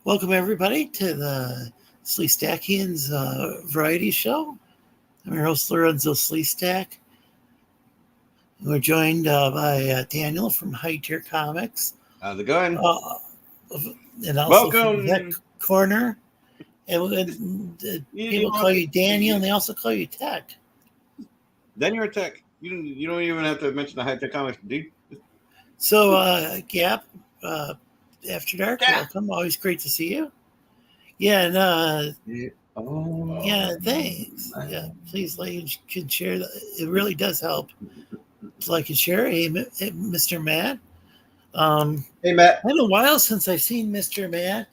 Welcome, everybody, to the Sleestakians variety show. I'm your host, Lorenzo Sleestak. We're joined by Daniel from High Tier Comics. How's it going? And also from Welcome. Tech Corner. And people call you Daniel, and they also call you Tech. Then you're a Tech. You don't even have to mention the High Tech Comics, dude. So, Gap, AFTERDARK, welcome. Always great to see you. Yeah, and yeah, thanks. Yeah, please like and can share. It really does help. Like and share. Hey, Mr. Matt. Hey, Matt. It's been a while since I've seen Mr. Matt.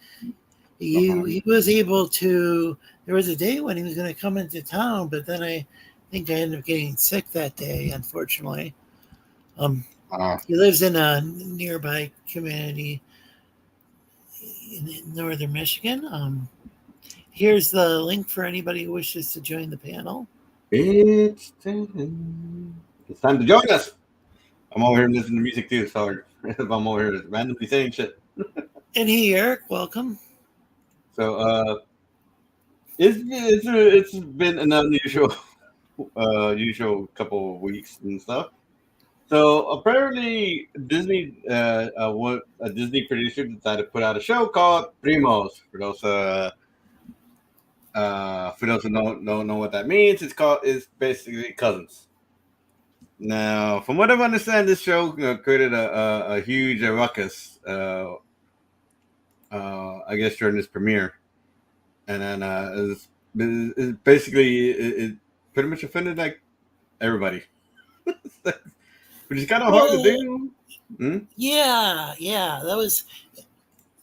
He was able to. There was a day when he was going to come into town, but then I think I ended up getting sick that day, unfortunately. He lives in a nearby community in northern Michigan. Here's the link for anybody who wishes to join the panel. It's time to join us. I'm over here listening to music too, so I'm over here randomly saying shit. And hey, Eric, welcome. So it's been an unusual usual couple of weeks and stuff. So apparently Disney, what a Disney producer decided to put out a show called Primos. For those who don't know what that means, it's basically cousins. Now, from what I understand, this show created a huge ruckus. I guess during this premiere, and then it basically it pretty much offended like everybody. Which is kind of hard to do. Yeah, that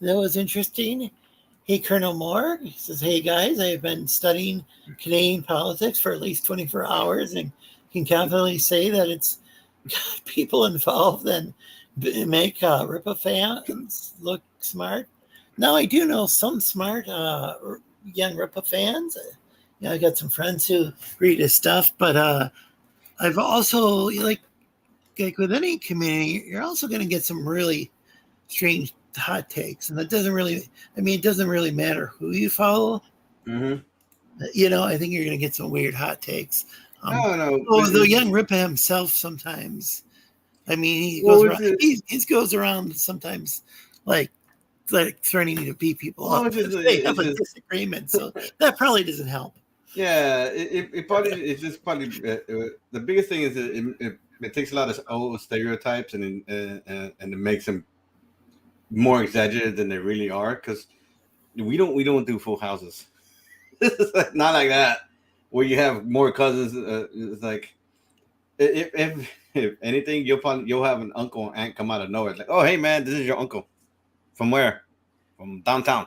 was interesting. Hey, Colonel Moore, he says, "Hey guys, I've been studying Canadian politics for at least 24 hours and can confidently say that it's got people involved and make Ripa fans look smart." Now, I do know some smart young Ripa fans. I got some friends who read his stuff, but I've also like with any community, you're also going to get some really strange hot takes, and that doesn't really. I mean, it doesn't really matter who you follow. Mm-hmm. I think you're going to get some weird hot takes. No. Although young Ripa himself sometimes, I mean, he goes around sometimes like threatening to beat people up if they have a disagreement. So that probably doesn't help. Yeah, it probably it's just probably the biggest thing is it takes a lot of old stereotypes and it makes them more exaggerated than they really are, because we don't do full houses. Not like that where you have more cousins. It's like if anything, you'll have an uncle and aunt come out of nowhere. It's like, oh hey man, this is your uncle from where? From downtown.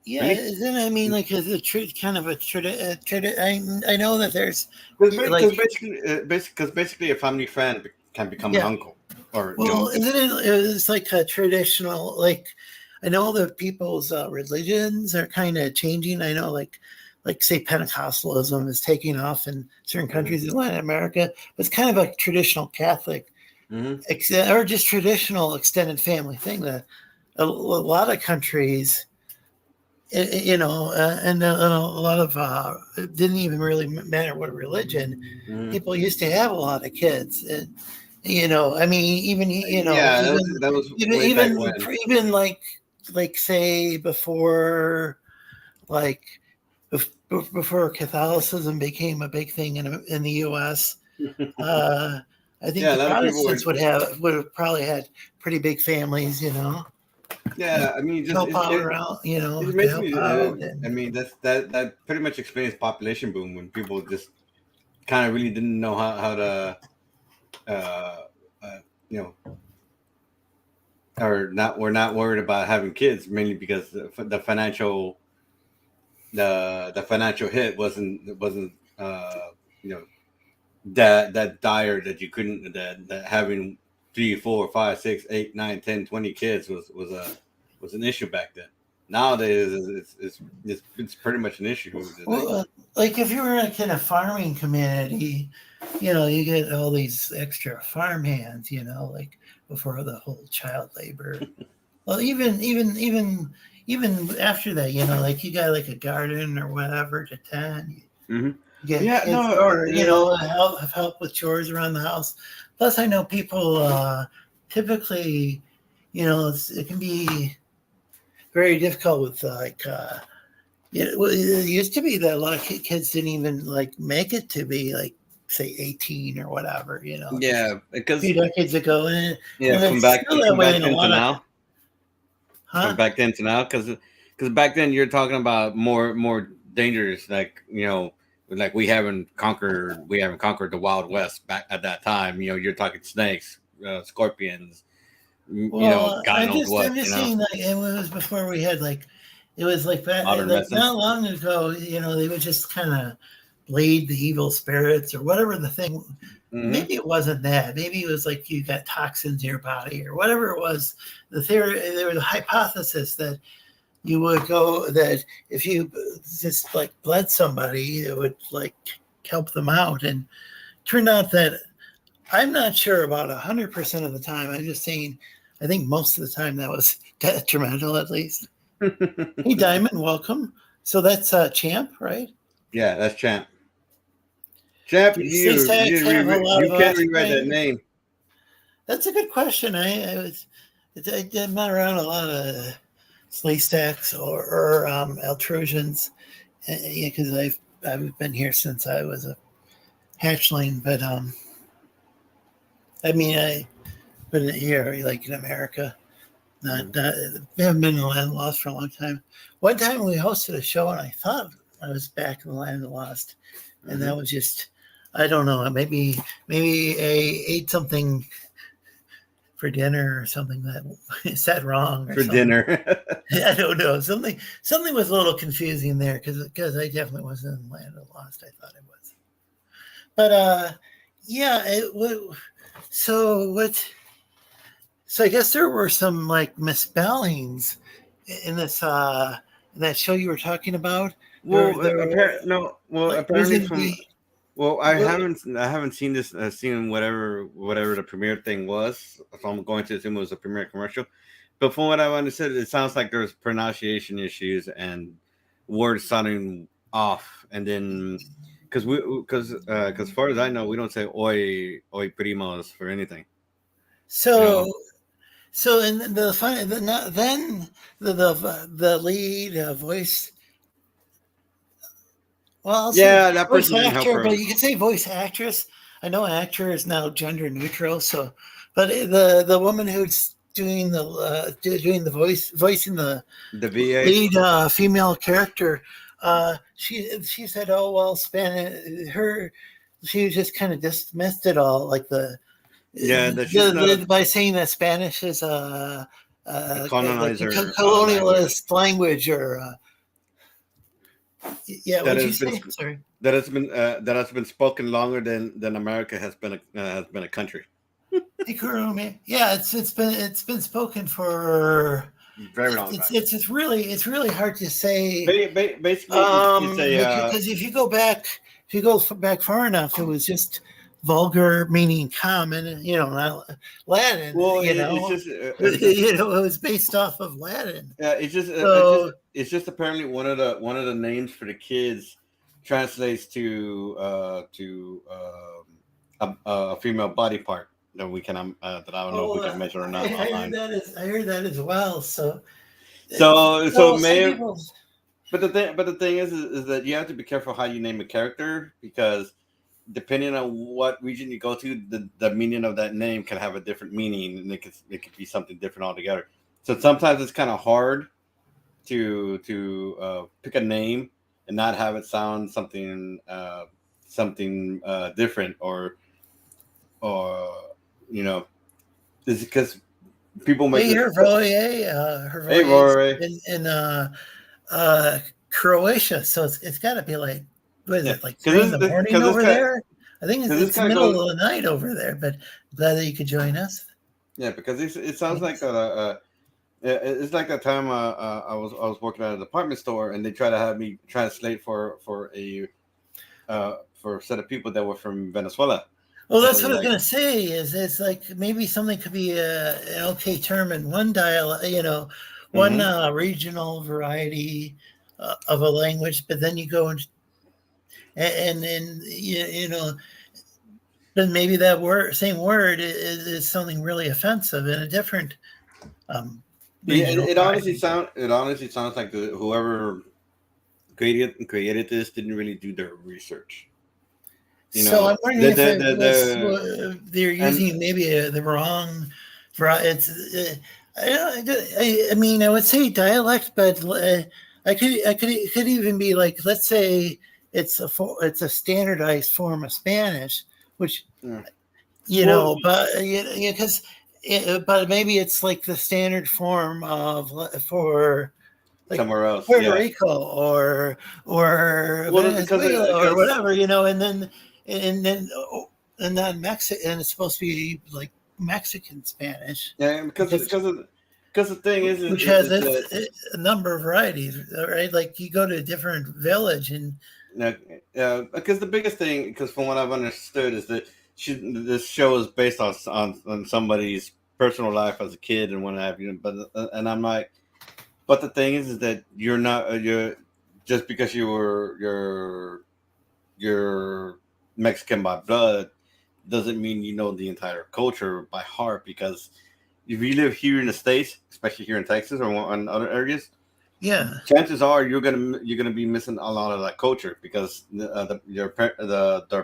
Yeah, really? Isn't I mean like a kind of a I know that there's because basically a family friend can become an uncle. Or isn't it's like a traditional, like I know that people's religions are kind of changing. I know like say Pentecostalism is taking off in certain countries in Latin America. It's kind of a traditional Catholic or just traditional extended family thing that a lot of countries, and a lot of it didn't even really matter what religion. People used to have a lot of kids, and I mean, even that was even like say before before Catholicism became a big thing in the U.S. I think the Protestants would have probably had pretty big families, Yeah, I mean, help out, I mean, that pretty much explains population boom when people just kind of really didn't know how to, or not. We're not worried about having kids mainly because the financial hit wasn't that dire that you couldn't that having 3, 4, 5, 6, 8, 9, 10, 20 kids was an issue back then. Nowadays, it's pretty much an issue. Like if you were in a farming community, you get all these extra farm hands, like before the whole child labor. Well, even even after that, like you got like a garden or whatever to tend. Mm-hmm. Get Yeah, kids no, or help with chores around the house. Plus, I know people typically, it can be very difficult with it used to be that a lot of kids didn't even like make it to be like say 18 or whatever, just yeah, a because few decades ago, and from it's back still that from way back in a then to lot of, now, from huh? back then to now, because back then you're talking about more dangerous, like like we haven't conquered the Wild West back at that time. You're talking snakes, scorpions, Well, God knows I'm what, just saying that it was before we had like, it was like modern like medicine. not long ago. They would just kind of bleed the evil spirits or whatever the thing. Mm-hmm. Maybe it wasn't that. Maybe it was like you got toxins in your body or whatever it was. The theory, there was a hypothesis that you would go that if you just like bled somebody, it would like help them out. And turned out that I'm not sure about 100% of the time. I'm just saying, I think most of the time that was detrimental, at least. Hey, Diamond, welcome. So that's Champ, right? Yeah, that's Champ. Champ, Do Sleestaks have a lot you of can't rewrite that offspring? name. That's a good question. I'm not around a lot of Sleestaks or Altrusians, because I've been here since I was a hatchling. But I mean, I've been here like in America. We haven't been in the land lost for a long time. One time we hosted a show and I thought I was back in the land lost, and that was just, I don't know, maybe I ate something for dinner or something that said wrong or for something. Dinner. I don't know, something was a little confusing there because I definitely wasn't in the land of the lost. I thought I was, but yeah, so what? So I guess there were some like misspellings in this in that show you were talking about. Well, There were no. Well, like apparently losing from. the. Well, I haven't seen this. Seen whatever the premiere thing was. So I'm going to assume it was a premiere commercial. But from what I understood, it sounds like there's pronunciation issues and words sounding off. And then, because as far as I know, we don't say "oi primos" for anything. So so and the fun then the lead voice. Well, I'll say Yeah, that voice person didn't help actor, her. but you can say voice actress. I know actor is now gender neutral, so but the woman who's doing the voicing the The VA. lead female character, she said, "Oh well, she just kind of dismissed it all, like Yeah, that she's not by saying that Spanish is a like a colonizer language colonialist language or yeah." that What'd you has been say? Sorry. that has been spoken longer than America has been a country. Hey, Kurumi. Yeah, it's been spoken for. Very long time. It's really hard to say. Basically, it's a Because if you go back far enough, it was just vulgar, meaning common. Not Latin. well, it's just It was based off of Latin. it's So just apparently one of the names for the kids translates to a female body part that we can that I don't know if we can measure or not online. I heard that as well. So So some may people. but the thing is that you have to be careful how you name a character, because depending on what region you go to, the meaning of that name can have a different meaning, and it could be something different altogether. So sometimes it's kind of hard to pick a name and not have it sound something different, or this is because people make Hey, this. her Hey, voice Rory. in Croatia, so it's got to be like, what is Yeah, it, like 3 in the morning over there? I think this it's the kind of middle goes. of the night over there. But glad that you could join us. Yeah, because it sounds like it's like that time I was working at a department store, and they try to have me translate for a set of people that were from Venezuela. Well, And that's what I was like, gonna say. Is it's like maybe something could be an okay term in one dialect, one regional variety of a language, but then you go and then you know, then maybe that same word is something really offensive in a different Yeah, regional it honestly sounds like whoever created this didn't really do their research. You So know, I'm wondering if it was they're using maybe the wrong. It's I mean I would say dialect, but it could even be like, let's say it's a standardized form of Spanish, which you know, but because but maybe it's like the standard form of for like somewhere else, Puerto Rico or Venezuela or whatever, you know, and then Mexican, and it's supposed to be like Mexican Spanish. Yeah, because the thing is which has a number of varieties, right? Like you go to a different village and because the biggest thing, because from what I've understood, is that this show is based on somebody's personal life as a kid and what have you. But and I'm like, but the thing is that you're not you're just because you're Mexican by blood doesn't mean you know the entire culture by heart. Because if you live here in the States, especially here in Texas or in other areas, chances are you're gonna be missing a lot of that culture because their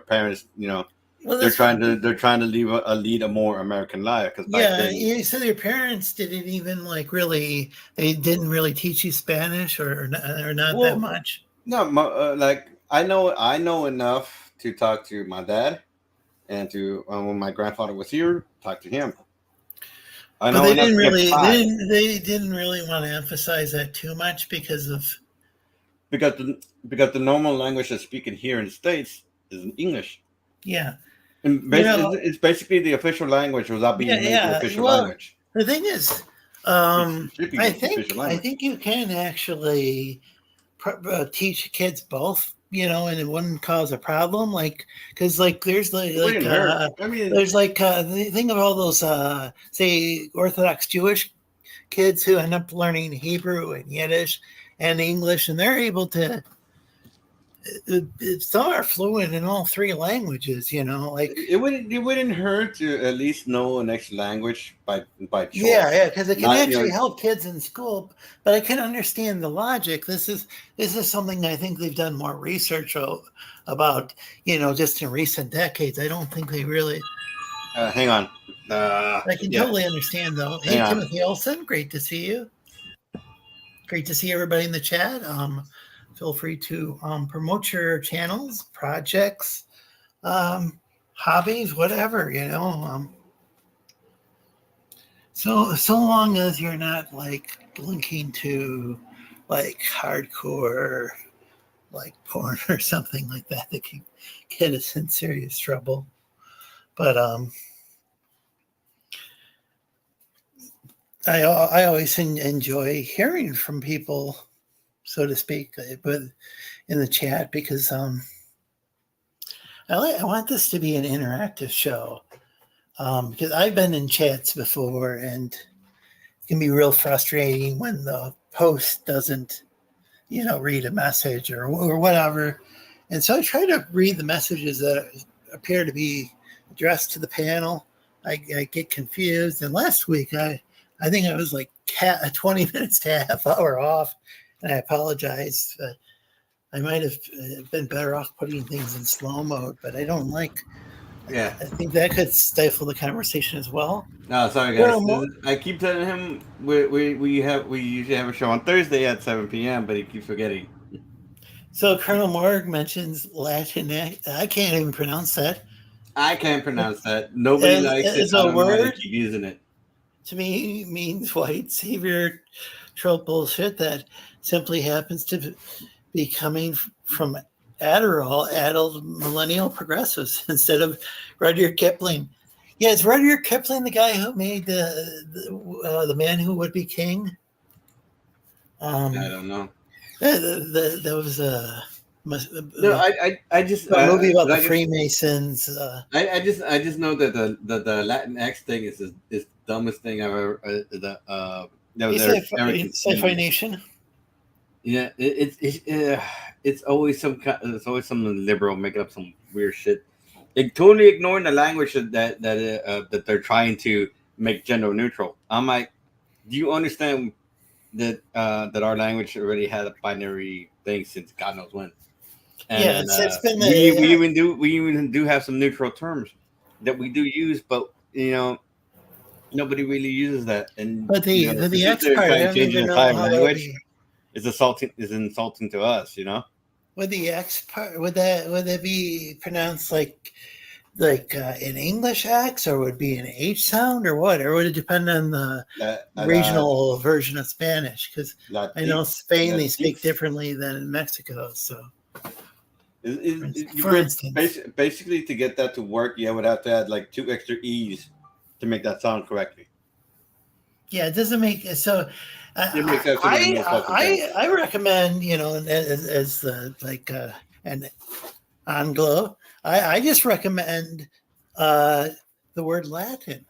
parents, you know, they're trying to lead a more American life. Because you said your parents didn't even they didn't really teach you Spanish or not that much. No, like I know enough to talk to my dad, and to when my grandfather was here, talk to him. But they didn't really want to emphasize that too much because the normal language that's speaking here in the States is English. Yeah. And it's basically the official language without being made the official language. The thing is, I think you can actually teach kids both, you know, and it wouldn't cause a problem. Because there's think of all those say Orthodox Jewish kids who end up learning Hebrew and Yiddish and English, and they're able to. Some are fluent in all three languages, you know. Like it wouldn't hurt to at least know an extra language by choice. Yeah, because it can actually help kids in school. But I can understand the logic. This is something I think they've done more research about, you know, just in recent decades. I don't think they really. Hang on. I can totally understand though. Hey, Timothy Olson, great to see you. Great to see everybody in the chat. Feel free to promote your channels, projects, hobbies, whatever, you know. So long as you're not linking to hardcore porn or something like that can get us in serious trouble. But I always enjoy hearing from people, so to speak, but in the chat, because I want this to be an interactive show, because I've been in chats before, and it can be real frustrating when the host doesn't, you know, read a message or whatever. And so I try to read the messages that appear to be addressed to the panel. I get confused, and last week I think I was like 20 minutes to a half hour off. And I apologize. I might have been better off putting things in slow mode, but I don't like. Yeah, I think that could stifle the conversation as well. No, sorry guys. I keep telling him we usually have a show on Thursday at 7 p.m., but he keeps forgetting. So Colonel Morg mentions Latin. I can't even pronounce that. I can't pronounce that. Nobody likes it. A word. Keep using it. To me, means white savior trope bullshit that simply happens to be coming from adult millennial progressives instead of Rudyard Kipling. Yeah, is Rudyard Kipling the guy who made the Man Who Would Be King? I don't know. That was I just a movie about the Freemasons. I just know that the Latin X thing is the dumbest thing I've ever. That Hey, was Sci-Fi Nation. Yeah, it's always it's always some liberal making up some weird shit. Like totally ignoring the language that they're trying to make gender neutral. I'm like, do you understand that our language already had a binary thing since God knows when? And Yeah, then it's been we even do have some neutral terms that we do use, but nobody really uses that. And but to the sit X there and part. try I and don't change the even know entire how that would language be. is insulting to us. Would the X part would that be pronounced like an English X, or would it be an H sound, or what? Or would it depend on the regional version of Spanish? Because I know Spain, they speak differently than in Mexico. So, for instance, basically to get that to work, you would have to add like 2 extra E's to make that sound correctly. yeah, it doesn't make so. It makes absolutely no fucking sense. I recommend as an Anglo, I just recommend the word Latin,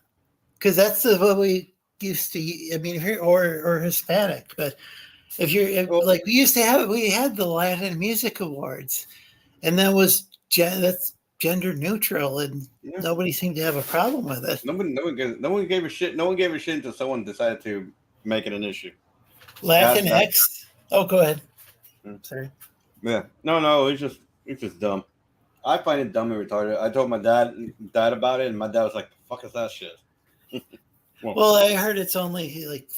because that's what we used to. I mean, if you're, or Hispanic, but like we had the Latin Music Awards, and that's gender neutral, and nobody seemed to have a problem with it. No one gave a shit. No one gave a shit until someone decided to make it an issue. Latin X. Oh, go ahead. Sorry. Yeah. No. It's just dumb. I find it dumb and retarded. I told my dad about it, and my dad was like, "Fuck is that shit?" Well, I heard it's only like,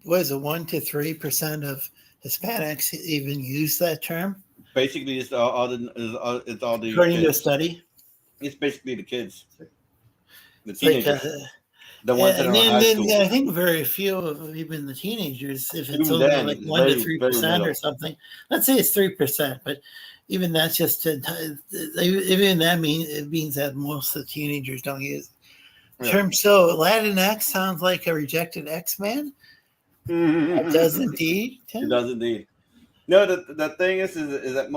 what is it, 1 to 3% of Hispanics even use that term. Basically, it's all the According kids. to a study. It's basically the kids, the teenagers, the ones that and are in high school. I think very few of even the teenagers, if it's Even only then, like it's 1 to 3% or something. Let's say it's 3%, but even that's just even that means that most of the teenagers don't use the term. So Latinx sounds like a rejected X-Man. It does indeed, Tim. It does indeed. No, the thing is that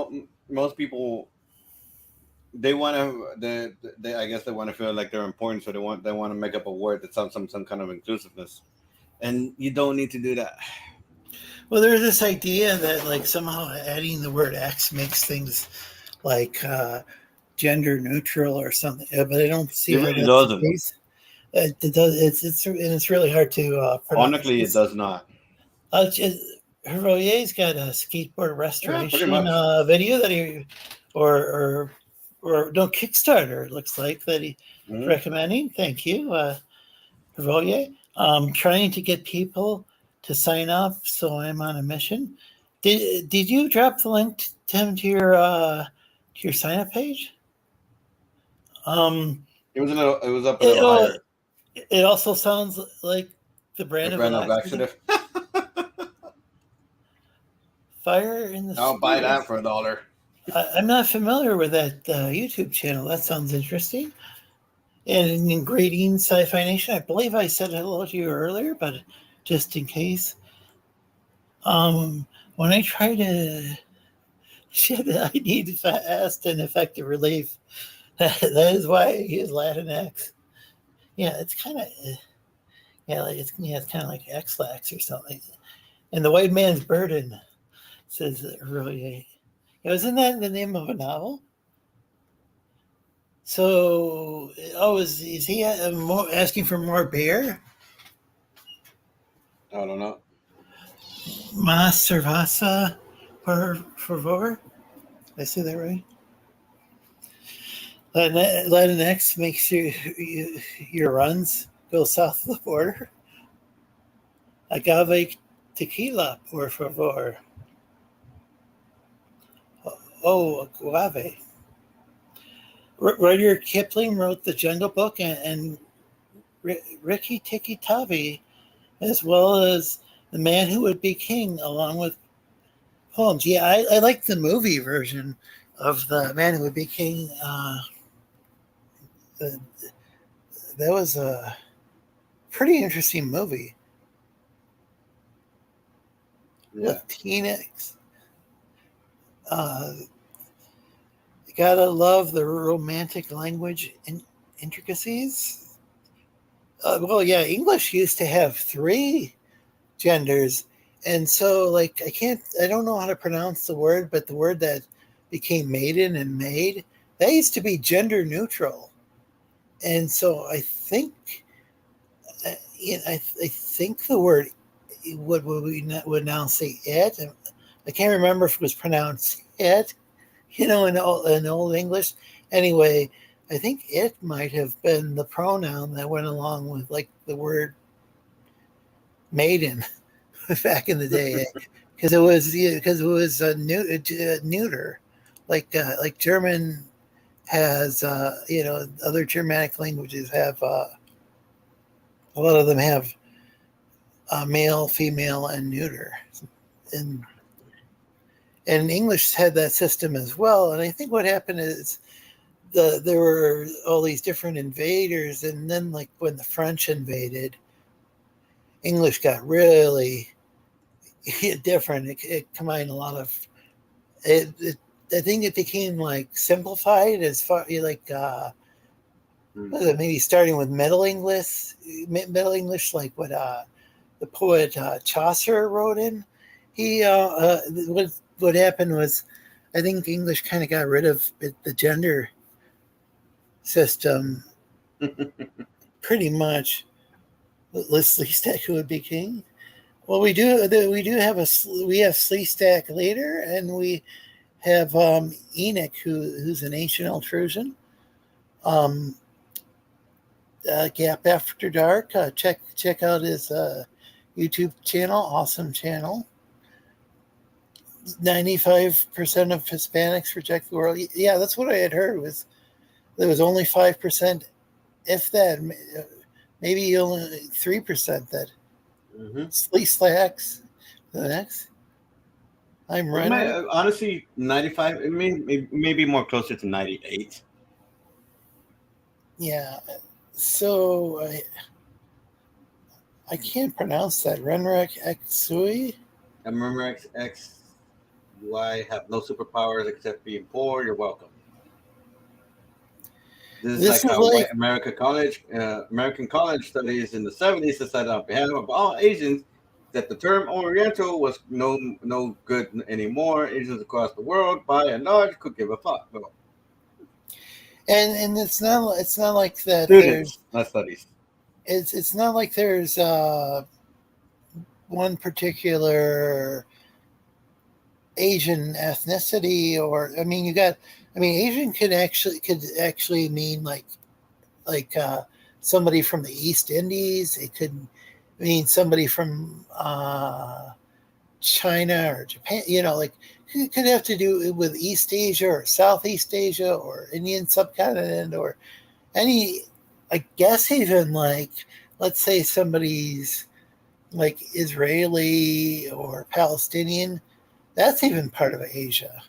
most people, they want to I guess they want to feel like they're important, so they want to make up a word that sounds some kind of inclusiveness, and you don't need to do that. Well, there's this idea that like somehow adding the word X makes things like gender neutral or something, but I don't see how that's the case. It does. It's really hard to pronounce. Honestly, it does not. Hervoyer's got a skateboard restoration video that he or no Kickstarter. It looks like that he recommending. Thank you, Hervoyer. Trying to get people to sign up, so I'm on a mission. Did you drop the link, Tim, to your sign up page? It was up a little higher. It also sounds like the brand of laxative. Fire in the I'll buy that for $1. I'm not familiar with that YouTube channel. That sounds interesting. And in greeting, Sci-Fi Nation, I believe I said hello to you earlier, but just in case. When I try to shit, I need fast and effective relief. That is why I use Latinx. Yeah, it's kind of it's kind of like X-Lax or something. And the White Man's Burden says really. Isn't that the name of a novel? So, is he asking for more beer? I don't know. Más cerveza, por favor. Did I say that right? Latinx makes your runs go south of the border. Agave tequila, por favor. Oh, agave. Rudyard Kipling wrote The Jungle Book, and Rikki Tikki Tavi, as well as The Man Who Would Be King, along with poems. Yeah, I like the movie version of The Man Who Would Be King. That was a pretty interesting movie. Yeah. Latinx. Gotta love the romantic language intricacies. Well, yeah, English used to have 3 genders. And so, like, I don't know how to pronounce the word, but the word that became maiden and maid, that used to be gender neutral. And so I think, I think the word would now say it. I can't remember if it was pronounced it, in old English. Anyway, I think it might have been the pronoun that went along with like the word maiden back in the day, because it was a neuter, like German has other Germanic languages have a lot of them have male, female, and neuter, and English had that system as well. And I think what happened is there were all these different invaders, and then like when the French invaded, English got really different. It combined a lot of it. I think it became like simplified as far like maybe starting with Middle English, like what the poet Chaucer wrote in. He what happened was, I think English kind of got rid of the gender system pretty much. Sleestak would be king. Well, we do have Sleestak later, and we have Enoch, who's an ancient Altrusian. Gap After Dark. Check out his YouTube channel. Awesome channel. 95% of Hispanics reject the world. Yeah, that's what I had heard. Was there was only 5%, if that, maybe only 3% that Sleestaks. The next, I'm running. Honestly, 95. I mean, maybe more closer to 98. Yeah. So I can't pronounce that. Renrek Xui. Remember X, Y have no superpowers except being poor. You're welcome. This is like white American college studies in the 70s decided on behalf of all Asians that the term Oriental was no good anymore. Asians across the world, by and large, could give a fuck. No. And it's not like that. Students, not studies. It's not like there's one particular Asian ethnicity, or Asian could actually mean like somebody from the East Indies. It could mean somebody from China or Japan. It could have to do with East Asia or Southeast Asia or Indian subcontinent or any. I guess even like, let's say somebody's like Israeli or Palestinian. That's even part of Asia.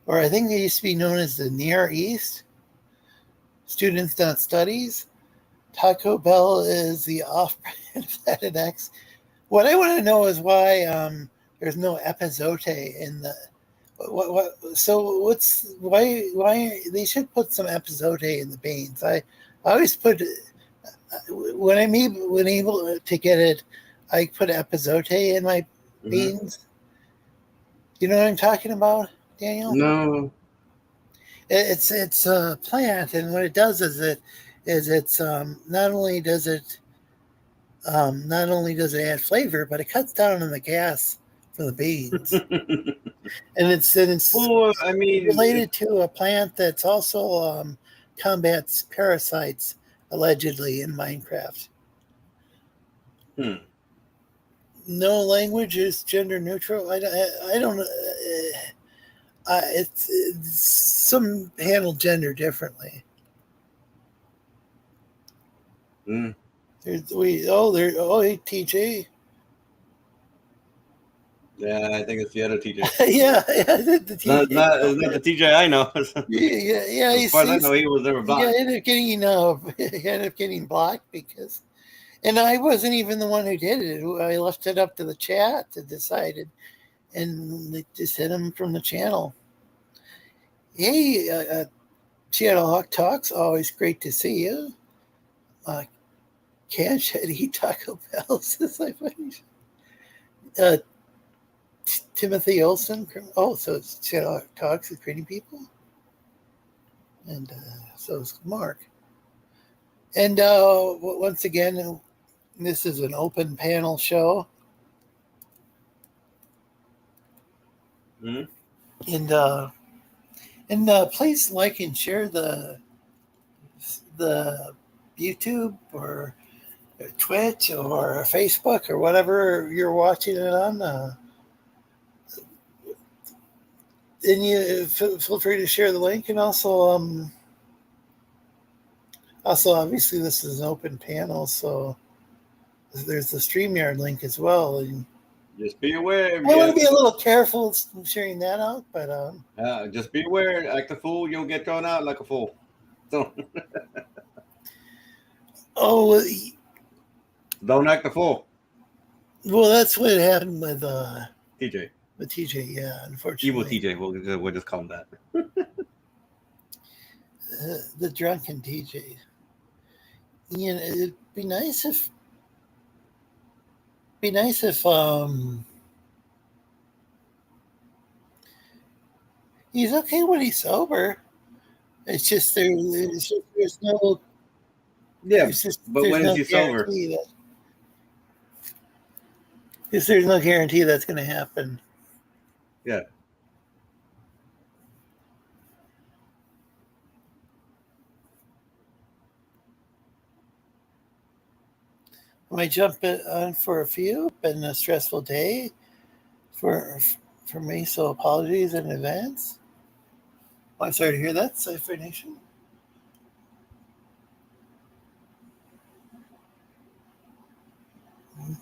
Or I think they used to be known as the Near East. Students, not studies. Taco Bell is the off-brand of Planet X. What I want to know is why there's no epizote in the. Why they should put some epizote in the beans. I always put, when I'm able to get it, I put epizote in my beans. You know what I'm talking about, Daniel? No. It's a plant, and what it does is it's not only does it add flavor, but it cuts down on the gas for the beans. And it's related to a plant that's also combats parasites, allegedly, in Minecraft. No language is gender neutral. I don't know. It's some handle gender differently. Hey, TJ. Yeah, I think it's the other TJ. yeah, the TJ. It's not the TJ I know. yeah. As far as I know, he was never blocked. Yeah, he ended up getting blocked because, and I wasn't even the one who did it. I left it up to the chat to decide it, and they just hit him from the channel. Hey, Channel Hawk Talks, always great to see you. Can't shed eat Taco Bell, says Sci-Fi Nation. Timothy Olsen. Oh, so it's talks with creating people. And so it's Mark. And once again, this is an open panel show. Mm-hmm. And please like and share the YouTube or Twitch or Facebook or whatever you're watching it on. And you feel free to share the link, and also obviously this is an open panel, so there's the StreamYard link as well. And just be aware. I want to be a little careful sharing that out, but just be aware. Act a fool, you'll get thrown out like a fool. So don't act a fool. Well, that's what happened with TJ. With TJ, yeah, unfortunately. Evil TJ, we'll just call him that. The drunken TJ. You know, it'd be nice if he's okay when he's sober. It's just there's no. Yeah, but when is he sober? There's no guarantee that's going to happen. Yeah. I might jump on for a few. Been a stressful day for me, so apologies in advance. I'm sorry to hear that, Sci-Fi Nation.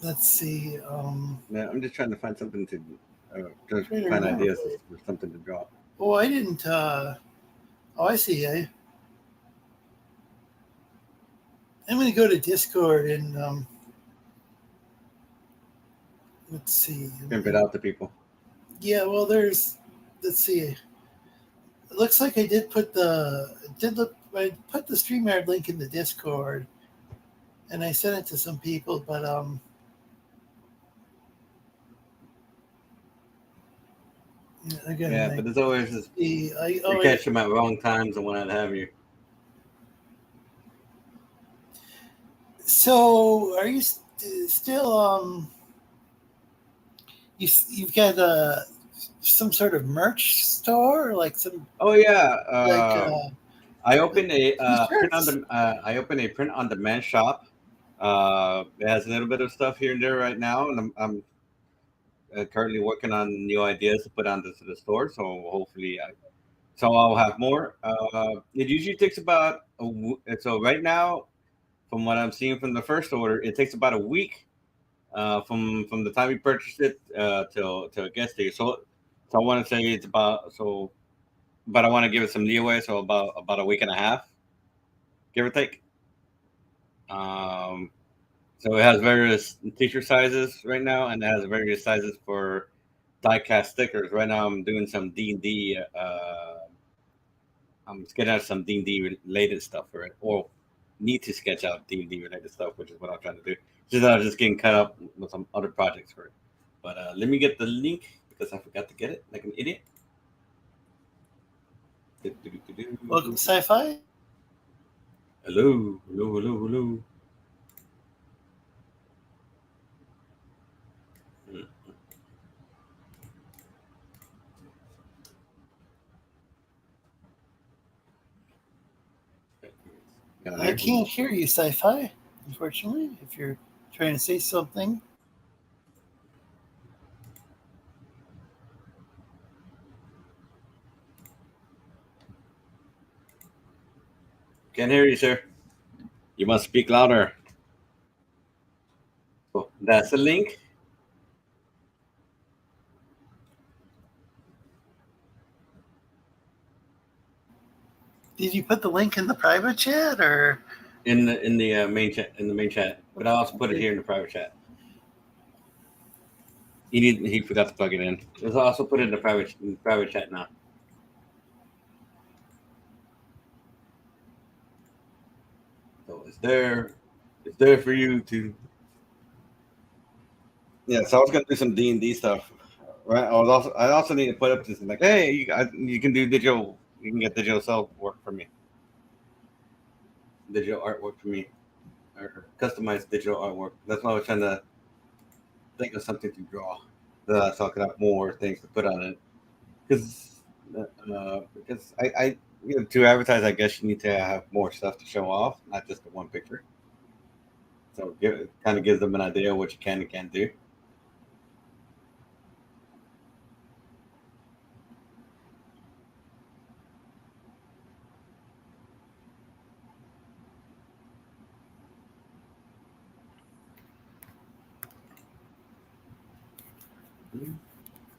Let's see. Yeah, I'm just trying to find something to find ideas for something to draw. Oh, I didn't. I see. I'm going to go to Discord and let's see. Pimp it out to people. Yeah, well, let's see. It looks like I did put the StreamYard link in the Discord, and I sent it to some people, but again, yeah, but there's always this. You catch them at wrong times and what have you. So, are you still you've got some sort of merch store, like some? Oh yeah, I opened a print on demand shop. It has a little bit of stuff here and there right now, and I'm currently working on new ideas to put onto the store. So hopefully, I'll have more. It usually takes about so right now, from what I'm seeing from the first order, it takes about a week from the time you purchase it till it gets to you. So I want to say it's about but I want to give it some leeway. So about a week and a half, give or take. So it has various t-shirt sizes right now, and it has various sizes for die-cast stickers. Right now, I'm doing some D&D. I'm sketching out some D&D related stuff for it, or need to sketch out D&D related stuff, which is what I'm trying to do. Just getting caught up with some other projects for it. But let me get the link because I forgot to get it like an idiot. Welcome, Sci-Fi. Hello. I can't hear you, Sci-Fi, unfortunately, if you're trying to say something. Can't hear you, sir. You must speak louder. So that's the link. Did you put the link in the private chat or in the main chat? In the main chat, but I also put it here in the private chat. He forgot to plug it in. Let's also put it in the private chat now. So it's there. It's there for you to. Yeah, so I was gonna do some D&D stuff, right? I also need to put up this like, hey, you can do digital, you can get digital self work for me, digital artwork for me, or customized digital artwork. That's why I was trying to think of something to draw. So I could have more things to put on it, because I to advertise, I guess you need to have more stuff to show off, not just the one picture. So it kind of gives them an idea of what you can and can't do.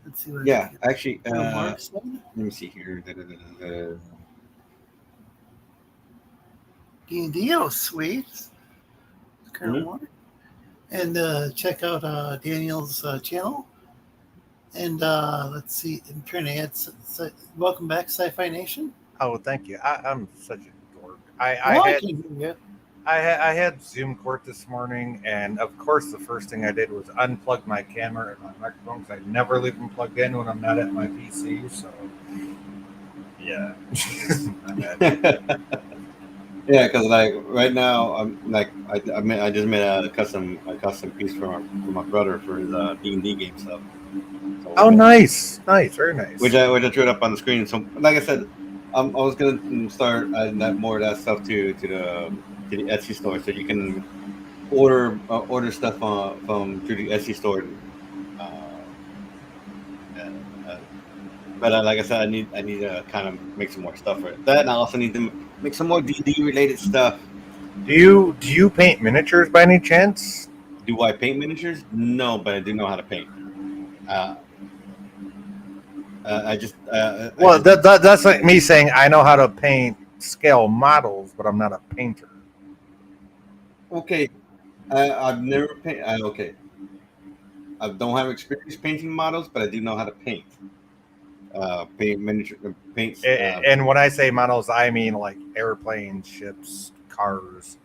Let's see what. Yeah, actually, Mark said. let me see here. D&D, oh sweet. Colonel Mhm. Mark. And check out Daniel's channel. And let's see, I'm trying to add. Welcome back, Sci-Fi Nation. Oh, thank you. I'm such a dork. I had Zoom court this morning, and of course, the first thing I did was unplug my camera and my microphone because I never leave them plugged in when I'm not at my PC. So, yeah. Yeah, because like right now, I'm like I just made a custom piece for my brother for his D&D game stuff. So Oh, nice, very nice. Which I threw it up on the screen. So, like I said, I was gonna start adding more of that stuff to the Etsy store, so you can order stuff from through the Etsy store. But like I said, I need to kind of make some more stuff for it. That, and I also need to make some more D&D related stuff. Do you paint miniatures by any chance? Do I paint miniatures? No, but I do know how to paint. That's like me saying I know how to paint scale models, but I'm not a painter. Okay, I've never paint. Okay, I don't have experience painting models, but I do know how to paint. Paint miniature paints. And when I say models, I mean like airplanes, ships, cars.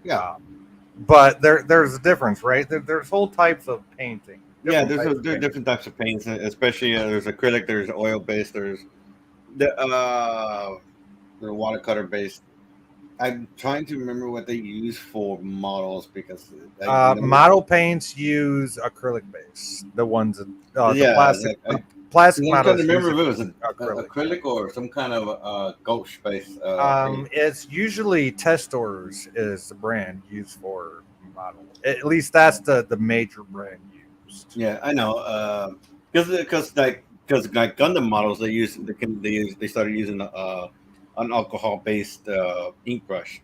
Yeah. But there's a difference, right? There's whole types of painting. There's different types of paints, especially there's acrylic, there's oil based, there's the watercolor based. I'm trying to remember what they use for models because model paints use acrylic base. The ones that the plastic I'm models. trying to remember if it was acrylic or some kind of gouache base. It's usually Testors is the brand used for model. At least that's the major brand used. Yeah, I know. Because Gundam models they started using an alcohol based ink brush.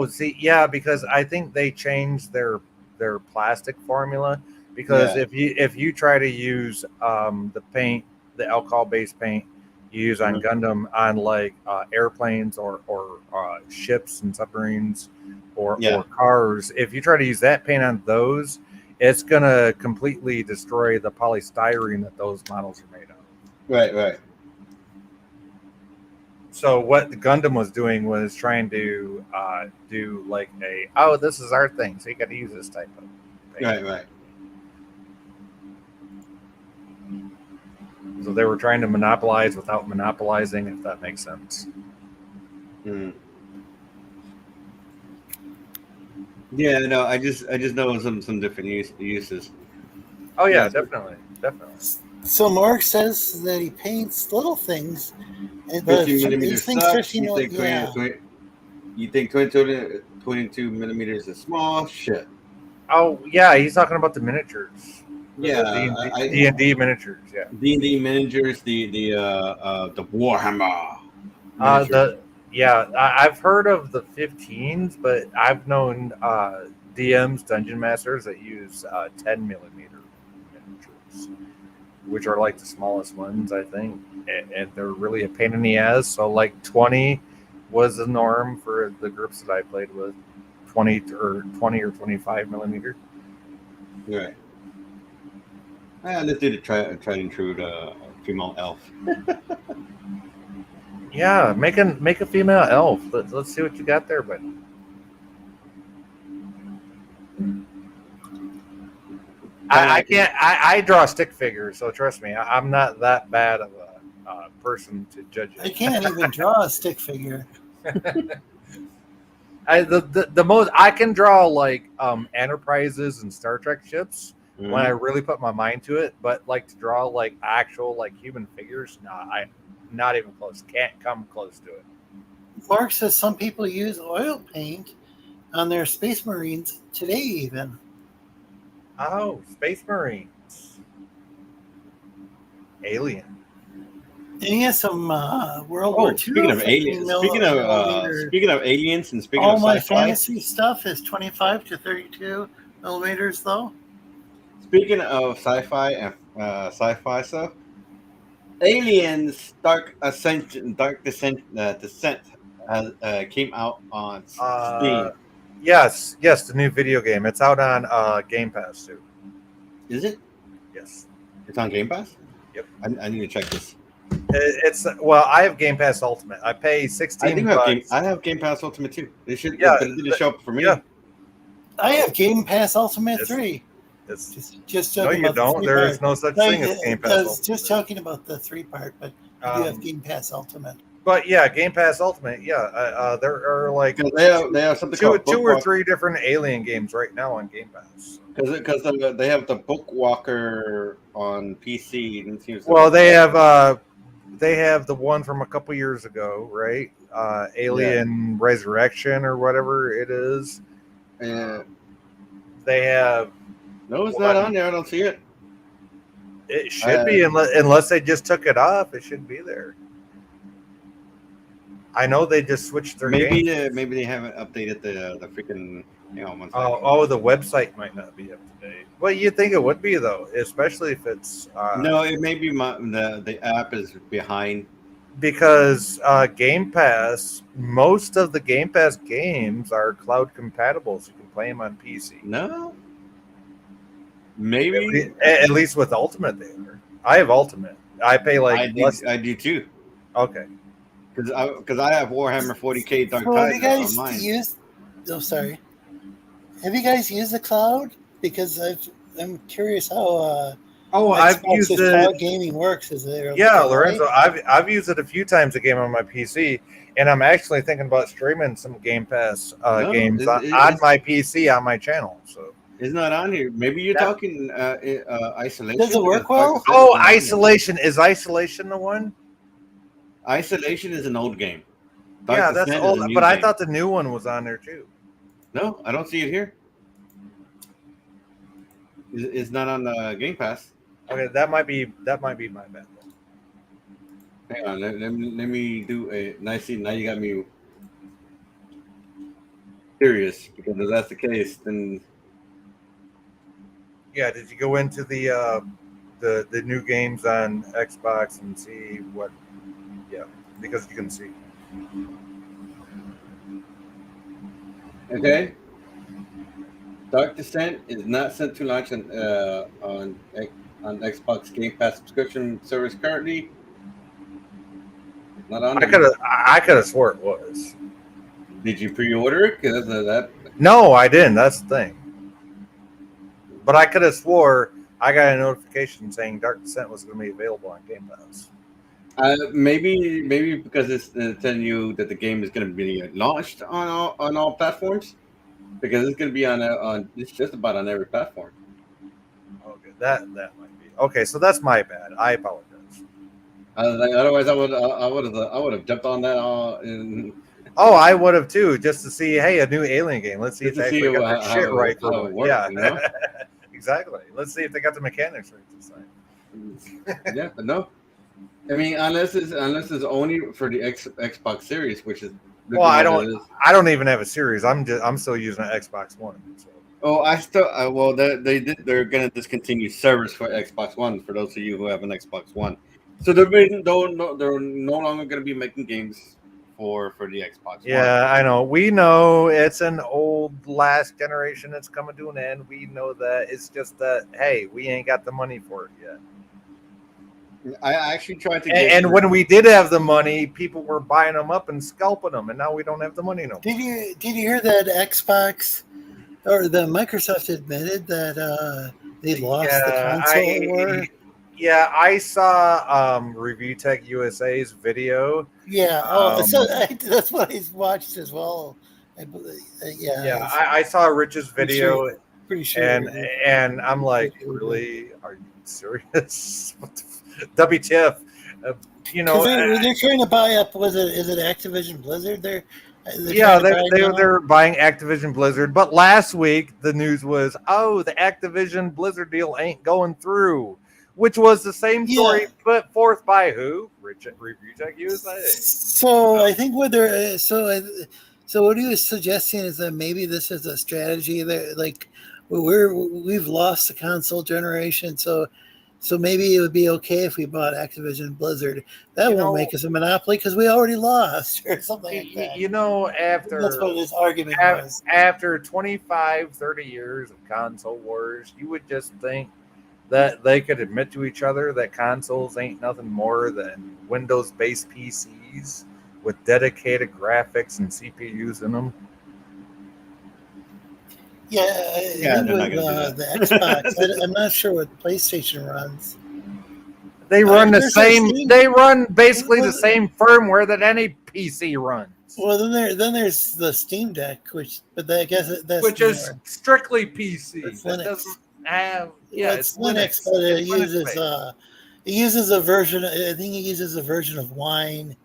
See, yeah, because I think they changed their plastic formula. Because if you try to use the alcohol based paint you use on Gundam on like airplanes or ships and submarines or cars, if you try to use that paint on those, it's gonna completely destroy the polystyrene that those models are made of. Right. So what the Gundam was doing was trying to do like this is our thing, so you got to use this type of paint. Right. So they were trying to monopolize without monopolizing, if that makes sense. Mm. Yeah, no, I just know some different uses. Oh yeah, definitely. So Mark says that he paints little things. 15 millimeter stuff. You think 22 millimeters is small? Shit. Oh yeah, he's talking about the miniatures. Yeah, D&D miniatures. Yeah, D&D miniatures. The Warhammer. I've heard of the 15s, but I've known DMs, dungeon masters that use 10 millimeter miniatures, which are like the smallest ones, I think, and they're really a pain in the ass. So like 20 was the norm for the groups that I played with, 20 or 25 millimeter. Right. Let's do the try and true female elf. Yeah, make a female elf. Let's see what you got there, buddy. I can't. I draw stick figures, so trust me, I'm not that bad of a person to judge I it. can't even draw a stick figure. The most I can draw like Enterprises and Star Trek ships when I Mhm. really put my mind to it. But like to draw like actual like human figures, I not even close. Can't come close to it. Mark says some people use oil paint on their Space Marines today, even. Oh, Space Marines, Alien. And he has some World War Oh, II. speaking of 15 aliens, millimeter. speaking of aliens, and speaking All of my sci-fi, fantasy stuff is 25 to 32 millimeters, though. speaking of sci-fi and sci-fi stuff, Aliens Dark Descent came out on Steam. Yes, the new video game. It's out on Game Pass too. Is it? Yes. It's on Game Pass. Yep. I need to check this. It's well, I have Game Pass Ultimate. I pay I $16. do have Game. I have Game Pass Ultimate too. It should. Yeah, but it didn't show up for me. yeah. I have Game Pass Ultimate It's- 3. It's Just no, joking you about the don't. 3 There part. is no such No, thing as Game Pass I was Ultimate. just joking about the 3 part, but I do have Um, Game Pass Ultimate. But yeah, Game Pass Ultimate. Yeah, there are like Because they have something two called or Bookwalker. three different Alien games right now on Game Pass. Because they have the Bookwalker on PC. And it seems Well, they have the one from a couple years ago, right? Alien Resurrection or whatever it is. They have. No, it's What? not on there. I don't see it. It should be unless they just took it off. It should be there. I know they just switched their Maybe game. maybe they haven't updated the freaking. Hang on one second. Oh, the website might not be up to date. Well, you'd think it would be though, especially if it's No, it may be the app is behind. because Game Pass. Most of the Game Pass games are cloud compatible, so you can play them on PC. No, maybe At least with Ultimate, they are. I have Ultimate. I pay like less. I do too. Okay. Because I have Warhammer 40K Dark So have you Tides guys on mine. used? Oh, sorry. Have you guys used the cloud? Because I'm curious how I've Xbox's used cloud it. gaming works. Is there? Yeah, Lorenzo, I've used it a few times a game on my PC, and I'm actually thinking about streaming some Game Pass games on my PC on my channel. So It's not on here. Maybe you're talking Isolation. Does it work well? oh, Isolation is Isolation the one? Isolation is an old game. Dark Yeah, that's Descent is old. a new But I game. thought the new one was on there too. No, I don't see it here. It's not on the Game Pass. Okay, that might be my bad. Hang on, let me do a nice. Now you got me curious because if that's the case, then Yeah, did you go into the new games on Xbox and see what? Yeah, because you can see. okay. Dark Descent is not set to launch on Xbox Game Pass subscription service currently. It's not on. I could have swore it was. Did you pre-order it? Because that. No, I didn't. That's the thing. But I could have swore I got a notification saying Dark Descent was going to be available on Game Pass. Maybe because it's telling you that the game is going to be launched on all platforms, because it's going to be on it's just about on every platform. Okay, that might be okay. So that's my bad. I apologize. Otherwise, I would have jumped on that. Oh, I would have too, just to see. Hey, a new Alien game. Let's see if Just they to actually see got their shit how right. it works, Yeah, you know? exactly. Let's see if they got the mechanics right this time. Yeah, but no. I mean, unless it's only for the Xbox Series, which is Well, I don't even have a series. I'm still using an Xbox One. So. Oh, I still well they're gonna discontinue service for Xbox One for those of you who have an Xbox One. So they're no longer gonna be making games for the Xbox One. Yeah, I know. We know it's an old last generation that's coming to an end. We know that. It's just that hey, we ain't got the money for it yet. I actually tried to And when we did have the money, people were buying them up and scalping them, and now we don't have the money no more. Did you hear that Xbox or the Microsoft admitted that they lost the console war. Yeah, I saw Review Tech USA's video. Yeah. That's what I watched as well. I believe. Yeah, I saw Rich's video, pretty sure. and I'm like, really? Are you serious? WTF? They're trying to buy up. Is it Activision Blizzard? They're buying Activision Blizzard. But last week the news was, the Activision Blizzard deal ain't going through, which was the same story put forth by who? Review Tech USA. So I think what they're so what he was suggesting is that maybe this is a strategy that we've lost the console generation, so maybe it would be okay if we bought Activision Blizzard. That won't make us a monopoly because we already lost or something like that. That's what his argument was. After 25, 30 years of console wars, you would just think that they could admit to each other that consoles ain't nothing more than Windows-based PCs with dedicated graphics and CPUs in them. Yeah, the Xbox. I'm not sure what PlayStation runs. They run the same. They run basically the same firmware that any PC runs. Well, then there's the Steam Deck, which is strictly PC. It's that Linux. Doesn't have. It's Linux, but it uses a version. I think it uses a version of Wine.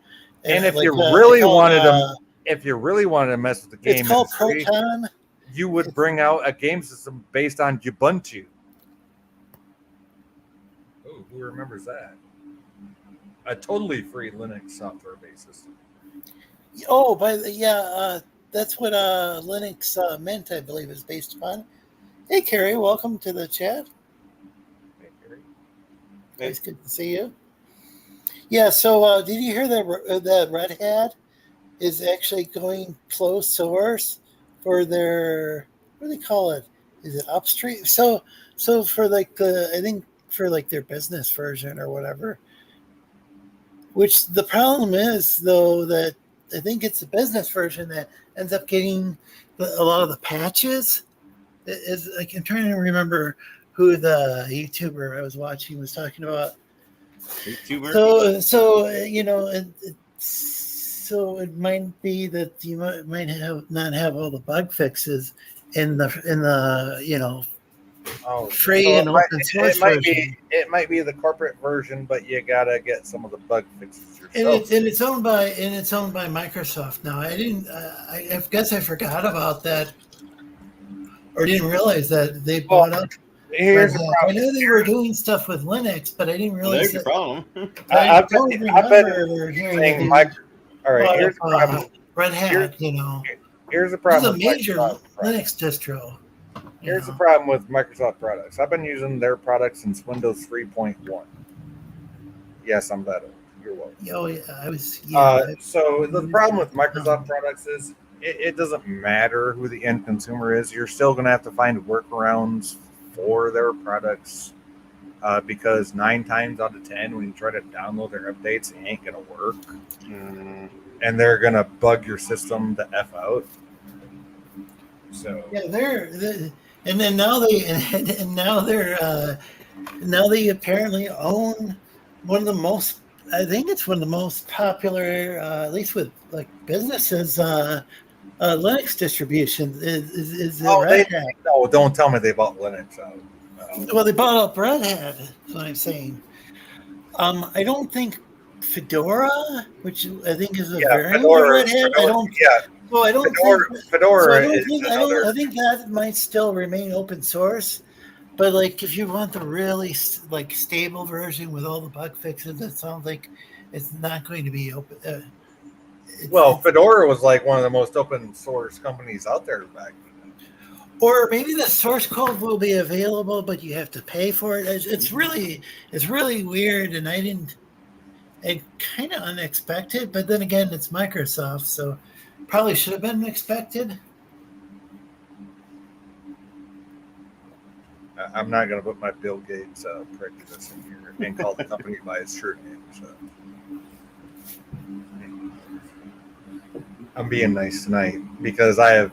And if you really wanted to mess with the game, it's called Proton. You would bring out a game system based on Ubuntu. Oh, who remembers that? A totally free Linux software-based system. Oh, that's what Linux Mint, I believe, is based upon. Hey, Carrie, welcome to the chat. Hey, Carrie. It's good to see you. Yeah, so did you hear that Red Hat is actually going closed source for their, what do they call it? Is it upstream? So for I think for their business version or whatever. Which the problem is though that I think it's the business version that ends up getting a lot of the patches. I'm trying to remember who the YouTuber I was watching was talking about. YouTuber. So it might be that you might not have all the bug fixes in the free and open source version. It might be the corporate version, but you gotta get some of the bug fixes yourself. And it's owned by Microsoft now. I guess I forgot about that, or didn't realize that they bought up. Here's the problem. I knew they were doing stuff with Linux, but I didn't realize There's the problem. I've been saying all right, here's the problem. Red Hat, Here's the problem. It's a major Linux distro. Here's the problem with Microsoft products. I've been using their products since Windows 3.1. Yes, I'm that old. You're welcome. Oh, yeah, I was. Yeah, so the problem with Microsoft products is it doesn't matter who the end consumer is. You're still going to have to find workarounds for their products because 9 times out of 10, when you try to download their updates, it ain't going to work. And they're going to bug your system the F out. So yeah, now they apparently own one of the most. I think it's one of the most popular, at least with businesses, Linux distribution is Red Hat. No, don't tell me they bought Linux out. Well, they bought up Red Hat. That's what I'm saying. I don't think Fedora, which I think is a variant of Red Hat. Fedora I think that might still remain open source, but if you want the really stable version with all the bug fixes, it sounds like it's not going to be open. Fedora was one of the most open source companies out there back then. Or maybe the source code will be available, but you have to pay for it. It's really weird, and kind of unexpected. But then again, it's Microsoft, so probably should have been expected. I'm not going to put my Bill Gates prejudice in here and call the company by its true name. So. I'm being nice tonight because I have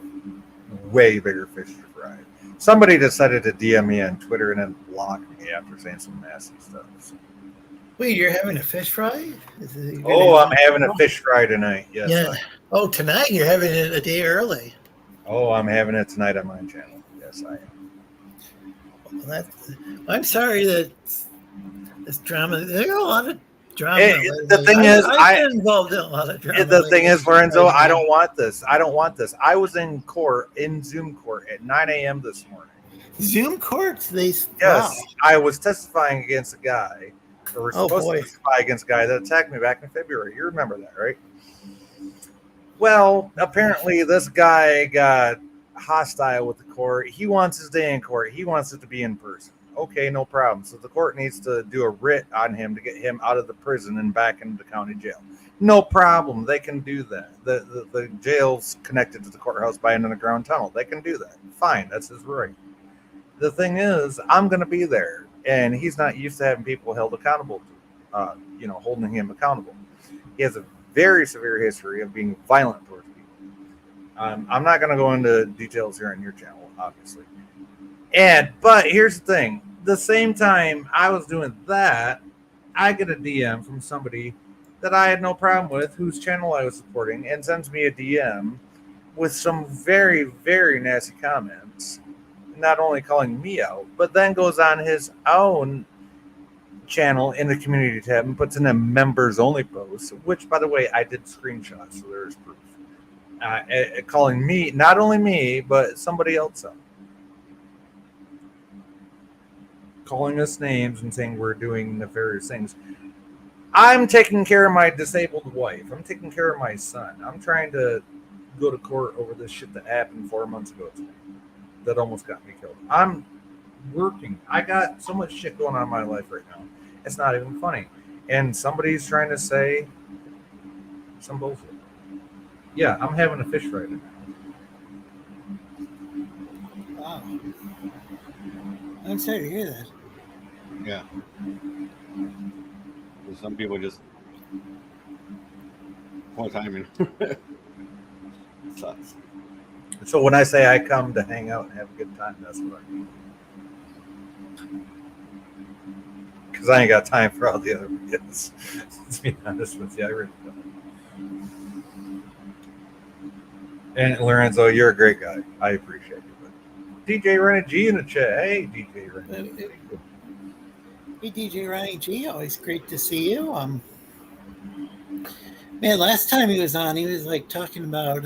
way bigger fish to fry. Somebody decided to DM me on Twitter and then block me after saying some nasty stuff. So. Wait, you're having a fish fry? Oh, I'm having a fish fry tonight. Yes. Yeah. Oh, tonight you're having it a day early. Oh, I'm having it tonight on my channel. Yes, I am. Well, I'm sorry that this drama. There's a lot of drama. The thing is, I've been involved in a lot of drama. The thing is, Lorenzo, I don't want this. I don't want this. I was in court, in Zoom court, at 9 a.m. this morning. Zoom court? Yes, wow. I was testifying against a guy. Or we're supposed boy. to testify against a guy that attacked me back in February. You remember that, right? Well, apparently this guy got hostile with the court. He wants his day in court. He wants it to be in person. Okay, no problem. So the court needs to do a writ on him to get him out of the prison and back into the county jail. No problem. They can do that. The jail's connected to the courthouse by an underground tunnel. They can do that. Fine. That's his right. The thing is, I'm going to be there, and he's not used to having people held accountable to, holding him accountable. He has a very severe history of being violent towards people. I'm not going to go into details here on your channel, obviously. But here's the thing. The same time I was doing that, I get a DM from somebody that I had no problem with, whose channel I was supporting, and sends me a DM with some very, very nasty comments, not only calling me out, but then goes on his own channel in the community tab and puts in a members only post, which, by the way, I did screenshot, so there's proof. Calling me, not only me, but somebody else out. Calling us names and saying we're doing nefarious things. I'm taking care of my disabled wife. I'm taking care of my son. I'm trying to go to court over this shit that happened 4 months ago to me that almost got me killed. I'm working. I got so much shit going on in my life right now. It's not even funny. And somebody's trying to say some bullshit. Yeah, I'm having a fish fry tonight. Wow. I'm sorry to hear that. Yeah. Some people just poor timing. Sucks. So when I say I come to hang out and have a good time, that's what I mean. Because I ain't got time for all the other kids. To be honest with you, I really don't. And Lorenzo, you're a great guy. I appreciate you. But DJ Ronnie G in the chat. Hey, DJ Ronnie G. Hey, DJ Ronnie G. Always great to see you. Man, last time he was on, he was like talking about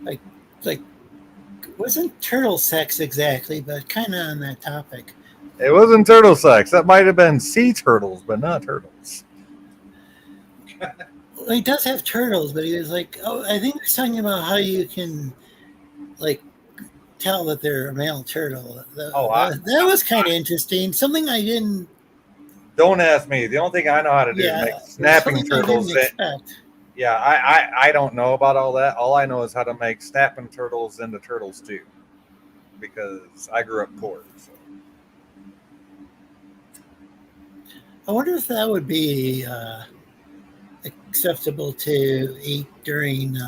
like wasn't turtle sex exactly, but kind of on that topic. It wasn't turtle sex. That might have been sea turtles, but not turtles. Well, he does have turtles, but he was like, I think he was talking about how you can like tell that they're a male turtle. That was kind of interesting. Something I didn't. Don't ask me. The only thing I know how to do is make snapping turtles. Yeah, I don't know about all that. All I know is how to make snapping turtles into turtles too, because I grew up poor. So. I wonder if that would be acceptable to eat during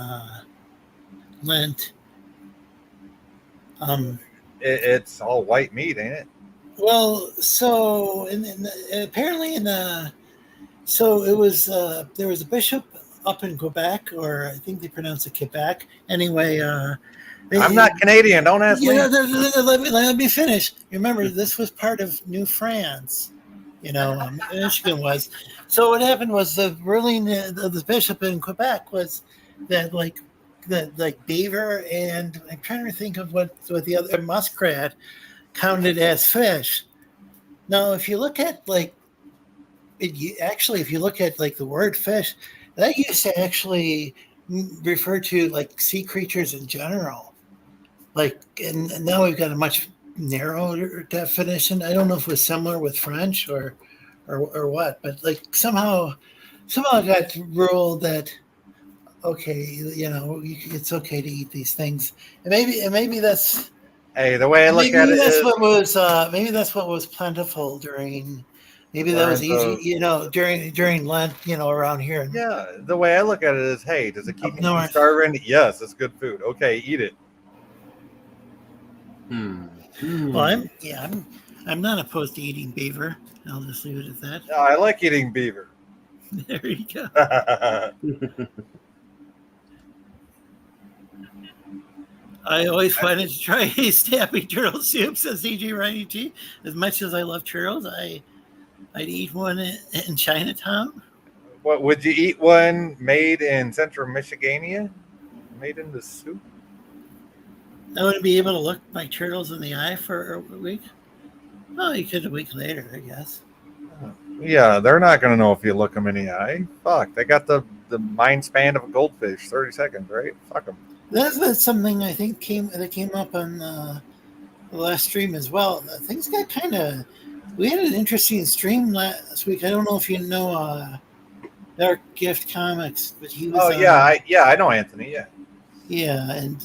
Lent. It's all white meat, ain't it? Well, so apparently so it was there was a bishop up in Quebec, or I think they pronounce it Quebec. Anyway, I'm not Canadian. Don't ask me. Let me finish. Remember, this was part of New France. Michigan was. So what happened was the ruling of the bishop in Quebec was that like beaver and I'm trying to think of what the other muskrat counted as fish. Now, if you look at if you look at like the word fish, that used to actually refer to like sea creatures in general. Like, and now we've got a much narrower definition. I don't know if it was similar with French or what, but like somehow it got ruled that okay, it's okay to eat these things, and maybe that's. Hey, the way I look at it is maybe that's what was plentiful during. Maybe that was easy, during Lent, around here. Yeah, the way I look at it is, hey, does it keep you from starving? Yes, it's good food. Okay, eat it. Well, I'm not opposed to eating beaver. I'll just leave it at that. I like eating beaver. There you go. I always wanted to try snappy turtle soup, says DJ Ronnie G. As much as I love churros, I'd eat one in Chinatown. What would you eat one made in Central Michigania? Made in the soup? I wouldn't be able to look my turtles in the eye for a week. Well, you could a week later, I guess. Yeah, they're not going to know if you look them in the eye. Fuck, they got the mind span of a goldfish, 30 seconds, right? Fuck them. That's something I think came up on the last stream as well. Things got kind of. We had an interesting stream last week. I don't know if you know Dark Gift Comics, but he was. Oh yeah, I know Anthony. Yeah. Yeah, and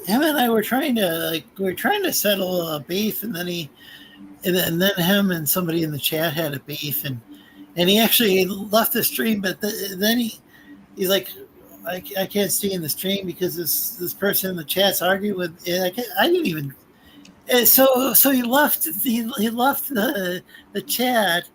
him and I were trying to settle a beef, and then then him and somebody in the chat had a beef, and he actually left the stream, but then he's like, I can't stay in the stream because this person in the chat's arguing with. I didn't even. So he left. He left the chat.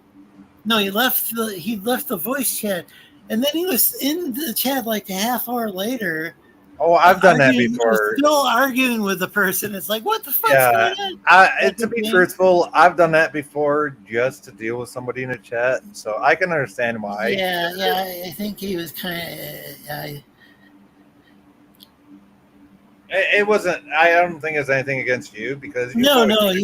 No, he left the voice chat, and then he was in the chat like a half hour later. Oh, I've done that before. Still arguing with the person. It's like, what the fuck's going on? To be truthful, I've done that before just to deal with somebody in the chat, so I can understand why. Yeah, I think he was kind of. It wasn't. I don't think it's anything against you because he was.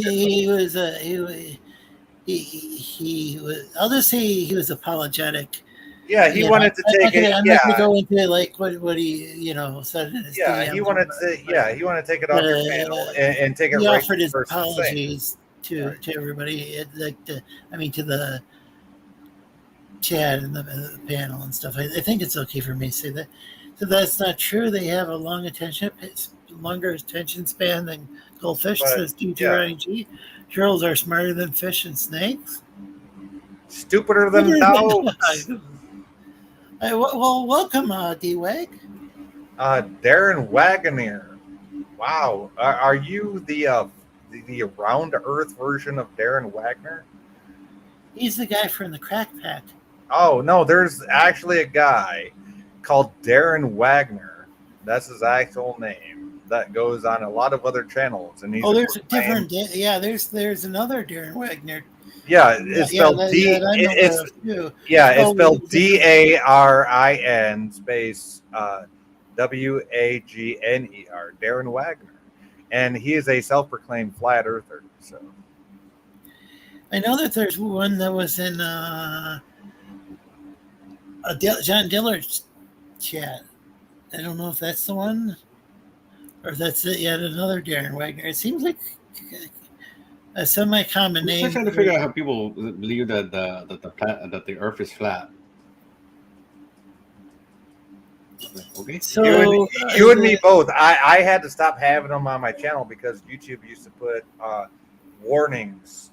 He was. I'll just say he was apologetic. Yeah, he wanted to take it. I'm not going to go into like what he said in his DM. He wanted to. He wanted to take it off your panel and take it. He offered his apologies to everybody, to the chat and the panel and stuff. I think it's okay for me to say that. So that's not true. They have a longer attention span than goldfish, says DJ Ronnie G. Turtles are smarter than fish and snakes. Stupider than dogs. Well, welcome, D-Wag. Darren Wagner. Wow. Are you the round earth version of Darren Wagner? He's the guy from the Crack Pack. Oh, no, there's actually a guy called Darren Wagner. That's his actual name. That goes on a lot of other channels. And there's a different. There's another Darren Wagner. Yeah, it's spelled it's spelled DARIN space WAGNER. Darren Wagner, and he is a self-proclaimed flat earther. So I know that there's one that was in John Dillard's chat. I don't know if that's the one or if that's yet another Darren Wagner. It seems like a semi-common name. I'm trying to figure out how people believe that the Earth is flat. Okay. So you and me both. I had to stop having them on my channel because YouTube used to put warnings.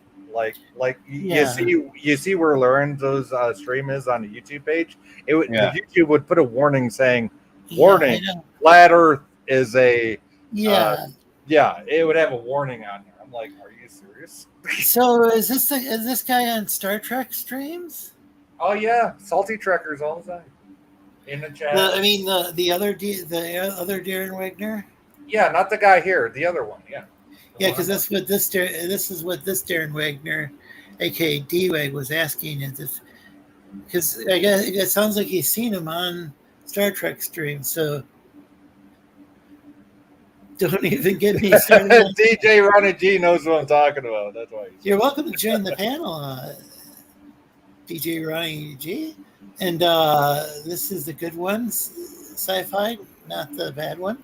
You see where Lorenzo's stream is on the YouTube page. YouTube would put a warning saying, "Warning: Flat Earth is a." It would have a warning on there. I'm like, are you serious? So is this guy on Star Trek streams? Oh yeah, salty trekkers all the time in the chat. The other Darren Wagner. Yeah, not the guy here. The other one. Yeah. Yeah, because this is what this Darren Wagner, aka D-Wag, was asking, because I guess it sounds like he's seen him on Star Trek stream. So don't even get me started. DJ Ronnie G knows what I'm talking about. That's why you're welcome to join the panel, DJ Ronnie G. And this is the good one, Sci-Fi, not the bad one.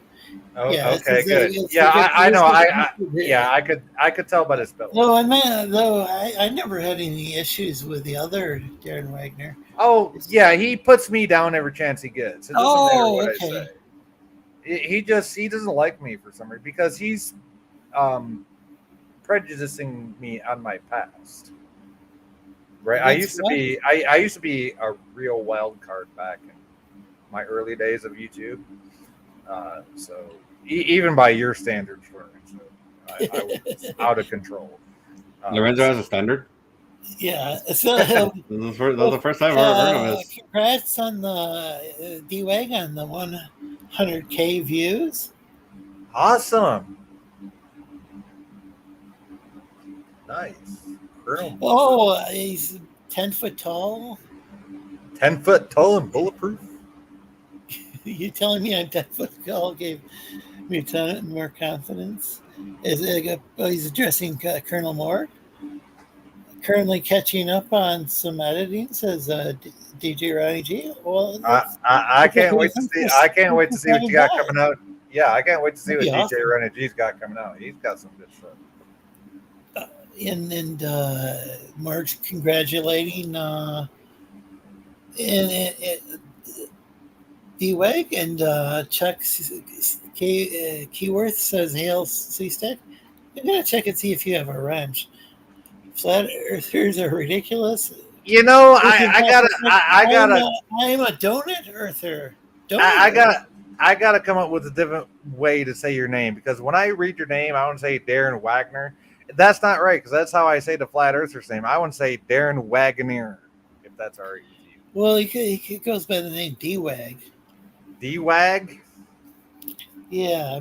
Oh, yeah, okay, good. I know. I could tell by the spell. No, I never had any issues with the other Darren Wagner. Oh, yeah, he puts me down every chance he gets. It doesn't matter what I say. He doesn't like me for some reason because he's prejudicing me on my past. Right, I used to be a real wild card back in my early days of YouTube. So even by your standards, Lorenzo, I was out of control. Lorenzo has a standard. Yeah. So That was the first time I've ever heard of this. congrats on the D-Wag on the 100K views. Awesome. Nice. Oh, he's 10 foot tall. 10 foot tall and bulletproof. You telling me I'm 10 foot tall gave me a ton more confidence. He's addressing Colonel Moore. Currently catching up on some editing, says DJ Ronnie G. Well, I can't wait to see. I can't wait to see what you got coming out. Yeah, I can't wait to see what DJ awesome. Ronnie G's got coming out. He's got some good stuff. And Mark's congratulating D-Wag, and Chuck Keyworth says, "Hail Sleestack." I'm gonna check and see if you have a wrench. Flat earthers are ridiculous. You know, I gotta. I'm a donut earther. I gotta come up with a different way to say your name, because when I read your name, I want to say Darren Wagner. That's not right, because that's how I say the flat earther's name. I want to say Darren Wagner, if that's all right with you. Well, he goes by the name D-Wag. D-Wag? Yeah.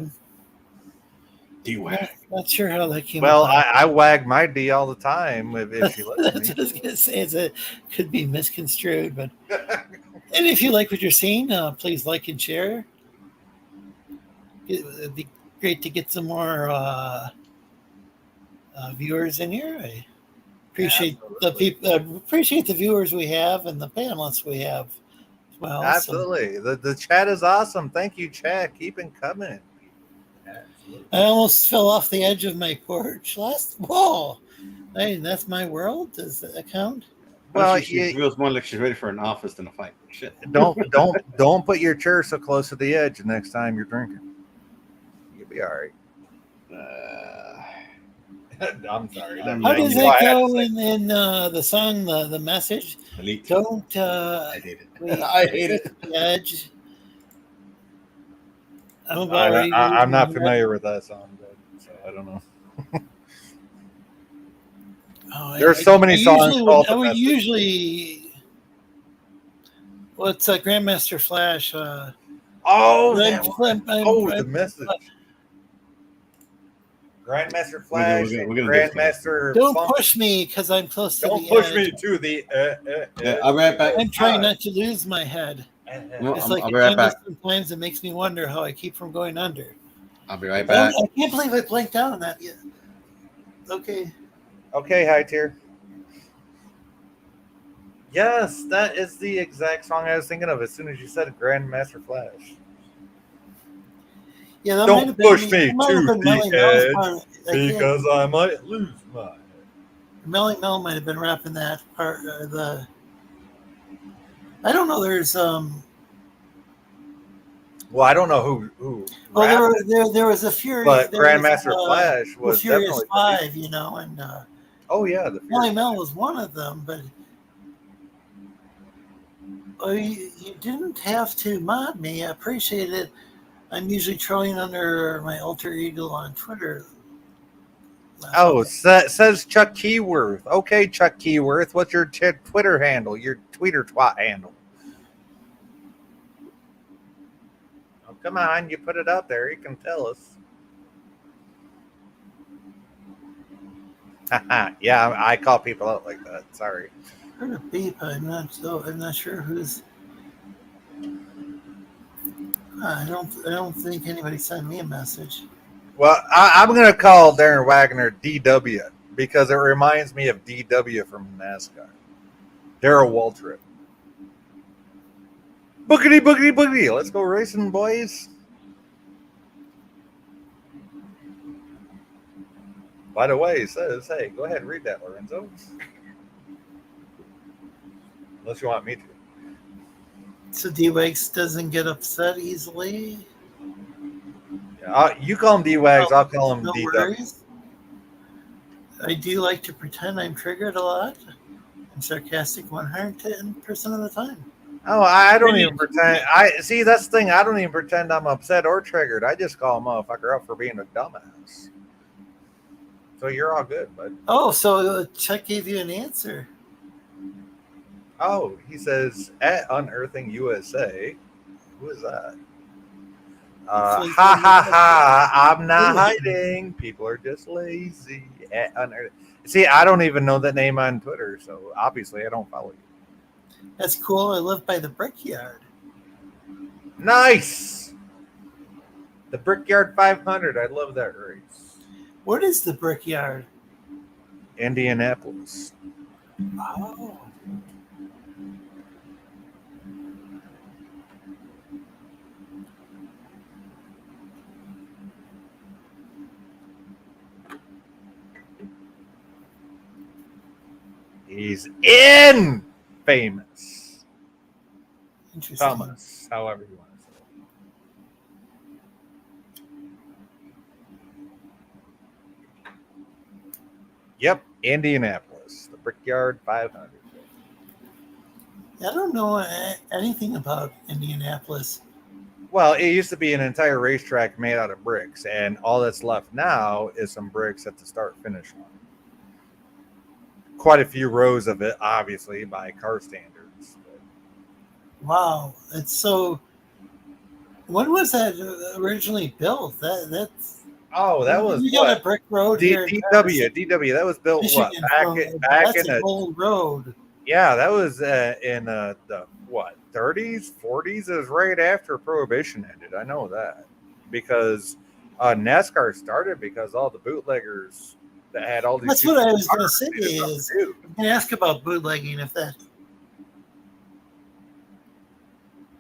D-Wag. Not sure how that came Well, about. I wag my D all the time if she lets That's what I me. was going to say. It could be misconstrued, but and if you like what you're seeing, please like and share. It'd be great to get some more viewers in here. I appreciate the people. Appreciate the viewers we have and the panelists we have as well. Absolutely. The chat is awesome. Thank you, chat. Keep it coming. I almost fell off the edge of my porch last. Whoa! Hey, that's my world. Does that count? Well, she feels more like she's ready for an office than a fight. Shit. Don't put your chair so close to the edge the next time you're drinking. You'll be all right. I'm sorry. How does that go in the song, the message? Elite. Don't. I hate it. I hate it. The edge. I'm not familiar with that song, so I don't know. There's so many songs. I would usually. What's Grandmaster Flash? The message. Grandmaster Flash. Grandmaster. Don't push me because I'm close to the edge. Don't push me to the. Yeah, I'll be right back. I'm trying not to lose my head. No, It's I'll like be right back. sometimes it makes me wonder how I keep from going under. I'll be right back. I can't believe I blanked out on that yet. Okay. Okay, high tier. Yes, that is the exact song I was thinking of as soon as you said Grandmaster Flash. Yeah, that Don't push me to the edge because I might lose my head. Melly Mel might have been rapping that part. I don't know. There's Well, I don't know who. Well, there was a Furious, but Grandmaster Flash was Furious definitely 5, and oh yeah, the Melly Mel was one of them. But you didn't have to mod me. I appreciate it. I'm usually trolling under my alter ego on Twitter. Oh, says Chuck Keyworth. Okay, Chuck Keyworth, what's your Twitter handle? Your Twitter twat handle? Oh, come on, you put it out there. You can tell us. Yeah, I call people out like that. Sorry. I heard a beep. I'm not sure who's. I don't think anybody sent me a message. Well, I'm going to call Darren Wagner DW because it reminds me of DW from NASCAR. Darrell Waltrip. Boogity, boogity, boogity. Let's go racing, boys. By the way, he says, hey, go ahead and read that, Lorenzo. Unless you want me to. So D-Wags doesn't get upset easily. You call him D-Wags, I'll call him DW. Worries. I do like to pretend I'm triggered a lot. I'm sarcastic 110% of the time. Oh, I don't even pretend. I see. That's the thing. I don't even pretend I'm upset or triggered. I just call a motherfucker up for being a dumbass. So you're all good, bud. Oh, so Chuck gave you an answer. Oh, he says at Unearthing USA. Who is that? Ha ha ha! I'm not hiding. People are just lazy. At Unearthing. See, I don't even know that name on Twitter, so obviously I don't follow you. That's cool. I live by the Brickyard. Nice. The Brickyard 500. I love that race. What is the Brickyard? Indianapolis. Oh. He's in famous. Interesting. Thomas, however you want to say it. Yep, Indianapolis, the Brickyard 500. I don't know anything about Indianapolis. Well, it used to be an entire racetrack made out of bricks, and all that's left now is some bricks at the start-finish line. Quite a few rows of it, obviously, by car standards. Wow, it's so. When was that originally built? That's. Oh, that was you got a brick road here. DW. That was built Michigan, back that's in an old road. Yeah, that was in the 30s, 40s. It was right after Prohibition ended. I know that because NASCAR started because all the bootleggers that had all these. That's what I was going to say. Is you can ask about bootlegging if that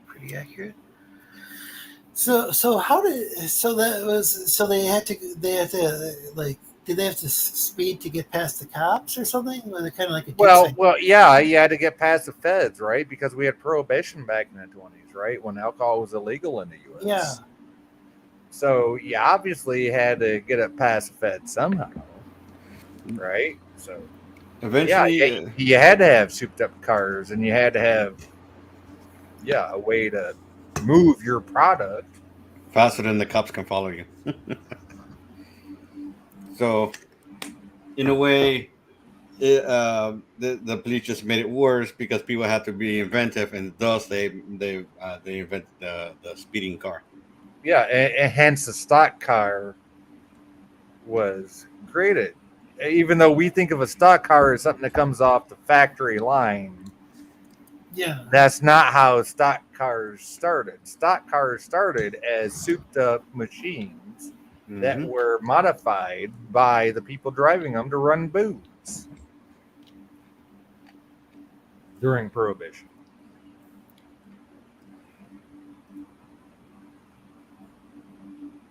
pretty accurate. So how did they had to like did they have to speed to get past the cops or something? Was it kind of like a well, yeah, you had to get past the feds, right? Because we had prohibition back in the 20s, right, when alcohol was illegal in the U.S. Yeah. So you obviously had to get it past the feds somehow, right? So eventually, you had to have souped up cars, and you had to have a way to move your product faster than the cops can follow you. So, in a way, the police just made it worse because people had to be inventive, and thus they invented the speeding car. Yeah, and hence the stock car was created. Even though we think of a stock car as something that comes off the factory line, that's not how stock cars started. Stock cars started as souped up machines that were modified by the people driving them to run booths during Prohibition.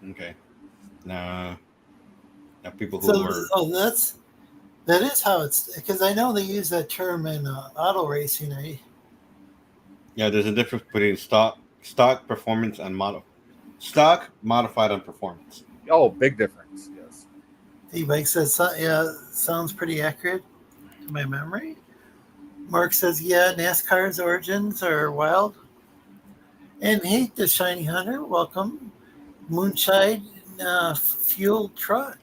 Okay. Now people who were that is how it's, because I know they use that term in auto racing. Yeah, there's a difference between stock performance and stock modified on performance. Oh, big difference. Yes. D-Bike says, sounds pretty accurate to my memory. Mark says, NASCAR's origins are wild. And hey, the Shiny Hunter, welcome. Moonshine fueled truck.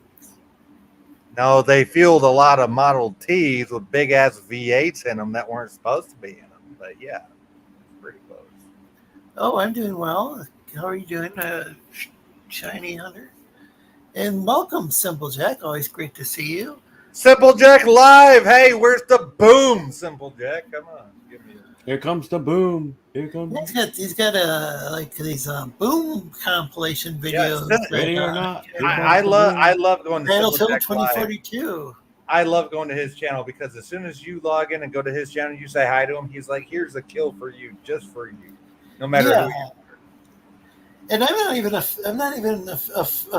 No, they fueled a lot of Model Ts with big ass V8s in them that weren't supposed to be in them. But yeah, pretty close. Oh, I'm doing well. How are you doing, Shiny Hunter? And welcome, Simple Jack. Always great to see you. Simple Jack live. Hey, where's the boom, Simple Jack? Come on, give me. Here comes the boom. Here comes. He's got like these boom compilation videos. Ready or not? I love going to Battlefield 2042. I love going to his channel because as soon as you log in and go to his channel, you say hi to him. He's like, "Here's a kill for you, just for you, no matter who you are." And I'm not even a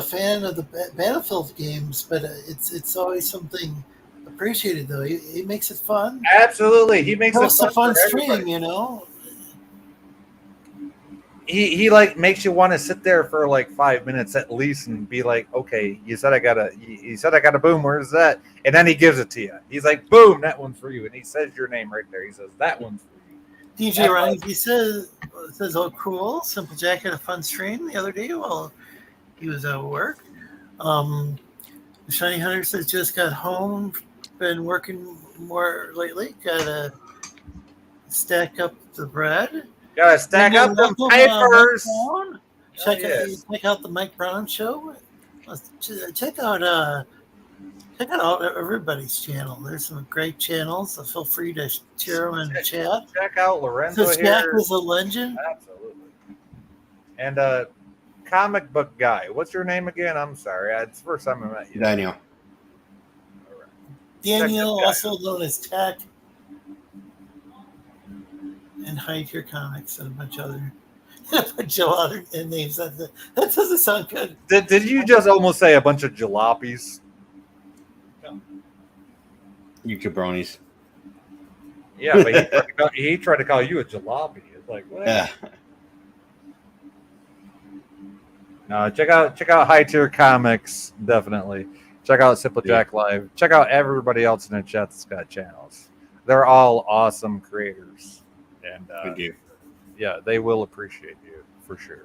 fan of the Battlefield games, but it's always something appreciated though. He makes it fun. Absolutely, he makes it a fun stream. You know, he like makes you want to sit there for like 5 minutes at least and be like, okay, you said I got a boom. Where's that? And then he gives it to you. He's like, boom, that one's for you. And he says your name right there. He says that one's for you. DJ Ronnie G says, "Oh, cool! Simple Jack had a fun stream the other day while he was at work." The Shiny Hunter says, "Just got home, been working more lately. Gotta stack up the bread. Gotta stack up them papers. Check out the Mike Brown show. Check out all everybody's channel. There's some great channels. So feel free to share them in the chat. Check out Lorenzo so here. Jack is a legend. Absolutely. And comic book guy. What's your name again? I'm sorry. It's the first time I met you. Daniel. Daniel, also known as Tech. And Hide Your Comics and a bunch of other names. That doesn't sound good. Did you just almost say a bunch of jalopies? You jabronis. Yeah, but he tried to call you a jalopy. It's like, what? Yeah. No, check out High Tier Comics, definitely. Check out Simple Jack Live. Check out everybody else in the chat that's got channels. They're all awesome creators. And Thank you. Yeah, they will appreciate you for sure.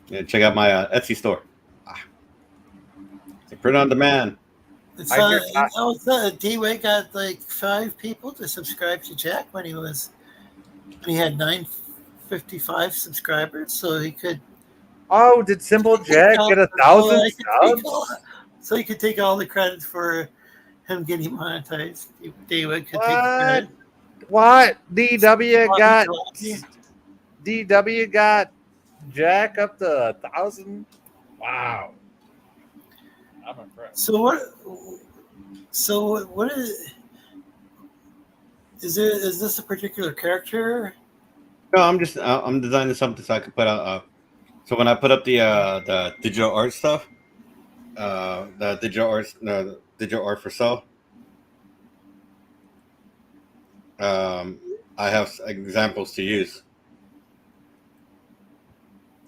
Yeah, check out my Etsy store. It's a print on demand. D-Way got like 5 people to subscribe to Jack when he had 955 subscribers, so he could. Oh, did Simple Jack get 1,000 subs? So he could take all the credit for him getting monetized. D-Way could take the credit. What? DW got Jack up to 1,000? Wow. I'm impressed. So what is this a particular character? No, I'm designing something so I can put out. So when I put up the digital art stuff, the digital art for sale, I have examples to use,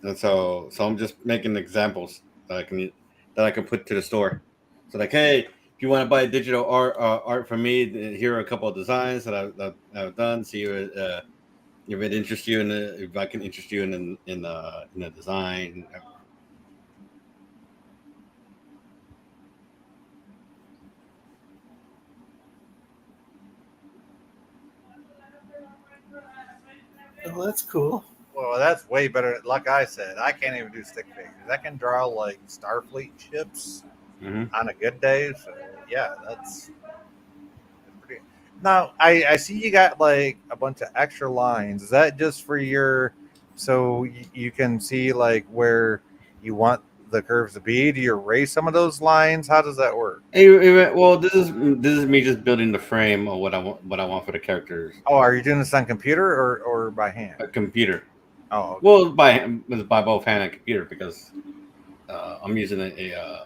and so I'm just making examples that I can put to the store. So like, hey, if you want to buy digital art from me, here are a couple of designs that I've done. See if it interests you, if I can interest you in the design. Oh, that's cool. Well, that's way better. Like I said, I can't even do stick figures. I can draw like Starfleet ships on a good day. So yeah, that's pretty. Now I see you got like a bunch of extra lines. Is that just for so you can see like where you want the curves to be? Do you erase some of those lines? How does that work? Well, this is me just building the frame of what I want for the characters. Oh, are you doing this on computer or by hand? A computer. Oh, okay. Well, by both hand and computer because I'm using a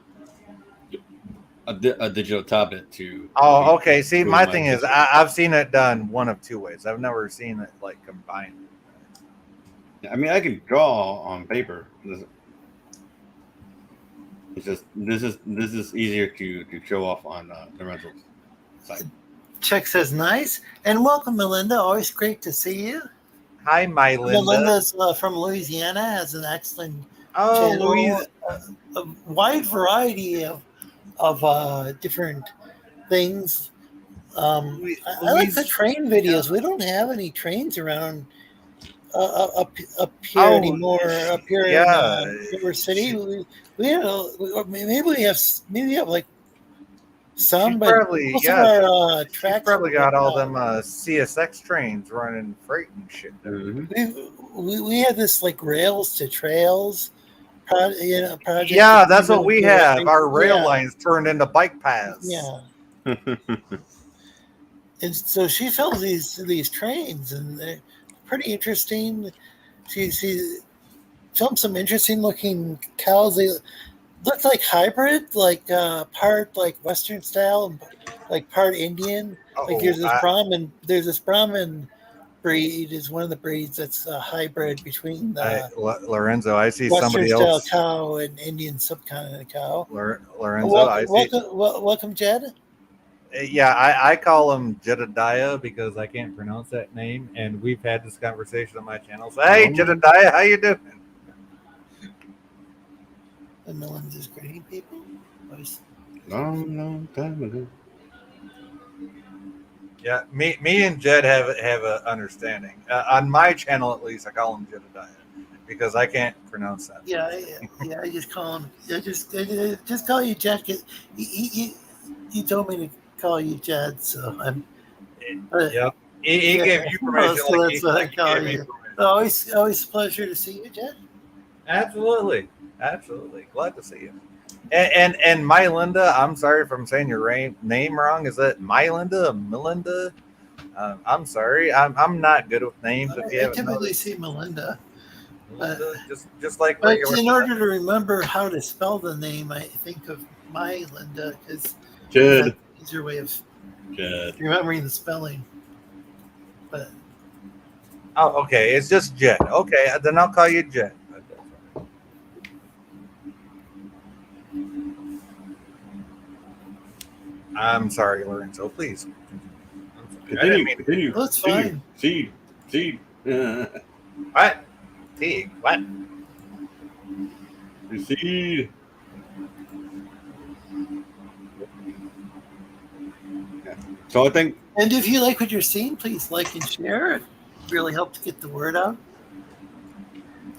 digital tablet to. Oh, okay. See, my thing is, I've seen it done one of two ways. I've never seen it like combined. I mean, I can draw on paper. It's just this is easier to show off on the rentals site. Chuck says nice and welcome, Melinda. Always great to see you. Hi, my Linda. Melinda's from Louisiana, has an excellent channel, a wide variety of different things. I like the train videos. We don't have any trains around up here anymore. Up here in River City, maybe we have like some, but probably most of our tracks probably got all them CSX trains running freight and shit. We have this like rails to trails project. Yeah, that's what we have. Our rail lines turned into bike paths. Yeah. And so she films these trains, and they're pretty interesting. She filmed some interesting looking cows. They look like hybrid, like part like Western style, and like part Indian. Like there's this Brahmin breed is one of the breeds that's a hybrid between the Lorenzo. I see Western somebody style else. Cow and Indian subcontinent cow. Lorenzo, Welcome, Jed. Yeah, I call him Jedediah because I can't pronounce that name, and we've had this conversation on my channel. So, hey, Oh. Jedediah, how you doing? The Millens is greeting people. Always- Long time ago. Yeah, me and Jed have a understanding. On my channel, at least, I call him Jedediah because I can't pronounce that. Yeah, I just call him. I just call you Jed. 'Cause he told me to call you Jed, so I'm. Yep. He gave you permission, so like that's what I he call gave me you. permission. Always a pleasure to see you, Jed. Absolutely. Glad to see you. And Mylinda, I'm sorry if I'm saying your name wrong. Is that Mylinda, Melinda? I'm sorry. I'm not good with names. If you I haven't typically noticed, see Melinda, Melinda, just like but regular. in order to remember how to spell the name, I think of Mylinda because Jed. that's an easier way of Jed. remembering the spelling. But Oh, okay. It's just Jed. Okay, then I'll call you Jed. I'm sorry, Lorenzo. Please. Continue. that's fine. Seed. What? Teague. What? Seed. Yeah. So I think. And if you like what you're seeing, please like and share. It really helps get the word out.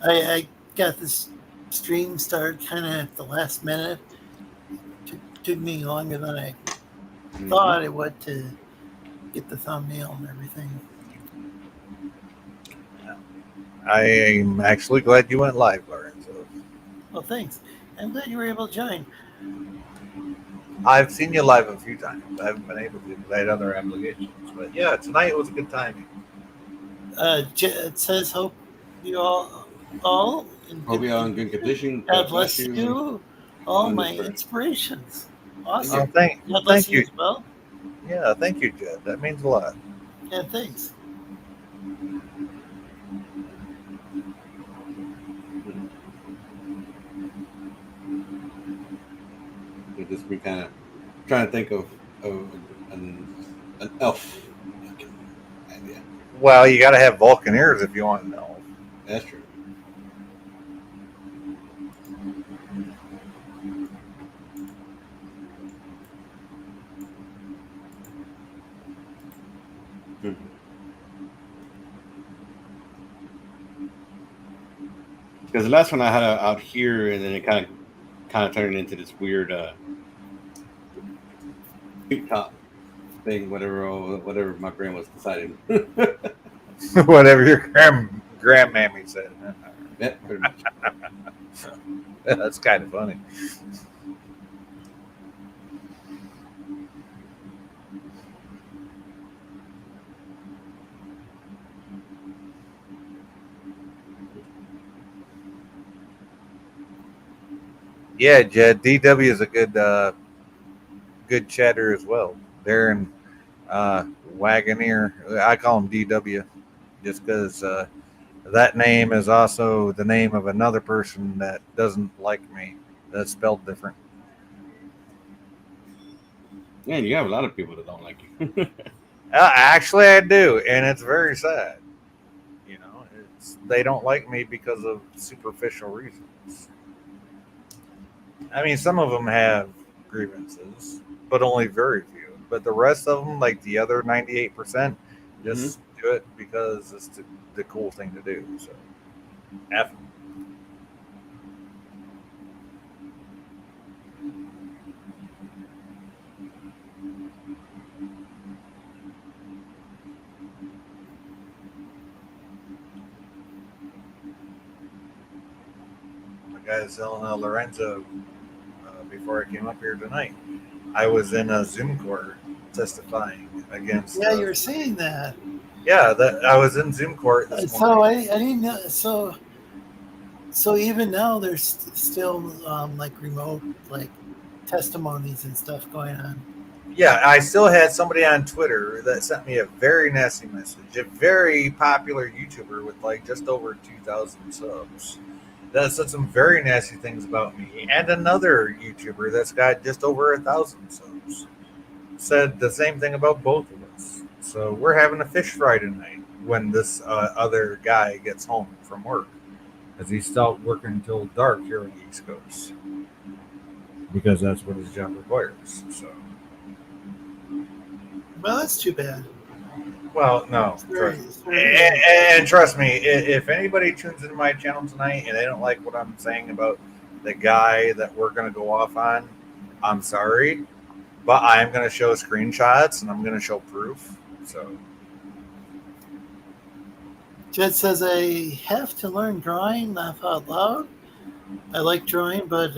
I got this stream started kind of at the last minute. Took me longer than I thought it would to get the thumbnail and everything. I'm actually glad you went live, Lorenzo. Well, thanks. I'm glad you were able to join. I've seen you live a few times. I haven't been able to because I had other obligations. But yeah, tonight was a good timing. It says, hope you all in Hope you're in good condition. God bless you. All my Wonderful. inspirations. Oh, Awesome. thank God bless you you. as well. Yeah, thank you, Jed. That means a lot. Yeah, thanks. We'll just be kind of trying to think of an elf. Idea. Well, you got to have Vulcan ears if you want to know. That's true. Because the last one I had out here, and then it kind of turned into this weird top thing, whatever my brain was deciding. Whatever your grandmammy said. Yeah, pretty much. That's kind of funny. Yeah, Jed. DW is a good chatter as well. They're in Wagoneer. I call him DW just because that name is also the name of another person that doesn't like me. That's spelled different. Man, you have a lot of people that don't like you. Actually, I do, and it's very sad. You know, they don't like me because of superficial reasons. I mean, some of them have grievances, but only very few. But the rest of them, like the other 98%, just do it because it's the cool thing to do. So, F. The guy that's selling Lorenzo before I came up here tonight. I was in a Zoom court testifying against. Yeah, you're saying that. Yeah, I was in Zoom court this So morning. I didn't know. So even now there's still like remote like testimonies and stuff going on. Yeah, I still had somebody on Twitter that sent me a very nasty message. A very popular YouTuber with like just over 2,000 subs that said some very nasty things about me, and another YouTuber that's got just over 1,000 subs. said the same thing about both of us. So we're having a fish fry tonight when this other guy gets home from work, as he's still working until dark here on the East Coast, because that's what his job requires. So, Well, that's too bad. well, no, It's very, trust, it's very, and trust me, if anybody tunes into my channel tonight and they don't like what I'm saying about the guy that we're going to go off on, I'm sorry, but I am going to show screenshots and I'm going to show proof. So, Jed says, I have to learn drawing, laugh out loud. I like drawing, but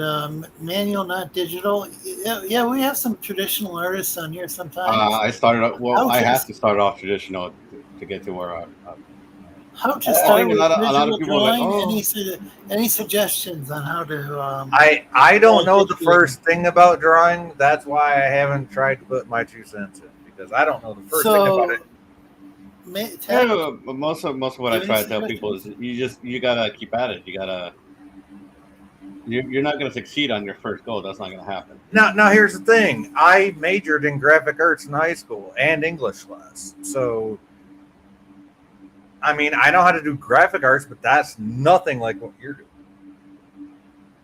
manual, not digital. Yeah, we have some traditional artists on here sometimes. I started out, well, I have just- to start off traditional to get to where How to I start think with a lot of digital people are like, drawing? oh. Any suggestions on how to? I don't know the digitally. first thing about drawing. That's why I haven't tried to put my 2 cents in, because I don't know the first thing about it. Yeah, but most of what I Any try to tell people is you gotta keep at it. You're not gonna succeed on your first goal. That's not gonna happen. Now here's the thing. I majored in graphic arts in high school and English class. So, I mean, I know how to do graphic arts, but that's nothing like what you're doing.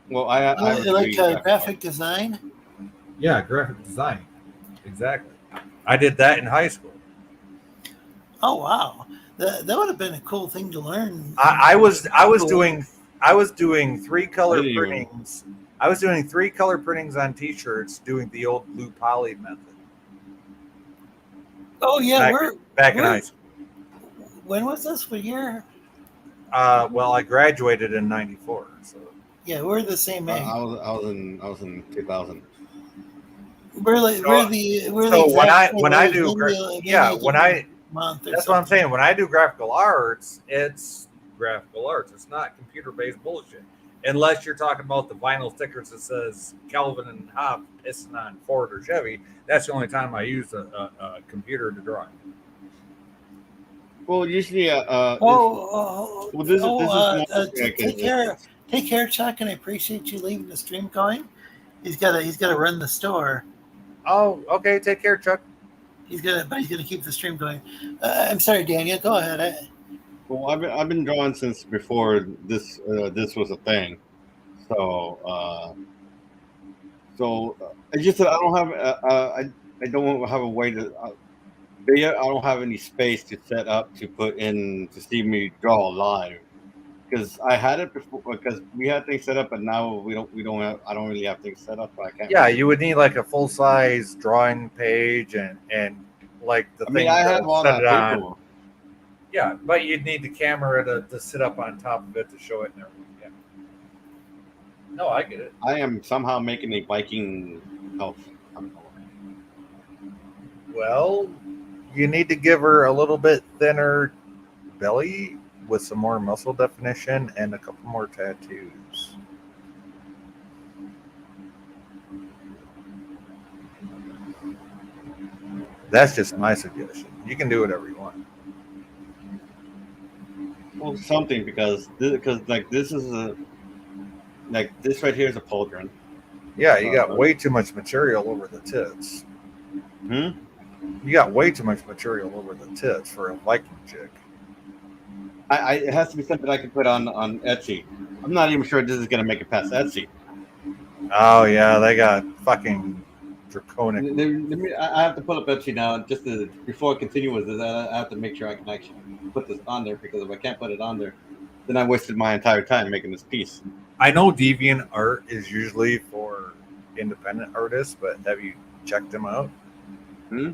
Well, I like graphic design. Yeah, graphic design. Exactly. I did that in high school. Oh wow, that would have been a cool thing to learn. I was doing 3-color Did you? printings. I was doing 3-color printings on T-shirts, doing the old blue poly method. Oh yeah, Back in high school. When was this? What year? Well, I graduated in '94. So Yeah, we're the same age. I was in 2000. We're the so when I exact do same age, yeah, maybe when a I different month or that's what I'm something. saying. When I do graphical arts, it's graphical arts. It's not computer-based bullshit. Unless you're talking about the vinyl stickers that says Calvin and Hobbes pissing on Ford or Chevy. That's the only time I use a computer to draw. Well, usually, Take care, Chuck, and I appreciate you leaving the stream going. He's got to run the store. Oh, okay. Take care, Chuck. He's gonna keep the stream going. I'm sorry, Daniel. Go ahead. Well, I've been drawing since before this was a thing. So it's just that I don't have I don't have a way to. I don't have any space to set up to put in to see me draw live, because I had it before, because we had things set up, but now we don't have. I don't really have things set up, so I can't. Yeah, you would need like a full size drawing page and like the thing. I have all that paper. Yeah, but you'd need the camera to sit up on top of it to show it and everything. Yeah. No, I get it. I am somehow making a Viking elf. Well, you need to give her a little bit thinner belly with some more muscle definition and a couple more tattoos. That's just my suggestion. You can do whatever you want. Well, something, because like this right here is a pauldron. Yeah, you got way too much material over the tits. Hmm? You got way too much material over the tits for a Viking chick. It has to be something I can put on Etsy. I'm not even sure this is gonna make it past Etsy. Oh yeah, they got fucking draconic. I have to pull up Etsy now, just before I continue with this. I have to make sure I can actually put this on there, because if I can't put it on there, then I wasted my entire time making this piece. I know Deviant art is usually for independent artists, but have you checked them out? Hmm?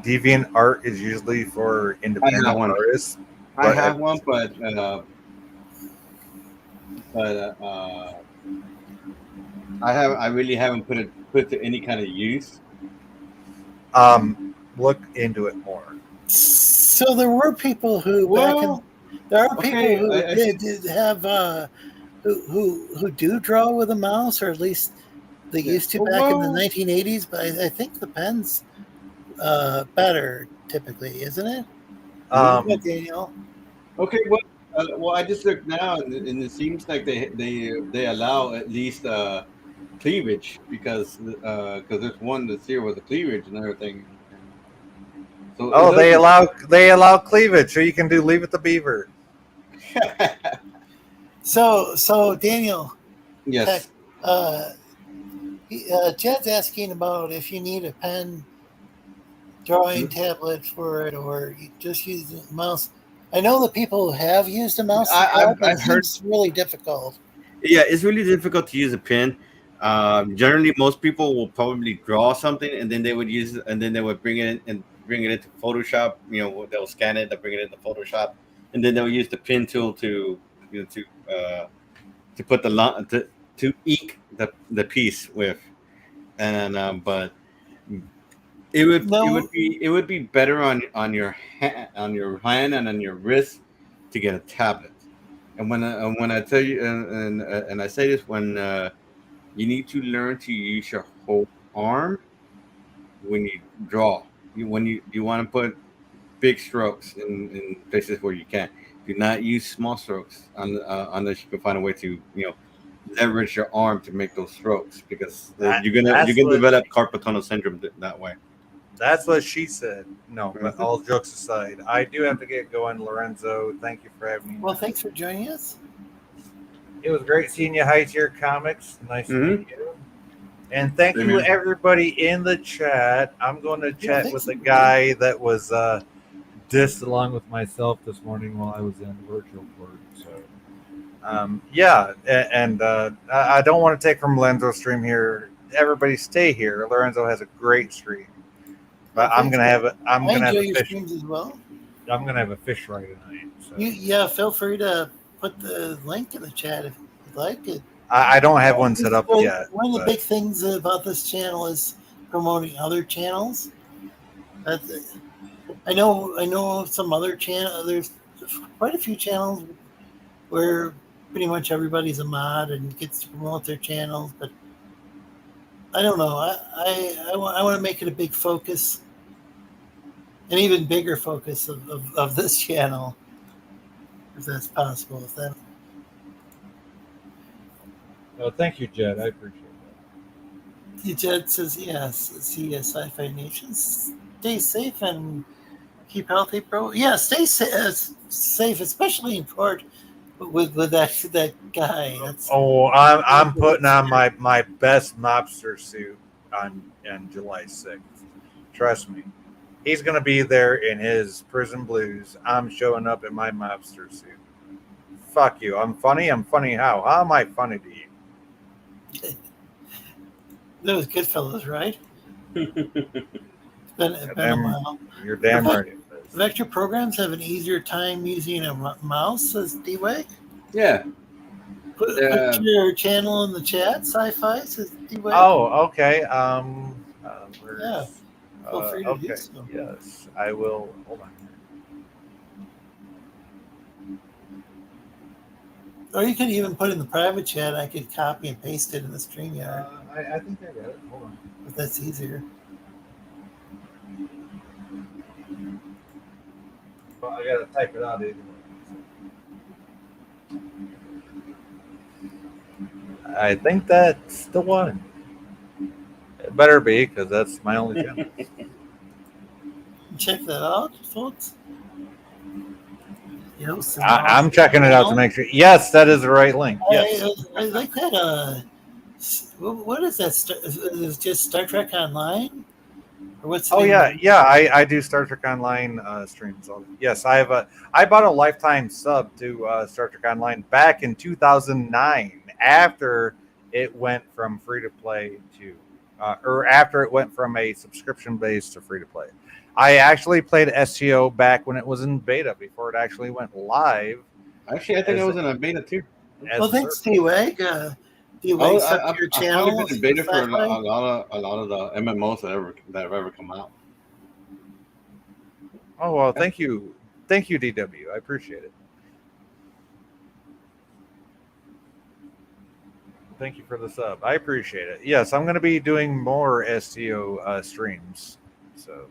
Deviant art is usually for independent artists. I have one, but I really haven't put it to any kind of use. Look into it more. So there were people who who do draw with a mouse, or at least they used to back in the 1980s. But I think the pen's better typically, isn't it? Daniel. Okay, well, I just looked now, and it seems like they allow at least cleavage because there's one that's here with the cleavage and everything. So it Oh, they doesn't. allow cleavage, so you can do Leave It to Beaver. So Daniel, Tech, Yes. Jed's asking about if you need a pen drawing Mhm. tablet for it, or you just use a mouse. I know that people who have used a mouse to I, draw, I've, but it I've heard. seems really difficult. Yeah, it's really difficult to use a pen. Generally, most people will probably draw something and then they would use it, and then they would bring it in and bring it into Photoshop. They'll scan it, they'll bring it into Photoshop, and then they'll use the pen tool to you know to put the to ink the piece with. And but No, it would be better on your hand and on your wrist to get a tablet. And when I tell you and I say this when you need to learn to use your whole arm when you draw. You want to put big strokes in places where you can. Do not use small strokes unless you can find a way to leverage your arm to make those strokes because you're That's gonna what develop carpal tunnel syndrome that way. that's what she said. No, but Mhm. all jokes aside, I do have to get going, Lorenzo. Thank you for having me. well, thanks for joining us. It was great seeing you, High Tier Comics. Nice to Mhm. meet you. And thank Same you, here. everybody in the chat. I'm going to chat thanks, with the everybody. guy that was dissed along with myself this morning while I was in virtual court. So, and I don't want to take from Lorenzo's stream here. Everybody stay here. Lorenzo has a great stream. But Well, I'm gonna have a I'm I gonna have enjoy a your fish. streams as well. I'm gonna have a fish fry tonight. So Yeah, feel free to put the link in the chat if you'd like it. I don't have one set up One yet. of the But big things about this channel is promoting other channels. That's, I know some other channel. There's quite a few channels where pretty much everybody's a mod and gets to promote their channels, but I don't know. I want to make it a big focus, an even bigger focus of this channel, if that's possible. If that well, thank you, Jed. I appreciate Jed says yes. See a Sci-Fi Nation. Stay safe and keep healthy, bro. Yeah, stay safe, especially in court with that guy. That's Oh, I'm putting on my best mobster suit on July 6th. Trust me. He's gonna be there in his prison blues. I'm showing up in my mobster suit. Fuck you. I'm funny. I'm funny how? How am I funny to you? that was Goodfellas, right? It's been a while. You're damn right. Vector programs have an easier time using a mouse, says D-Wag. Yeah. Put your channel in the chat, Sci-Fi, says D-Wag. Oh, okay. Yeah. Feel free to do okay. so. Yes, I will. Hold on. Or you could even put in the private chat. I could copy and paste it in the StreamYard. I think I got it. Hold on. If that's easier. Well, I gotta type it out anyway. I think that's the one. It better be, because that's my only channel. Check that out, folks. I'm checking it out to make sure. Yes, that is the right link. Yes. I like that. What is that? Is it just Star Trek Online? Or what's the name of it? I do Star Trek Online streams. Yes, I bought a lifetime sub to Star Trek Online back in 2009 after it went from free to play to or after it went from a subscription base to free to play. I actually played STO back when it was in beta before it actually went live. Actually, I think I was in a beta too. Well, thanks, D-Wag. D-Wag sub to your channel. I've probably been in beta for a lot of the MMOs that have ever come out. Oh well, thank you, DW. I appreciate it. Thank you for the sub. I appreciate it. Yes, I'm going to be doing more STO streams, so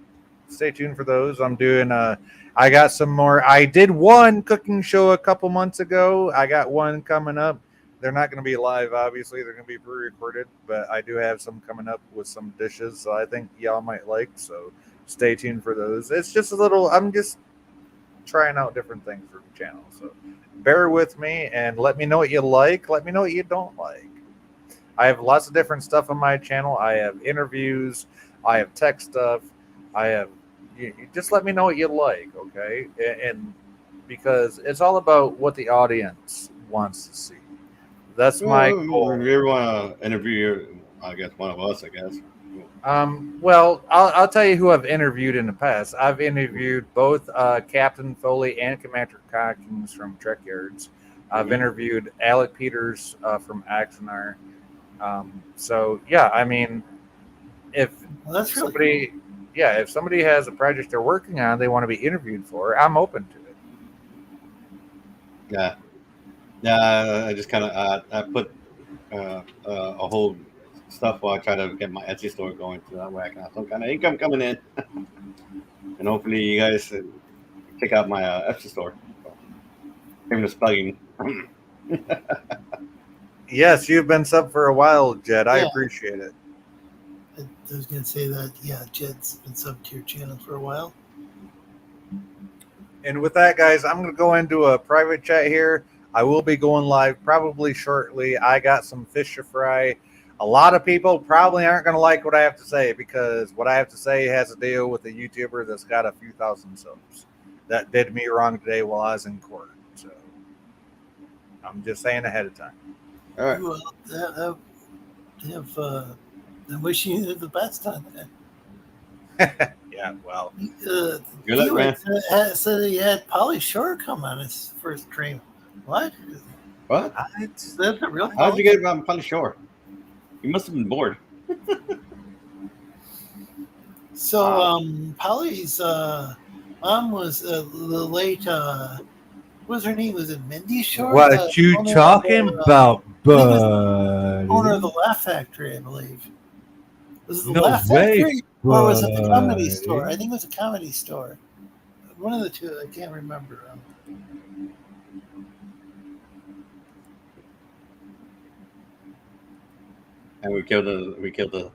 stay tuned for those. I'm doing I got some more. I did one cooking show a couple months ago. I got one coming up. they're not going to be live. Obviously, they're going to be pre-recorded, but I do have some coming up with some dishes, so I think y'all might like. So stay tuned for those. It's just a little. I'm just trying out different things for the channel, so bear with me and let me know what you like. Let me know what you don't like. I have lots of different stuff on my channel. I have interviews. I have tech stuff. I have. You just let me know what you like, okay? And because it's all about what the audience wants to see. That's my goal. If you ever want to interview, I guess one of us, I guess. Well, I'll tell you who I've interviewed in the past. I've interviewed both Captain Foley and Commander Cockings from Trek Yards. I've interviewed Alec Peters from Axonar. So yeah, I mean, if that's somebody, really cool. yeah, if somebody has a project they're working on, they want to be interviewed for, I'm open to it. Yeah. I just kind of I put a whole stuff while I try to get my Etsy store going, so that way I can have some kind of income coming in, and hopefully you guys check out my Etsy store. Shameless plugging. Yes, you've been sub for a while, Jed. I appreciate it. I was going to say that, yeah, Jed's been sub to your channel for a while. And with that, guys, I'm going to go into a private chat here. I will be going live probably shortly. I got some fish to fry. A lot of people probably aren't going to like what I have to say because what I have to say has to deal with a YouTuber that's got a few thousand subs. That did me wrong today while I was in court. So I'm just saying ahead of time. All right. Well, I'm wishing you the best on that. Yeah, well. Good luck, man. Said he had Pauly Shore come on his first stream. What? That's a real. How did you get about Pauly Shore? You must have been bored. So, Pauly's mom was the late. What was her name? Was it Mindy Shore? What you talking about, bud? Owner of the Laugh Factory, I believe. Was it the No Laugh way, Factory or was it the Comedy buddy. Store? I think it was a Comedy Store. One of the two. I can't remember. And we killed the.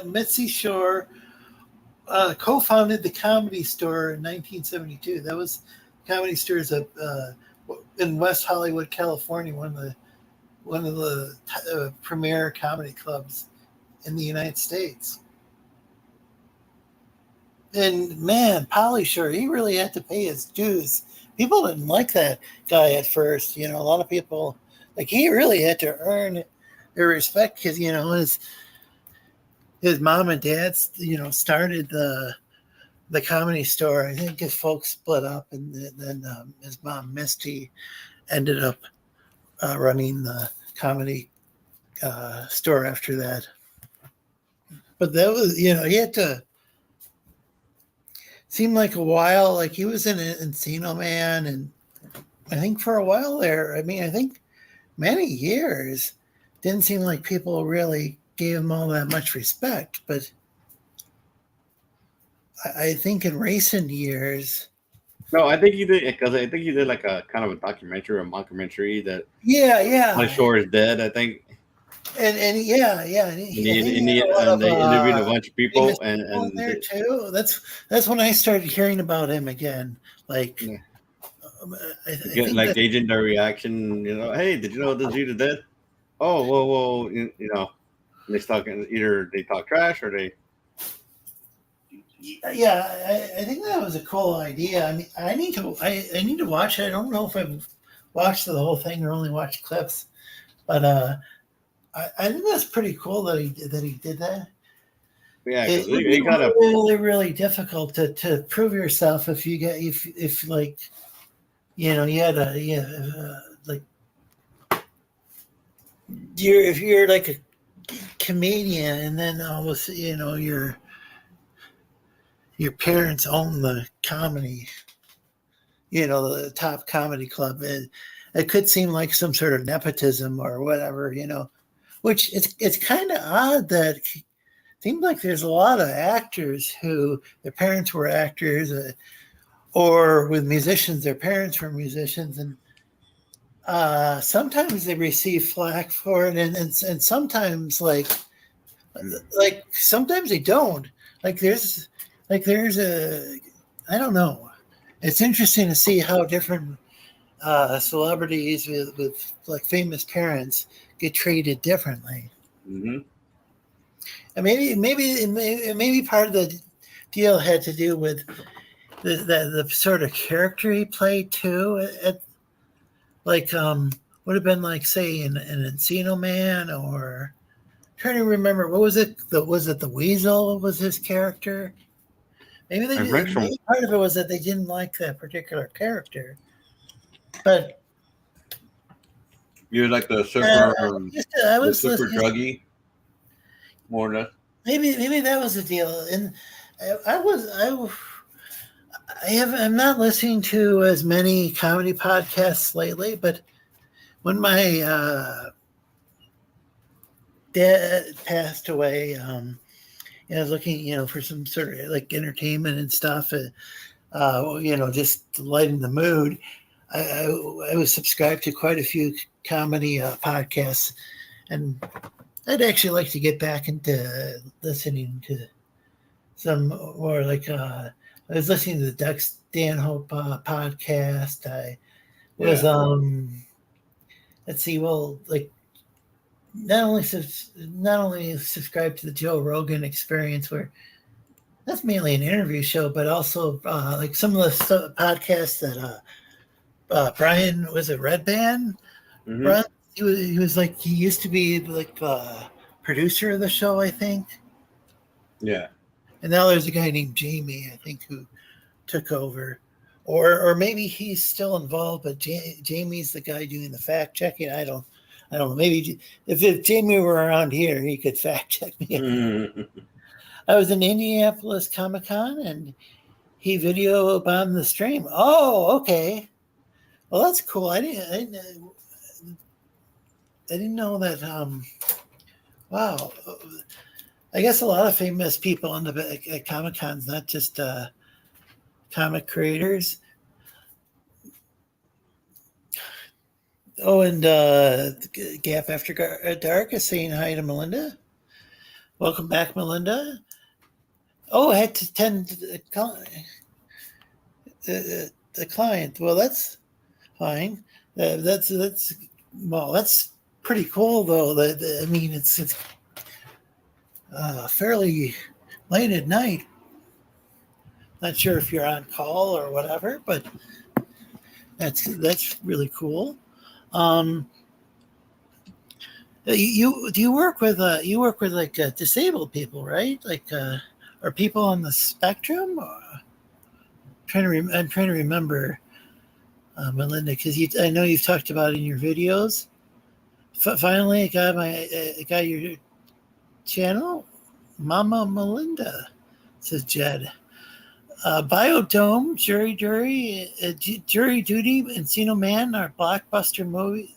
Mitzi Shore co-founded the Comedy Store in 1972. That was Comedy Store's in West Hollywood, California, one of the premier comedy clubs in the United States. And man, Pauly Shore, he really had to pay his dues. People didn't like that guy at first. You know, a lot of people, like, he really had to earn their respect because, his mom and dad, started the Comedy Store. I think his folks split up, and then his mom, Misty, ended up running the Comedy Store after that. But that was, he had to. Seemed like a while, like he was in Encino Man, and I think for a while there, I think many years, didn't seem like people really gave him all that much respect. But I think in recent years, no, I think he did because I think he did like a kind of a documentary or a mockumentary that Pauly Shore is dead. I think. And he interviewed a bunch of people and there too. That's when I started hearing about him again. Like, I think like Legendary Reaction. Hey, did you know this dude is dead? Oh, well, they either they talk trash or they. Yeah, I think that was a cool idea. I mean, I need to watch it. I don't know if I've watched the whole thing or only watched clips, but I think that's pretty cool that he did that. Yeah, it would be really, really difficult to prove yourself if you get if like you had like if you're like a comedian and then almost your parents own the comedy, the top comedy club. It could seem like some sort of nepotism or whatever, which it's kind of odd that it seems like there's a lot of actors who their parents were actors or with musicians, their parents were musicians. And Sometimes they receive flack for it, and sometimes like sometimes they don't. There's a I don't know. It's interesting to see how different celebrities with like famous parents get treated differently. Mm-hmm. And maybe part of the deal had to do with the sort of character he played too. Would have been like say in Encino Man, or trying to remember what was it? Was it the Weasel? Was his character? Maybe part of it was that they didn't like that particular character. But you're like the super, the super druggy, more or less. Maybe that was the deal. And I'm not listening to as many comedy podcasts lately, but when my dad passed away, I was looking, for some sort of like entertainment and stuff, just to lighten the mood. I was subscribed to quite a few comedy podcasts, and I'd actually like to get back into listening to some more like I was listening to the Doug Stanhope podcast. I was let's see, well, like not only subscribed to the Joe Rogan Experience, where that's mainly an interview show, but also like some of the podcasts that Brian was a Red Band. Mm-hmm. Brian, he was like he used to be like producer of the show, I think. Yeah. And now there's a guy named Jamie, I think, who took over, or maybe he's still involved, but Jamie's the guy doing the fact checking. I don't know. Maybe if Jamie were around here, he could fact check me. Mm-hmm. I was in Indianapolis Comic-Con, and he video bombed the stream. Oh, okay. Well, that's cool. I didn't know that. Wow. I guess a lot of famous people on at Comic-Cons, not just comic creators. Oh, and Gap After Dark is saying hi to Melinda. Welcome back, Melinda. Oh, I had to attend the client. Well, that's fine. That's pretty cool, though. I mean, it's fairly late at night. Not sure if you're on call or whatever, but that's really cool. You work with like disabled people, right? Like or people on the spectrum. I'm trying to remember, Melinda, because I know you've talked about it in your videos. Finally, I got your channel, Mama Melinda, says Jed. Biodome, Jury Duty, Encino Man are blockbuster movies.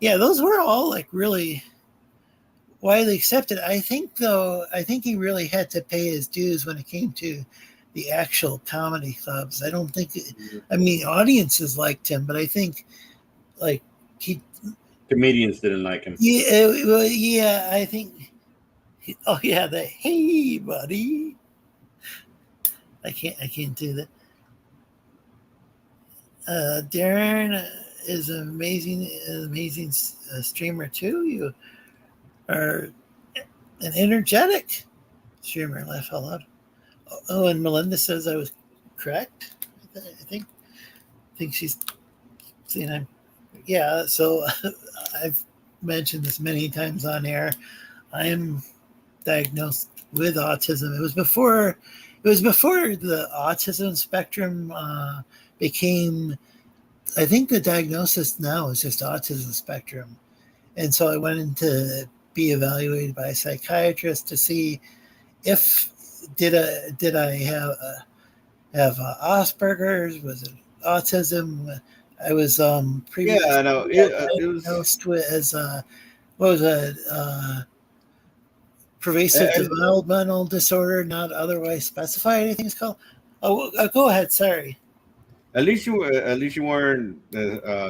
Yeah, those were all like really widely accepted. I think he really had to pay his dues when it came to the actual comedy clubs. I don't think, audiences liked him, but I think like comedians didn't like him. Yeah, well, yeah, I think. Oh yeah, hey buddy. I can't do that. Darren is an amazing streamer too. You are an energetic streamer. Laugh out loud. Oh, and Melinda says I was correct. I think she's saying I'm. Yeah. So I've mentioned this many times on air. I am diagnosed with autism. It was before the autism spectrum became. I think the diagnosis now is just autism spectrum, and so I went in to be evaluated by a psychiatrist to see if did I have Asperger's, was it autism? I was previously diagnosed with as what was it? Pervasive developmental disorder, not otherwise specified. Anything it's called. Oh, go ahead. Sorry. At least you weren't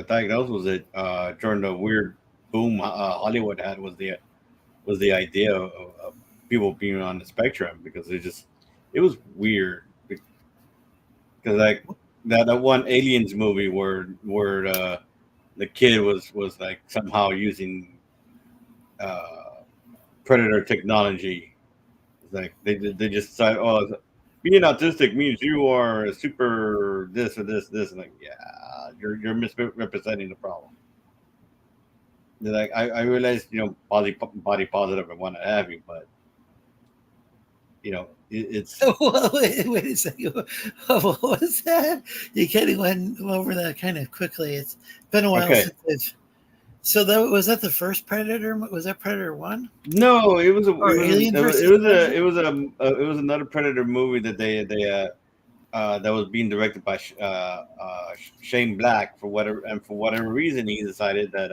diagnosed with it during the weird boom Hollywood had was the idea of people being on the spectrum because it was weird because like that one Aliens movie where the kid was like somehow using uh, predator technology. It's like they just decide, oh, being autistic means you are a super this or this. And like, yeah, you're misrepresenting the problem. They're like, I realize, body positive and what have you, but it's Well, wait a second. What was that? You kind of went over that kind of quickly. It's been a while okay. since I've. So that was that the first Predator? Was that Predator 1? No, it was Or Alien versus it was it was another Predator movie that they that was being directed by Shane Black for whatever reason he decided that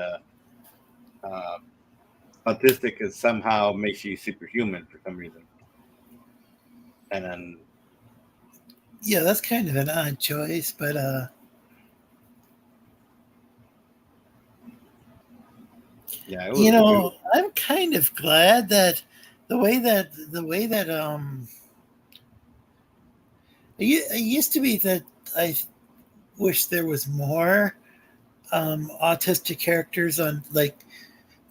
uh, autistic is somehow makes you superhuman for some reason, and then Yeah, that's kind of an odd choice, but yeah, it was, I'm kind of glad that the way that it used to be that I wish there was more autistic characters on, like,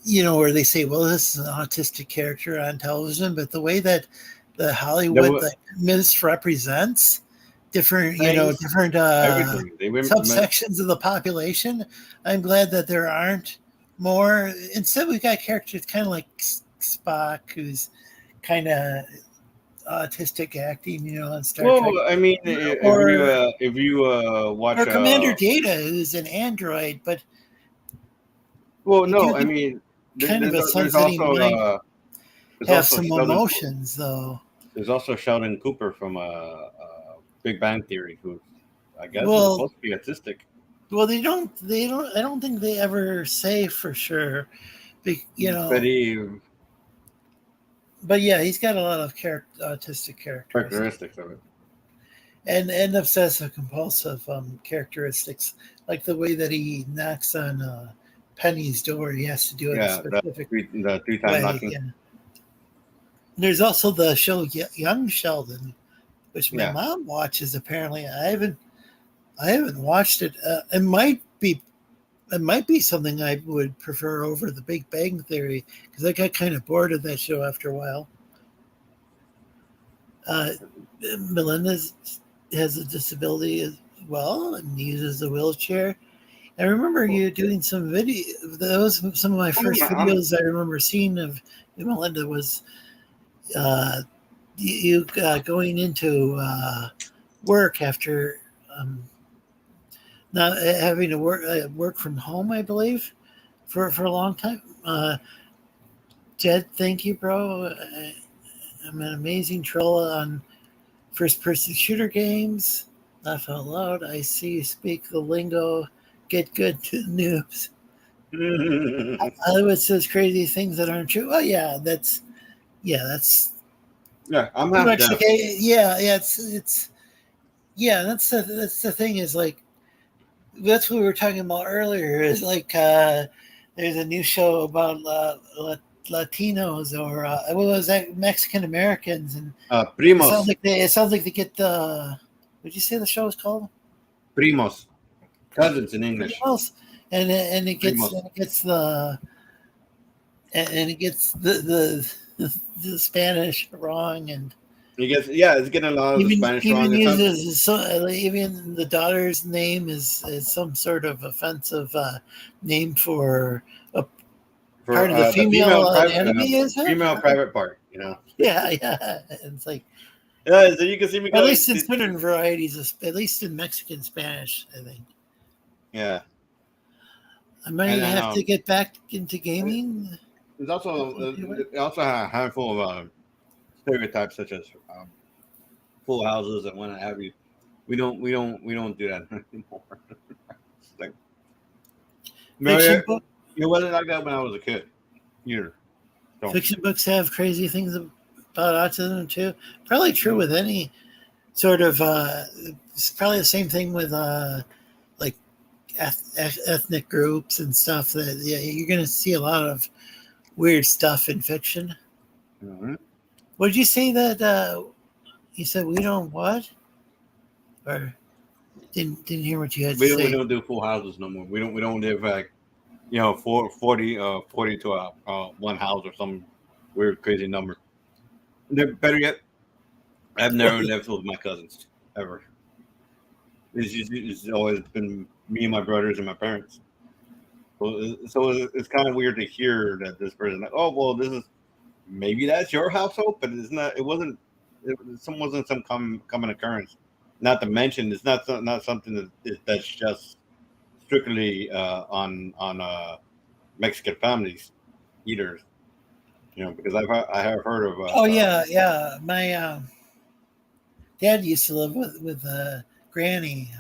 where they say, well, this is an autistic character on television, but the way that the Hollywood misrepresents different, things, different everything subsections of the population, I'm glad that there aren't more. Instead, we've got characters kind of like Spock, who's kind of autistic acting, on Star Trek. Well, I mean, if you watch or Commander Data, who's an android, but well, you no, do I mean, kind of a sense there's that he also might there's have also some emotions, though. There's also Sheldon Cooper from Big Bang Theory, who I guess is Well, supposed to be autistic. well, they don't. I don't think they ever say for sure. But yeah, he's got a lot of autistic Characteristics of it. and obsessive compulsive characteristics, like the way that he knocks on Penny's door. He has to do it a specific the three-time way. knocking. Yeah. There's also the show Young Sheldon, which my mom watches. Apparently, I haven't watched it. It might be something I would prefer over The Big Bang Theory, because I got kind of bored of that show after a while. Melinda has a disability as well and uses a wheelchair. I remember you doing some video. That was some of my first videos I remember seeing of Melinda was you going into work after not having to work from home, I believe, for a long time. Jed, thank you, bro. I'm an amazing troll on first-person shooter games. Laugh out loud. I see you speak the lingo. Get good to noobs. Hollywood says crazy things that aren't true. Oh yeah, that's I'm half deaf. okay. Yeah, it's that's the thing is like that's what we were talking about earlier. Is like there's a new show about Latinos or what was that, Mexican Americans, and Primos. It sounds like they get the. What did you say the show is called? Primos, cousins in English. Primos. And it gets the Spanish wrong, and it's getting a lot of the Spanish wrong. Even the daughter's name is some sort of offensive name for a part of the female anatomy. Is it female private part? Yeah. It's like so you can see me. At least in certain varieties, at least in Mexican Spanish, I think. Yeah. I might have to get back into gaming. There's also a handful of stereotypes such as full houses and what have you. We don't do that anymore. Like, it wasn't like that when I was a kid. Either. Fiction books have crazy things about autism too. Probably true with any sort of it's probably the same thing with like ethnic groups and stuff. That you're going to see a lot of weird stuff in fiction. Mm-hmm. What did you say that you said we don't what? Or didn't hear what you had to We say. don't do full houses no more. We don't live like 40 to one house or some weird crazy number. Better yet, I've never lived with my cousins ever. It's always been me and my brothers and my parents. So it's kind of weird to hear that this person, like, oh well, this is maybe that's your household, but it's not. It wasn't. It wasn't some common occurrence. Not to mention, it's not something that's just strictly on Mexican families either. Because I have heard of. Oh yeah. My dad used to live with Granny,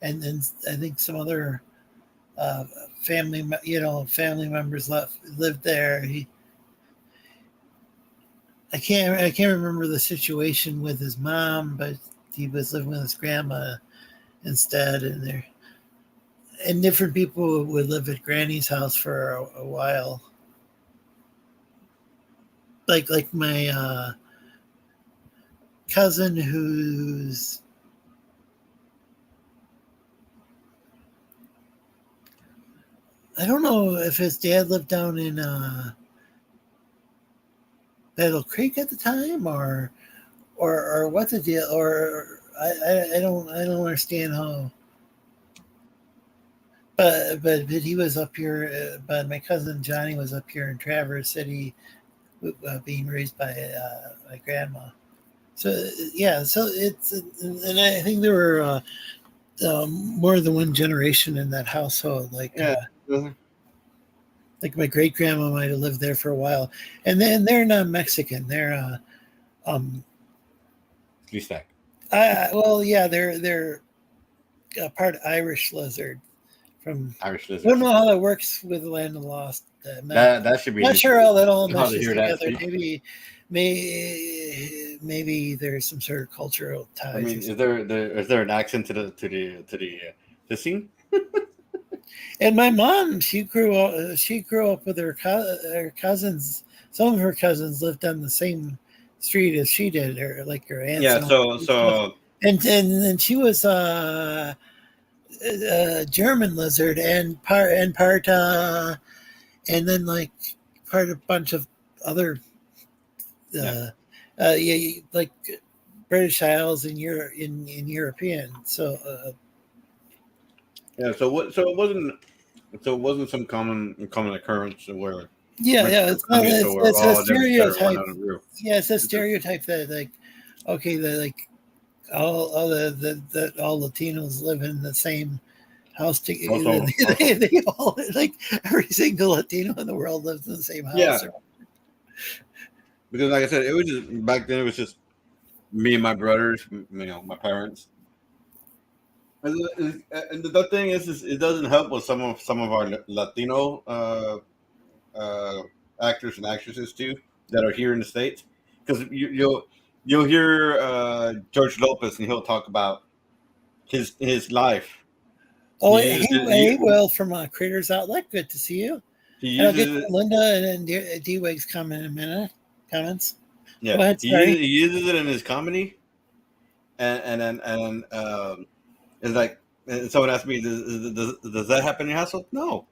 and then I think some other family members lived there. I can't remember the situation with his mom, but he was living with his grandma instead, and different people would live at Granny's house for a while. Like my cousin who's I don't know if his dad lived down in Battle Creek at the time or what the deal, or I don't understand how. But he was up here. But my cousin Johnny was up here in Traverse City, being raised by my grandma. So yeah, so it's, and I think there were more than one generation in that household. Like like my great grandma might have lived there for a while, and then they're not Mexican. They're Sleestakians. well, yeah, they're part Irish lizard from Irish lizard. I don't know how that works with the Land of the Lost. That should be. Not sure how that all how to meshes hear that together. Maybe there's some sort of cultural ties. I mean, is there an accent to the scene? And my mom, she grew up with her cousins. Some of her cousins lived on the same street as she did, or like her aunts. Yeah. So and she was a German lizard and part and then like part a bunch of other like British Isles in European. So it wasn't some common occurrence where it's a stereotype. Yeah, it's a It's stereotype that like okay, that like all Latinos live in the same house together. They all like every single Latino in the world lives in the same house. Yeah. Because like I said, it was just back then. It was just me and my brothers, my parents. And the thing is, it doesn't help with some of our Latino actors and actresses too that are here in the States, because you'll hear George Lopez and he'll talk about his life. Oh, hey, Will from Creators Outlet. Good to see you. And I'll get to Linda and D-Wig's comment in a minute. Comments. Yeah, go ahead, he uses it in his comedy, and it's like, and someone asked me, does that happen in your household? No.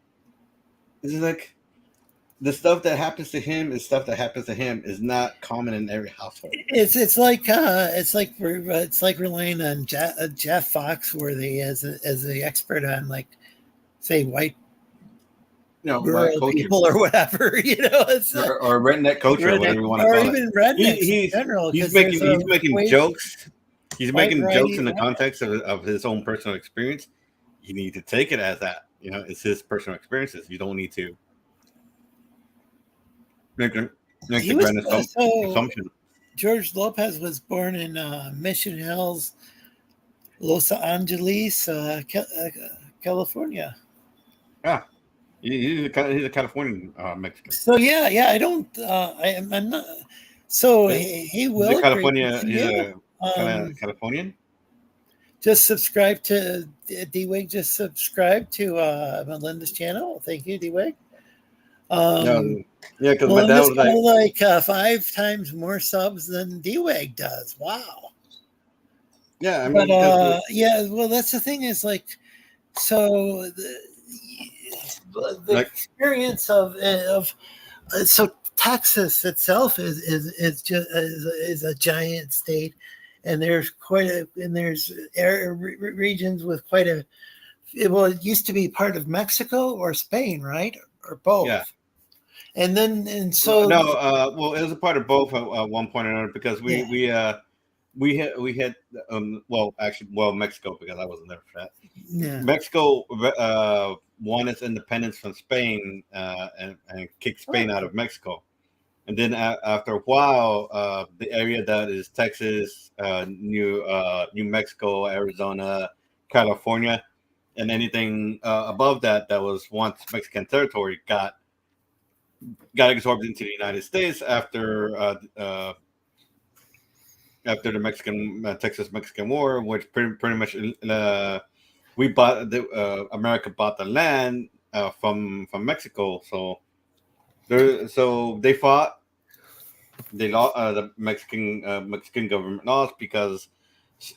It's like the stuff that happens to him is not common in every household. It's like relying on Jeff Foxworthy as the expert on, like, say, white rural people or whatever, it's or redneck culture, or whatever you want to call it, or even rednecks in general. He's making jokes. He's making jokes in the context of his own personal experience. You need to take it as that. It's his personal experiences. You don't need to make the grand assumption. George Lopez was born in Mission Hills, Los Angeles, California. Yeah. He's a Californian Mexican. So yeah, I don't. I'm not. So he will. California. Californian. Just subscribe to D-Wig. Just subscribe to Melinda's channel. Thank you, D-Wig. No, yeah, because my dad Melinda's was got like, 5 times more subs than D-Wig does. Wow. yeah, I But mean, yeah, well, that's the thing is like, so the like, experience of so Texas itself is just is a giant state, and there's regions with quite a. It used to be part of Mexico or Spain, right, or both. yeah. And so No, well, it was a part of both at one point or another because we had Mexico, because I wasn't there for that. yeah. Mexico won its independence from Spain and kicked Spain out of Mexico. And then after a while, the area that is Texas, New Mexico, Arizona, California, and anything above that was once Mexican territory got absorbed into the United States after the Texas-Mexican War, which pretty much we bought America bought the land from Mexico. So they fought. They lost. The Mexican government lost because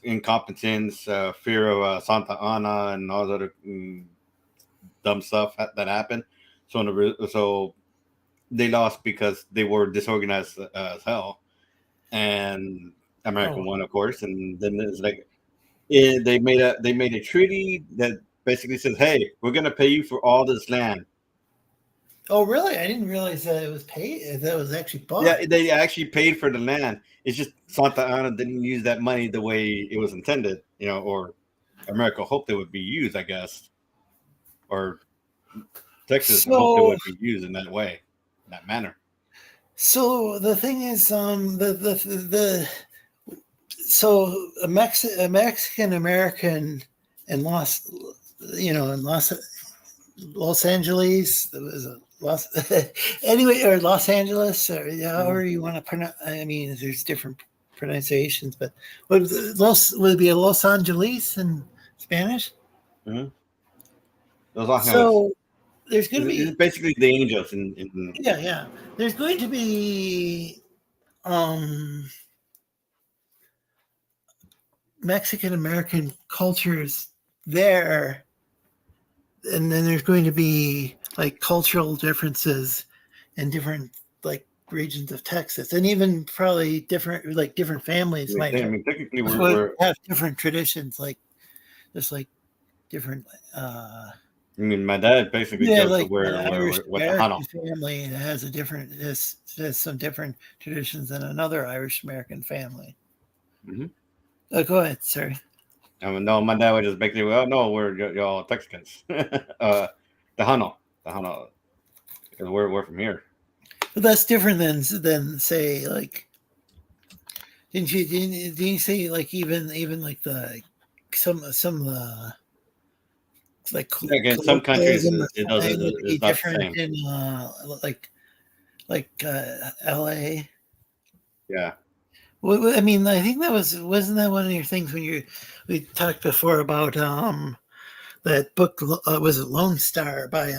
incompetence, fear of Santa Ana, and all the other dumb stuff that happened. So they lost because they were disorganized as hell, and America won, of course. And then it's like they made a treaty that basically says, "Hey, we're gonna pay you for all this land." Oh, really? I didn't realize that it was paid. That it was actually bought. Yeah, they actually paid for the land. It's just Santa Ana didn't use that money the way it was intended, or America hoped it would be used, I guess, or Texas hoped it would be used in that way, in that manner. So the thing is, so a Mexican American in Los Angeles, there was a or Los Angeles, or however you want to pronounce. I mean, there's different pronunciations, but would it be a Los Angeles in Spanish? Mm-hmm. Los Angeles. So there's going to be it's basically the angels in yeah. There's going to be Mexican American cultures there, and then there's going to be like cultural differences in different like regions of Texas, and even probably different families might technically we're have different traditions, like just like different. I mean, my dad basically goes to where the Hano family has has some different traditions than another Irish American family. Mm-hmm. Go ahead, sorry. No, my dad would just basically, no, we're y'all Texicans. The Hano, because we're from here. But that's different than say like. Didn't you say like even like the some of the like in some countries it doesn't be different in like LA. Yeah. Well, I mean, I think wasn't that one of your things when we talked before about that book was it Lone Star by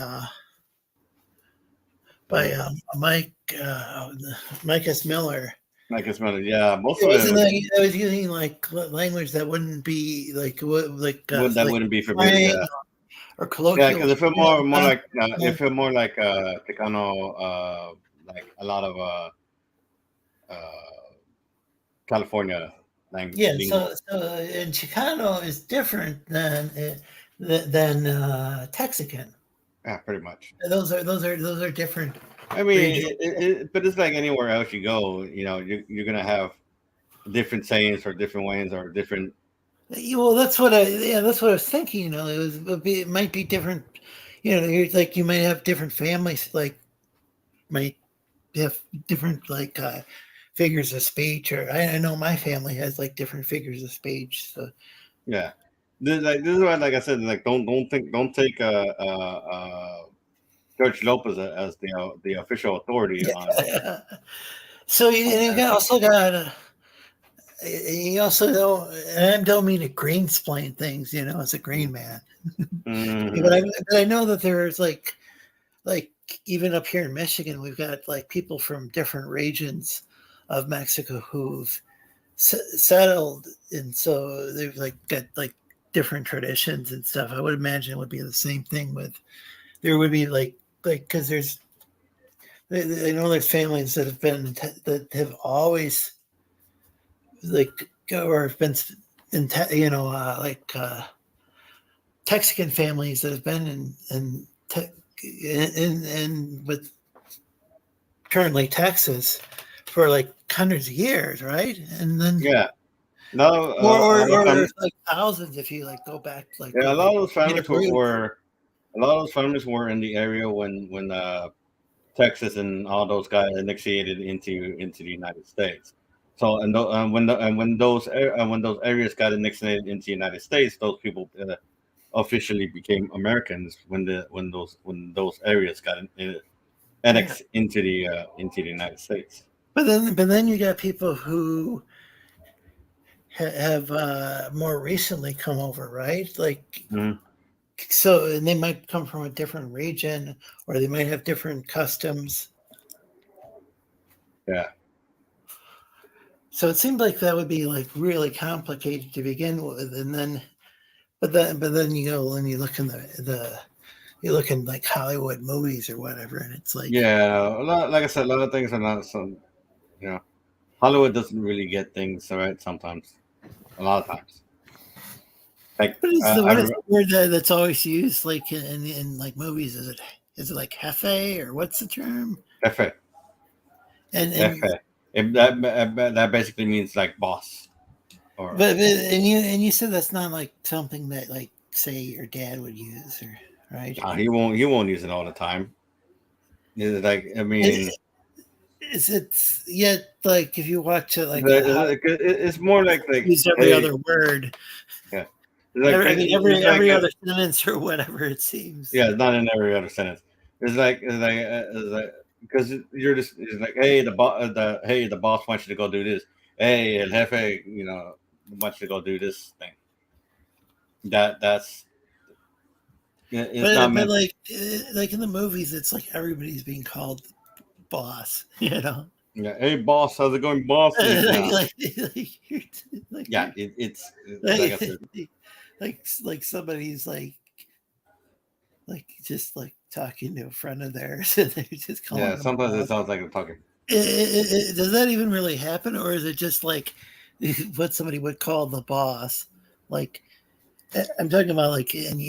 Mike S. Miller. Mike S. Miller, yeah. Most of it I was using like language that wouldn't be like wouldn't be familiar. Yeah. Or colloquial. Yeah, because it felt more like Chicano, like a lot of California language. Yeah, so and Chicano is different than Texican. Yeah, pretty much. Those are different. I mean, but it's like anywhere else you go, you're gonna have different sayings or different ways or different. Well, that's what I was thinking. It might be different. You're like you might have different families, like might have different like figures of speech, or I know my family has like different figures of speech. So yeah, this is why, like I said, like don't take George Lopez as the official authority on. So you also got he also and I don't mean to green explain things, as a green man, Mhm. but I know that there's like even up here in Michigan, we've got like people from different regions of Mexico who've settled, and so they've like got like different traditions and stuff. I would imagine it would be the same thing with there would be like because I know there's families that that have always like or have been in like Texican families that have been in with currently Texas for like hundreds of years, right? And then Yeah. No, or like thousands if you like go back like yeah, a with lot like of those families Peter. were a lot of those families were in the area when Texas and all those guys initiated into the United States. So when those areas got initiated into the United States, those people officially became Americans when those areas got Yeah. annexed into the United States. But then you got people who have more recently come over, right? Like Mhm. so, and they might come from a different region, or they might have different customs. Yeah. So it seemed like that would be like really complicated to begin with, and then, but then you go and you look in you look in like Hollywood movies or whatever, and it's like, Yeah, like I said, a lot of things are not so. You know, Hollywood doesn't really get things right sometimes. A lot of times, like what is the word that's always used like in like movies? Is it like jefe or what's the term? F.A. And F.A. That basically means like boss or and you said that's not like something that like say your dad would use, or right? he won't use it all the time. It's like I mean, It's yet like if you watch it like it's more like use every hey, other word, yeah, it's like every other sentence or whatever it seems. yeah, it's not in every other sentence. It's like because you're just it's like the boss wants you to go do this. Hey, el jefe, wants you to go do this thing. That's it's not But meant. like in the movies, it's like everybody's being called boss, Yeah, hey boss, how's it going, boss? like, No, like, like, yeah, it's like I like, said. like somebody's like just like talking to a friend of theirs, and they're just calling Yeah, them sometimes it boss. sounds like I'm talking. Does that even really happen, or is it just like what somebody would call the boss? Like I'm talking about like in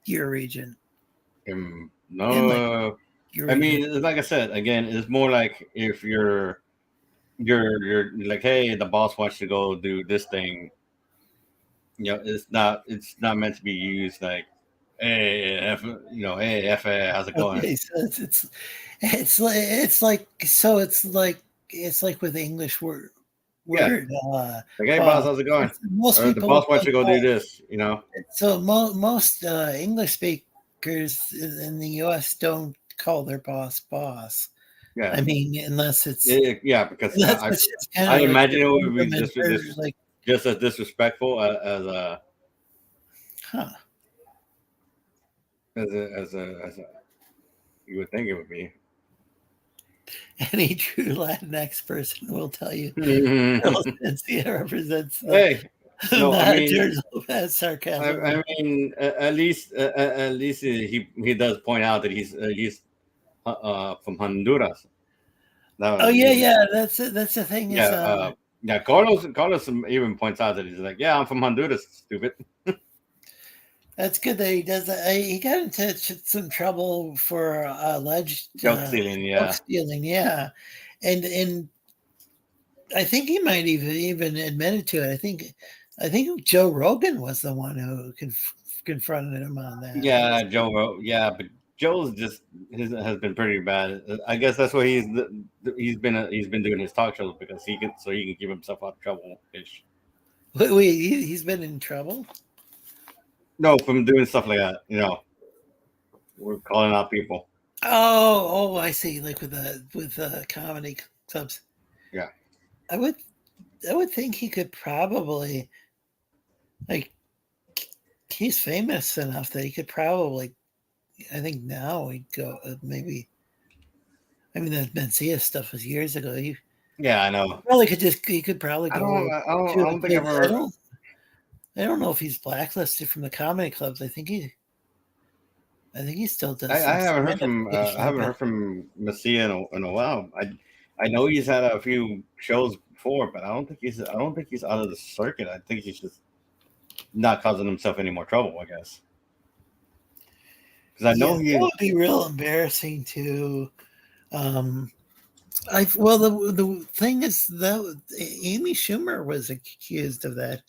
your region, in like No, your I region. mean, like I said, again, it's more like if you're like, hey, the boss wants you to go do this thing. It's not meant to be used like, hey, hey, how's it going? Okay, so it's like with the English Yeah, word like, hey, boss, boss. how's it going? Most Or the people boss wants you to go do this. so most English speakers in the U.S. don't call their boss. Yeah, I mean, yeah, because unless it's just kind I of like imagine the it would be compliment or like, just as disrespectful huh. as you would think it would be. Any true Latinx person will tell you Ciencia represents the Hey, no, I mean, sarcasm. I mean, at least he does point out that he's from Honduras. Oh No, yeah. That's the thing yeah, is yeah. Carlos even points out that he's like, yeah, I'm from Honduras, stupid. that's good that he does that. He got into some trouble for alleged Joke stealing, book yeah, stealing. Yeah, and I think he might even admitted to it. I think Joe Rogan was the one who confronted him on that. yeah. Yeah, but Joe's just has been pretty bad. I guess that's why he's been doing his talk shows because he can keep himself out of trouble ish. Wait, he's been in trouble. No, from doing stuff like that, we're calling out people. Oh, I see. Like with comedy clubs. Yeah. I would would think he could probably, like, he's famous enough that he could probably. I think now he'd go maybe. I mean, the Mencia stuff was years ago. He Yeah, I know. probably could just. He could probably I go. don't think I've ever. I don't know if he's blacklisted from the comedy clubs. I think he still does. I haven't heard stand-up from Messia in a while. I know he's had a few shows before, but I don't think he's out of the circuit. I think he's just not causing himself any more trouble, I guess. Because I know it would be real embarrassing to. The thing is that Amy Schumer was accused of that.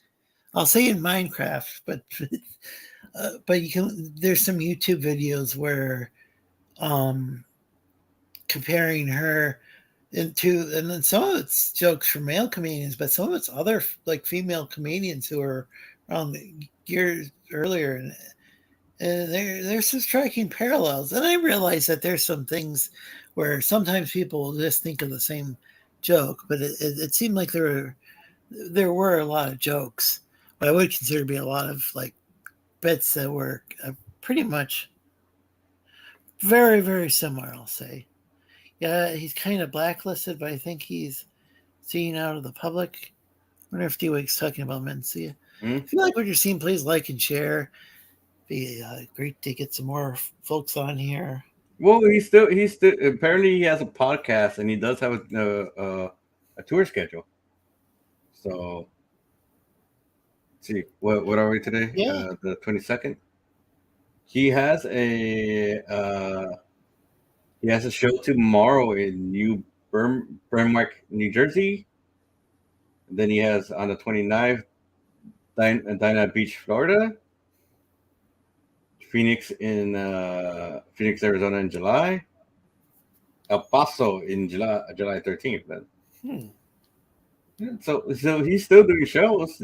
I'll say in Minecraft, but you can. There's some YouTube videos where, comparing her and then some of it's jokes from male comedians, but some of it's other like female comedians who are around years earlier, and there's some striking parallels. And I realize that there's some things where sometimes people will just think of the same joke, but it seemed like there were a lot of jokes. But I would consider to be a lot of like bits that were pretty much very, very similar, I'll say. Yeah, he's kind of blacklisted, but I think he's seen out of the public. I wonder if D-Wake's talking about Mencia. If you like what you're seeing, please like and share. Be great to get some more folks on here. Well, he's still apparently he has a podcast and he does have a tour schedule. So, let's see, what are we today? Yeah. The 22nd. He has a show tomorrow in New Bernwick, New Jersey. And then he has on the 29th, Dinah Beach, Florida. Phoenix, Arizona in July. El Paso in July 13th. Then. Yeah, so he's still doing shows.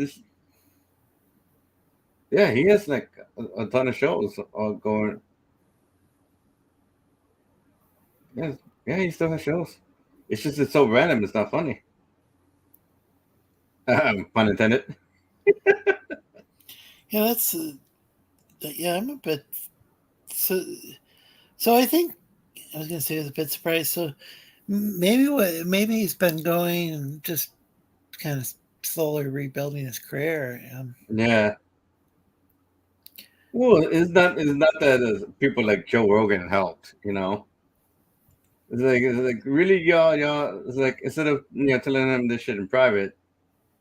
He has like a ton of shows going. Yeah, he still has shows. It's just it's so random. It's not funny. Pun intended. Yeah, that's. I'm a bit. So I think I was going to say I was a bit surprised. So maybe he's been going and just kind of slowly rebuilding his career. Yeah. Well, it's not that people like Joe Rogan helped, you know. It's like really, y'all. It's like instead of telling them this shit in private,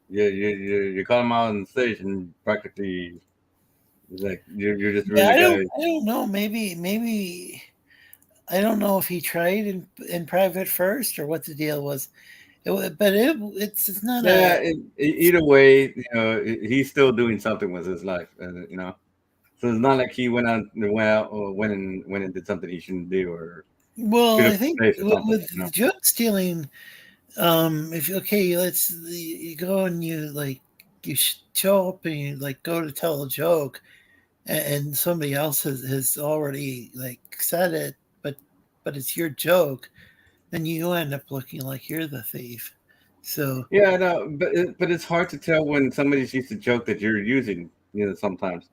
you call them out on stage and practically, it's like you're just really. I don't know. Maybe I don't know if he tried in private first or what the deal was. It's not. Yeah. Either way, he's still doing something with his life, So it's not like he went and did something he shouldn't do, or. Well, I think with joke stealing, if you go and you show up and you like go to tell a joke, and somebody else has already like said it, but it's your joke, then you end up looking like you're the thief. So yeah, no, but it's hard to tell when somebody's used a joke that you're using, sometimes.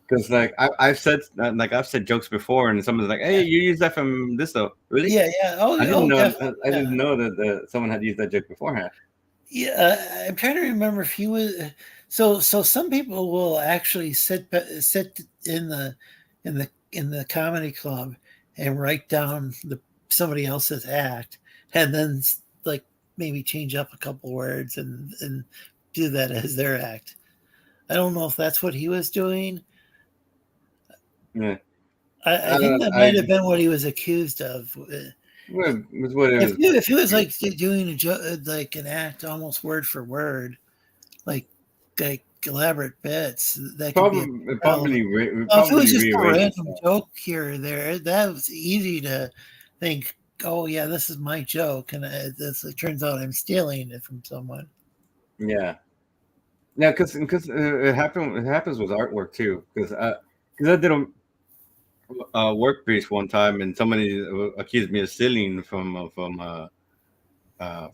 Because I've said jokes before, and someone's like, "Hey, you used that from this though, really?" Yeah. I didn't know that someone had used that joke beforehand. Yeah, I'm trying to remember if he was. So some people will actually sit in the comedy club and write down somebody else's act, and then like maybe change up a couple words and do that as their act. I don't know if that's what he was doing. Yeah, I think that might have been what he was accused of. If he was like doing a joke, like an act almost word for word, like elaborate bits, that could be if it was just a random joke here or there, that was easy to think, oh yeah, this is my joke, and it turns out I'm stealing it from someone. Yeah, because it happens with artwork too. Because I did a work piece one time, and somebody accused me of stealing from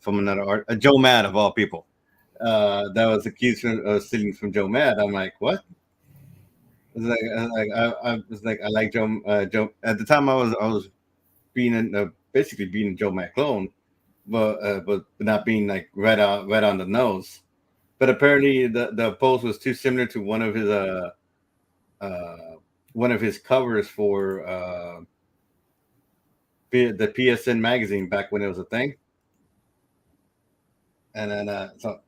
another art, Joe Mad of all people. that was accused of stealing from Joe Mad. I'm like, what? I was like, I like Joe. At the time, I was being basically being a Joe Mad clone, but not being like right on the nose. But apparently, the post was too similar to one of his covers for the PSN magazine back when it was a thing. And then so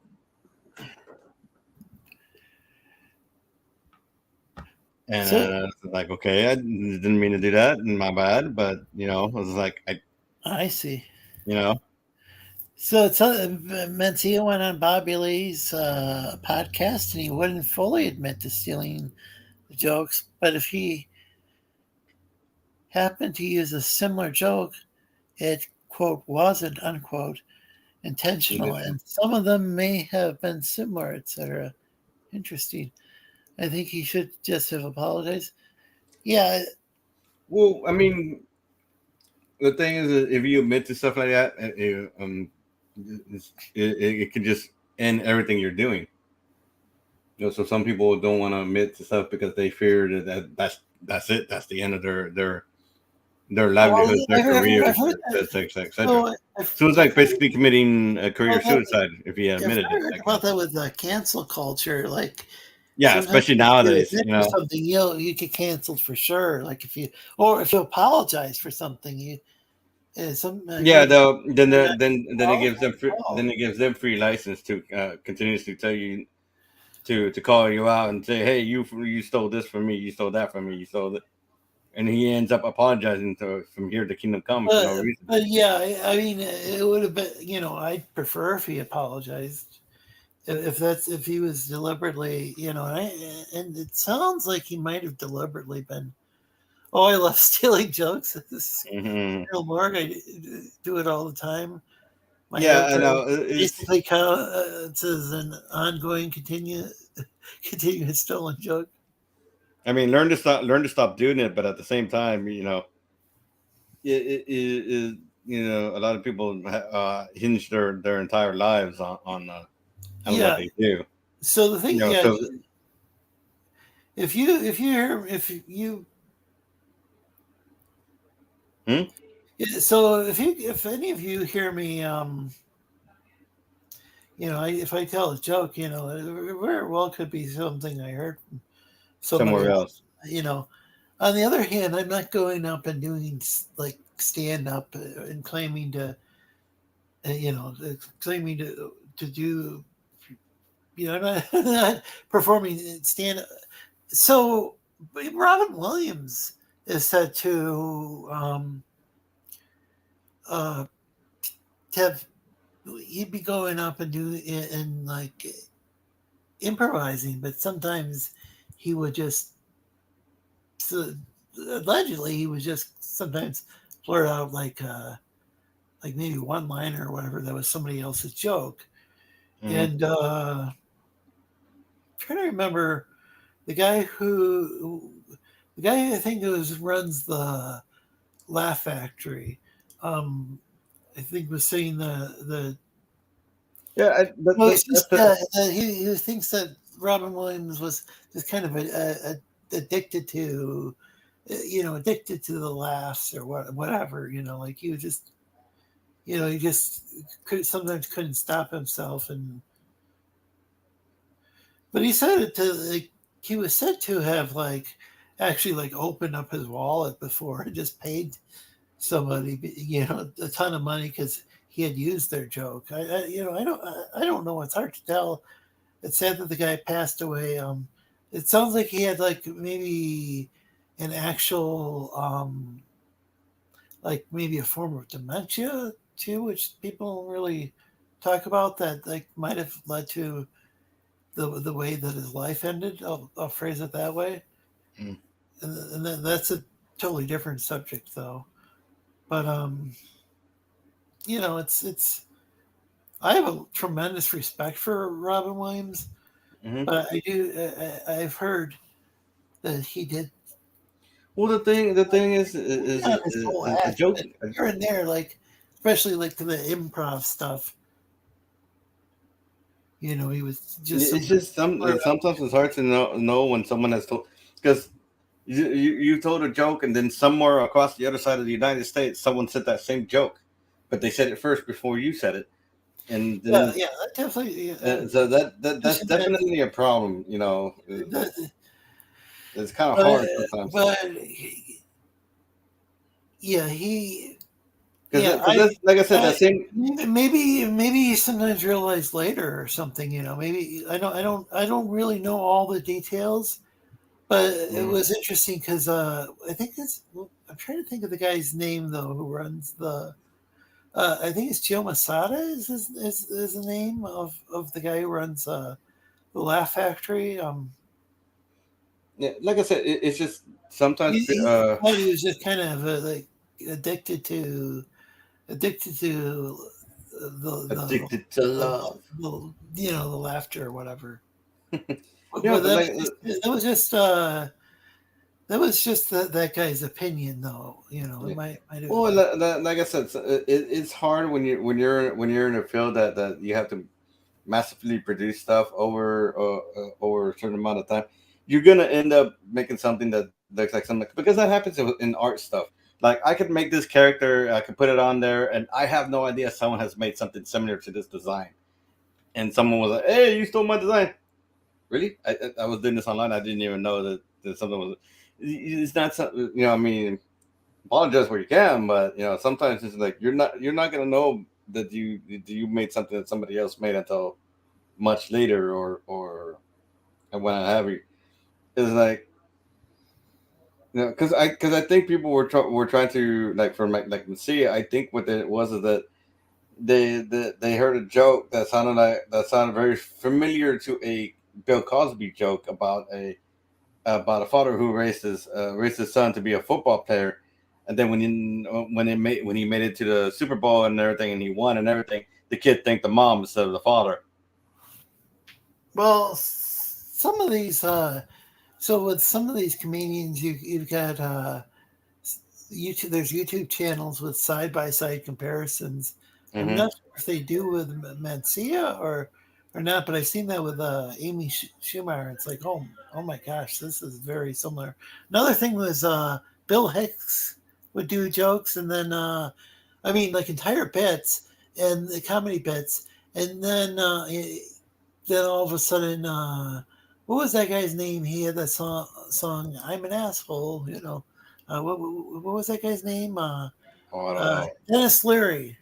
and I was like, okay, I didn't mean to do that, and my bad. But I was like, I see. you So Mencia went on Bobby Lee's podcast, and he wouldn't fully admit to stealing the jokes. But if he happened to use a similar joke, it quote wasn't unquote intentional, and some of them may have been similar, etc. Interesting. I think he should just have apologized. Yeah. Well, I mean, the thing is, if you admit to stuff like that, it can just end everything you're doing. So some people don't want to admit to stuff because they fear that's it. That's the end of their livelihood, their career, etc. So it's like basically committing a career suicide if you admitted it. Like about that with cancel culture, like especially nowadays. Something you get canceled for sure. Like if you apologize for something, then it gives them free license to continuously tell you to call you out and say, hey, you stole this from me, you stole that from me, you stole it. And he ends up apologizing from here to Kingdom Come for no reason. But yeah, I mean, it would have been, I'd prefer if he apologized. If he was deliberately, and it sounds like he might have deliberately been. Oh, I love stealing jokes. This is Morg. I do it all the time. I know. Basically, counts as an ongoing, continuous stolen joke. I mean, learn to stop doing it, but at the same time, a lot of people hinge their entire lives on what they do. So the thing, if any of you hear me, if I tell a joke, it very well could be something I heard from somewhere else. On the other hand, I'm not going up and doing like stand up and claiming to, to do, I'm not performing stand up. So Robin Williams is said to he'd be going up and and like improvising, but sometimes he would just allegedly he would just sometimes blurt out like maybe one liner or whatever that was somebody else's joke. And trying to remember the guy I think runs the Laugh Factory. I think was saying he thinks that Robin Williams was just kind of addicted to the laughs or whatever, like he was just, he just sometimes couldn't stop himself. But he said it he was said to have actually opened up his wallet before and just paid somebody, a ton of money because he had used their joke. I don't know. It's hard to tell. It's sad that the guy passed away. It sounds like he had maybe an actual maybe a form of dementia too, which people don't really talk about, that might have led to the way that his life ended. I'll phrase it that way. And that's a totally different subject though. But it's I have a tremendous respect for Robin Williams, but I've heard that he did. Well, the thing is a joke here and there, especially to the improv stuff. You know, he was just It's just sometimes it's hard to know when someone has told, because you told a joke and then somewhere across the other side of the United States someone said that same joke, but they said it first before you said it, and then that definitely. so that's definitely a problem. You know, it's kind of hard sometimes. But yeah, he. Because like I said, that same. Maybe he sometimes realized later or something. You know, maybe I don't really know all the details, but it was interesting because I think I'm trying to think of the guy's name though who runs the. I think it's Joe Masada is the name of the guy who runs the Laugh Factory. Yeah, like I said, it's just sometimes He was just kind of like addicted to addicted to addicted to love. The laughter or whatever. Yeah, that was just that guy's opinion, though. You know, it might have, well, like I said, it's hard when you're in a field that you have to massively produce stuff over a certain amount of time. You're gonna end up making something that looks like something, because that happens in art stuff. Like, I could make this character, I could put it on there, and I have no idea someone has made something similar to this design. And someone was like, "Hey, you stole my design." Really? I was doing this online. I didn't even know that something was. It's not something, you know. I mean, apologize where you can, but you know, sometimes it's like you're not gonna know that you made something that somebody else made until much later, or when I have you. It's like, you know, because I think people were trying to, like, for like Messia. I think what it was is that they heard a joke that sounded very familiar to a Bill Cosby joke about a father who raised his son to be a football player, and then when he made it to the Super Bowl and everything, and he won and everything, the kid thanked the mom instead of the father. Well, some of these, so with some of these comedians, you've got YouTube. There's YouTube channels with side by side comparisons. Mm-hmm. I'm not sure if they do with Mencia or not, but I've seen that with Amy Schumer. It's like, oh my gosh, this is very similar. Another thing was Bill Hicks would do jokes, and then I mean, like, entire bits and the comedy bits, and then all of a sudden, what was that guy's name? He had that song "I'm an Asshole." You know, what was that guy's name? I don't know. Dennis Leary.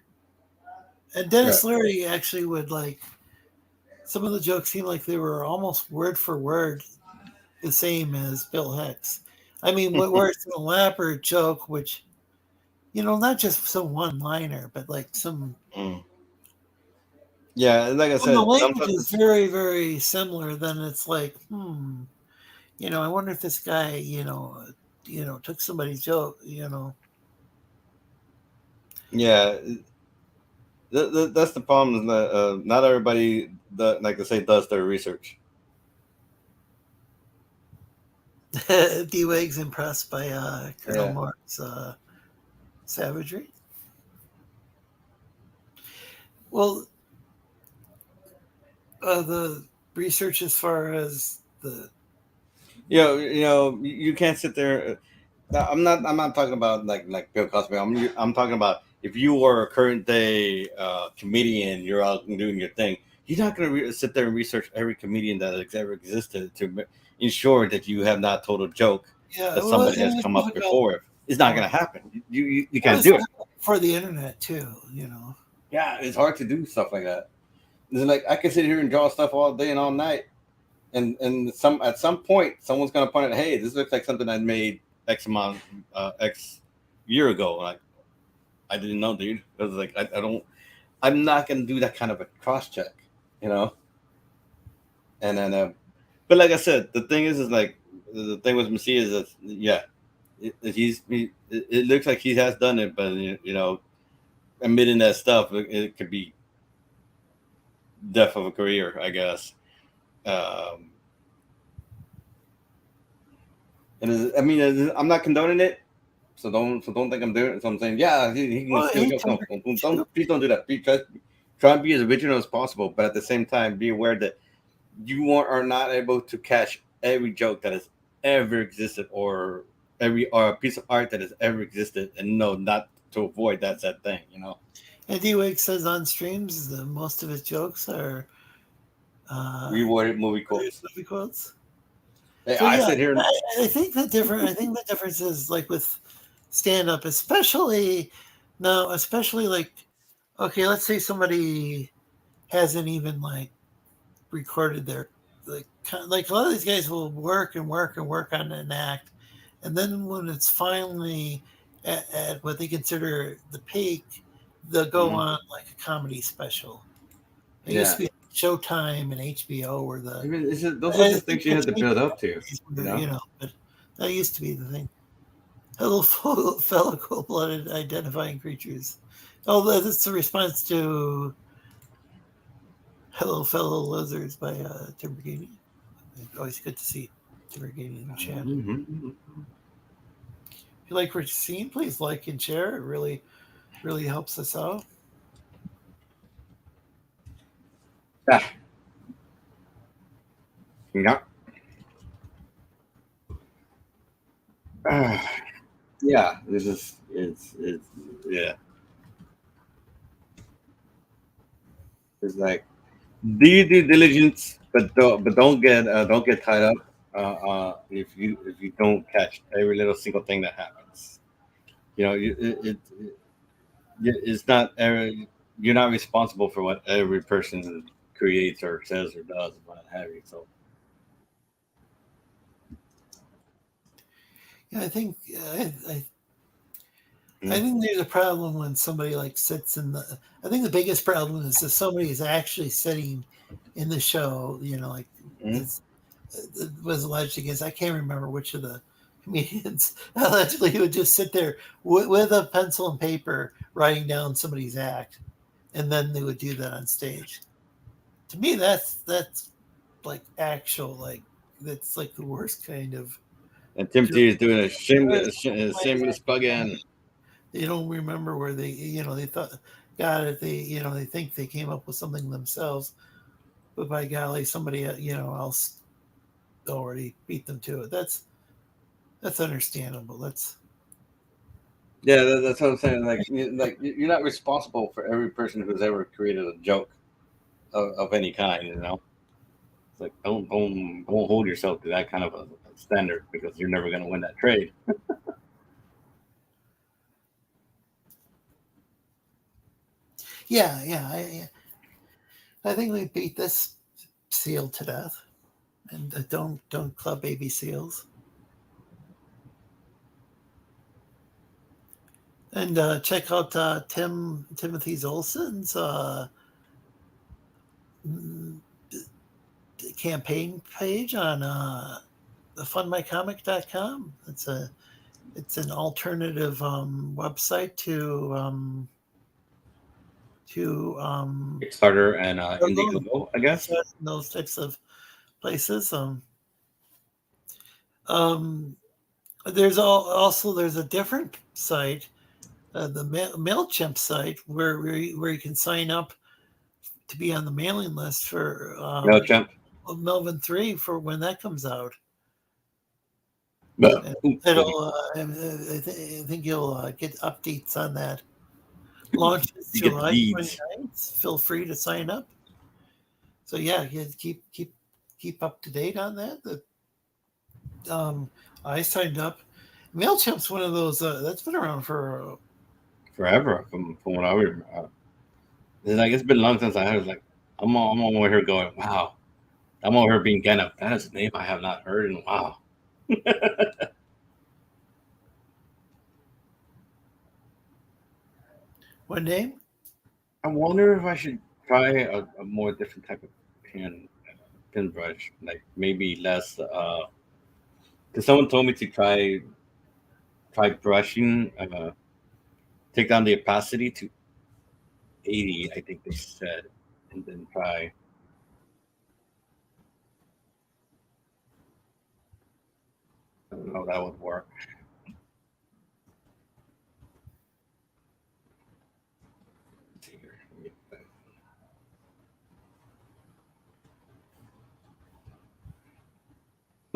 And Dennis Leary actually would, like, some of the jokes seemed like they were almost word for word the same as Bill Hicks. I mean, where it's an elaborate joke, which, you know, not just some one liner, but like some. Yeah, like I said, the language is very, very similar. Then it's like, you know, I wonder if this guy, you know, took somebody's joke, you know. Yeah. That's the problem, is that not everybody, like I say, does their research. D-Wag's impressed by Colonel Mark's savagery. Well, the research as far as the... You can't sit there. I'm not talking about like Bill Cosby. I'm talking about, if you were a current day comedian, you're out and doing your thing. You're not going to sit there and research every comedian that has ever existed to ensure that you have not told a joke that somebody has come up before. It's not going to happen. You can't do it. For the internet too, you know. Yeah, it's hard to do stuff like that. It's like, I can sit here and draw stuff all day and all night, and at some point someone's going to point out, hey, this looks like something I made X year ago. Like, I didn't know, dude. It was like, I'm not gonna do that kind of a cross check, you know. And then, but like I said, the thing is like, the thing with Messi is that it looks like he has done it, but you know, admitting that stuff, it could be death of a career, I guess. And I mean, I'm not condoning it, so don't think I'm doing it. So I'm saying, yeah, he can still go. Please don't do that. Please try and be as original as possible, but at the same time, be aware that you are not able to catch every joke that has ever existed, or every piece of art that has ever existed, and no, not to avoid that said thing, you know. And D-Wake says on streams that most of his jokes are Rewarded movie quotes. movie quotes. Hey, So I yeah, sit here. I think the difference is like with stand-up, especially now, especially like, okay, let's say somebody hasn't even like recorded their like a lot of these guys will work and work and work on an act, and then when it's finally at what they consider the peak, they'll go on like a comedy special. It used to be Showtime and HBO were the. I mean, those are just things you had to build up to, you know. But that used to be the thing. Hello, fellow cold-blooded identifying creatures. Oh, that's a response to "Hello, fellow lizards" by Timbergini. Always good to see Timbergini in the chat. If you like what you're seeing, please like and share. It really, really helps us out. Yeah. Yeah, it's yeah. It's like, do your due diligence, but don't get tied up if you don't catch every little single thing that happens. You know, it's not you're not responsible for what every person creates or says or does, what have you. So Yeah, I think I think there's a problem when somebody like sits in the. I think the biggest problem is if somebody is actually sitting in the show. You know, like it was alleged against. I can't remember which of the comedians allegedly he would just sit there with a pencil and paper writing down somebody's act, and then they would do that on stage. To me, that's like actual like that's like the worst kind of. and Tim T is doing a shameless plug-in. They don't remember where they thought, God, if they think they came up with something themselves, but by golly, somebody else already beat them to it. That's understandable. That's what I'm saying. Like you're not responsible for every person who's ever created a joke of any kind. You know, it's like don't hold yourself to that kind of a standard, because you're never going to win that trade. yeah. I think we beat this seal to death, and don't club baby seals. And check out Timothy Olson's campaign page on fundmycomic.com. It's an alternative website to Kickstarter and Indiegogo, I guess. Those types of places. There's there's a different site, the MailChimp site, where you can sign up to be on the mailing list for MailChimp. Melvin 3 for when that comes out. But, I think you'll get updates on that. Launches July 29th. Feel free to sign up. So yeah, keep up to date on that. I signed up. MailChimp's one of those that's been around for forever, from what I remember. It's like it's been long since I was like, I'm over here going, wow. I'm over here being kind of, that is a name I have not heard in a while. What name? I wonder if I should try a more different type of pin brush, like maybe less. Because someone told me to try brushing, take down the opacity to 80, I think they said, and then try. I don't know if that would work.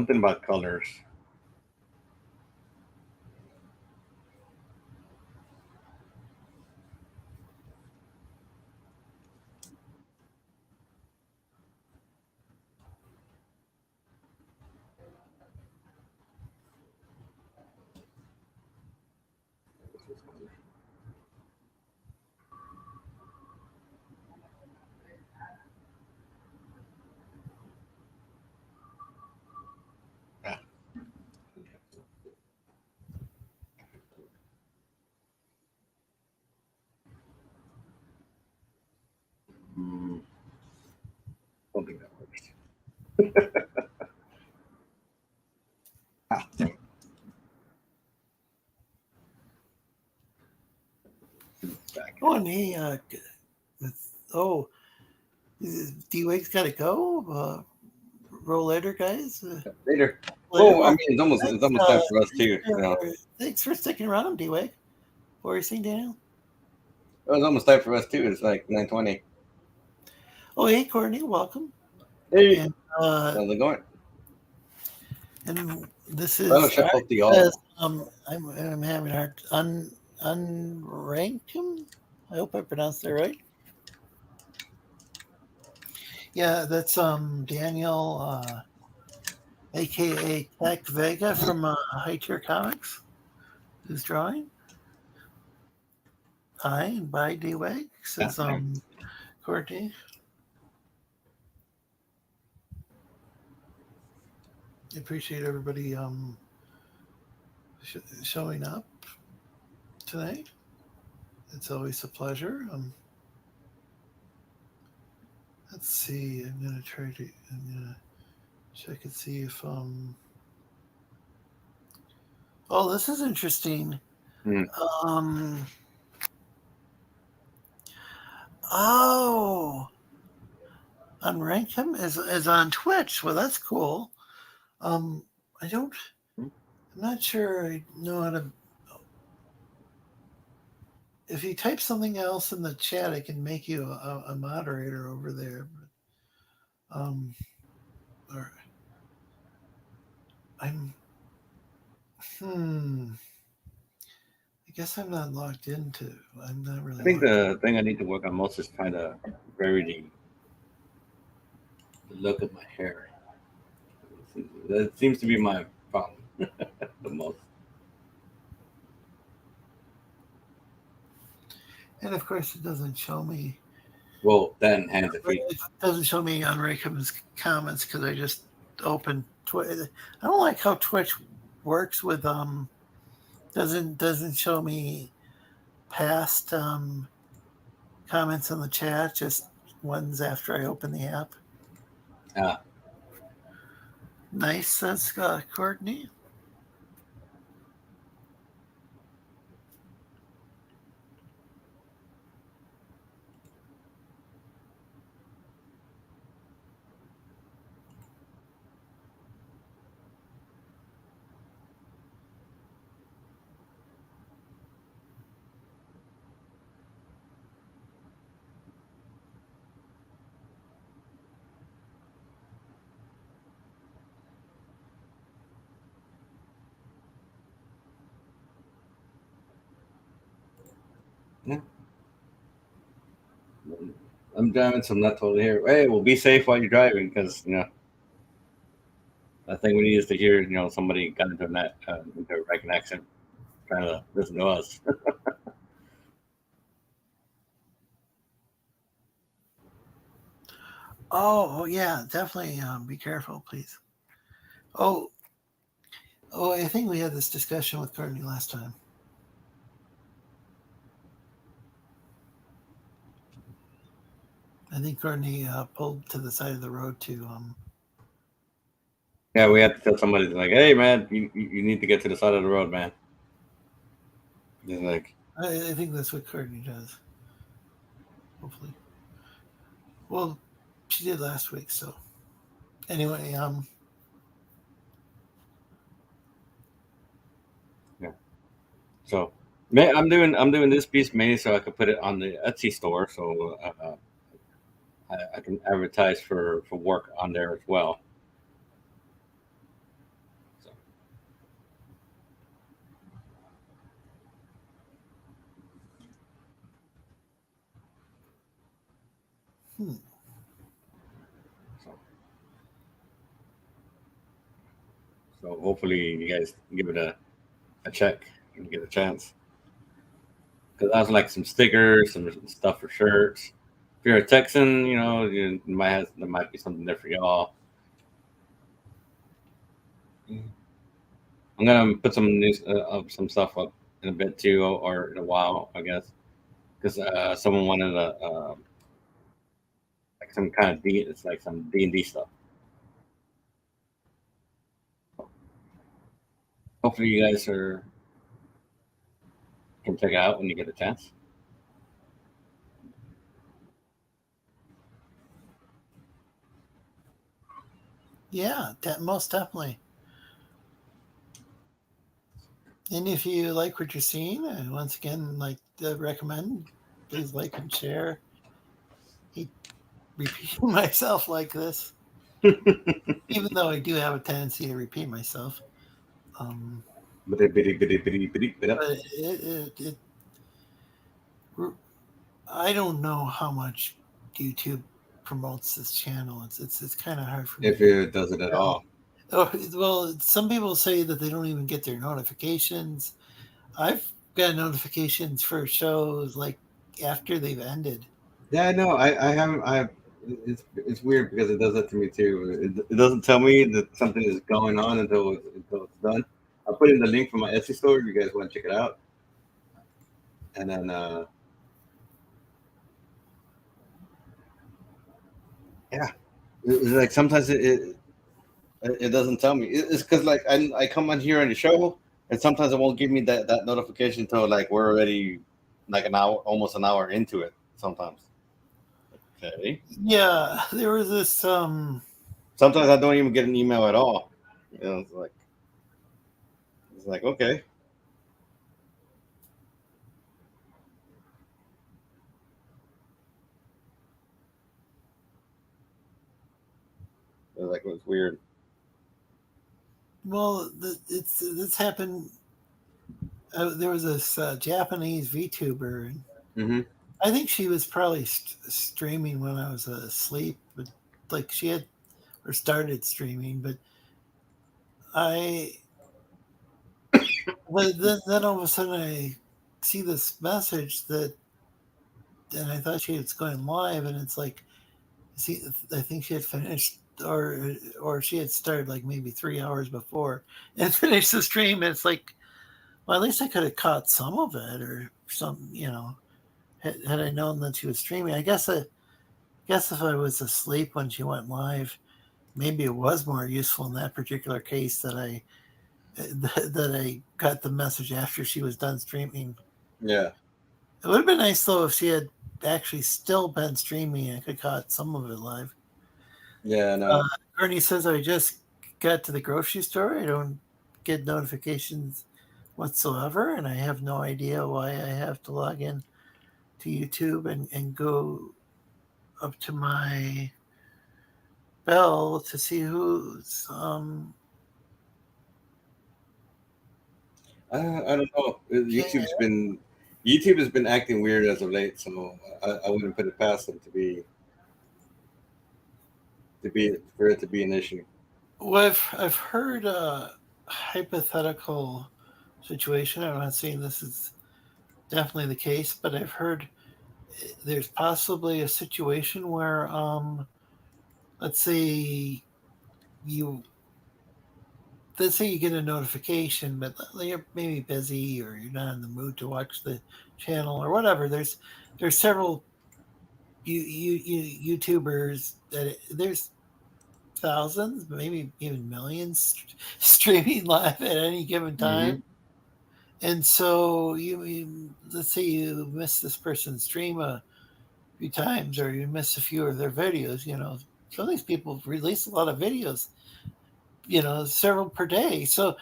something about colors. Yeah. Don't think that works. Ah, dang it. Back. Oh, and hey, D-Wake's got to go. Roll later, guys. Later. Later. Oh, I mean, it's almost time for us too. You know, Thanks for sticking around, D-Wake. What were you saying, Daniel? it's almost time for us too. It's like 9:20. Oh, hey, Courtney, welcome. Hey, And how's it going? and this is Oh, shout out to y'all. I'm having a hard unrank him. I hope I pronounced that right. Yeah, that's Daniel, aka Tech Vega from High Tier Comics, who's drawing. Hi, and bye, D-Wake, says Courtney. Appreciate everybody showing up tonight. It's always a pleasure. Let's see. I'm gonna check and see if Oh, this is interesting. Oh, Unrank him is on Twitch. Well, that's cool. I'm not sure I know how to. If you type something else in the chat, I can make you a moderator over there. But, or I'm. I guess I'm not logged into. I'm not really. I think the thing I need to work on most is trying to vary the look of my hair. That seems to be my problem the most. And of course, it doesn't show me. Well, that and hands and feet. It doesn't show me on Rakeham's comments because I just opened Twitch. I don't like how Twitch works with doesn't show me past comments in the chat, just ones after I open the app. Ah. Nice, says Courtney. Yeah. I'm driving, so I'm not totally here. Hey, well, be safe while you're driving, because I think we need is to hear somebody got into a American accent, trying to listen to us. Oh yeah, definitely. Be careful, please. Oh, I think we had this discussion with Courtney last time. I think Courtney pulled to the side of the road to. Yeah, we have to tell somebody like, "Hey, man, you need to get to the side of the road, man." He's like, I think that's what Courtney does. Hopefully. Well, she did last week, so anyway, yeah. So, I'm doing this piece mainly so I can put it on the Etsy store, so I can advertise for work on there as well. Hmm. So hopefully you guys give it a check and get a chance. Because I was like some stickers, some stuff for shirts. If you're a Texan, you might have there might be something there for y'all. I'm gonna put some news some stuff up in a bit too, or in a while, I guess, because someone wanted like some kind of it's like some D&D stuff. Hopefully, you guys can check it out when you get a chance. Yeah, most definitely. And if you like what you're seeing, and once again, like recommend, please like and share. I repeating myself like this, even though I do have a tendency to repeat myself. But I don't know how much YouTube promotes this channel. It's kind of hard for me. If it does it at all. Oh, well, some people say that they don't even get their notifications. I've got notifications for shows like after they've ended. Yeah, no, I haven't. It's weird because it does that to me too. It doesn't tell me that something is going on until it's done. I'll put in the link for my Etsy store if you guys want to check it out. And then yeah, it's like sometimes it doesn't tell me. It's because like I come on here on the show, and sometimes it won't give me that notification until like we're already like almost an hour into it. Sometimes. Okay. Yeah, there was this. Sometimes I don't even get an email at all. It's like okay. It was weird. Well, this happened. There was this Japanese VTuber, and Mm-hmm. I think she was probably streaming when I was asleep, but like she had or started streaming, but but then all of a sudden I see this message and I thought she was going live, and it's like, see, I think she had finished or she had started like maybe 3 hours before and finished the stream. And it's like, well, at least I could have caught some of it or some, had I known that she was streaming. I guess if I was asleep when she went live, maybe it was more useful in that particular case that I got the message after she was done streaming. Yeah. It would have been nice though if she had actually still been streaming and I could caught some of it live. Yeah, no. Ernie says I just got to the grocery store. I don't get notifications whatsoever, and I have no idea why I have to log in to YouTube and go up to my bell to see who's I don't know. YouTube has been acting weird as of late, so I wouldn't put it past them for it to be an issue. Well, I've heard a hypothetical situation. I'm not saying this is definitely the case, but I've heard there's possibly a situation where, let's say you get a notification, but you're maybe busy or you're not in the mood to watch the channel or whatever. There's several YouTubers that there's thousands, maybe even millions streaming live at any given time. Mm-hmm. And so you let's say you miss this person's stream a few times or you miss a few of their videos, some of these people release a lot of videos, several per day. So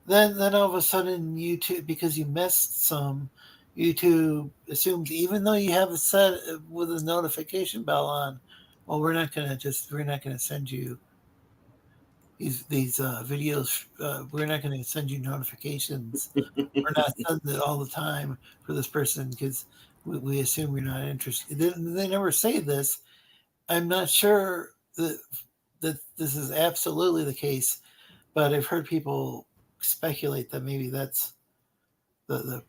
then all of a sudden YouTube, because you missed some, YouTube assumes even though you have it set with a notification bell on, well, we're not going to send you these videos. We're not going to send you notifications. We're not sending it all the time for this person because we assume you're not interested. They never say this, I'm not sure that this is absolutely the case, but I've heard people speculate that maybe that's the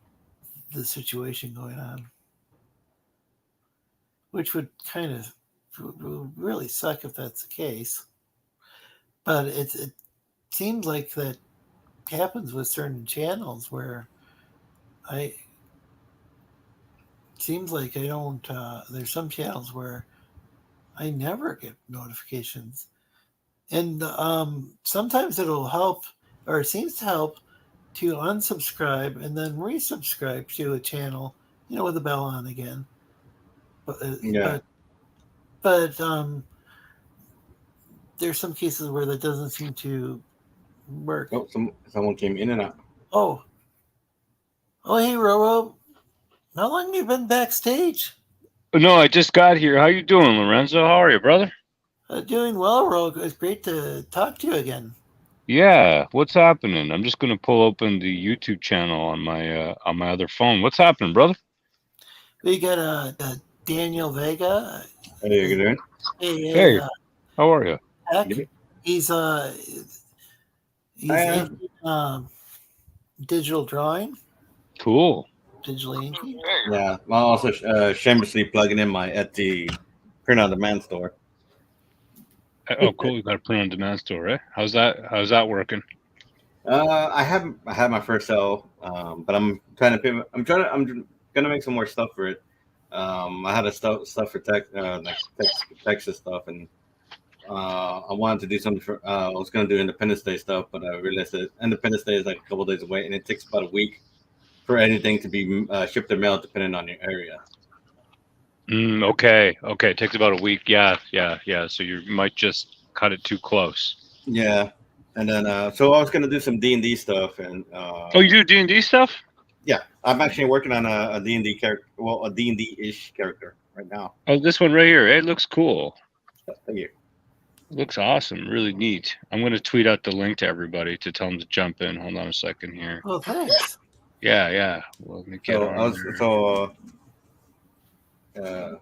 situation going on, which would kind of would really suck if that's the case. But it seems like that happens with certain channels where I seems like I don't. There's some channels where I never get notifications, and sometimes it'll help, or it seems to help, to unsubscribe and then resubscribe to a channel, with the bell on again. Yeah. But there's some cases where that doesn't seem to work. Oh, someone came in and out. Oh, hey, Roro, how long have you been backstage? No, I just got here. How you doing, Lorenzo? How are you, brother? Doing well, Roro. It's great to talk to you again. Yeah, what's happening? I'm just gonna pull open the YouTube channel on my other phone. What's happening, brother? We got Daniel Vega. Hey, you doing? Hey, how are you? Heck, he's in, digital drawing. Cool. Digitally inking. Yeah, I'm also shamelessly plugging in my Etsy print-on-demand store. Oh, cool! You got a print-on-demand store, right? How's that working? I had my first sale, but I'm trying to pivot. I'm gonna make some more stuff for it. I had a stuff for Texas stuff, and I wanted to do something for. I was gonna do Independence Day stuff, but I realized that Independence Day is like a couple days away, and it takes about a week for anything to be shipped or mailed, depending on your area. Okay. It takes about a week. Yeah. So you might just cut it too close. Yeah, and then so I was gonna do some D&D stuff, and oh, you do D&D stuff? Yeah, I'm actually working on a D&D character, well, a D&D-ish character right now. Oh, this one right here. It looks cool. Thank you. It looks awesome. Really neat. I'm going to tweet out the link to everybody to tell them to jump in. Hold on a second here. Oh, thanks. Yeah. Well, let me get on there.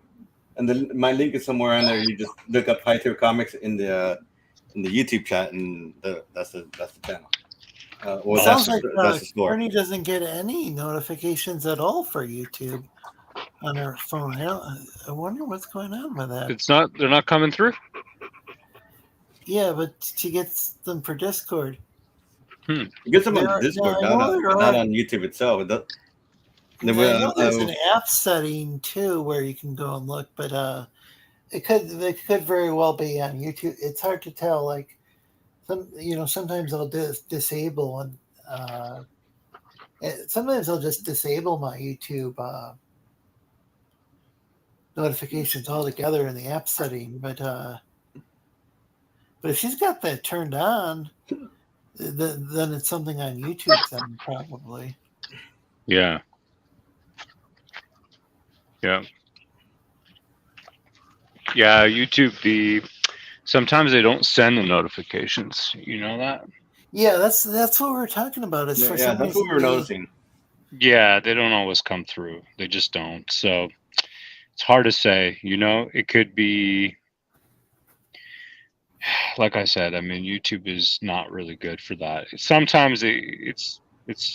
And then my link is somewhere on there. You just look up High Tier Comics in the YouTube chat, and that's the channel. Well, sounds like that's the store. Bernie doesn't get any notifications at all for YouTube on her phone. I wonder what's going on with that. They're not coming through? Yeah, but she gets them for Discord. You get them on Discord, not on YouTube itself. There's an app setting too where you can go and look, but it could very well be on YouTube. It's hard to tell. Like sometimes I'll disable and sometimes I'll just disable my YouTube notifications altogether in the app setting. But if she's got that turned on, then it's something on YouTube then probably. Yeah. YouTube. Sometimes they don't send the notifications. You know that? Yeah, that's what we're talking about. That's what we were noticing. Yeah, they don't always come through. They just don't. So it's hard to say. It could be. Like I said, I mean, YouTube is not really good for that. Sometimes it's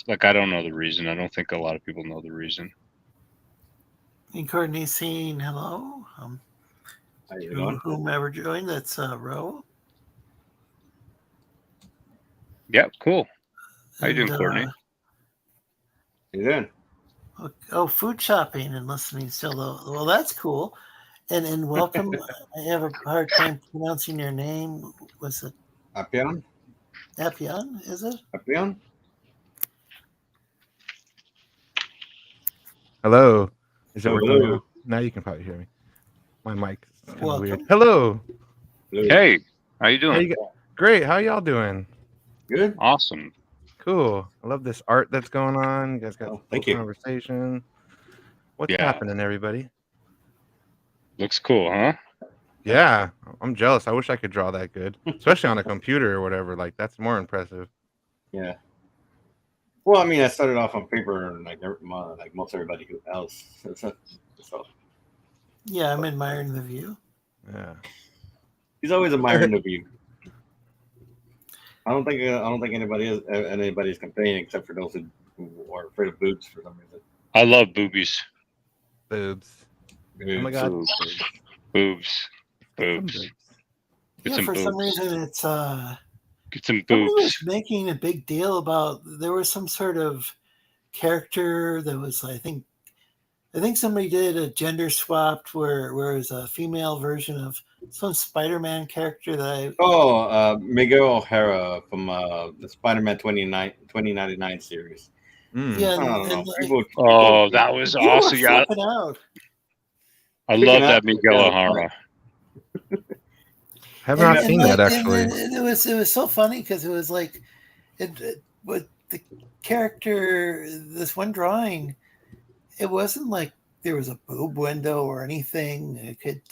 like I don't know the reason. I don't think a lot of people know the reason. And Courtney's saying hello. Whomever joined, that's Ro. Yeah, cool. How you doing, Courtney? How you doing? Oh, food shopping and listening still though. Well, that's cool. And welcome. I have a hard time pronouncing your name. Was it Appian? Appian, is it? Appian? Hello. Is it working? Now you can probably hear me. My mic is kind of weird. Hello. Hey, how you doing? Great. How y'all doing? Good. Awesome. Cool. I love this art that's going on. You guys got conversation. What's happening, everybody? Looks cool, huh? Yeah, I'm jealous. I wish I could draw that good, especially on a computer or whatever. Like that's more impressive. Yeah. Well, I mean, I started off on paper like most everybody else. So. Yeah, I'm admiring the view. Yeah. He's always admiring the view. I don't think anybody's complaining except for those who are afraid of boobs for some reason. I love boobies. Boobs. Oh my god. Boobs. Yeah, for some reason it's Get some somebody was boobs. making a big deal about there was some sort of character that was I think somebody did a gender swapped where it was a female version of some Spider-Man character that Miguel O'Hara from the Spider-Man 2099 series. Yeah, I don't know. People that was awesome. Yeah, out. I love that Miguel O'Hara. Have not seen that actually. And it was so funny because it was like with the character, this one drawing, it wasn't like there was a boob window or anything. It could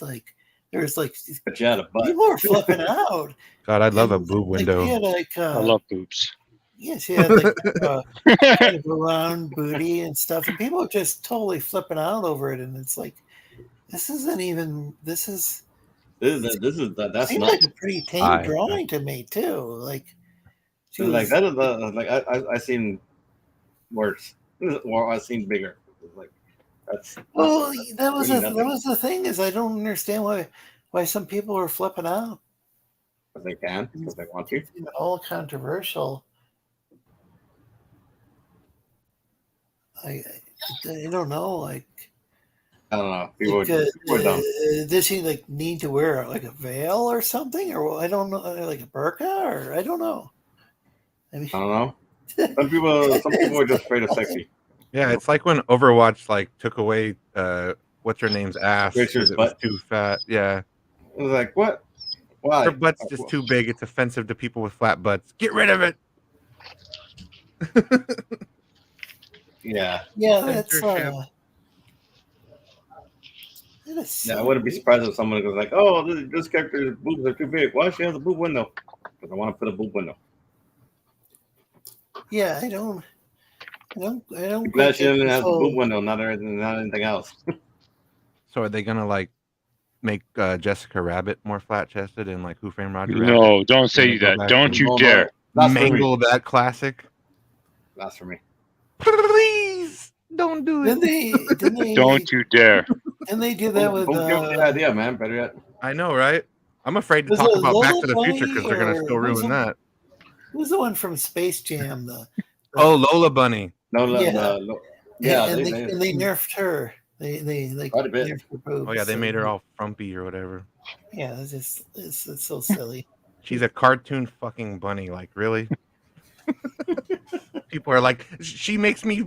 there was but you had a butt. People were flipping out. God, I'd love a boob window. He had I love boobs. Yes, he had kind of a round booty and stuff, and people were just totally flipping out over it. And it's like, that's seems like a pretty tame drawing to me too. Like, I seen worse, or I seen bigger. Like that's that was the thing is I don't understand why some people are flipping out. Because they can, because they want to. It's all controversial. I don't know. Like, I don't know. People are dumb. Does he need to wear a veil or something, or I don't know, like a burqa, or I don't know. I don't know. Some people are just afraid of sexy. Yeah, it's like when Overwatch took away what's her name's ass because it was too fat. Yeah, it was like what? Why? Her butt's just too big. It's offensive to people with flat butts. Get rid of it. Yeah, that's I wouldn't be surprised if someone goes like, "Oh, this character's boobs are too big. Why she has a boob window?" Because I want to put a boob window. Yeah, I don't. I'm glad she doesn't have a boob window, not anything else. So are they gonna make Jessica Rabbit more flat chested and Who Framed Roger Rabbit? No, don't say that. Don't you dare. Mangle that classic. That's for me. Please don't do it. Didn't they, don't you dare. And they do that with. Don't give me the idea, man. Better yet. I know, right? I'm afraid to talk about Back to the Future because they're gonna still ruin that. Who's the one from Space Jam? Lola Bunny. And they nerfed her. They nerfed her boobs. Oh yeah, they made her all frumpy or whatever. Yeah, it's so silly. She's a cartoon fucking bunny. Really? People are like, she makes me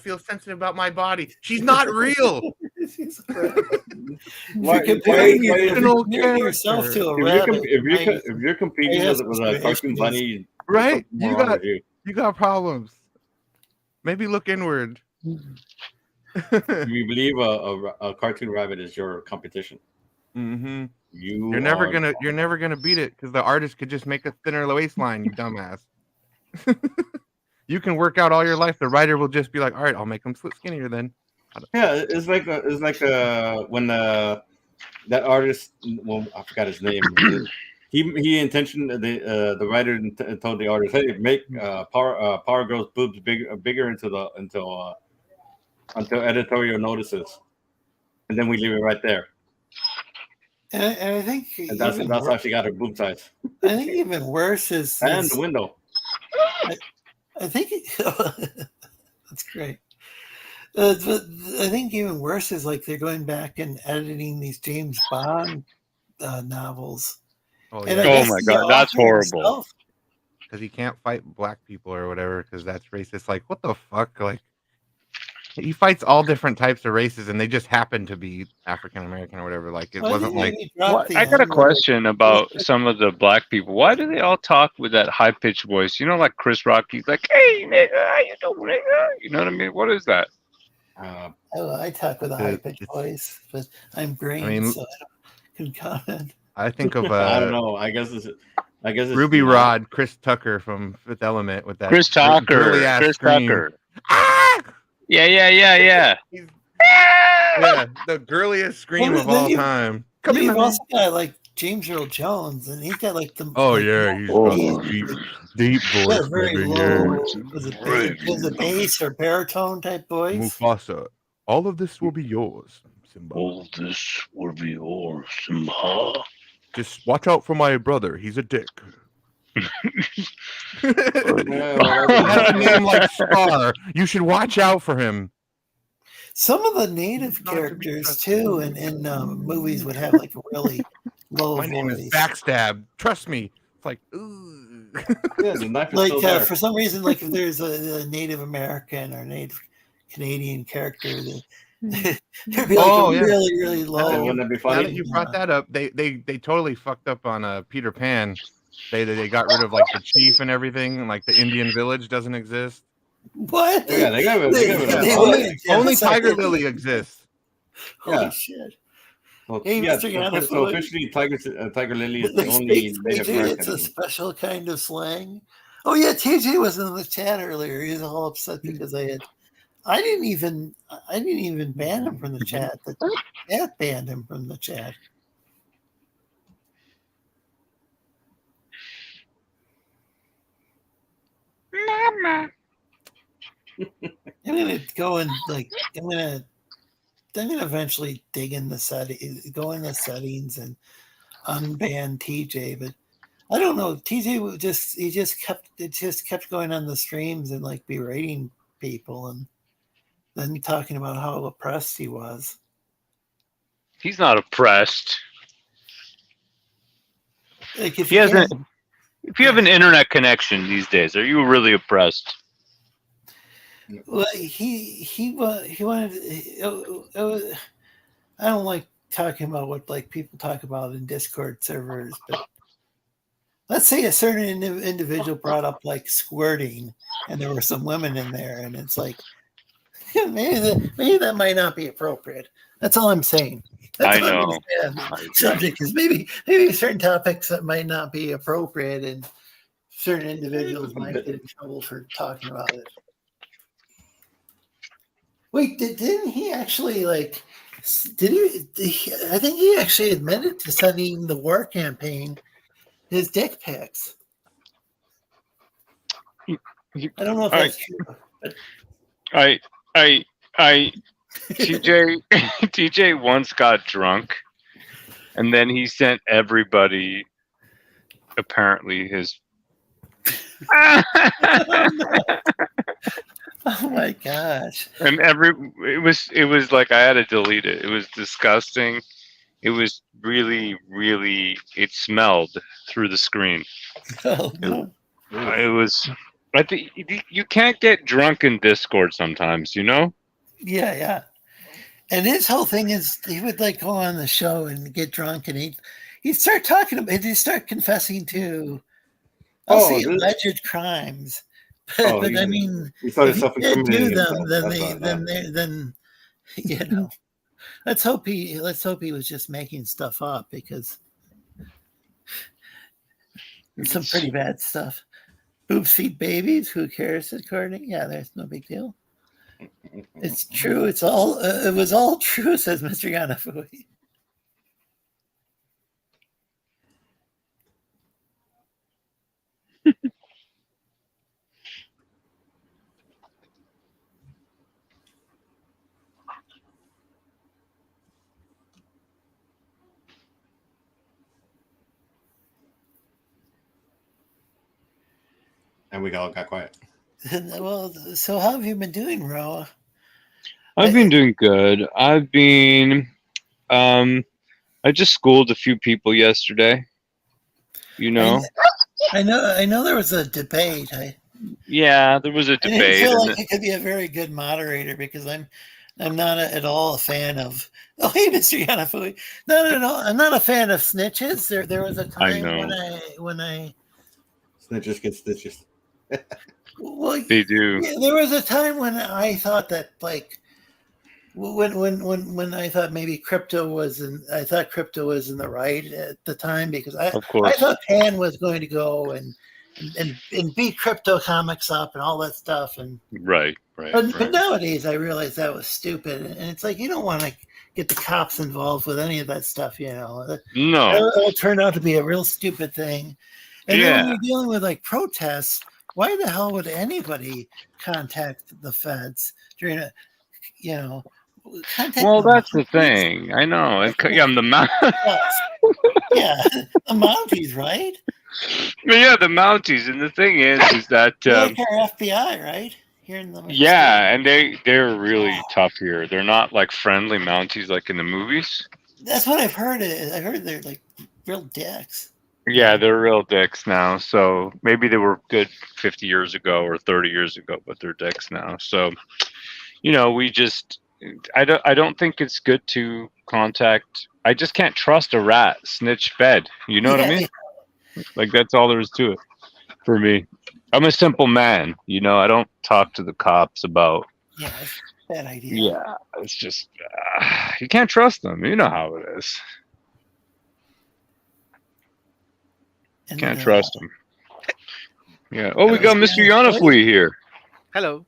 feel sensitive about my body. She's not real. She's You're comparing yourself to a rabbit. If you're competing with a cartoon bunny, right? You got problems. Maybe look inward. You believe a cartoon rabbit is your competition? Mm-hmm. You're never gonna beat it because the artist could just make a thinner waistline. You dumbass. You can work out all your life. The writer will just be like, "All right, I'll make them skinnier then." Yeah, it's like when that artist. Well, I forgot his name. He intentioned the writer told the artist, "Hey, make Power Girl's boobs bigger until editorial notices, and then we leave it right there." And I think that's how she got her boob size. I think even worse is the window. I think that's great. But I think even worse is they're going back and editing these James Bond novels. Oh, yeah. Oh my god, that's horrible. Because he can't fight black people or whatever because that's racist. What the fuck? He fights all different types of races and they just happen to be African American or whatever. It wasn't I got a question about some of the black people. Why do they all talk with that high pitched voice? Like Chris Rock, he's like, "Hey nigga, how you doing, nigga?" You know what I mean? What is that? I talk with a high pitched voice, but I'm green, so I can comment. I think of I don't know. I guess it's Ruby Rod, Chris Tucker from Fifth Element with that Chris Tucker. Ah! Yeah. Yeah, the girliest scream of all time. Come here, You've my man. also got like James Earl Jones, and he's got like the Oh like, yeah, he's Oh. got a deep got voice, a very baby. low, Yeah. was it bass or baritone type voice? Mufasa, all of this will be yours, Simba. All this will be yours, Simba. Just watch out for my brother. He's a dick. He has a name like Scar. You should watch out for him. Some of the native Not to be characters trusted. too in movies would have like a really low My name is voice. Backstab. Trust me. It's like, ooh. Yeah, the knife is Like still there. for some reason, like if there's a Native American or Native Canadian character, there'd be like Oh, a yeah. really, really low. And wouldn't that be Now funny? that you brought that up, they totally fucked up on Peter Pan. They got rid of like the chief and everything, and like the Indian village doesn't exist. What? Yeah, they got Only Tiger Lily exists. Holy Yeah. shit! Well, Hey, yeah, Mr. Yana, so officially, Tiger Lily is the only Native It's a American. special kind of slang. Oh yeah, TJ was in the chat earlier. He was all upset because I didn't even ban him from the chat. The chat banned him from the chat. Mama. I'm gonna go and I'm gonna eventually dig in the go in the settings and unban TJ, but I don't know. TJ just kept going on the streams and like berating people and then talking about how oppressed he was. He's not oppressed. Like if He hasn't. If you have an internet connection these days, are you really oppressed? Well, he wanted. I don't like talking about what like people talk about in Discord servers, but let's say a certain individual brought up like squirting, and there were some women in there, and it's like maybe that might not be appropriate. That's all I'm saying. That's I what I'm know. gonna say on the subject is maybe certain topics that might not be appropriate, and certain individuals might get in trouble for talking about it. Wait, didn't he actually like? I think he actually admitted to sending the war campaign his dick pics. I don't know if that's true. But TJ once got drunk, and then he sent everybody apparently his. Oh my gosh! And it was like I had to delete it. It was disgusting. It was really, really. It smelled through the screen. Oh no! It was. I think you can't get drunk in Discord sometimes. You know. Yeah. And his whole thing is he would like go on the show and get drunk, and he'd start talking about. He'd start confessing to, I'll say alleged crimes. But I mean, if you can't do them, then you know. Let's hope he was just making stuff up because it's some pretty bad stuff. Boobs feed babies. Who cares? Said Courtney. Yeah, there's no big deal. It's true. It's all. It was all true, says Mr. Yanafui. And we all got quiet. Well, so how have you been doing, Roa? I've been doing good. I just schooled a few people yesterday. You know. I know. There was a debate. Yeah, there was a debate. I feel like I could be a very good moderator because I'm not at all a fan of. Oh, hey, Mr. Yanafui. No. I'm not a fan of snitches. There was a time when I snitches get stitches. Well, they do. Yeah, there was a time when I thought that like when I thought maybe crypto was in the right at the time because I thought Pan was going to go and and beat crypto comics up and all that stuff. And Right. but nowadays I realize that was stupid, and it's like you don't want to get the cops involved with any of that stuff. No. It'll turn out to be a real stupid thing. And then when Yeah. you're dealing with like protests, why the hell would anybody contact the feds during a, contact Well, the that's the Mounties? thing. I know. I'm the mount. Yeah, the Mounties, right? Yeah, the Mounties. And the thing is that They're like our FBI, right? Here in the yeah, and they're really tough here. They're not like friendly Mounties like in the movies. That's what I've heard. I heard they're like real dicks. Yeah, they're real dicks now. So maybe they were good 50 years ago or 30 years ago, but they're dicks now. So, we just I don't think it's good to contact. I just can't trust a rat snitch fed. You know what I mean? Like that's all there is to it for me. I'm a simple man. I don't talk to the cops about. Yeah, that's a bad idea. Yeah, it's just you can't trust them. You know how it is. And, Can't trust them. Yeah. Oh, we got Mr. Yanafui here. Hello,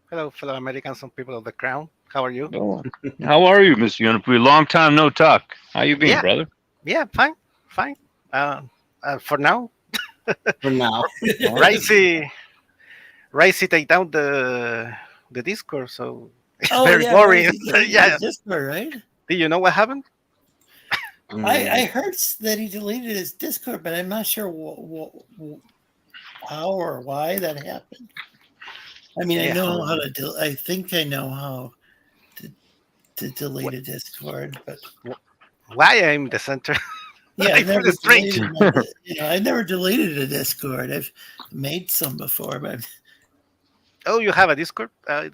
fellow Americans and people of the Crown. How are you? Oh, how are you, Mr. Yanafui? Long time no talk. How you been, brother? Yeah, fine. For now. For now. Ricey take down the Discord, so it's very yeah, boring. Yeah, Discord, right? Do you know what happened? I heard that he deleted his Discord, but I'm not sure how or why that happened. I mean, I know how to. I think I know how to delete a Discord, but why I'm the center? yeah, I never deleted a Discord. I've made some before, but oh, you have a Discord? I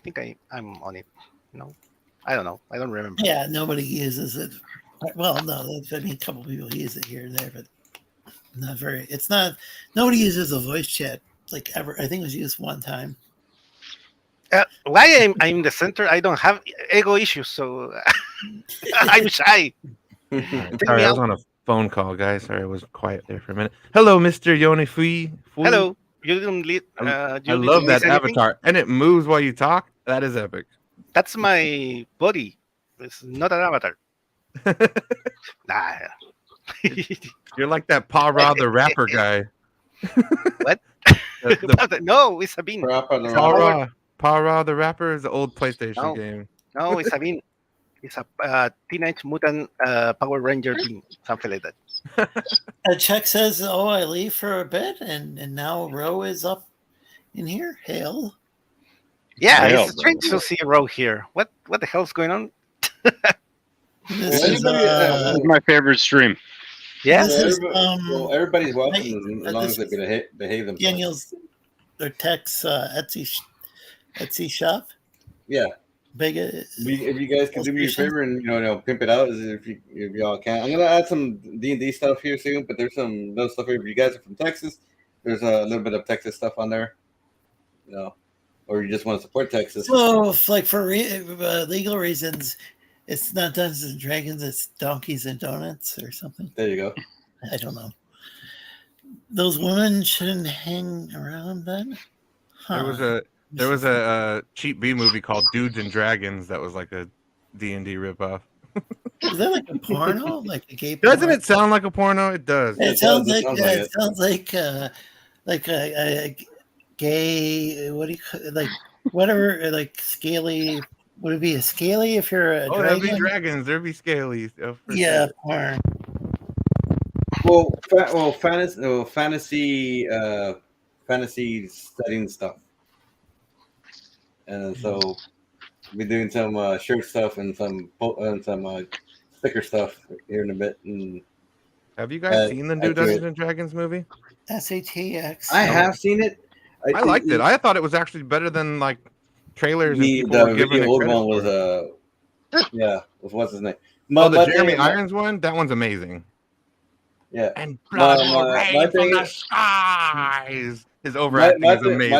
think I'm on it. No, I don't know. I don't remember. Yeah, nobody uses it. Well, no, I mean, a couple people use it here and there, but not very. It's not. Nobody uses a voice chat like ever. I think it was used one time. Why I'm the center? I don't have ego issues, so I'm shy. Sorry, I was on a phone call, guys. Sorry, I was quiet there for a minute. Hello, Mr. Yonifui. Hello. You didn't lead. I love that avatar, and it moves while you talk. That is epic. That's my body. It's not an avatar. Nah. You're like that Pa Ra the rapper guy. What? No, it's Sabine. Pa Ra the rapper is the old PlayStation game. No, it's Sabine. It's a Teenage Mutant Power Ranger team, something like that. Chuck says, "Oh, I leave for a bit, and now Ro is up in here. Hail." Yeah, it's strange to see Ro here. What the hell's going on? This is my favorite stream. Yeah, everybody's welcome as long as they behave themselves. Daniel's their Tech's Etsy shop. Yeah. Vega. If you guys can do me a favor and pimp it out, if y'all can. I'm gonna add some D&D stuff here soon, but there's some little stuff here. If you guys are from Texas, there's a little bit of Texas stuff on there. Or you just want to support Texas. So, like for legal reasons, it's not Dungeons and Dragons. It's Donkeys and Donuts or something. There you go. I don't know. Those women shouldn't hang around then. Huh. There was a cheap B movie called Dudes and Dragons that was like a D&D ripoff. Is that like a porno? Like a gay porno? Doesn't it sound like a porno? It does. It sounds like a gay. What do you like? Whatever, like scaly. Would it be a scaly if you're a dragon? There'd be dragons. There'd be scalies. Yeah, porn. Well, fantasy studying stuff. And so we're doing some shirt stuff and some sticker stuff here in a bit. And have you guys seen the new Dungeons and Dragons movie? SATX. I have seen it. I liked it. I thought it was actually better than like trailers. The old one was what's his name? The Jeremy Irons one. That one's amazing. Yeah. And blood will rain from the skies. His overacting is amazing.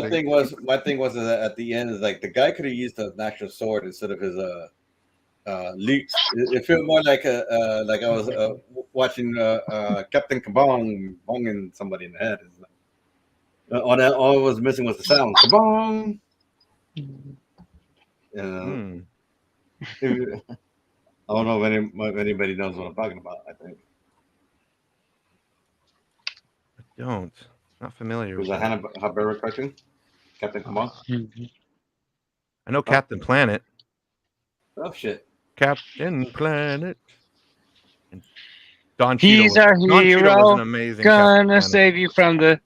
My thing was at the end is like the guy could have used an actual sword instead of his leaks. It felt more like I was watching Captain Kabong bonging somebody in the head. All I was missing was the sound. Kabong. I don't know if anybody knows what I'm talking about. I think I don't. Not familiar. it was with a that. Hanna-Barbera cartoon. Captain Kabong. I know Captain Planet. Oh shit. Captain Planet. And Don He's Cheadle. our Don Cheadle was hero. an amazing Gonna Captain save you from the.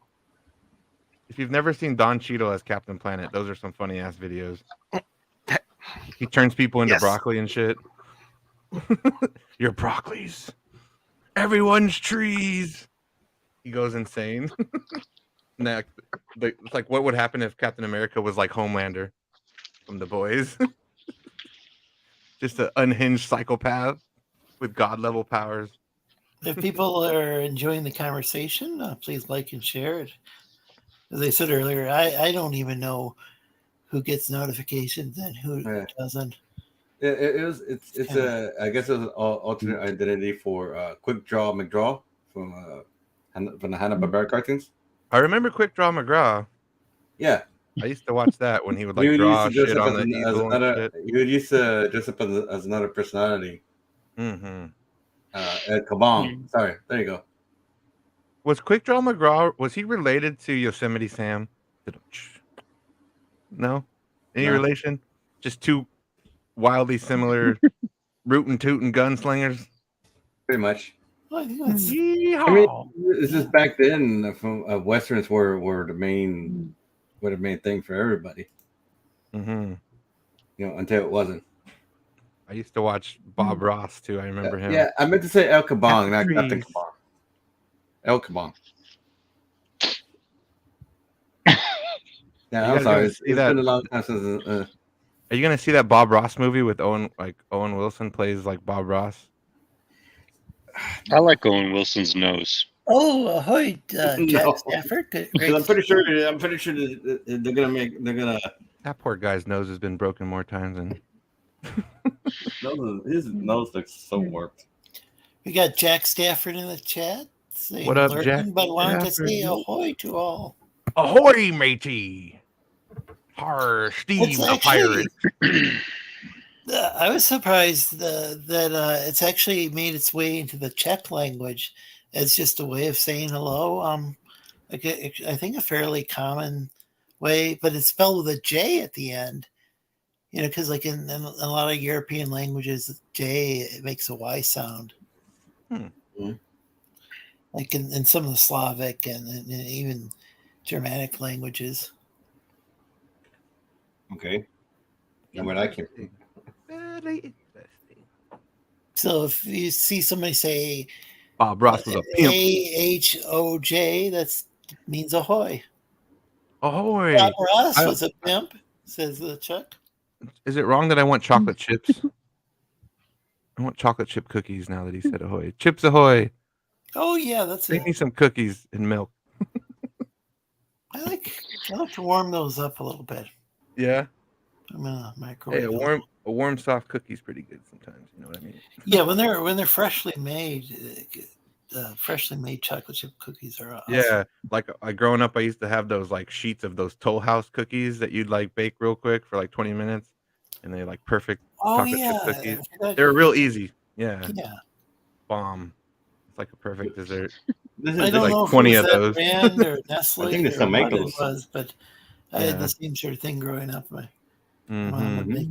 If you've never seen Don Cheadle as Captain Planet, those are some funny ass videos. He turns people into Yes. broccoli and shit. You're broccolis. Everyone's trees. He goes insane. It's like what would happen if Captain America was like Homelander from The Boys? Just an unhinged psychopath with god level powers. If people are enjoying the conversation, please like and share it. As I said earlier, I don't even know who gets notifications and who doesn't. It's I guess it was an alternate identity for Quick Draw McDraw from the Hanna-Barbera cartoons. I remember Quick Draw McGraw. Yeah, I used to watch that when he would like He would draw use to dress shit up on the easel and shit. He would use to dress up as another personality. Mm-hmm. Kabong. Sorry, there you go. Was Quick Draw McGraw, was he related to Yosemite Sam? No? Any No. relation? Just two wildly similar rootin' tootin' gunslingers? Pretty much. Well, I think that's Yeehaw! I mean, it's just back then. Westerns were the main thing for everybody. Mm-hmm. You know, until it wasn't. I used to watch Bob Ross too. I remember him. Yeah, I meant to say El Kabong, not Trees. Captain Kabong. El Kabong. Yeah, You I'm gotta sorry. go It's see that. been a long time since. Are you gonna see that Bob Ross movie with Owen Wilson plays like Bob Ross? I like Owen Wilson's nose. Oh, ahoy, Jack No. Stafford. Great. I'm pretty sure that they're gonna. That poor guy's nose has been broken more times than. His nose looks so warped. We got Jack Stafford in the chat. Saying What up, lurking, Jack But wanted to Stafford? say ahoy to all. Ahoy, matey! Har, Steve It's the pirate. I was surprised that it's actually made its way into the Czech language as just a way of saying hello. I think a fairly common way, but it's spelled with a J at the end. You know, because like in a lot of European languages, J it makes a Y sound. Like in some of the Slavic and even Germanic languages. Okay. And where I came from. Very interesting. So if you see somebody say Bob Ross was a pimp. AHOJ, that means ahoy. Ahoy! Bob Ross was a pimp, says the Chuck. Is it wrong that I want chocolate chips? I want chocolate chip cookies now that he said ahoy. Chips ahoy! Oh yeah, that's Make it. me some cookies and milk. I like to warm those up a little bit. Yeah. I'm gonna microwave. Hey, a warm soft cookie's pretty good sometimes. You know what I mean? Yeah, when they're freshly made, freshly made chocolate chip cookies are awesome. Yeah, like growing up, I used to have those like sheets of those Toll House cookies that you'd like bake real quick for like 20 minutes, and they're like perfect chocolate chip cookies. They're real easy. Yeah. Yeah. Bomb. It's like a perfect dessert. I don't know if 20 it of was that those. brand or Nestle I think they or still make what those. it was, but I had the same sort of thing growing up. My mom would make.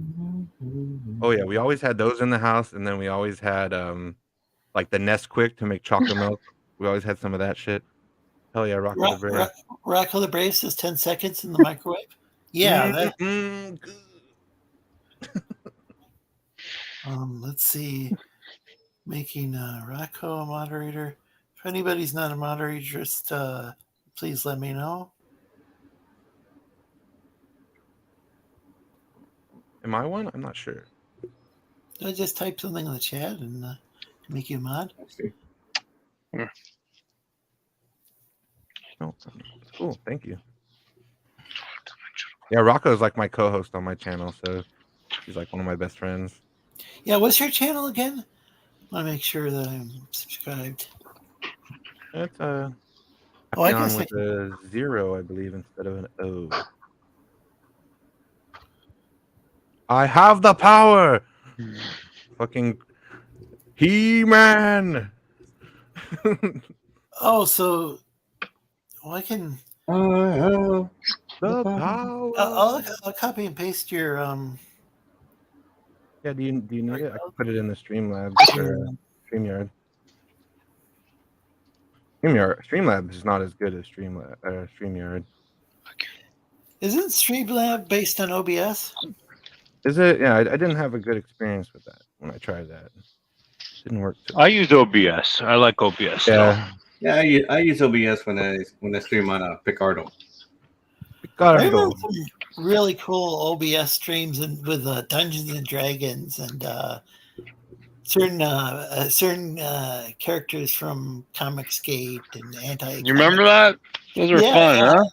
Oh yeah, we always had those in the house, and then we always had like the Nesquik to make chocolate milk. We always had some of that shit. Hell yeah, Rocco the Brave. Rocco the Brave says 10 seconds in the microwave. Yeah. Let's see. Making Rocco a moderator. If anybody's not a moderator, just please let me know. Am I one? I'm not sure. I just type something in the chat and make you a mod. Oh, cool. Thank you. Yeah, Rocco's like my co-host on my channel, so he's like one of my best friends. Yeah, what's your channel again? I want to make sure that I'm subscribed. That's Oh, I guess with a 0, I believe, instead of an O. I have the power. Fucking He-Man. Oh, so I can. I have The power. I'll copy and paste your Yeah, do you need it? I can put it in the Streamlabs or StreamYard. Streamlabs is not as good as StreamYard. Isn't Streamlab based on OBS? Is it? Yeah, I didn't have a good experience with that when I tried that. Didn't work. I use OBS. I like OBS. Yeah. Yeah, I use OBS when I stream on Picardo. I remember some really cool OBS streams with Dungeons and Dragons and certain characters from Comicsgate and Anti. You remember that? Those were fun, huh?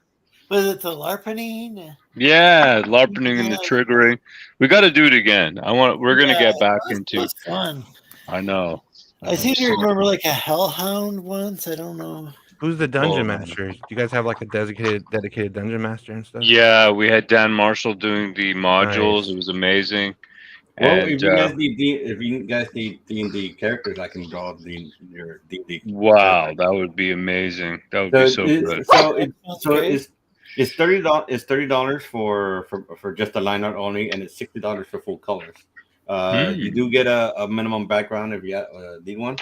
Was it the LARPing? Yeah, LARPing and the triggering. We got to do it again. We're gonna get back into. It was fun. I know. I seem to remember like a Hellhound once. I don't know. Who's the dungeon master? Do you guys have like a dedicated dungeon master and stuff? Yeah, we had Dan Marshall doing the modules. Nice. It was amazing. Well, And, if you guys need D&D characters, I can draw your D&D. Wow, that would be amazing. That would be so good. It's $30 for just the line art only, and it's $60 for full colors. You do get a minimum background if you need one.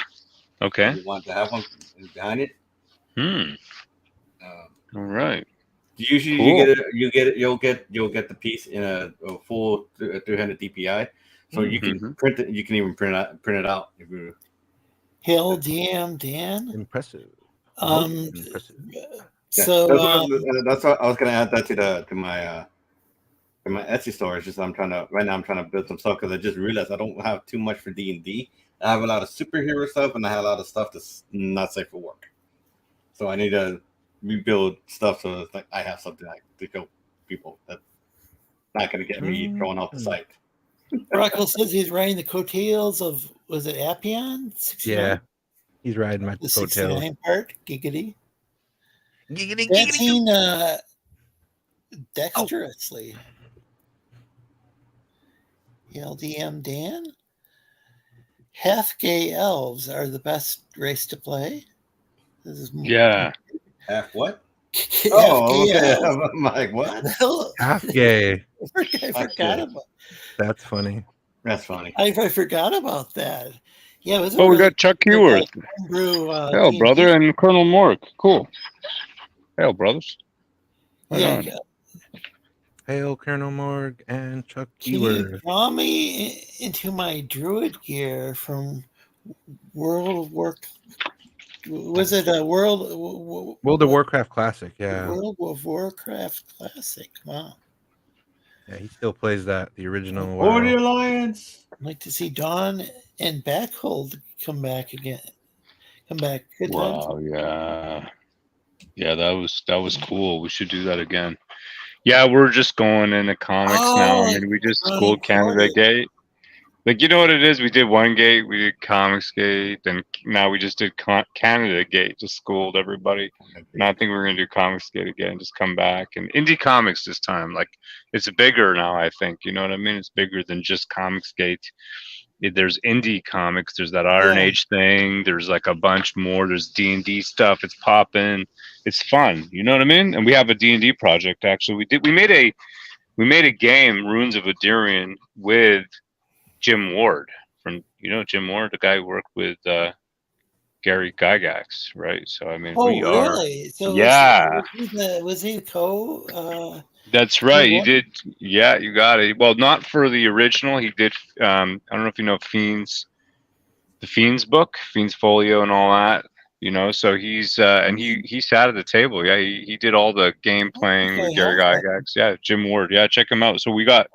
Okay. If you want to have one behind it. All right. Usually, you'll get the piece in a full 300 DPI, so you can print it. You can even print it out. If you Hail DM Dan. Impressive. Impressive. Yeah, so that's what I was gonna add that to my Etsy store. It's just I'm trying to build some stuff because I just realized I don't have too much for D&D. I have a lot of superhero stuff and I have a lot of stuff that's not safe for work. So I need to rebuild stuff so it's like I have something to show people that's not going to get me thrown off the site. Rockwell says he's riding the coattails of, was it Appian? 69? Yeah, he's riding my coattails. 69 part, giggity. Giggity, Dancing dexterously. LDM Dan? Half gay elves are the best race to play. This is Half what? Half oh, gay okay. elves. I'm like, what? Half gay. I forgot about. That's funny. That's funny. I forgot about that. Yeah, it was. We got Chuck Heworth. Hail, brother, and Colonel Mork. Cool. Hail, brothers. Yeah. Hail, Colonel Morg and Chuck Can you draw me into my druid gear from World of Warcraft? Was it a World of Warcraft Classic? Yeah. World of Warcraft Classic. Wow. Yeah, he still plays that, the original. Or the Alliance. I'd like to see Dawn and Backhold come back again. Come back. Good wow. Yeah, that was cool. We should do that again. Yeah, we're just going into comics now. I mean, we just schooled Canada Gate. Like, you know what it is? We did one gate, we did Comics Gate, then now we just did Canada Gate, just schooled everybody. And I think we're going to do Comics Gate again, just come back. And Indie Comics this time, like, it's bigger now, I think. You know what I mean? It's bigger than just Comics Gate. There's indie comics, there's that Iron Age thing, there's like a bunch more, there's D&D stuff, it's popping, it's fun, you know what I mean? And we have a D&D project, actually. We made a game, Runes of Adirian, with Jim Ward from, Jim Ward, the guy who worked with Gary Gygax, right? So I mean, we are. Really? So yeah. Was he co? That's right. He did. Yeah, you got it. Well, not for the original. He did. I don't know if you know Fiends, the Fiends book, Fiends Folio, and all that. So he's and he sat at the table. Yeah, he did all the game playing with Gary Gygax. Yeah, Jim Ward. Yeah, check him out. So we got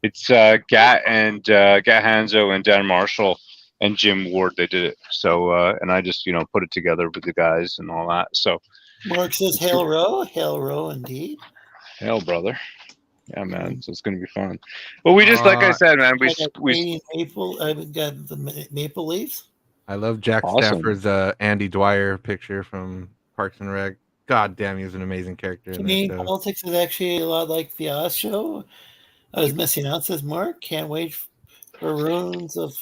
it's Gat Hanzo and Dan Marshall and Jim Ward. They did it. So and I just put it together with the guys and all that. So Mark says, "Hail Row indeed." Hail, brother. Yeah, man. So it's gonna be fun. But we just, like I said, man, we Canadian maple. I got the maple leaves. I love Jack Awesome. Stafford's Andy Dwyer picture from Parks and Rec. God damn, he was an amazing character in that Canadian show. politics is actually a lot like the Oz show. I was missing out. Says Mark. Can't wait for Runes of.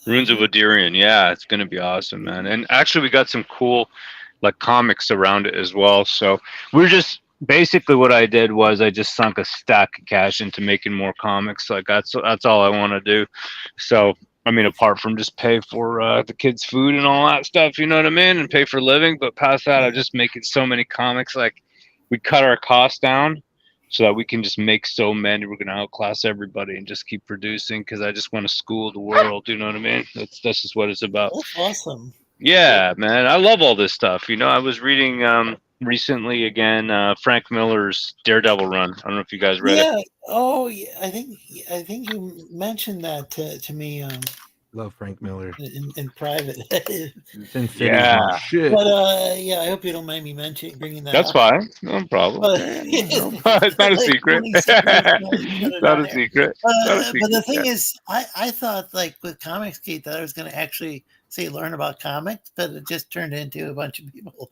Runes of Adirian. Yeah, it's gonna be awesome, man. And actually, we got some cool, like, comics around it as well. So we're just basically what I did was I just sunk a stack of cash into making more comics. Like that's all I want to do. So I mean, apart from just pay for the kids' food and all that stuff, you know what I mean, and pay for living. But past that, I'm just making so many comics. Like we cut our costs down so that we can just make so many. We're gonna outclass everybody and just keep producing because I just want to school the world. You know what I mean? That's just what it's about. That's awesome. Yeah, man, I love all this stuff. You know, I was reading recently again Frank Miller's Daredevil run. I don't know if you guys read it. Oh, yeah. I think you mentioned that to me Love Frank Miller. in private. Sin City Yeah. shit. But yeah, I hope you don't mind me bringing that. That's up. fine, no problem. But, It's not a secret. Not a secret. But the thing is, I thought like with Comicsgate that I was going to actually say learn about comics, but it just turned into a bunch of people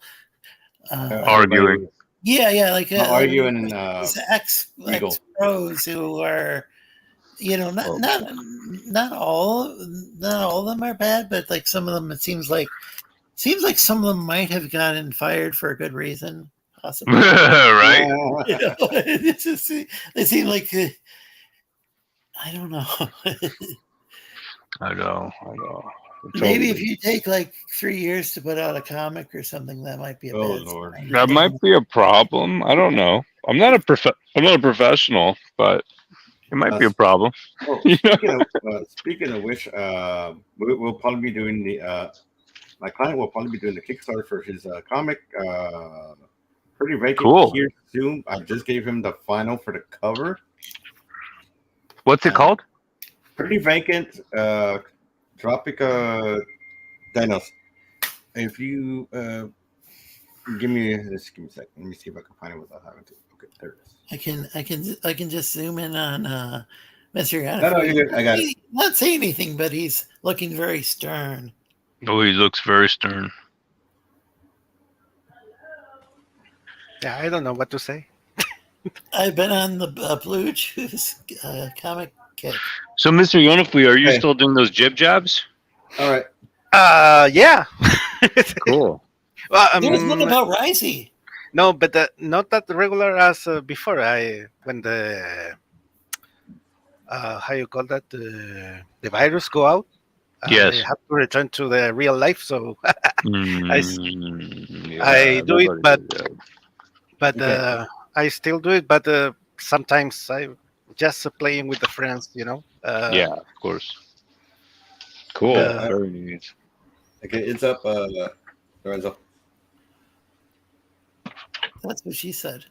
Arguing. Yeah, like arguing. ex pros who are, you know, not all of them are bad, but like some of them, it seems like some of them might have gotten fired for a good reason, possibly. Right? You know, they seem like I don't know. I know. Maybe if you take like 3 years to put out a comic or something, that might be a bad Lord. sign. That might be a problem. I don't know. I'm not a professional, but it might be a problem. Well, speaking of which, we'll probably be doing my client will probably be doing the Kickstarter for his comic. Pretty vacant Cool. here soon. I just gave him the final for the cover. What's it called? Pretty vacant. Tropica Dinos. If you give me a second. Let me see if I can find it without having to. Okay, there it is. I can just zoom in on Mr. Yannick. No, you're good. I got it. He's not saying anything, but he's looking very stern. Oh, he looks very stern. Yeah, I don't know what to say. I've been on the Blue Juice comic kick. So, Mr. Yonifui, are you Hey. still doing those jib jabs? All right. Yeah. Cool. Well, There's one about Risey. no, but not that regular as before. When the how you call that, the virus go out. Yes. I have to return to the real life, so Yeah, I do it, nobody but did that. but Okay. I still do it. But sometimes I just playing with the friends, you know. Yeah, of course. Cool. Very neat. Okay, it's up, Lorenzo. That's what she said.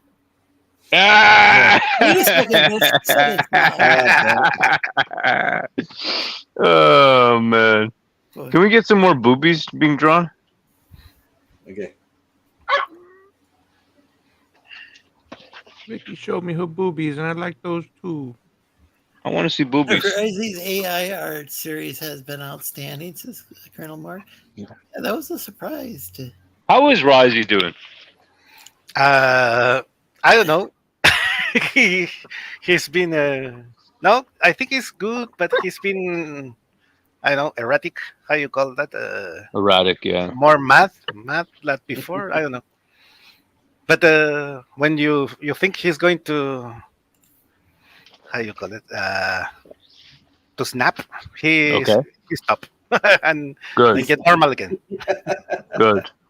Ah! Wait a second, but she said it's not. Oh man! Can we get some more boobies being drawn? Okay. Vicky showed me her boobies, and I like those too. I want to see boobies. Risey's AI art series has been outstanding, says Colonel Mark. Yeah, that was a surprise. How is Risey doing? I don't know. He's been no, I think he's good, but he's been, I don't know, erratic. How you call that? Erratic, yeah. More mad like before. I don't know. But when you think he's going to, how you call it, to snap, he stop and Good, get normal again.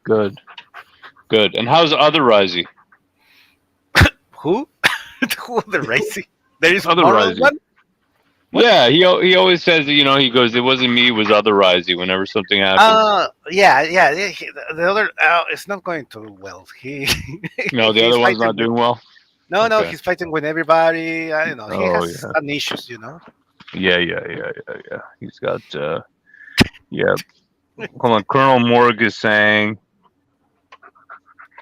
good. And how's the other Risey? Who? Who the Risey? There is Other more Risey. one. Yeah, he always says, you know, he goes, it wasn't me, it was other Risey whenever something happens. Yeah. The other, it's not going too well. No, the he's other one's fighting not doing well? No, Okay. he's fighting with everybody. I don't know. He Oh, has yeah. some issues, you know. Yeah. He's got, yeah. Hold on, Colonel Morg is saying,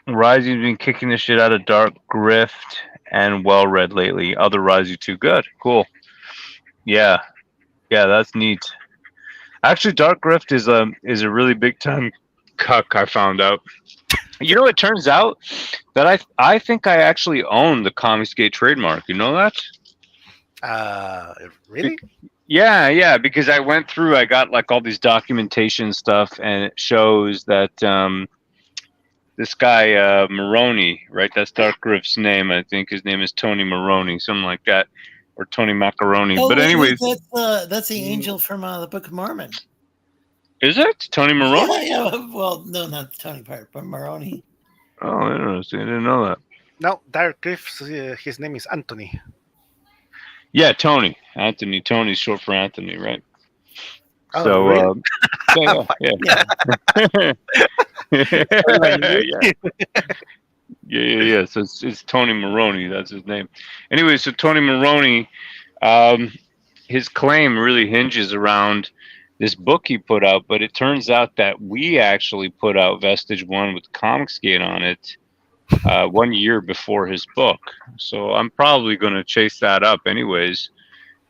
Risey's been kicking the shit out of Dark Grift and well read lately. Otherwise, you too good. Cool. Yeah, that's neat. Actually, Dark Rift is a really big time cuck. I found out. You know, it turns out that I think I actually own the Comicsgate trademark. You know that? Really? Yeah, because I went through, I got like all these documentation stuff, and it shows that this guy Maroney, right? That's Dark Rift's name. I think his name is Tony Maroney, something like that, or Tony Macaroni. Oh, but wait, anyways, that's the angel from the Book of Mormon. is it Tony Maroney? Yeah. Well, no, not the Tony part, but Maroney. Oh, interesting. I didn't know that. No, Dark Rift, his name is Anthony. Yeah, Tony. Anthony. Tony's short for Anthony, right? Oh, So, really? yeah. Yeah. So it's Tony Maroney. That's his name. Anyway, so Tony Maroney, his claim really hinges around this book he put out, but it turns out that we actually put out Vestige 1 with Comicsgate on it 1 year before his book. So I'm probably going to chase that up anyways.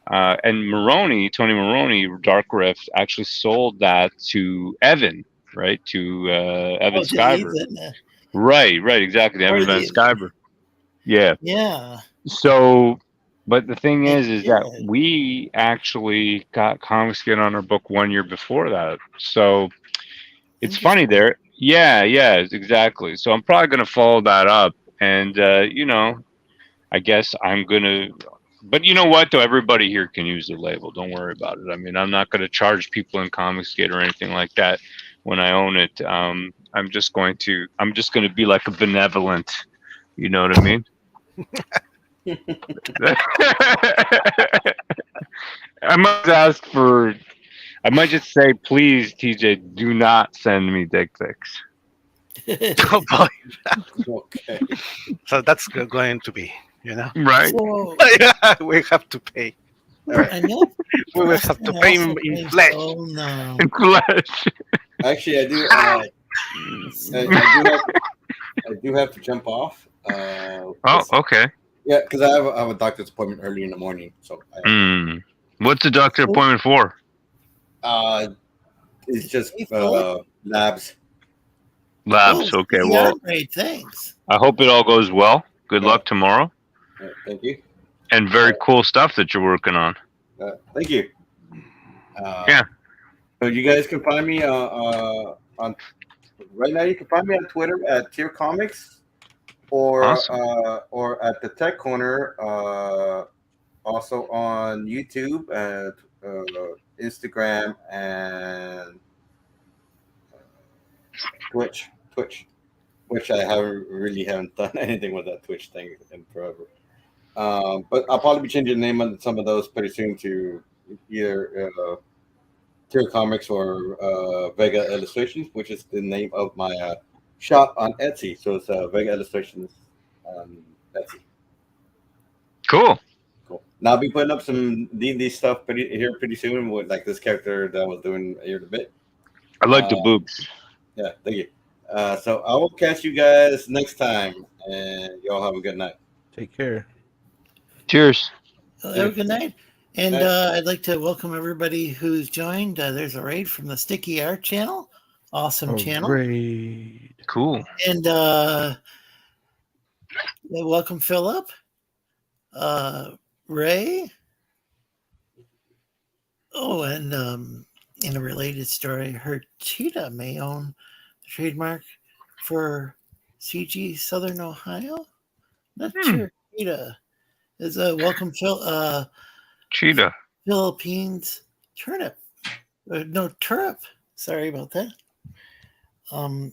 And Tony Maroney, Dark Rift, actually sold that to Evan, right? To Evan Skyber. Right, exactly. Evan Van Skyber. Yeah. Yeah. So, but the thing is that we actually got Comicsgate on our book 1 year before that. So it's funny there. Yeah, exactly. So I'm probably going to follow that up. And, I guess I'm going to. But you know what, though? Everybody here can use the label. Don't worry about it. I mean, I'm not going to charge people in Comicsgate or anything like that when I own it. I'm just going to be like a benevolent. You know what I mean? I might just say, please, TJ, do not send me dick pics. Oh boy. Okay. So that's going to be, Right? So, we have to pay. I know. We will have to pay him in flesh. Oh no. In flesh. Actually, I do. I do have to jump off. Okay. Yeah, because I have a doctor's appointment early in the morning. So. What's the doctor appointment for? It's just labs. Labs. Okay. Well, great. Thanks. I hope it all goes well. Good luck tomorrow. Thank you. And very cool stuff that you're working on. Thank you. Yeah. So you guys can find me on right now. You can find me on Twitter at Tier Comics, or Awesome. Or at the Tech Corner. Also on YouTube and Instagram and Twitch, which I haven't done anything with that Twitch thing in forever. But I'll probably be changing the name on some of those pretty soon to either Tier Comics or Vega Illustrations, which is the name of my shop on Etsy. So it's Vega Illustrations on Etsy. Cool. Now I'll be putting up some D&D stuff pretty soon with like this character that I was doing a year bit. I like the boobs. Yeah, thank you. So I will catch you guys next time, and y'all have a good night. Take care. Cheers. Have a good night. And I'd like to welcome everybody who's joined. There's a raid from the Sticky Art channel. Awesome channel. Raid. Cool. And welcome Philip. Ray. Oh, and in a related story, I heard Cheetah may own the trademark for CG Southern Ohio. Not sure. Cheetah is a welcome Cheetah. Philippines turnip. No, turip. Sorry about that.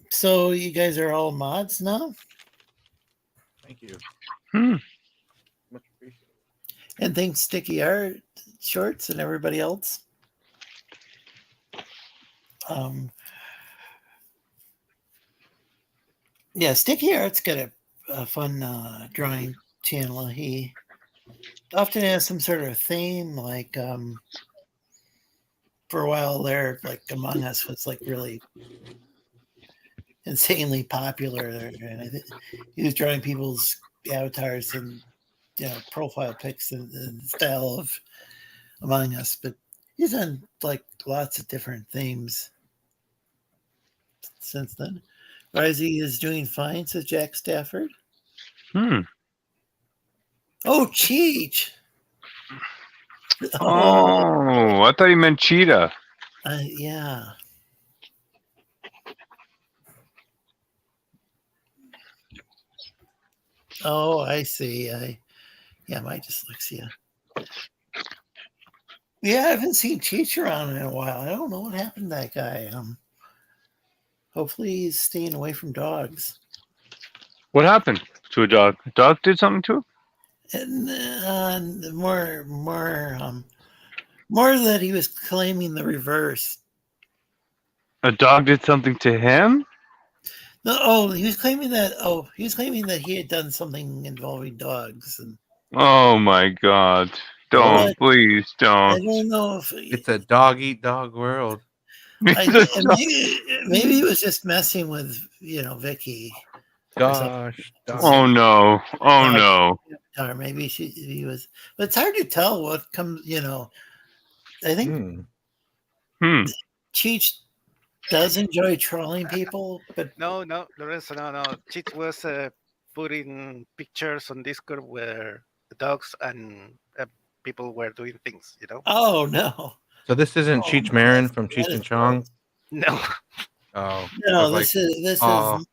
So you guys are all mods now? Thank you. Much appreciated. And thanks, Sticky Art Shorts and everybody else. Yeah, Sticky Art's got a fun drawing channel. He often has some sort of theme, like for a while there, like Among Us was like really insanely popular, and I think he was drawing people's avatars in profile pics in the style of Among Us, but he's done like lots of different themes since then. Risey is doing fine, says Jack Stafford. Hmm. Oh, Cheech. Oh, I thought you meant cheetah. Yeah. Oh, I see. My dyslexia. Yeah, I haven't seen Cheech around in a while. I don't know what happened to that guy. Hopefully he's staying away from dogs. What happened to a dog? A dog did something to him? And more that he was claiming the reverse. A dog did something to him? No, he was claiming that. Oh, he was claiming that he had done something involving dogs. And Oh my God! Don't, please I don't. don't know if It's a dog eat dog world. maybe he was just messing with Vicky. Gosh. Oh no! Oh no! Or maybe he was. But it's hard to tell what comes. I think Cheech does enjoy trolling people, but No, Lorenzo, no. Cheech was putting pictures on Discord where the dogs and people were doing things, oh no, So this isn't Oh, Cheech Marin from that Cheech is and Chong? No. Oh. no. I was This "Aw." is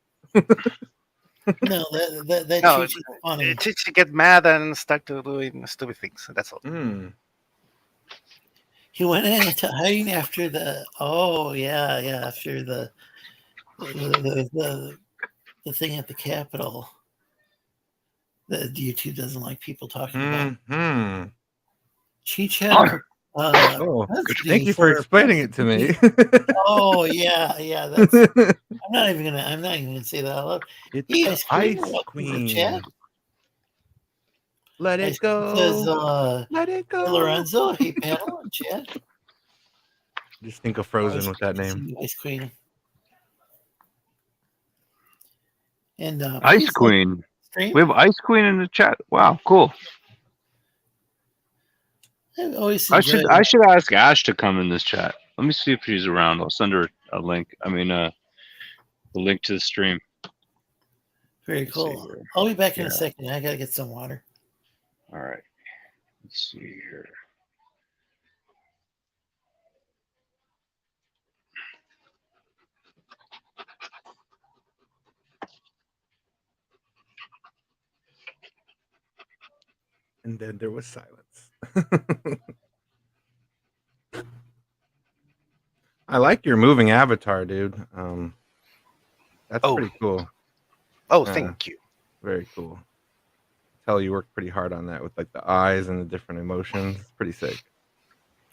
no that No, Cheech is funny. Cheech get mad and start to doing stupid things. That's all. He went into hiding after the after the thing at the Capitol that YouTube doesn't like people talking about. Cheech had thank you for explaining it to me. Oh yeah. That's I'm not even gonna say that out loud. It's Ice Queen. Let it go. Says, Let it go. Lorenzo, hey panel and chat. Just think of Frozen with that name. Ice Queen. And Ice Queen. We have Ice Queen in the chat. Wow, cool. I should ask Ash to come in this chat. Let me see if he's around. I'll send her a link. The link to the stream. Very cool. I'll be back in a second. I gotta get some water. All right. Let's see here. And then there was silence. I like your moving avatar, dude. That's pretty cool. Oh, thank you. Very cool. Tell you worked pretty hard on that with like the eyes and the different emotions. It's pretty sick.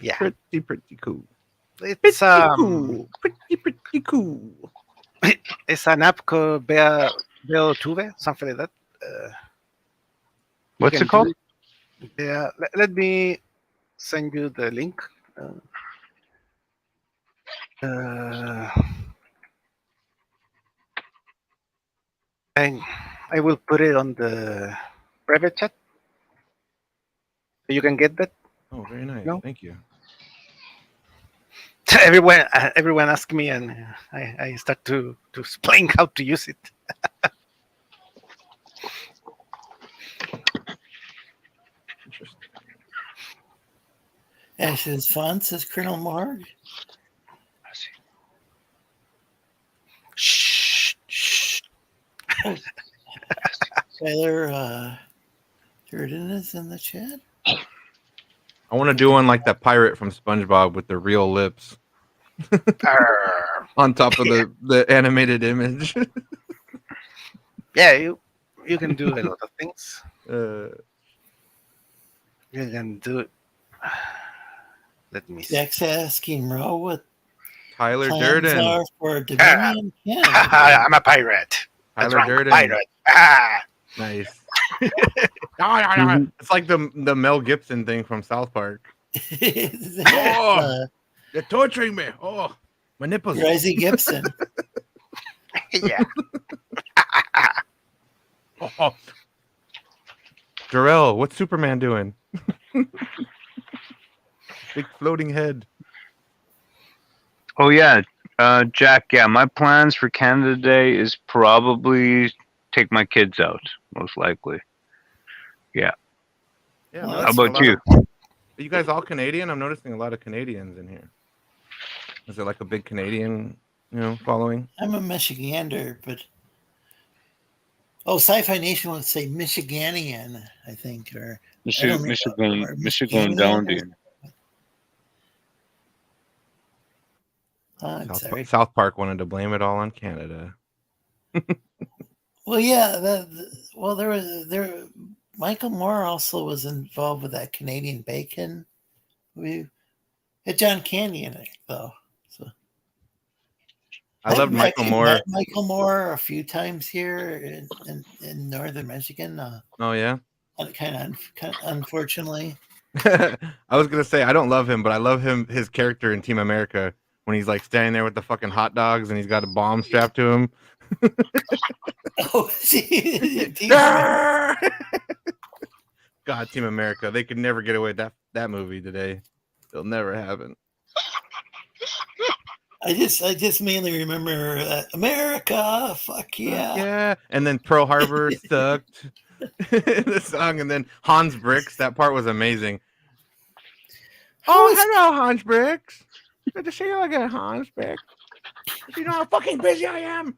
Yeah. Pretty cool. It's pretty cool. It's an app called Beotube, something like that. What's it called? Yeah, let me send you the link. And I will put it on the private chat. So you can get that. Oh, very nice. Thank you. Everyone asks me, and I start to explain how to use it. Interesting. Ash's fun, says Colonel Marg. Shh. Tyler Durden is in the chat. I want to do one like that pirate from SpongeBob with the real lips on top of the animated image. Yeah, you can do a lot of things. You can do it. Let me see. Jack's asking Ro what Tyler plans Durden are for Deviant. I'm a pirate. Tyler Durden. Pirate. Nice. It's like the Mel Gibson thing from South Park. You're torturing me. Oh, my nipples. Risey Gibson. Yeah. Jarrell, what's Superman doing? Big floating head. Oh yeah, Jack. Yeah, my plans for Canada Day is probably take my kids out, most likely. Yeah. Yeah. Well, I'm How noticing about a you? lot Are you guys all Canadian? I'm noticing a lot of Canadians in here. Is it like a big Canadian, following? I'm a Michigander, but Sci-Fi Nation would say Michiganian, I think, or I don't know, Michigan, or Michigan Michiganian down or- there. I'm sorry. South Park wanted to blame it all on Canada. Well, yeah. There. Michael Moore also was involved with that Canadian Bacon. We had John Candy in it, though. So I love Michael Moore. Met Michael Moore a few times here in northern Michigan. Oh yeah. Kind of unfortunately. I was gonna say I don't love him, but I love his character in Team America when he's like standing there with the fucking hot dogs and he's got a bomb strapped to him. Oh, God, Team America, they could never get away with that movie today. They'll never have it. I just mainly remember America, fuck yeah. Yeah, and then Pearl Harbor sucked. The song, and then Hans Bricks. That part was amazing. Oh, hello, Hans Bricks. Good to see you again, Hans Bricks. You know how fucking busy I am.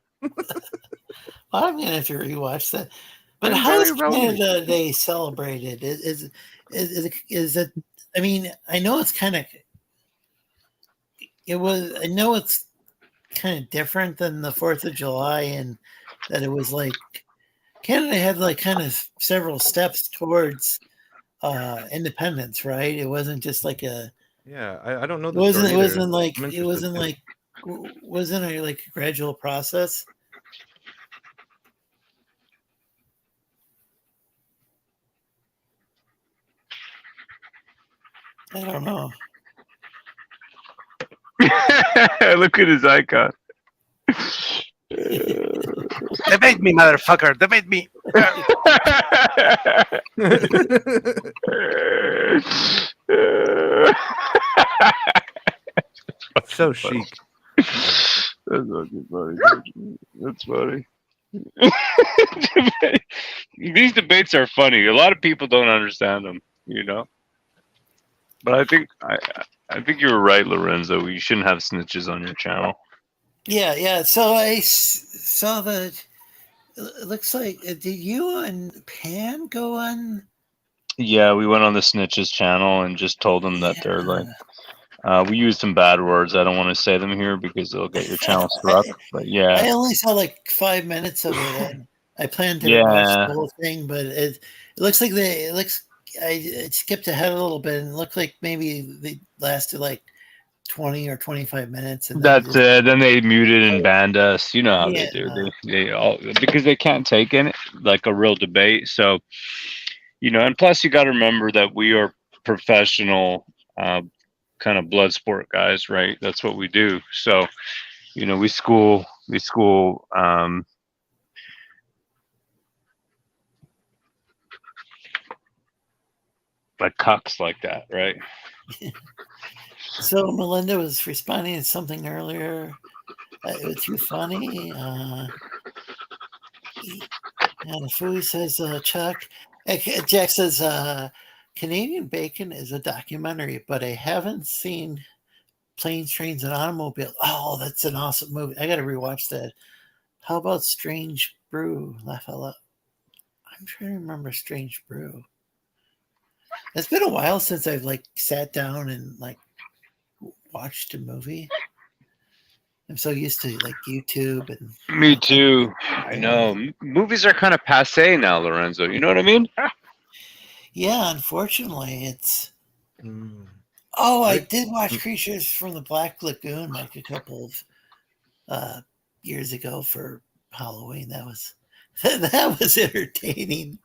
I'm gonna have to rewatch that. But I'm how is very lonely. Canada Day celebrated? Is it? I mean, I know it's kind of. I know it's kind of different than the 4th of July, and that it was like Canada had like kind of several steps towards independence, right? It wasn't just like a. Yeah, I don't know. It wasn't like a gradual process. I don't know. Look at his icon. Debate me, motherfucker. Debate me. So chic. That's fucking funny. That's funny. These debates are funny. A lot of people don't understand them, But I think you're right, Lorenzo. You shouldn't have snitches on your channel. Yeah. So I saw that. It looks like did you and Pan go on? Yeah, we went on the snitches channel and just told them that they're like. We used some bad words. I don't want to say them here because it'll get your channel struck. But yeah, I only saw like 5 minutes of it. And I planned to watch the whole thing, but it looks like I skipped ahead a little bit, and it looked like maybe they lasted like 20 or 25 minutes. And that's it. Then they muted and banned us. You know how they do. They all because they can't take in like a real debate. So, and plus you got to remember that we are professional. Kind of blood sport guys, right? That's what we do. So, we school like cucks like that, right? So Melinda was responding to something earlier. It was too funny. And Fooey says, Chuck. Jack says, Canadian Bacon is a documentary, but I haven't seen Planes, Trains, and Automobiles. Oh, that's an awesome movie. I got to rewatch that. How about Strange Brew? Laugh out loud. I'm trying to remember Strange Brew. It's been a while since I've like sat down and like watched a movie. I'm so used to like YouTube and. Me too. I know. Movies are kind of passé now, Lorenzo. You know what I mean? Yeah, unfortunately, it's. Oh, I did watch Creatures from the Black Lagoon like a couple of years ago for Halloween. That was entertaining.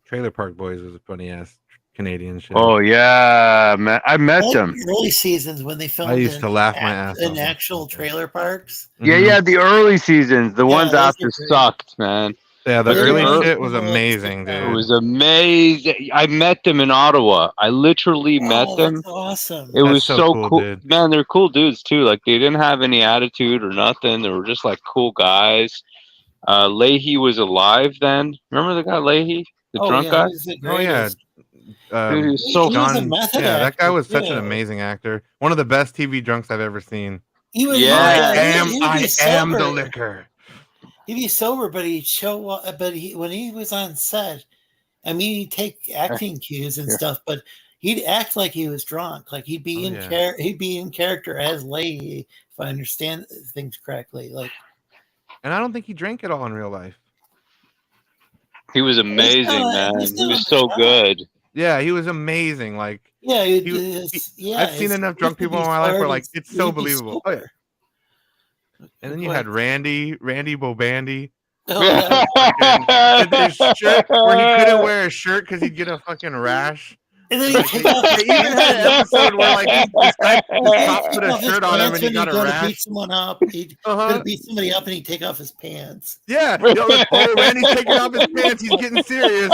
Trailer Park Boys was a funny ass Canadian show. Oh yeah, I met them. Early seasons when they filmed. I used to laugh my ass off. In actual trailer parks. Yeah, the early seasons. The ones after sucked, man. Yeah, the But early yeah, shit was well, amazing, It dude. was amazing. I met them in Ottawa. I literally met oh, them. that's awesome. It That's was so so cool, cool. dude. Man, they're cool dudes too. Like they didn't have any attitude or nothing. They were just like cool guys. Leahy was alive then. Remember the guy Leahy, the Oh drunk yeah, guy? he was the Oh yeah, greatest. Dude, he was He so was a John. method Yeah, that guy actor was such an too. amazing actor. One of the best TV drunks I've ever seen. He would. Yeah. He would be I am the sober. liquor. He'd be sober, but he'd show up. But when he was on set, I mean, he'd take acting cues and Yeah. stuff, but he'd act like he was drunk. Like he'd be he'd be in character as Leahy, if I understand things correctly. Like, And I don't think he drank at all in real life. He was amazing, man. he's He not was on the so shot. good. Yeah, he was amazing. Like, Yeah, I've seen enough drunk people in my life where like it's so believable. Oh yeah. And then you had Randy Bobandy. Oh, yeah. With his shirt where he couldn't wear a shirt because he'd get a fucking rash. And then Like, he take off they even had an episode where like this cop put a off his shirt on him pants and he when got he'd a go to rash. beat someone up. He'd go Uh-huh. to beat somebody up and he'd take off his pants. Yeah. Like, oh, Randy's taking off his pants. He's getting serious.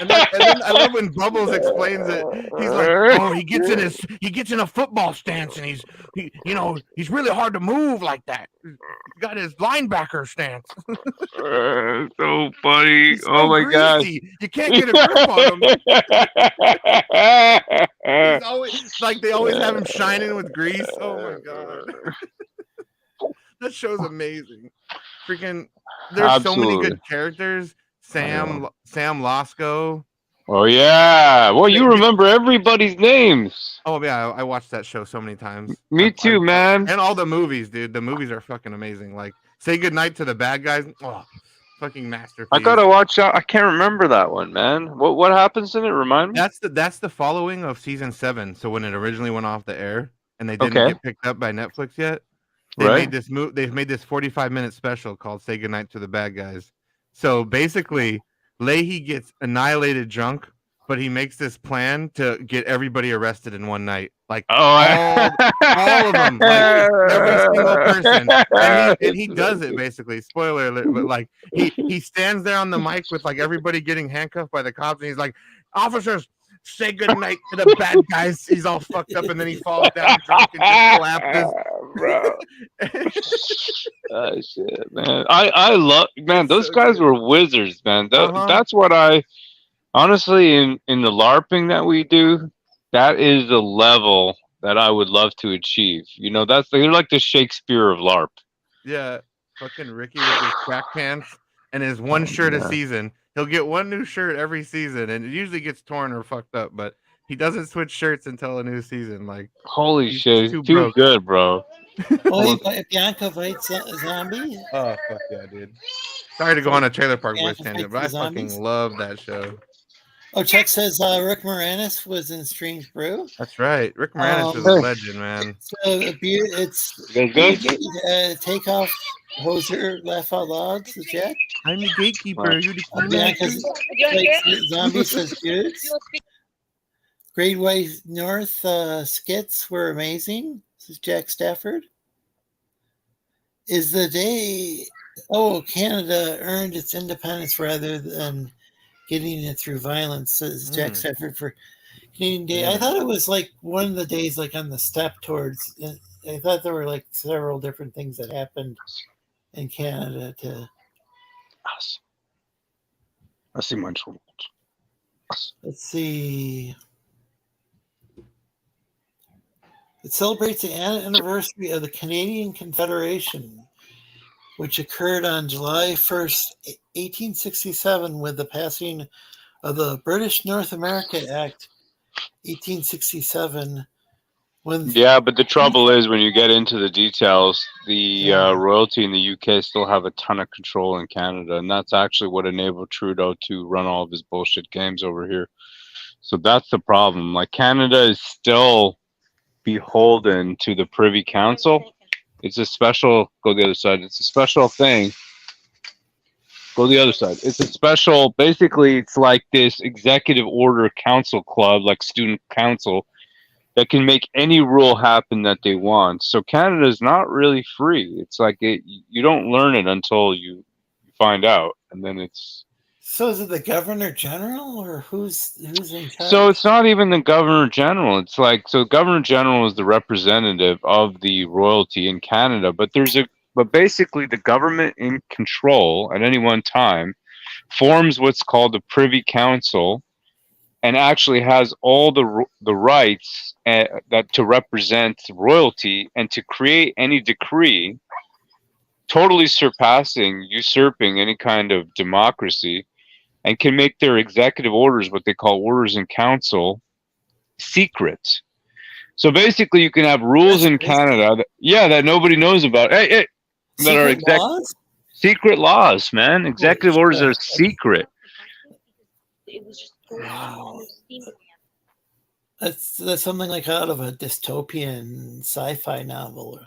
And then I love when Bubbles explains it. He's like, oh, he gets in a football stance and he's really hard to move like that. He's got his linebacker stance. So funny. He's so Oh my god. greasy. You can't get a grip on him. He's always like they always have him shining with grease. Oh my god. That show's amazing. Freaking there's so many good characters. Sam Lasco. Oh yeah. Well, you remember everybody's names. Oh yeah, I watched that show so many times. Me too, man. And all the movies, dude. The movies are fucking amazing. Like Say Goodnight to the Bad Guys. Oh, fucking masterpiece. I gotta watch out. I can't remember that one, man. What happens in it? Remind me. That's the following of season 7. So when it originally went off the air and they didn't get picked up by Netflix yet, they've made this 45-minute special called Say Goodnight to the Bad Guys. So basically, Leahy gets annihilated drunk, but he makes this plan to get everybody arrested in one night. Like all of them, like every single person. And he does it basically. Spoiler alert, but like he stands there on the mic with like everybody getting handcuffed by the cops, and he's like, "Officers, say goodnight to the bad guys." He's all fucked up, and then he falls down drunk and just collapses. Bro. Oh shit, man! I love, man. Those guys were wizards, man. That's what I honestly in the LARPing that we do. That is the level that I would love to achieve. You know, they're like the Shakespeare of LARP. Yeah, fucking Ricky with his track pants and his one shirt a season. He'll get one new shirt every season, and it usually gets torn or fucked up. But he doesn't switch shirts until a new season. Like, holy shit, too good, bro. Oh, Bianca fights zombie. Oh fuck yeah, dude! Sorry to go on a Trailer Park Boys tangent, but I fucking love that show. Oh, Chuck says Rick Moranis was in Strange Brew. That's right. Rick Moranis is a legend, man. So it's Takeoff, Hoser, Laugh Out Loud, says Jack. I'm the gatekeeper. You the Zombie says good. Great White North skits were amazing, says Jack Stafford. Is the day Canada earned its independence rather than getting it through violence, says Jack Stafford for Canadian Day. I thought it was like one of the days like on the step towards, I thought there were like several different things that happened in Canada to I see much. let's see. It celebrates the anniversary of the Canadian Confederation, which occurred on July 1st, 1867, with the passing of the British North America Act, 1867. Yeah, but the trouble is when you get into the details, the royalty in the UK still have a ton of control in Canada, and that's actually what enabled Trudeau to run all of his bullshit games over here. So that's the problem. Like, Canada is still beholden to the Privy Council. It's a special, go the other side. It's a special thing. Go the other side. It's a special, basically, it's like this executive order council club, like student council, that can make any rule happen that they want. So Canada is not really free. It's like you don't learn it until you find out, and then it's. So is it the Governor General or who's in charge? So it's not even the Governor General. It's like, so Governor General is the representative of the royalty in Canada, but basically the government in control at any one time forms what's called the Privy Council, and actually has all the rights that to represent royalty and to create any decree, totally usurping any kind of democracy, and can make their executive orders, what they call orders in council, secret. So basically, you can have rules in Canada that nobody knows about. Hey, that are laws? Secret laws, man. Executive orders are secret. Wow. That's something like out of a dystopian sci-fi novel.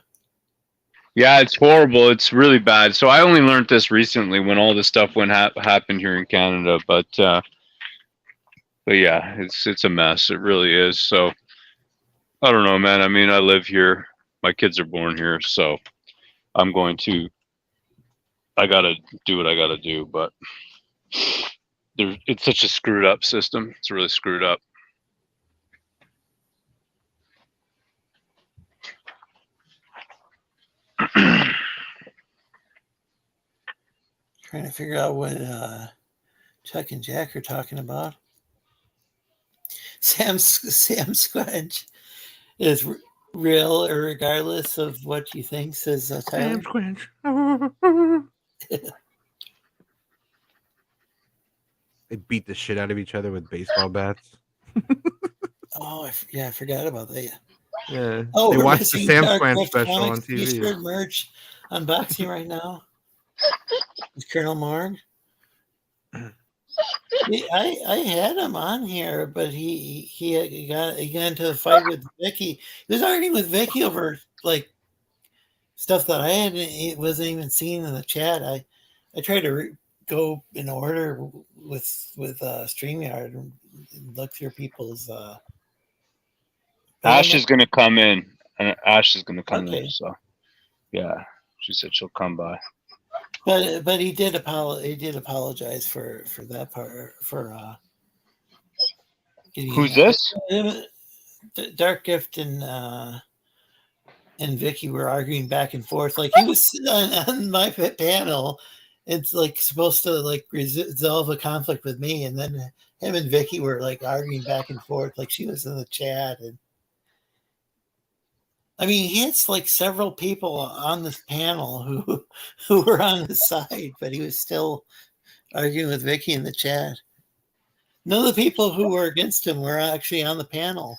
Yeah, it's horrible. It's really bad. So I only learned this recently when all this stuff happened here in Canada. But yeah, it's a mess. It really is. So I don't know, man. I mean, I live here. My kids are born here, so I gotta do what I gotta do. But it's such a screwed up system. It's really screwed up. Trying to figure out what Chuck and Jack are talking about. Sam Squedge is real, regardless of what you think, says Tyler. Sam Squedge. They beat the shit out of each other with baseball bats. Oh, I forgot about that. Yeah. Oh, they watched the Sam Squedge special on TV. T-shirt merch unboxing right now. With Colonel Morg. I had him on here, but he got into a fight with Vicky. He was arguing with Vicky over like stuff that it wasn't even seen in the chat. I tried to go in order with StreamYard and look through people's. Ash is going to come in. Ash is going to come Okay. in. So yeah, she said she'll come by. But he did apologize for that part for Who's this? Dark Gift and Vicky were arguing back and forth. Like he was on my panel, it's like supposed to like resolve a conflict with me, and then him and Vicky were like arguing back and forth, like she was in the chat. And I mean, he hits like several people on this panel who were on his side, but he was still arguing with Vicky in the chat. None of the people who were against him were actually on the panel.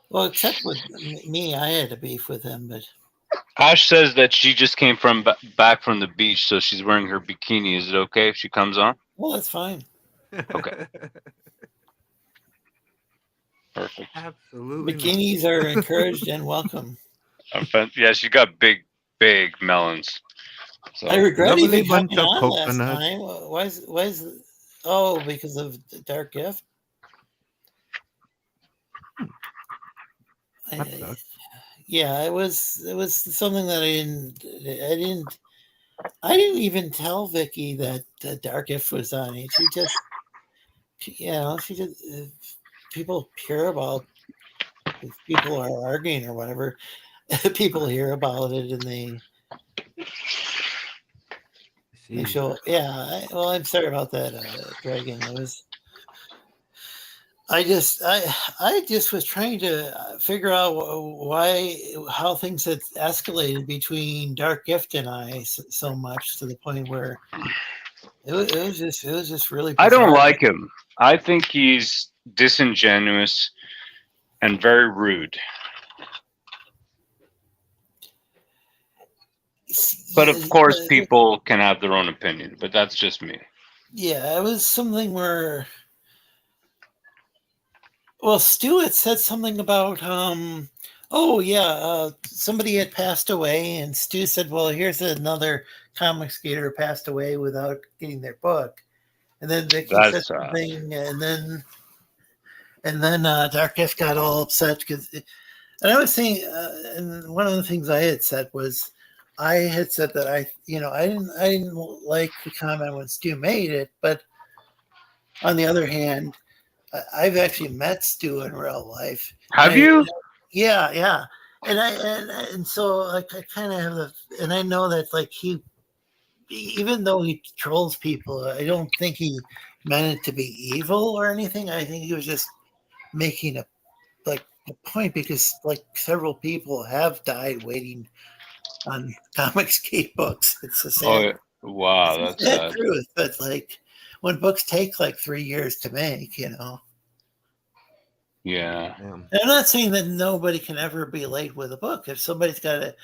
Well, except with me, I had a beef with him. But Ash says that she just came back from the beach, so she's wearing her bikini. Is it okay if she comes on? Well, that's fine. Okay. Perfect. Absolutely. Bikinis are encouraged and welcome. Yeah, she got big melons. So. I regret Lovely even bunch coming of on last coconuts. time. Why is oh, because of the Dark Gift? Yeah, it was something that I didn't even tell Vicky that the Dark Gift was on it. She just people hear about, if people are arguing or whatever, people hear about it and they show. Yeah, I'm sorry about that, Dragon. I just was trying to figure out how things had escalated between Dark Gift and I so much, to the point where it was just really bizarre. I don't like him. I think he's disingenuous and very rude. But of course, people can have their own opinion, but that's just me. Yeah, it was something where, well, Stu had said something about, somebody had passed away, and Stu said, well, here's another comic skater who passed away without getting their book. And then Vicky said something, and then Dark Gift got all upset and I was saying, and one of the things I had said was, I had said that I didn't like the comment when Stu made it, but on the other hand, I've actually met Stu in real life. Have you? Yeah. And so like I kind of have and I know that like he, even though he trolls people, I don't think he meant it to be evil or anything. I think he was just making a point because like several people have died waiting on Comicsgate books. It's a sad, Wow, it's a that's sad sad. truth. But like when books take like 3 years to make, Yeah. Damn. And I'm not saying that nobody can ever be late with a book. If somebody's got a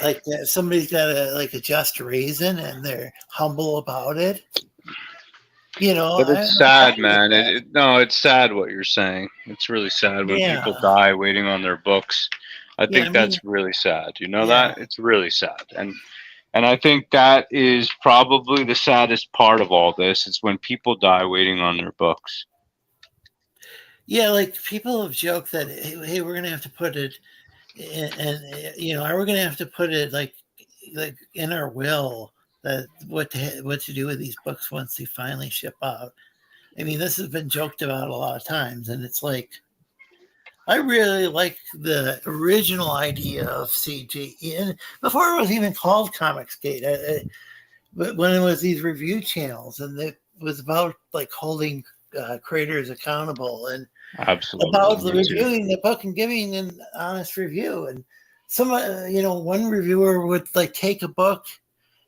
like a just reason and they're humble about it, But it's I'm sad, fine with man. that. No, it's sad what you're saying. It's really sad when people Yeah. die waiting on their books. I Yeah, think that's really sad. You know yeah. that? It's really sad. And I think that is probably the saddest part of all this. Is when people die waiting on their books. Yeah, like people have joked that hey, we're gonna have to put it, and we're gonna have to put it like in our will that what to do with these books once they finally ship out. I mean, this has been joked about a lot of times, and it's like I really like the original idea of CG, and before it was even called Comicsgate, but when it was these review channels, and it was about like holding creators accountable and Absolutely. about Me too. reviewing the book and giving an honest review. And some, one reviewer would like take a book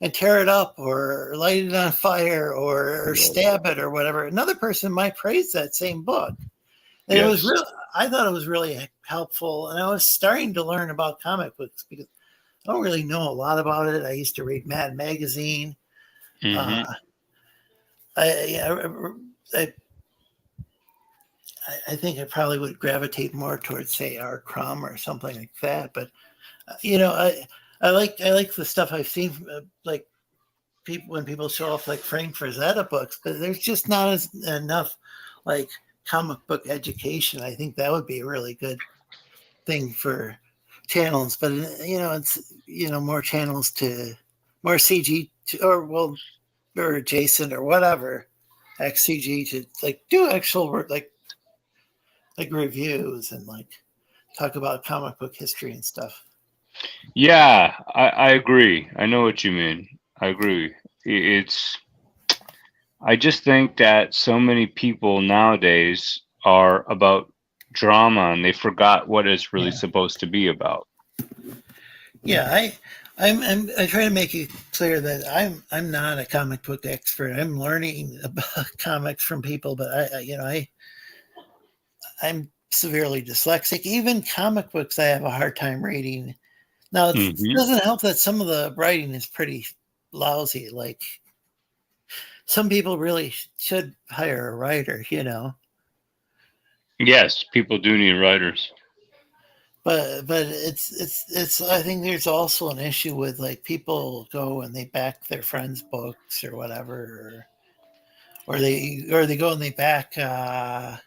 and tear it up or light it on fire or stab it or whatever. Another person might praise that same book. And it was real. I thought it was really helpful. And I was starting to learn about comic books because I don't really know a lot about it. I used to read Mad Magazine. Mhm. I think I probably would gravitate more towards, say, R. Crumb or something like that. But I like the stuff I've seen, like people when people show off like Frank Frazetta books, but there's just not enough like comic book education. I think that would be a really good thing for channels. But it's more channels to more CG or adjacent or whatever XCG to like do actual work like reviews and like talk about comic book history and stuff. Yeah, I agree. I know what you mean. I agree. I just think that so many people nowadays are about drama and they forgot what it's really supposed to be about. Yeah, I try to make it clear that I'm not a comic book expert. I'm learning about comics from people, but I'm severely dyslexic. Even comic books I have a hard time reading. Now it doesn't help that some of the writing is pretty lousy. Like some people really should hire a writer, Yes, people do need writers. But it's I think there's also an issue with like people go and they back their friends' books or whatever, or they go and they back they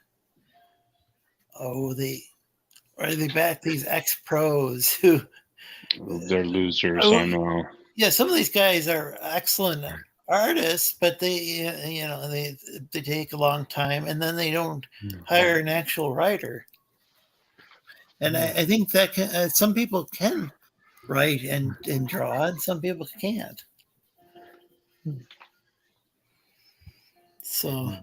back these ex pros who They're losers, I know. Yeah, some of these guys are excellent artists, but they they take a long time and then they don't hire an actual writer. And I think that some people can write and draw, and some people can't. So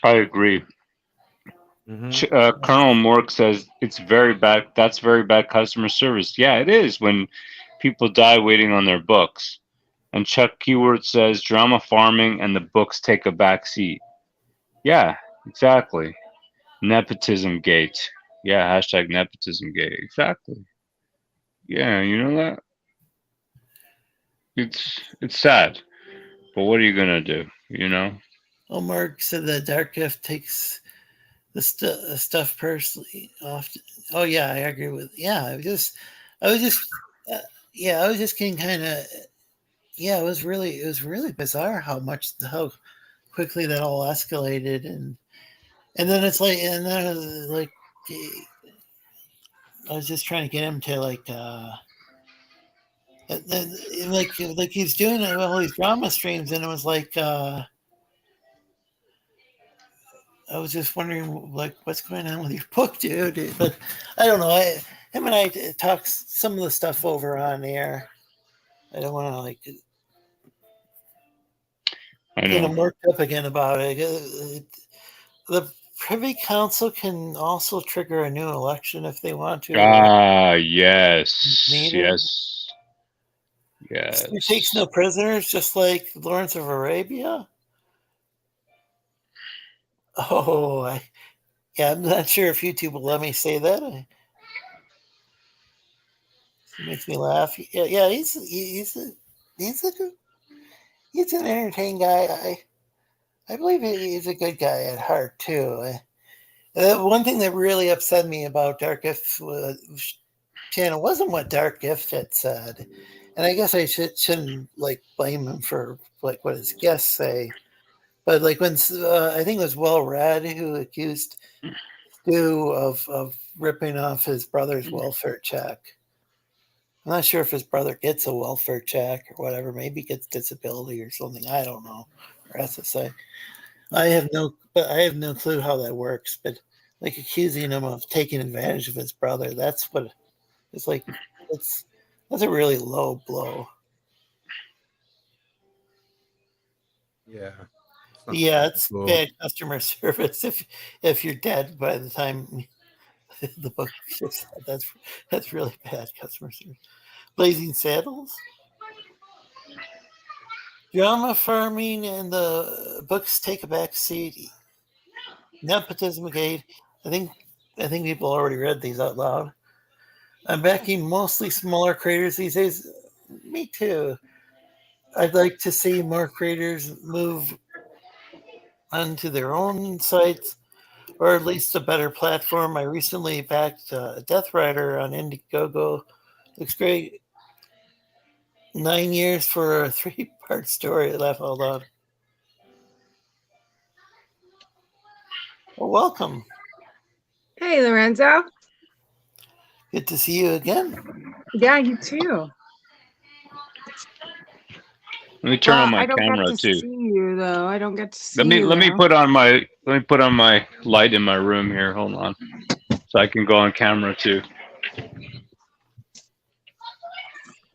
I agree. Colonel Mork says it's very bad. That's very bad customer service. Yeah, it is when people die waiting on their books. And Chuck Keyword says drama farming and the books take a back seat. Yeah, exactly. Nepotism gate. Yeah, hashtag nepotism gate. Exactly. Yeah, you know that? It's sad. But what are you gonna do? Mark said that Dark Gift takes the stuff personally often. Oh yeah, I agree with. Yeah, I was just getting kind of. Yeah, it was really bizarre how quickly that all escalated, and then it's like, and then like was just trying to get him to like he's doing all these drama streams, and it was like I was just wondering like what's going on with your book, dude. But I don't know. Him and I talked some of the stuff over on air. I don't want to like I get know. him worked up again about it. The Privy Council can also trigger a new election if they want to. Yes. Needed. Yes. Yes. It takes no prisoners, just like Lawrence of Arabia. Oh, I'm not sure if YouTube will let me say that. It makes me laugh. Yeah, he's an entertaining guy. I believe he's a good guy at heart too. One thing that really upset me about Dark Gift channel wasn't what Dark Gift had said, and I guess I shouldn't like blame him for like what his guests say, but like when I think it was Well Read who accused Stu of ripping off his brother's welfare check. I'm not sure if his brother gets a welfare check or whatever. Maybe he gets disability or something. I don't know. Or SSA. I have no clue how that works. But like accusing him of taking advantage of his brother, that's what it's like. That's a really low blow. Yeah. Yeah, it's bad customer service if you're dead by the time the book ships out. That's really bad customer service. Blazing Saddles, drama farming, and the books take a back seat. Nepotism Gate. I think people already read these out loud. I'm backing mostly smaller creators these days. Me too. I'd like to see more creators move onto their own sites, or at least a better platform. I recently backed Death Rider on Indiegogo. Looks great. 9 years for a 3-part story. Laugh out loud. Well, welcome. Hey, Lorenzo. Good to see you again. Yeah, you too. Let me turn on my I don't camera get to too. see you though. I don't get to see Let me you. put on my light in my room here. Hold on, so I can go on camera too.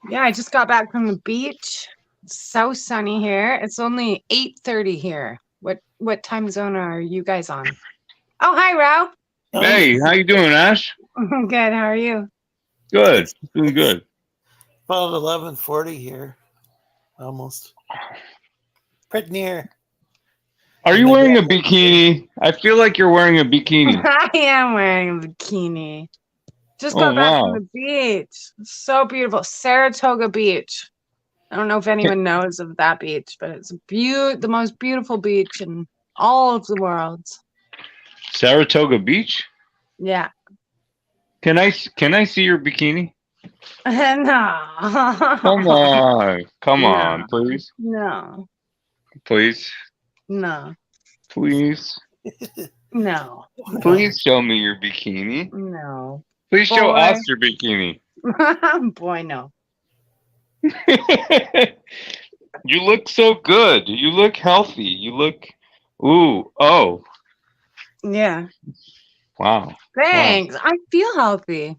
Yeah, I just got back from the beach. It's so sunny here. It's only 8:30 here. What time zone are you guys on? Oh, hi, Ro. Hey, how you doing, Ash? Good. How are you? Good, doing good. About 11:40 here, almost. Pretty near. Are you wearing a bikini? I feel like you're wearing a bikini. I am wearing a bikini. Just got back from the beach. It's so beautiful. Saratoga Beach. I don't know if anyone knows of that beach, but it's the most beautiful beach in all of the world. Saratoga Beach? Yeah. Can I see your bikini? No. Come on, please. No. Please. No. Please. No. Please show me your bikini. No. Please show us your bikini. Boy, no. You look so good. You look healthy. You look. Oh. Yeah. Wow. Thanks. Wow. I feel healthy.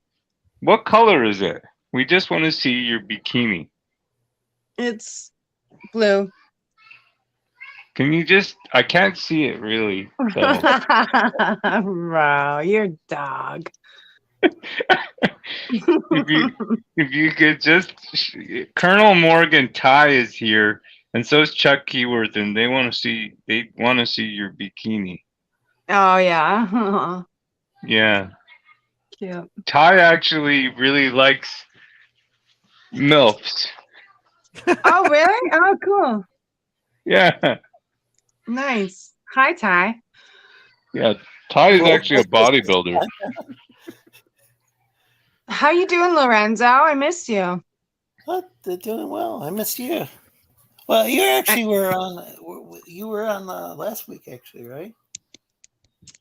What color is it? We just want to see your bikini. It's blue. Can you just? I can't see it really. So. Wow, you're a dog. if you could just, Colonel Morgan Ty is here, and so is Chuck Keyworth, and they want to see your bikini. Oh yeah. Yeah. Cute. Ty actually really likes MILFs. Oh really? Oh cool. Yeah. Nice. Hi Ty. Yeah. Ty is actually a bodybuilder. How you doing, Lorenzo? I missed you. What? They're doing well. I missed you. Well, you actually were on last week, actually, right?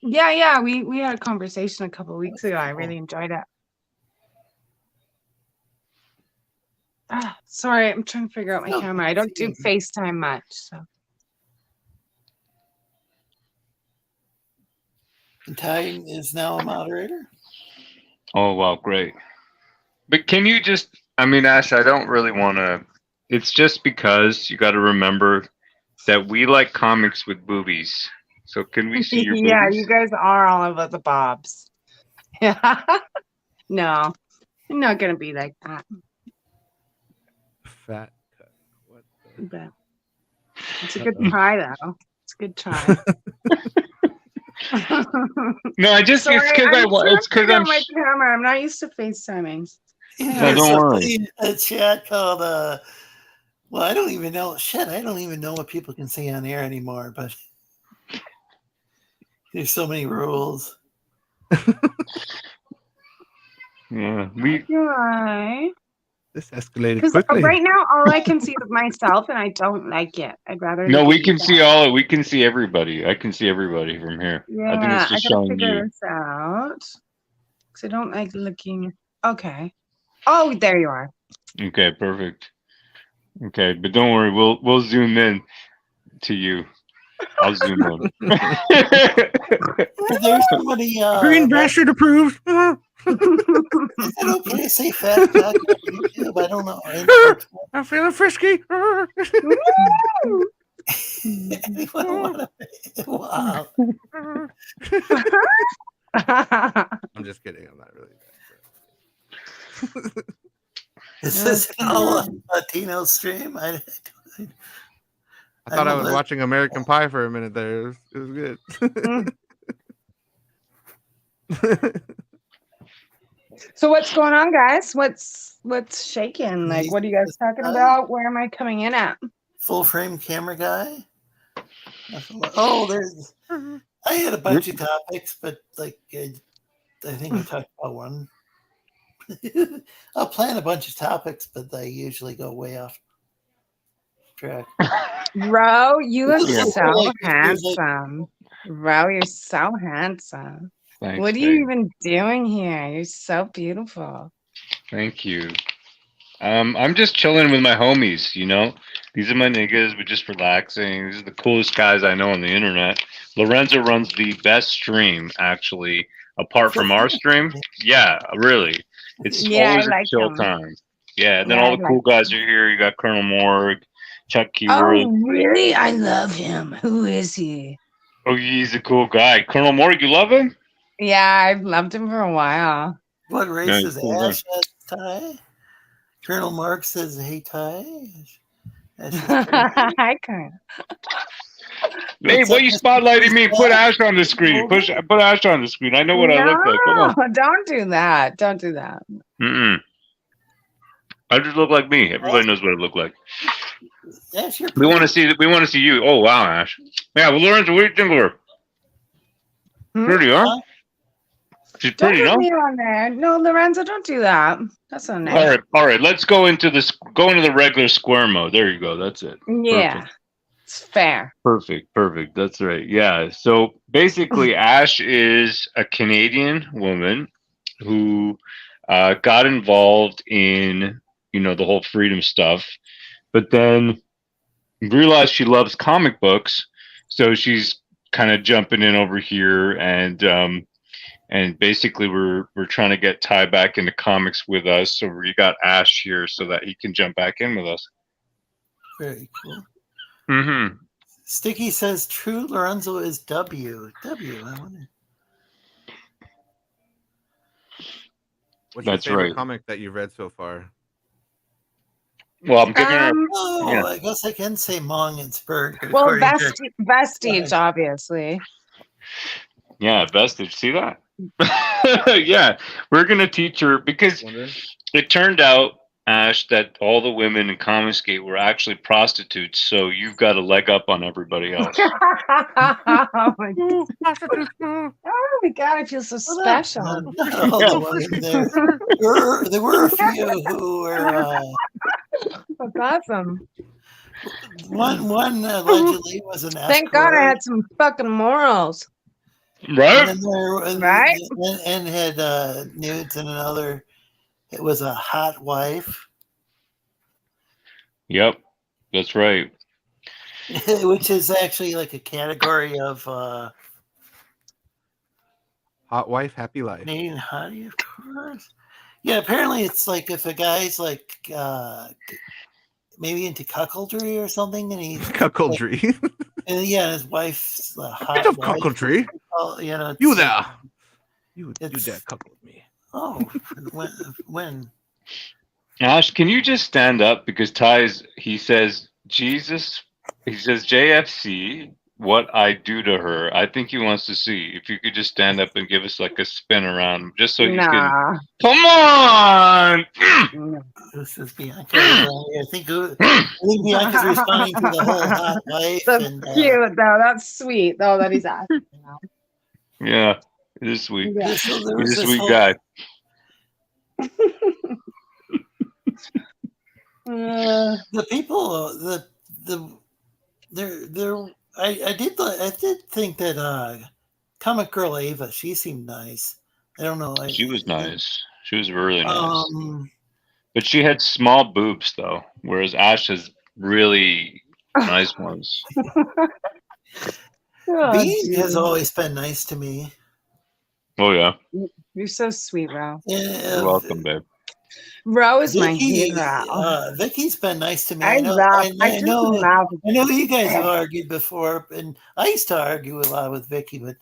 Yeah. We had a conversation a couple of weeks ago. I really enjoyed it. Sorry, I'm trying to figure out my camera. I don't do FaceTime much, so. Ty is now a moderator. Oh wow, great. But can you just? I mean, Ash, I don't really want to. It's just because you got to remember that we like comics with boobies. So can we see your Yeah, boobies? you guys are all over the bobs. Yeah. No, I'm not gonna be like that. Fat cut. What the? But it's a good try, though. It's a good try. No, I just Sorry, it's because I'm trying it's to because figure I'm out my camera. I'm not used to FaceTiming. No, don't worry. In a chat called well, I don't even know. Shit, I don't even know what people can say on air anymore. But there's so many rules. Yeah, You're right. This escalated Because quickly. right now, all I can see is myself, and I don't like it. I'd rather. No, look we at can you see guys. all. We can see everybody. I can see everybody from here. Yeah, I think it's just I gotta showing figure you. this out. Because I don't like looking. Okay. Oh, there you are. Okay, perfect. Okay, but don't worry. We'll zoom in to you. I'll zoom in. There's somebody. Green bastard approved. Is it okay to say fat cock on YouTube? I don't know. I'm feeling frisky. Anyone want to? Wow. I'm just kidding. I'm not really. Is this an all Latino stream? I thought I was watching American Pie for a minute there. It was good. So what's going on, guys? What's shaking? Like, what are you guys talking about? Where am I coming in at? Full frame camera guy. Oh, there's. I had a bunch of topics, but like I think I talked about one. I'll plan a bunch of topics, but they usually go way off track. Ro, you look so Like, handsome. Ro, you're so handsome. Thanks, What are you babe. even doing here? You're so beautiful. Thank you. I'm just chilling with my homies, you know. These are my niggas. We're just relaxing. These are the coolest guys I know on the internet. Lorenzo runs the best stream, actually, apart from our stream. Yeah, really. It's always a chill time. Yeah, and then all the cool guys are here. You got Colonel Morg, Chuck Keyword. Oh, really? I love him. Who is he? Oh, he's a cool guy. Colonel Morg, you love him? Yeah, I've loved him for a while. What race Yeah, is cool Ash as Ty? Colonel Mark says, "Hey Ty." Hi, Colonel. Hey, what are you spotlighting me? Put Ash on the screen. Put Ash on the screen. I know what I look like. Come on. Don't do that. Don't do that. I just look like me. Everybody knows what I look like. Ash, We want to see you. Oh wow, Ash. Yeah, well, Lorenzo, what do you think of her? Pretty, huh? She's Don't pretty, put no? me on there. No, Lorenzo, don't do that. That's so nice. All right. Let's go into the regular square mode. There you go. That's it. Yeah, Perfect. it's fair. Perfect. That's right. Yeah. So basically, Ash is a Canadian woman who got involved in the whole freedom stuff, but then realized she loves comic books, so she's kind of jumping in over here and basically we're trying to get Ty back into comics with us. So we got Ash here so that he can jump back in with us. Very cool. Mm-hmm. Sticky says true Lorenzo is W. I wonder. What's your favorite comic that you've read so far? Well, I'm giving her. I guess I can say Mong and Spurg. Well, Vestige, obviously. Yeah, Vestige. See that? Yeah, we're gonna teach her because it turned out, Ash, that all the women in Comicsgate were actually prostitutes. So you've got a leg up on everybody else. Oh my God, I feel so special. There were a few who were. That's awesome. One allegedly was an escort. Thank God I had some fucking morals. Right? And had nudes, and another. It was a hot wife. Yep, that's right. Which is actually like a category of Hot wife, happy life. Canadian hottie, of course. Yeah, apparently it's like if a guy's like maybe into cuckoldry or something, and he's Cuckoldry. and yeah, his wife's a hot Bit of wife. cuckoldry. You know, You it's there? like, You It's- dare cuckold me. oh, when? Ash, can you just stand up because he says Jesus, he says JFC, what I do to her. I think he wants to see if you could just stand up and give us like a spin around, just so he can. Nah. Come on. This is Bianca. I think Bianca's responding to the whole hot wife. That's and cute, though. That's sweet, though, that he's asking. Yeah, it is sweet. Yeah. So there was He's a this sweet whole- guy. The people, I did think that comic girl Ava, she seemed nice. I don't know. She was nice. She was really nice. Um, But she had small boobs though, whereas Ash has really nice ones. Oh, Bean has geez. always been nice to me. Oh yeah. You're so sweet, Ro. Yeah, You're welcome, babe. Ro is my Vicky, hero. Vicky's been nice to me. I know. love. I I just know. love. I know you guys have argued before, and I used to argue a lot with Vicky, but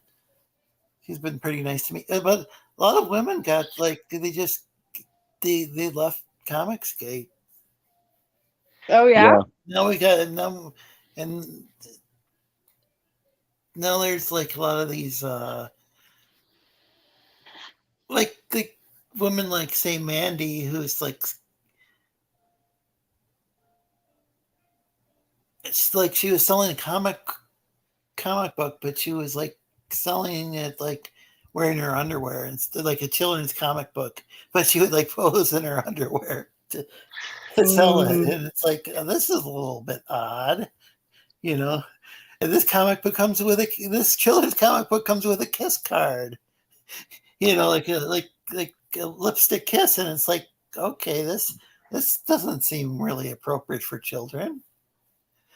she's been pretty nice to me. But a lot of women got like they left Comicsgate. Oh yeah. Now we got now, and now there's like a lot of these like women like say Mandy, who's like it's like she was selling a comic book, but she was like selling it like wearing her underwear instead, like a children's comic book, but she would like pose in her underwear to sell it, and it's like this is a little bit odd, you know. And this children's comic book comes with a kiss card, you know, like a lipstick kiss, and it's like, okay, this doesn't seem really appropriate for children.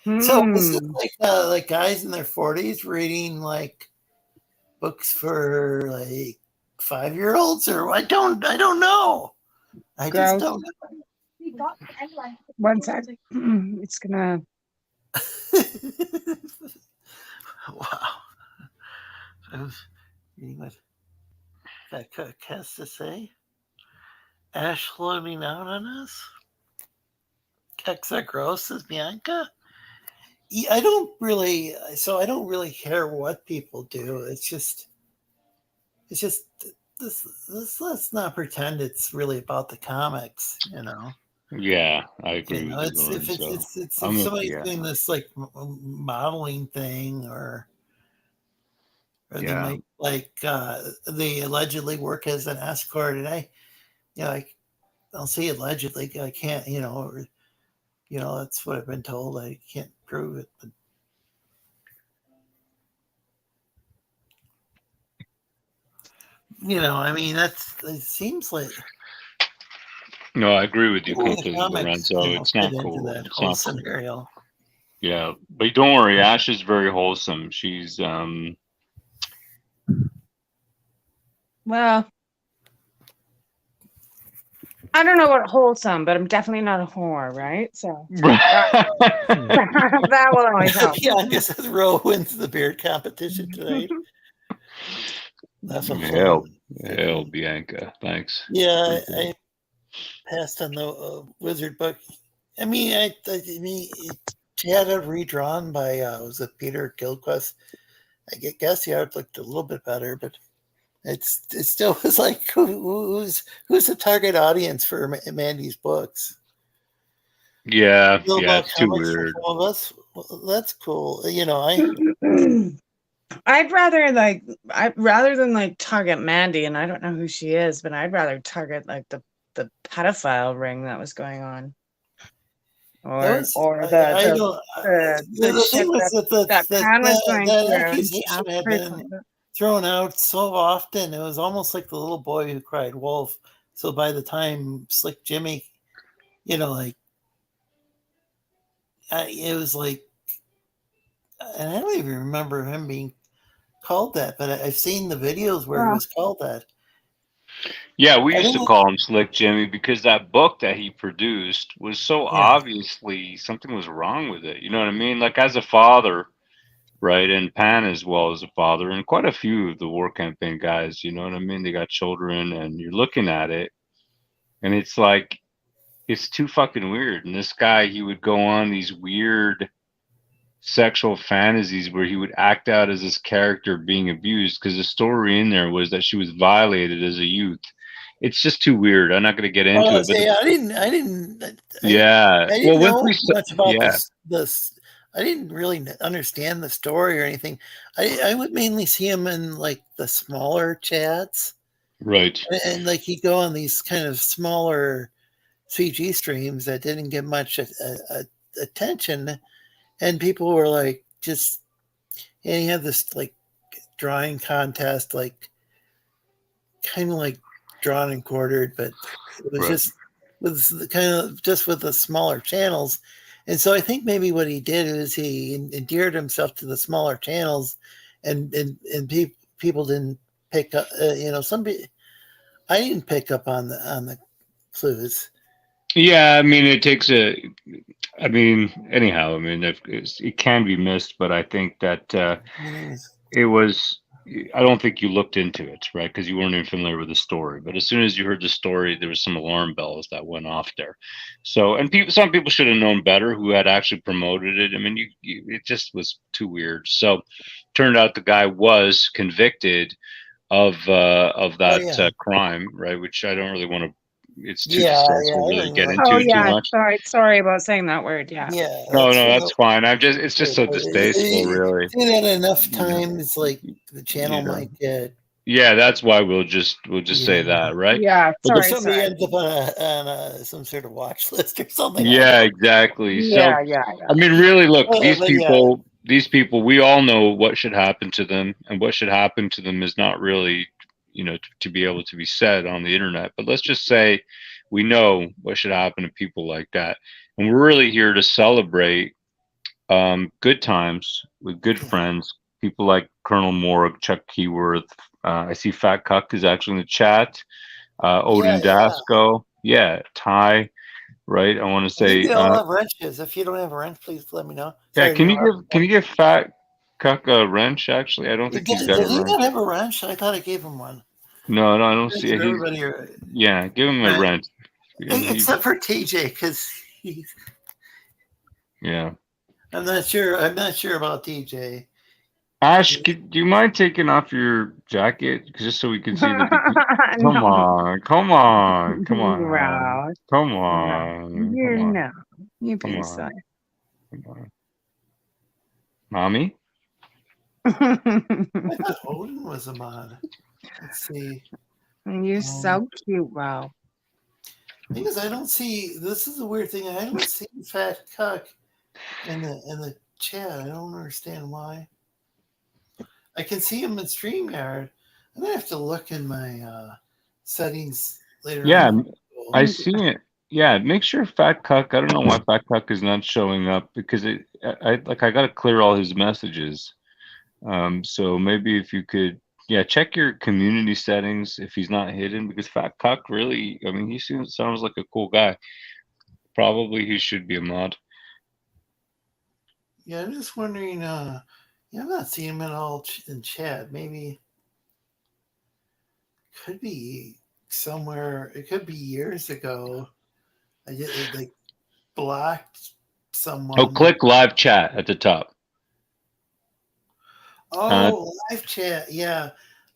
So this is like guys in their 40s reading like books for like 5-year-olds, or I don't know. I just don't know. One sec. It's gonna. Wow. I was reading what that has to say. Ash loading out on us. Kexa gross, says Bianca. I don't really care what people do. It's just this let's not pretend it's really about the comics, you know. Yeah, I agree You know, with you. if I'm with somebody's you. doing this like modeling thing, or they Yeah. might like they allegedly work as an escort, and I'll say allegedly. I can't, or that's what I've been told. I can't prove it, but I mean, it seems like No, I agree with you the completely, comics, Lorenzo. fit It's not into cool. that It's whole not cool. scenario. Yeah, but don't worry, Ash is very wholesome. She's Well, I don't know what wholesome, but I'm definitely not a whore, right? So that will always help. Yeah, I guess Ro wins the beard competition tonight. That's a Hell, Bianca. Thanks. Yeah, I passed on the wizard book. I mean, she had it redrawn by was it Peter Gilquist? I guess the art looked a little bit better, but it still was like who's the target audience for Mandy's books? Yeah, it's too weird. All of us. Well, that's cool. I'd rather rather than like target Mandy, and I don't know who she is, but I'd rather target like the pedophile ring that was going on, or the shit that Pan was going that through. accusation had been thrown out so often. It was almost like the little boy who cried wolf. So by the time Slick Jimmy, it was like, and I don't even remember him being called that, but I've seen the videos where he was called that. Yeah, we I used think to call him Slick Jimmy because that book that he produced was so Yeah. obviously something was wrong with it. You know what I mean? Like as a father, right? And Pan as well as a father, and quite a few of the war campaign guys, you know what I mean? They got children, and you're looking at it, and it's like, it's too fucking weird. And this guy, he would go on these weird sexual fantasies where he would act out as this character being abused because the story in there was that she was violated as a youth. It's just too weird. I'm not going to get into it, but see, I didn't. yeah. I didn't Well, once know we much about yeah, this. I didn't really understand the story or anything. I would mainly see him in like the smaller chats, right. and like he'd go on these kind of smaller CG streams that didn't get much attention, and people were like just, and he had this like drawing contest, like kind of like drawn and quartered, but it was Right. just with the kind of just with the smaller channels. And so I think maybe what he did is he endeared himself to the smaller channels, and people didn't pick up. I didn't pick up on the clues. Yeah, I mean, it takes a. I mean, anyhow, I mean, it can be missed, but I think that it was. I don't think you looked into it, right? Because you weren't even familiar with the story. But as soon as you heard the story, there was some alarm bells that went off there. So, and some people should have known better who had actually promoted it. I mean, it just was too weird. So, turned out the guy was convicted of that crime, right? Which I don't really want to. It's too distasteful to really get Oh into too yeah, much. sorry about saying that word. Yeah. Yeah. No, that's fine. It's just so distasteful, really. Do that enough times, like the channel Yeah. might get. Yeah, that's why we'll just say that, right? Yeah. But Sorry. Somebody ends up on some sort of watch list or something. yeah, exactly. Yeah. So, Yeah. I mean, really, look, these But yeah. people, we all know what should happen to them, and what should happen to them is not really, to be able to be said on the internet. But let's just say we know what should happen to people like that, and we're really here to celebrate good times with good friends, people like Colonel Morg, Chuck Keyworth. I see Fat Cuck is actually in the chat. Odin Dasco, Ty, right? I want to I think say, they all have wrenches. If you don't have a wrench, please let me know. yeah. Can you give Fat Cuck a wrench? Actually, I don't think he's got a Does he wrench. not have a wrench? I thought I gave him one. No, I don't see it. Everybody, Yeah, give him a wrench. Except for TJ, because he's. Yeah. I'm not sure about TJ. Ash, do you mind taking off your jacket just so we can see the Come on. Wow. Come on. You be silly. Come on. Mommy? I thought Odin was a mod. Let's see. You're so cute, wow. Because I don't see. This is a weird thing. I don't see Fat Cuck in the chat. I don't understand why. I can see him in StreamYard. I'm gonna have to look in my settings later. Yeah, on. I see it. Yeah, make sure Fat Cuck. I don't know why Fat Cuck is not showing up because I got to clear all his messages. So maybe if you could, check your community settings if he's not hidden, because Fat Cuck really, I mean, he sounds like a cool guy. Probably he should be a mod. Yeah, I'm just wondering. I'm not seeing him at all in chat. Maybe could be somewhere. It could be years ago. I just like blocked someone. Oh, click live chat at the top. Oh, live chat. Yeah,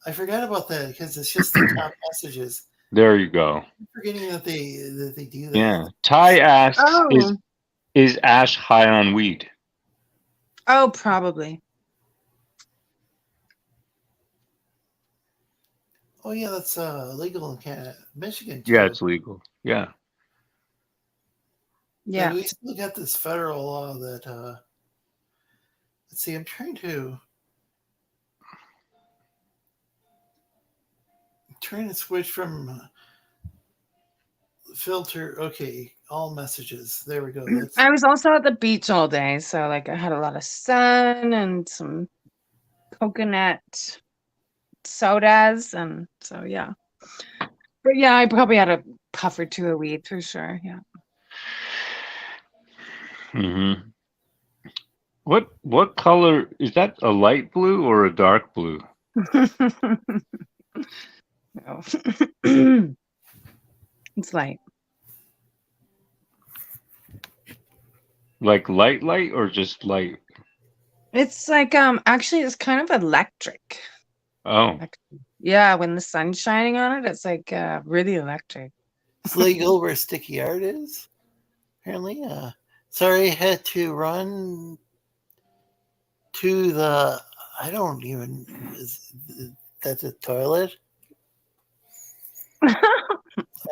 I forgot about that because it's just the top messages. There you go. I'm forgetting that they do that. Yeah. Ty asks, is Ash high on weed? Oh, probably. Oh yeah, that's legal in Canada, Michigan too. Yeah, it's legal. Yeah. Yeah. But we still got this federal law that. Let's see. I'm trying to switch from filter. Okay, all messages. There we go. That's I was also at the beach all day, so like I had a lot of sun and some coconut sodas, and so yeah. But yeah, I probably had a puff or two a week for sure. Yeah. Mm-hmm. What color is that? A light blue or a dark blue? No. It's light. Like light or just light? It's like actually it's kind of electric. Oh. Yeah, when the sun's shining on it, it's like really electric. it's legal where sticky art is. Apparently, sorry, I had to run to the. I don't even. That's a toilet. I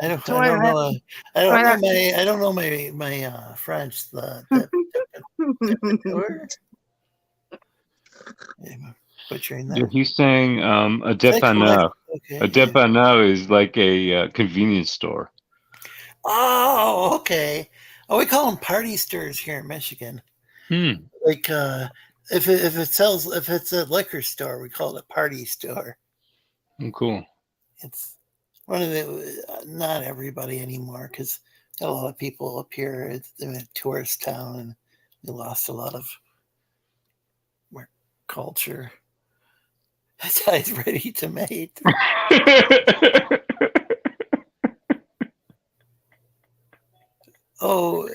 don't know. I don't know my French. I'm butchering that. He's saying a dépanneur. Okay, a dépanneur is like a convenience store. Oh, okay. Oh, we call them party stores here in Michigan. Like if it's a liquor store, we call it a party store. Oh, cool. It's one of the not everybody anymore because got a lot of people up here. It's a tourist town, and we lost a lot of culture. That guy's ready to mate. Oh,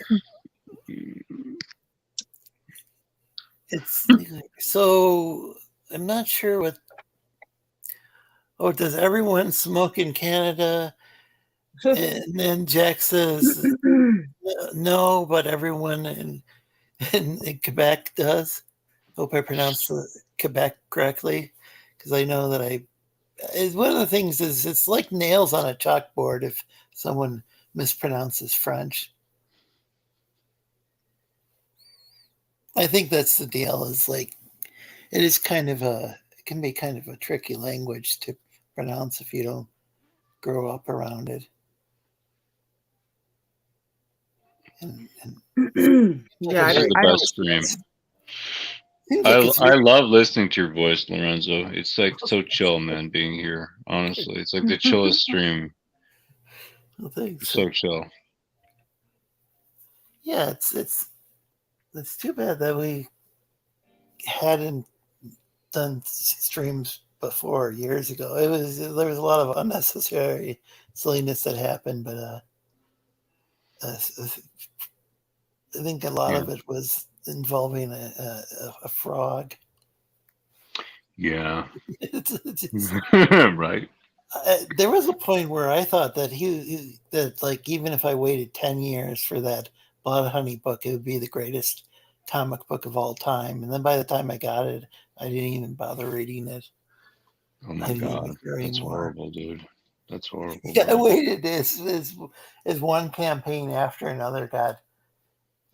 it's so I'm not sure what. Oh, does everyone smoke in Canada? And then Jack says no, but everyone in Quebec does. Hope I pronounced the Quebec correctly, because I know that it's one of the things is it's like nails on a chalkboard if someone mispronounces French. I think that's the deal. Is like it is kind of it can be kind of a tricky language to pronounce if you don't grow up around it. And yeah, This is the best stream. I love listening to your voice, Lorenzo. It's like so chill, man, being here. Honestly, it's like the chillest stream. Well, thanks. So chill. Yeah, it's too bad that we hadn't done streams before years ago. There was a lot of unnecessary silliness that happened, but I think a lot of it was involving a frog. Yeah. Right. There was a point where I thought that that like even if I waited 10 years for that Blood Honey book, it would be the greatest comic book of all time. And then by the time I got it, I didn't even bother reading it. Oh my god, that's horrible, dude. That's horrible. Yeah, I waited as one campaign after another got.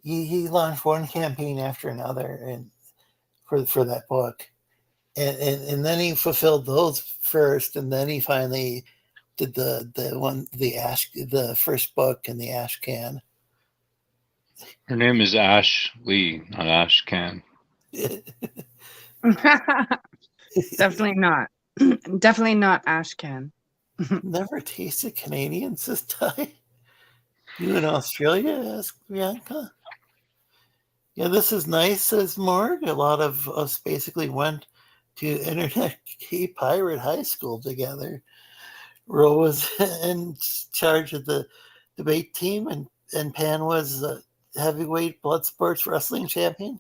He launched one campaign after another, and for that book, and then he fulfilled those first, and then he finally did the first book in the Ash Can. Her name is Ash Lee, not Ash Can. Definitely not. Definitely not Ash Can. Never tasted Canadian, says Ty. You in Australia? Asked Bianca. Yeah, this is nice, says Morg. A lot of us basically went to Internet Gay Pirate High School together. Ro was in charge of the debate team, and Pan was heavyweight blood sports wrestling champion.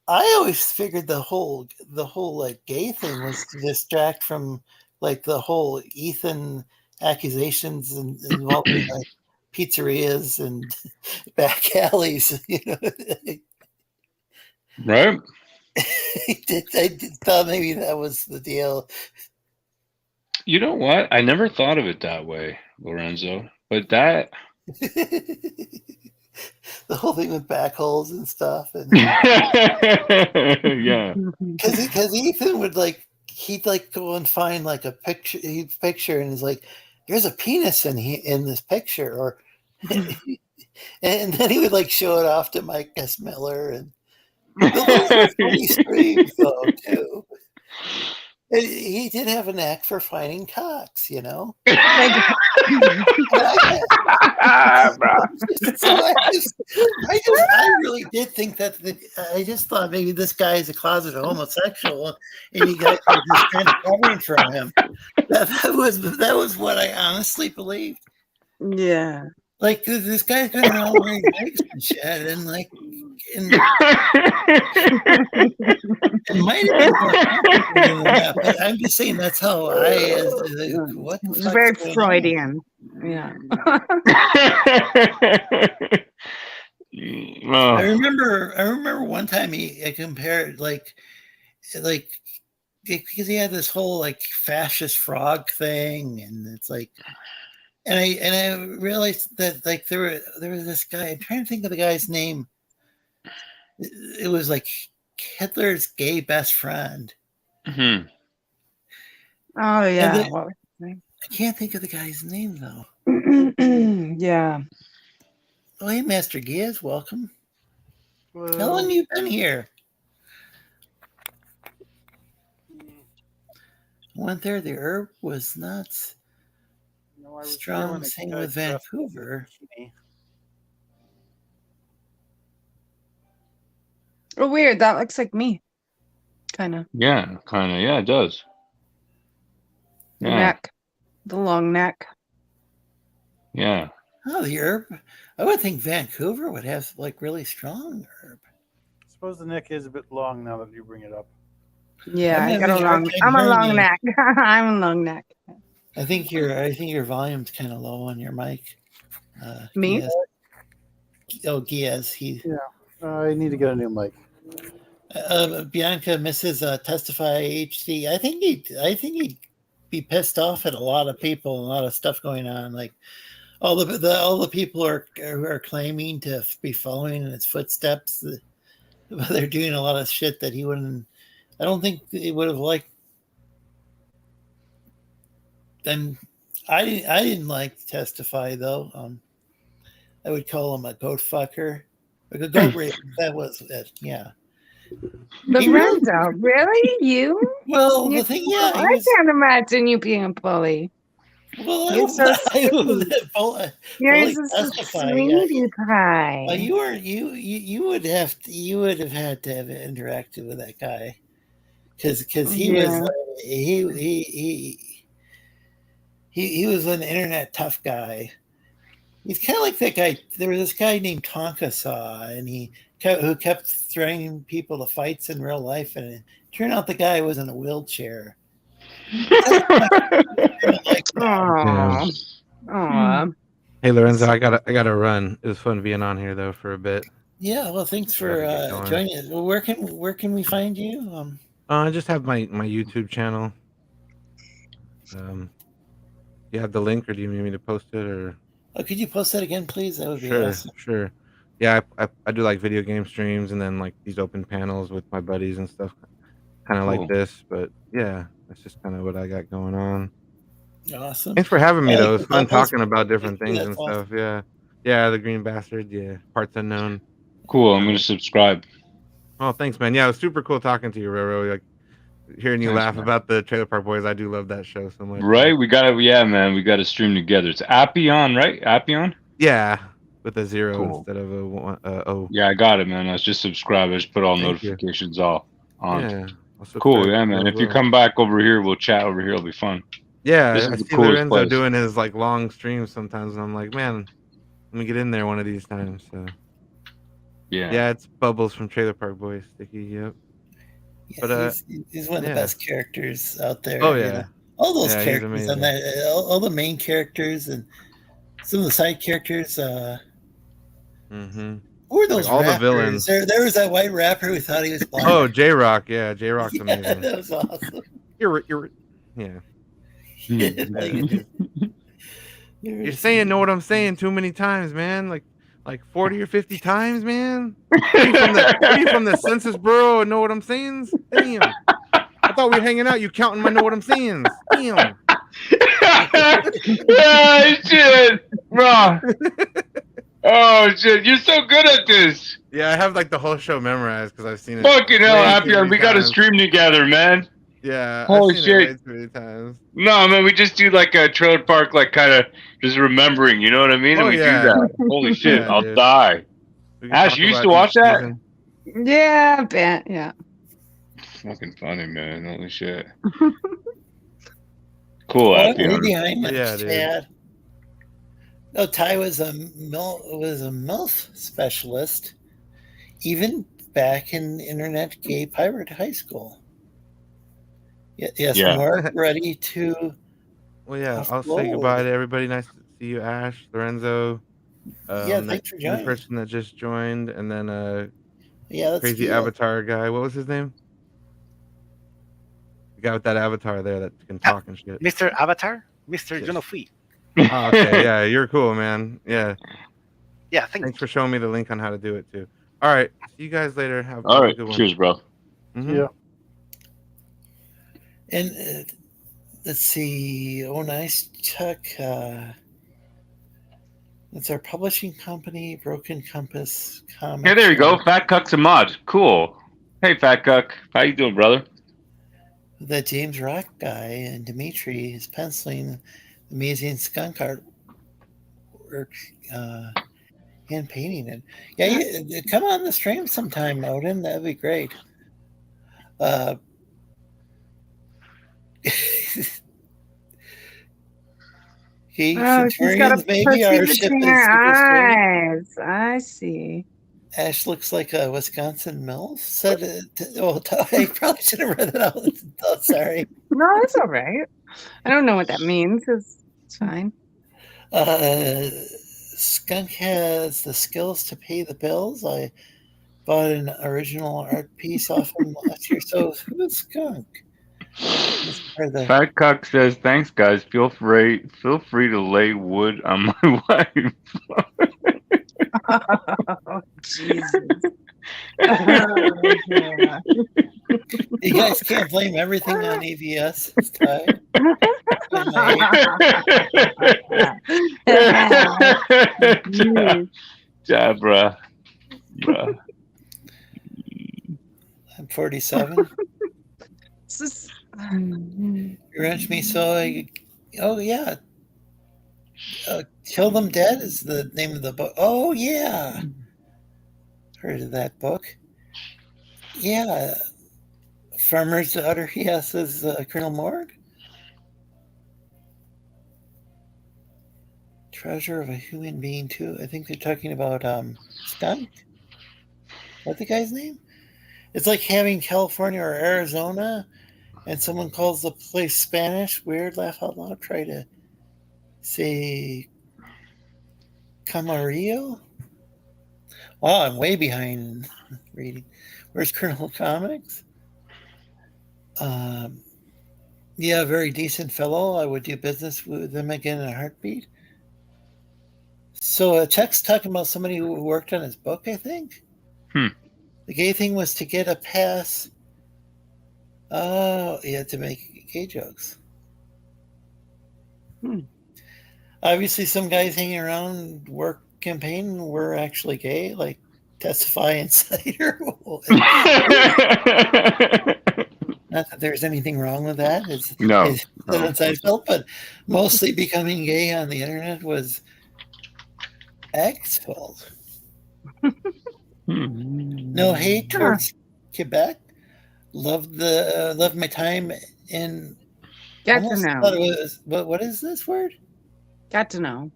I always figured the whole like gay thing was to distract from like the whole Ethan accusations involving like pizzerias and back alleys, you know. Right. I thought maybe that was the deal. You know what? I never thought of it that way, Lorenzo. But that the whole thing with back holes and stuff, and yeah, because Ethan would he'd go and find like a picture and he's like, there's a penis in this picture, or and then he would like show it off to Mike S. Miller, and those were funny streams though too. And he did have a knack for finding cocks, you know. I really did think that I just thought maybe this guy is a closeted homosexual, and you guys are just kind of covering for him. That was what I honestly believed. Yeah. Like this guy's going around wearing wigs and shit, and like, it might have been more complicated than that, but I'm just saying that's how what the It's fuck's very going on? Freudian. Yeah. I remember one time I compared like because he had this whole like fascist frog thing, and it's like, and I realized that like there was this guy. I'm trying to think of the guy's name. It was like Hitler's gay best friend. Mm-hmm. Oh yeah. What was his name? I can't think of the guy's name though. Yeah. Oh, hey, Master Geass, welcome. Well, How long have you been here? Went there. The herb was nuts. no, I was there Strong, when the same guy with left Vancouver. me. Oh, weird. That looks like me. Kind of. Yeah, kind of. Yeah, it does. The Yeah, neck. The long neck. yeah. Oh, the herb. I would think Vancouver would have like really strong herb. I suppose the neck is a bit long now that you bring it up. Yeah, I'm I got a having a hard long. time I'm a hearing long you. neck. I'm a long neck. I think your volume's kind of low on your mic. Me? Geass. Geass. I need to get a new mic. Bianca, Mrs. Testify HD. I think he'd be pissed off at a lot of people, and a lot of stuff going on. Like all the people who are claiming to be following in his footsteps. They're doing a lot of shit that he wouldn't. I don't think he would have liked. And I didn't like Testify though. I would call him a goat fucker. Like a goat rape. That was it. Yeah. Lorenzo, really? You? Well, the thing, yeah, I can't imagine you being a bully. Well, You're so You're fully so testify, sweetie pie. you weren't. You would have had to have interacted with that guy because he was Yeah. he was an internet tough guy. He's kind of like that guy. There was this guy named Tonka Saw, and who kept throwing people to fights in real life, and it turned out the guy was in a wheelchair. Aw. Aw. Hey Lorenzo, I gotta run. It was fun being on here though for a bit. Yeah, well, thanks for Gotta get going. joining us. Well, where can we find you? I just have my YouTube channel. You have the link, or do you need me to post it? Or Could you post that again, please? That would be sure, awesome. sure. Yeah, I do like video game streams and then like these open panels with my buddies and stuff, kind of Cool. like this. But yeah, that's just kind of what I got going on. Awesome. Thanks for having me I though. like It's fun the bubbles. talking about different Thank you, things and that's stuff. Yeah, yeah. The Green Bastard. Yeah, parts unknown. Cool. I'm gonna subscribe. Oh, thanks, man. Yeah, it was super cool talking to you, Roro. Like hearing you Thanks, laugh man. about the Trailer Park Boys. I do love that show so much. Right? We gotta. Yeah, man. We gotta stream together. It's Appion, right? Appion. Yeah, with a 0 Cool. instead of a O. Yeah, I got it, man. I just subscribed. I just put all Thank you. notifications off on. Yeah. I'll Cool. subscribe Yeah, to man. as If you well. come back over here, we'll chat over here. It'll be fun. Yeah, This I is the see coolest Lorenzo place. doing his like long streams sometimes, and I'm like, man, let me get in there one of these times. So Yeah. yeah, it's Bubbles from Trailer Park Boys. Sticky, yep. Yeah, But, he's one of the yeah. best characters out there. Oh you yeah, know. All those Yeah, he's characters on amazing. that, all the main characters and some of the side characters. mm-hmm. Who were those Like all the rappers? villains. There was that white rapper who thought he was blind. Oh, J Rock, yeah, J Rock's yeah, amazing. that was awesome. You're, yeah. You're saying know what I'm saying too many times, man. Like 40 or 50 times, man. Are you from the Census Bureau and know what I'm saying? Damn. I thought we were hanging out. You counting my know what I'm saying? Damn. Oh shit, bro. Oh shit, you're so good at this. Yeah, I have like the whole show memorized because I've seen it. Fucking hell, way too Happy Hour. many We got to times. stream together, man. Yeah, Holy I've seen shit. it way too many times. No, man, we just do like a trailer park, like kind of just remembering. You know what I mean? Oh, And we yeah. do that. Holy shit, Yeah, I'll dude. die. We can Ash, talk you used about to watch each that? season. Yeah, I bet. Yeah. Fucking funny, man. Holy shit. Cool, Oh, Happy way Hour. behind that, Yeah, dude. Chad. No, Ty was a MILF specialist, even back in internet gay pirate high school. Yes, Yeah. Mark, ready to. Well, yeah, I'll say Offload. goodbye to everybody. Nice to see you, Ash, Lorenzo. Yeah, that thanks for new joining. person that just joined, and then Yeah, that's crazy cute. avatar guy. What was his name? The guy with that avatar there that can talk and shit. Mr. Avatar, Mr. Yes. Junofui. Oh, okay, yeah, you're cool, man. Yeah, Yeah, thank thanks for showing me the link on how to do it too. All right, see you guys later. Have All a right, good one. cheers, bro. Mhm. Yeah. And let's see. Oh, nice, Chuck. That's our publishing company, Broken Compass Comics. Hey, there you go. Fat Cuck's a mod. Cool. Hey, Fat Cuck. How you doing, brother? The James Rock guy and Dimitri is penciling amazing skunk artwork and painting it. Yeah, come on the stream sometime, Odin. That'd be great. She's got a maybe pussy our ship between is her super straight. eyes. I see. Ash looks like a Wisconsin MILF. Said I probably should have read it out. Oh, sorry. No, it's all right. I don't know what that means. It's fine. Skunk has the skills to pay the bills. I bought an original art piece off him last year. So who's Skunk? Fat Cuck says, "Thanks, guys. Feel free to lay wood on my wife." Oh, Jesus. Yeah. You guys can't blame everything on AVS. It's tied. Jabra. Bruh. I'm 47. Just, You wrench me so I. Oh, yeah. Kill Them Dead is the name of the book. Oh, yeah. Heard of that book. Yeah. Farmer's Daughter, yeah, says Colonel Morg. Treasure of a Human Being, too. I think they're talking about Skunk. What's the guy's name? It's like having California or Arizona, and someone calls the place Spanish. Weird, laugh out loud. Try to say Camarillo. Wow, I'm way behind reading. Where's Colonel Comics? Yeah, very decent fellow. I would do business with them again in a heartbeat. So Chuck's talking about somebody who worked on his book, I think. The gay thing was to get a pass. Oh, yeah, to make gay jokes. Obviously, some guys hanging around work campaign were actually gay, like Testify Insider. Not that there's anything wrong with that. It's inside felt, but mostly becoming gay on the internet was X fault. No hate towards Quebec. Loved my time in. Got to know. Thought it was, what is this word? Got to know.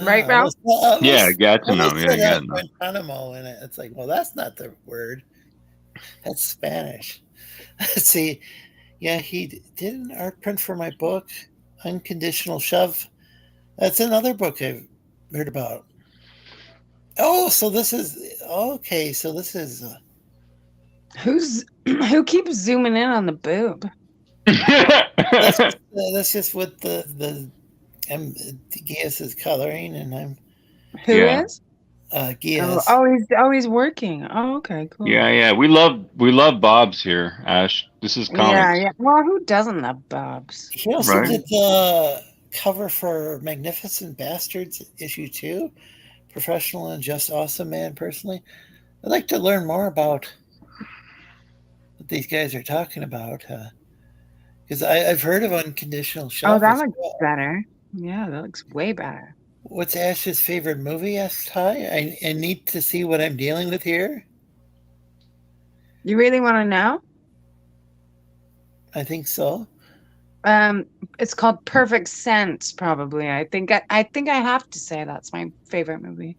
Right, Ralph? Yeah, got to know. Yeah, got to know. Guantanamo in it. It's like, well, that's not the word. That's Spanish. Let's see. Yeah, he did an art print for my book, Unconditional Shove. That's another book I've heard about. Oh, so this is okay. So this is who keeps zooming in on the boob? that's just what the Geass is coloring, and I'm Who is? Geass. Oh, he's working. Oh, okay, cool. Yeah. We love Bob's here, Ash. This is comics. Yeah. Well, who doesn't love Bob's? He also Right. did the cover for Magnificent Bastards issue 2, Professional and Just Awesome Man. Personally, I'd like to learn more about what these guys are talking about, because I've heard of Unconditional Shelf. Oh, that as looks well. better. Yeah, that looks way better. What's Ash's favorite movie? Asked Ty. I need to see what I'm dealing with here. You really want to know? I think so. It's called Perfect Sense, probably. I think I have to say that's my favorite movie.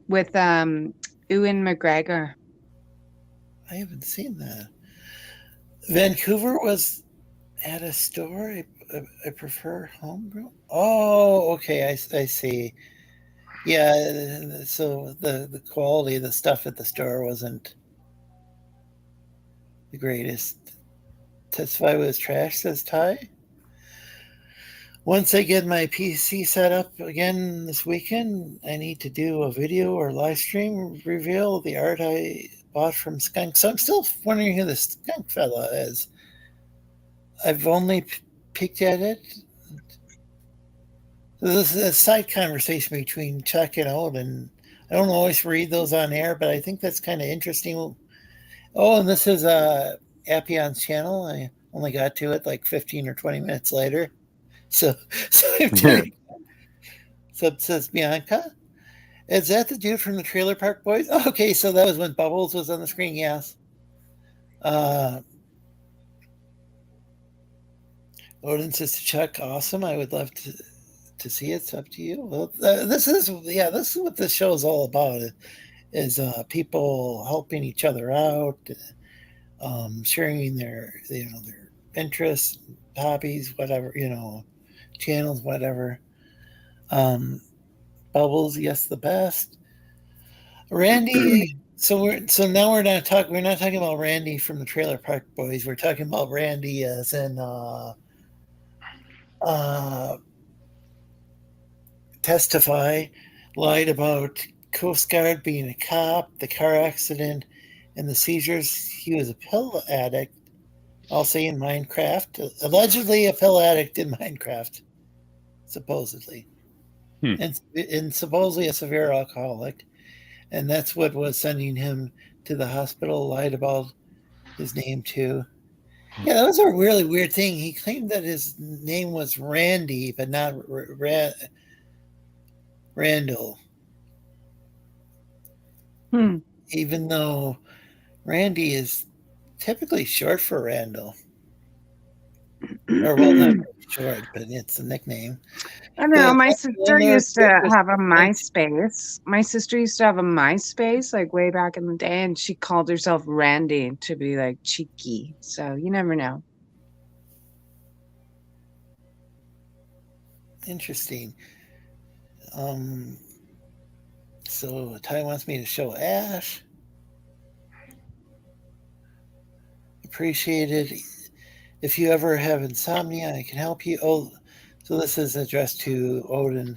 With Ewan McGregor. I haven't seen that. Vancouver was at a store. I prefer homebrew. Oh, okay. I see. Yeah. So the quality of the stuff at the store wasn't the greatest. Testify was trash, says Ty. Once I get my PC set up again this weekend, I need to do a video or live stream reveal the art I bought from Skunk. So I'm still wondering who the Skunk fella is. I've only peeked at it. This is a side conversation between Chuck and Odin. I don't always read those on air, but I think that's kind of interesting. Oh, and this is Appion's channel. I only got to it like 15 or 20 minutes later. So it says Bianca. Is that the dude from the Trailer Park Boys? Oh, okay, so that was when Bubbles was on the screen, yes. Odin says to Chuck, awesome. I would love to see it. It's up to you. Well, this is what this show is all about. Is people helping each other out, sharing their interests, hobbies, whatever, channels, whatever. Bubbles, yes, the best. Randy. So now we're not talking about Randy from the Trailer Park Boys. We're talking about Randy as in Testify, lied about Coast Guard being a cop, the car accident, and the seizures. He was a pill addict. Also in Minecraft, allegedly a pill addict in Minecraft, supposedly, and supposedly a severe alcoholic, and that's what was sending him to the hospital. Lied about his name too. Yeah, that was a really weird thing. He claimed that his name was Randy, but not Randall. Even though Randy is typically short for Randall. Or, well, not short, but it's a nickname. I don't know. My sister used to have a MySpace. My sister used to have a MySpace, like way back in the day, and she called herself Randy to be like cheeky. So you never know. Interesting. So Ty wants me to show Ash. Appreciate it. If you ever have insomnia, I can help you. Oh, so this is addressed to Odin.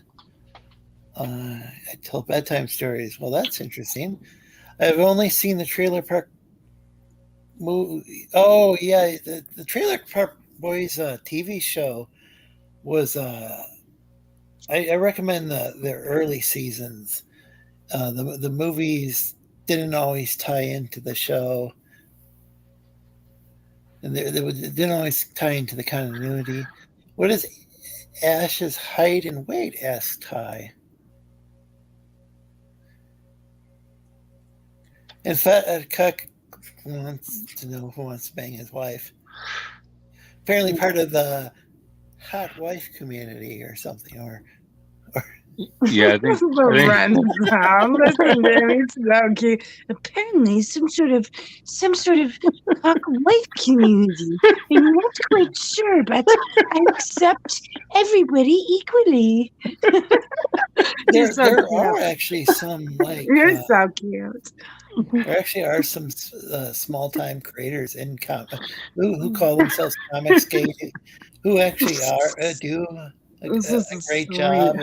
I tell bedtime stories. Well, that's interesting. I've only seen the Trailer Park movie. Oh, yeah, the Trailer Park Boys TV show was. I recommend the early seasons. The movies didn't always tie into the show. And they didn't always tie into the continuity. What is Ash's height and weight? Asked Ty. In fact, Cuck wants to know who wants to bang his wife. Apparently part of the hot wife community or something. Or Yeah, I think. Listen, it's so cute. Apparently, some sort of cock wife community. I'm not quite sure, but I accept everybody equally. there are actually some like. You're so cute. There actually are some small time creators in who call themselves comics gay, who actually do a great job.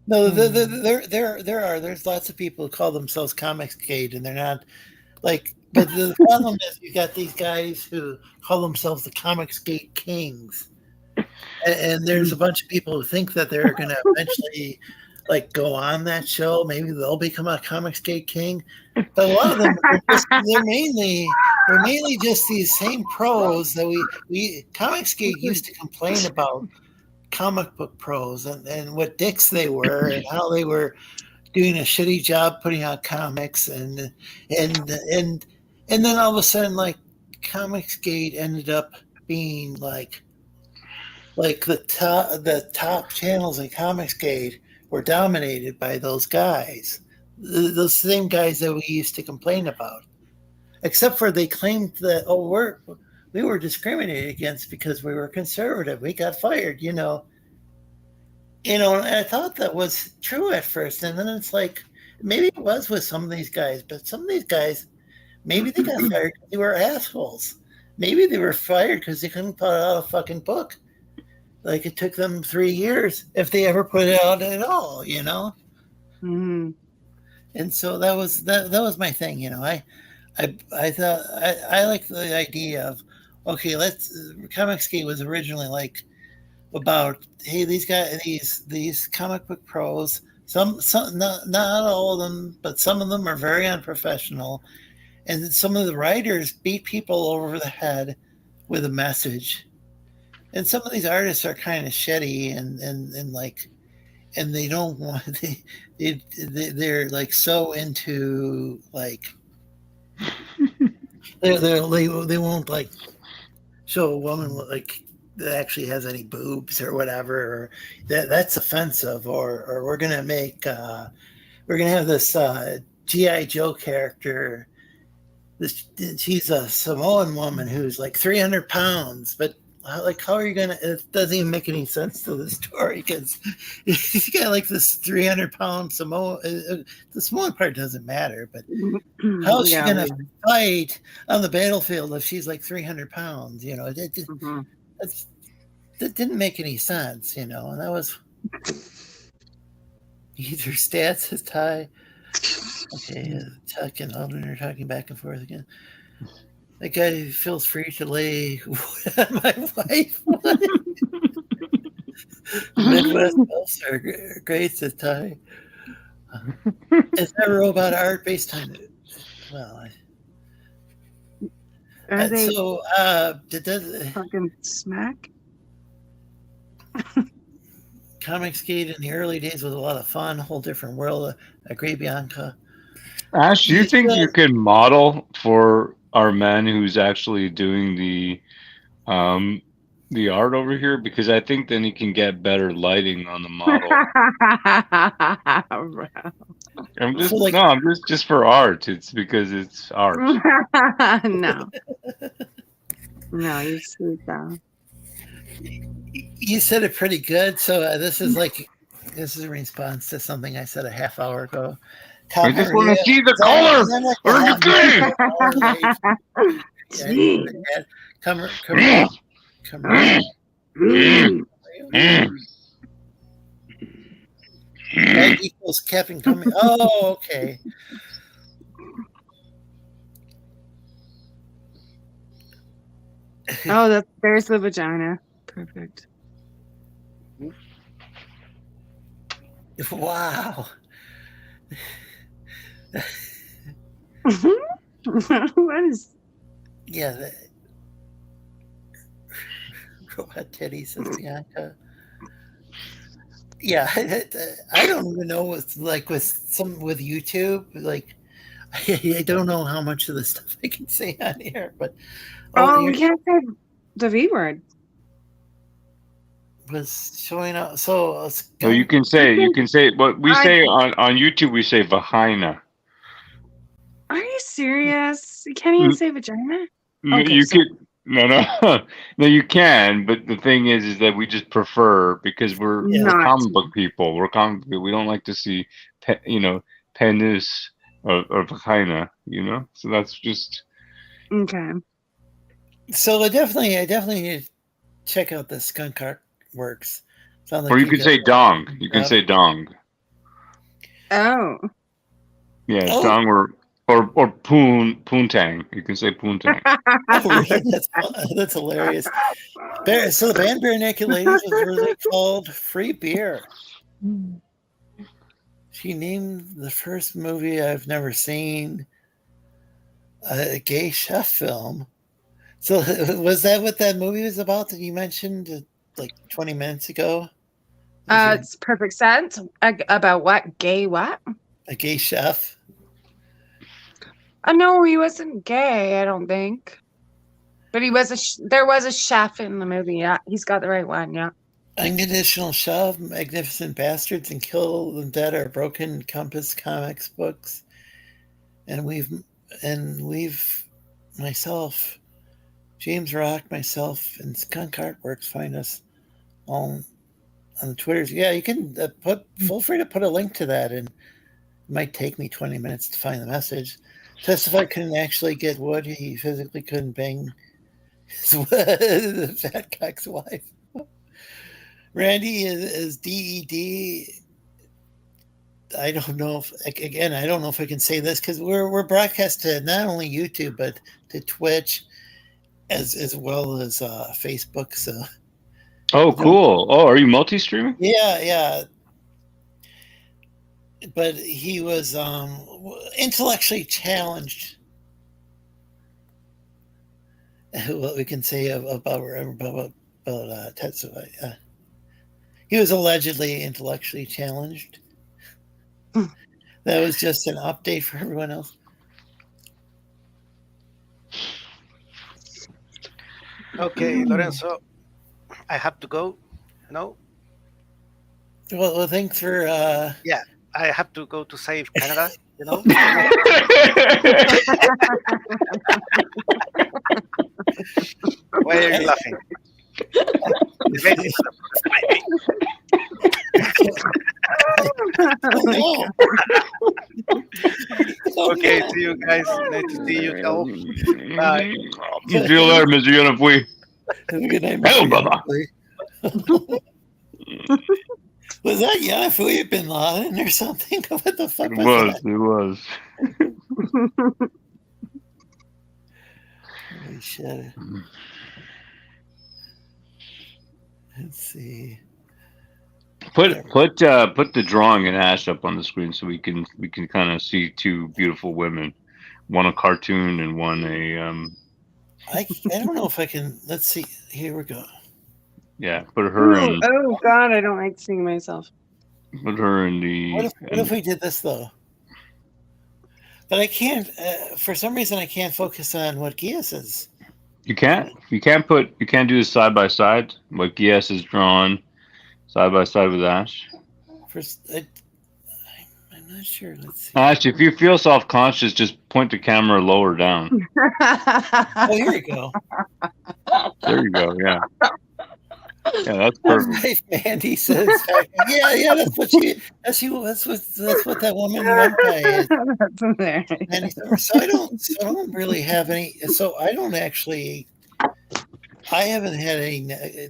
No, there's lots of people who call themselves Comicsgate, and they're not like. But the problem is, you got these guys who call themselves the Comicsgate Kings, and there's a bunch of people who think that they're going to eventually, like, go on that show. Maybe they'll become a Comicsgate King, but a lot of them they're mainly just these same pros that we Comicsgate used to complain about comic book pros and what dicks they were and how they were doing a shitty job putting out comics and then all of a sudden, like, Comicsgate ended up being like the top channels in Comicsgate were dominated by those guys, those same guys that we used to complain about, except for they claimed that we were discriminated against because we were conservative. We got fired, and I thought that was true at first. And then it's like, maybe it was with some of these guys, but some of these guys, maybe they got fired because they were assholes. Maybe they were fired because they couldn't put out a fucking book. Like, it took them 3 years, if they ever put it out at all, Mm-hmm. And so that was my thing, I thought I like the idea of, okay, Comicsgate was originally like about, hey, these guys, these comic book pros, some not all of them, but some of them are very unprofessional, and some of the writers beat people over the head with a message, and some of these artists are kind of shitty and they don't want they're like so into, like, they won't, like, show a woman like that actually has any boobs or whatever, or that's offensive, or we're gonna have this G.I. Joe character. She's a Samoan woman who's like 300 pounds, but how are you gonna? It doesn't even make any sense to the story because you got like this 300-pound Samoan. The Samoan part doesn't matter, but how is she gonna fight on the battlefield if she's like 300 pounds? That didn't make any sense, and that was either stats as tie. Okay, Alden are talking back and forth again. That guy feels free to lay wood on my wife. Midwest elves are great, says Ty. Is that robot art based on it? Well, Are they does fucking smack? Comicsgate in the early days was a lot of fun, a whole different world. I agree, Bianca. Ash, do you think you can model for our man who's actually doing the art over here? Because I think then he can get better lighting on the model. I'm just for art. It's because it's art. No, you see that. You said it pretty good. So this is a response to something I said a half hour ago. I just want to see the color or the game. That equals Captain coming. Oh, okay. Oh, there's the vagina. Perfect. Wow. What is? Yeah. Robot titty, says Bianca. Yeah, I don't even know what's like with YouTube. Like, I don't know how much of the stuff I can say on here, but we can't say the V word. Was showing up. So you can say what we say on YouTube. We say vagina. Are you serious? You can't even say vagina. Okay, no, you can. But the thing is that we just prefer because we're comic book people. We're comic book people. We don't like to see, penis or vagina. So that's just okay. So I definitely need to check out the Skunk Art Works. Or you can say dong. You can say dong. Oh. Yeah, Oh. Tong or Poontang. You can say Poontang. Oh, really? That's hilarious. So the band Bare Naked Ladies was really called Free Beer. She named the first movie I've never seen a gay chef film. So was that what that movie was about that you mentioned like 20 minutes ago? It's Perfect Sense. About what? Gay what? A gay chef? No, he wasn't gay, I don't think. But he was there was a chef in the movie, yeah. He's got the right one, yeah. Unconditional Shove, Magnificent Bastards, and Kill the Dead are Broken Compass comics books. And we've myself, James Rock, myself, and Skunk Artworks find us all on the Twitters. Yeah, you can feel free to put a link to that, and it might take me 20 minutes to find the message. Testify couldn't actually get wood. He physically couldn't bang his fat cock's wife. Randy is DED. I don't know if I can say this because we're broadcast to not only YouTube but to Twitch as well as Facebook. So. Oh, cool! Oh, are you multi-streaming? Yeah. But he was intellectually challenged. What we can say about Tetsuya. He was allegedly intellectually challenged. That was just an update for everyone else. Okay, Lorenzo, I have to go. No? Well, thanks for... Yeah, I have to go to save Canada, you know? Why are you laughing? Okay, see you guys. Nice to see you. Oh, bye. See you later, Mr. Unifui. Have a good night, Hello, brother. Was that Unifui bin Laden or something? What the fuck It was that? was. It was. Holy shit. Let's see. Put the drawing and Ash up on the screen so we can kind of see two beautiful women, one a cartoon and one a I don't know if I can. Let's see. Here we go. Yeah, put her in. Oh God, I don't like seeing myself. Put her in the. What if we did this though? But I can't. For some reason, I can't focus on what Geass is. You can't do this side by side. What Geass is drawn side by side with Ash. I'm not sure. Let's see. Ash, if you feel self-conscious, just point the camera lower down. Oh, here we go. There you go. Yeah. Yeah, that's perfect. Right, Mandy says. Yeah, that's what that woman went by. That's hilarious. Mandy Summers. So I don't really have any. So I don't actually. I haven't had any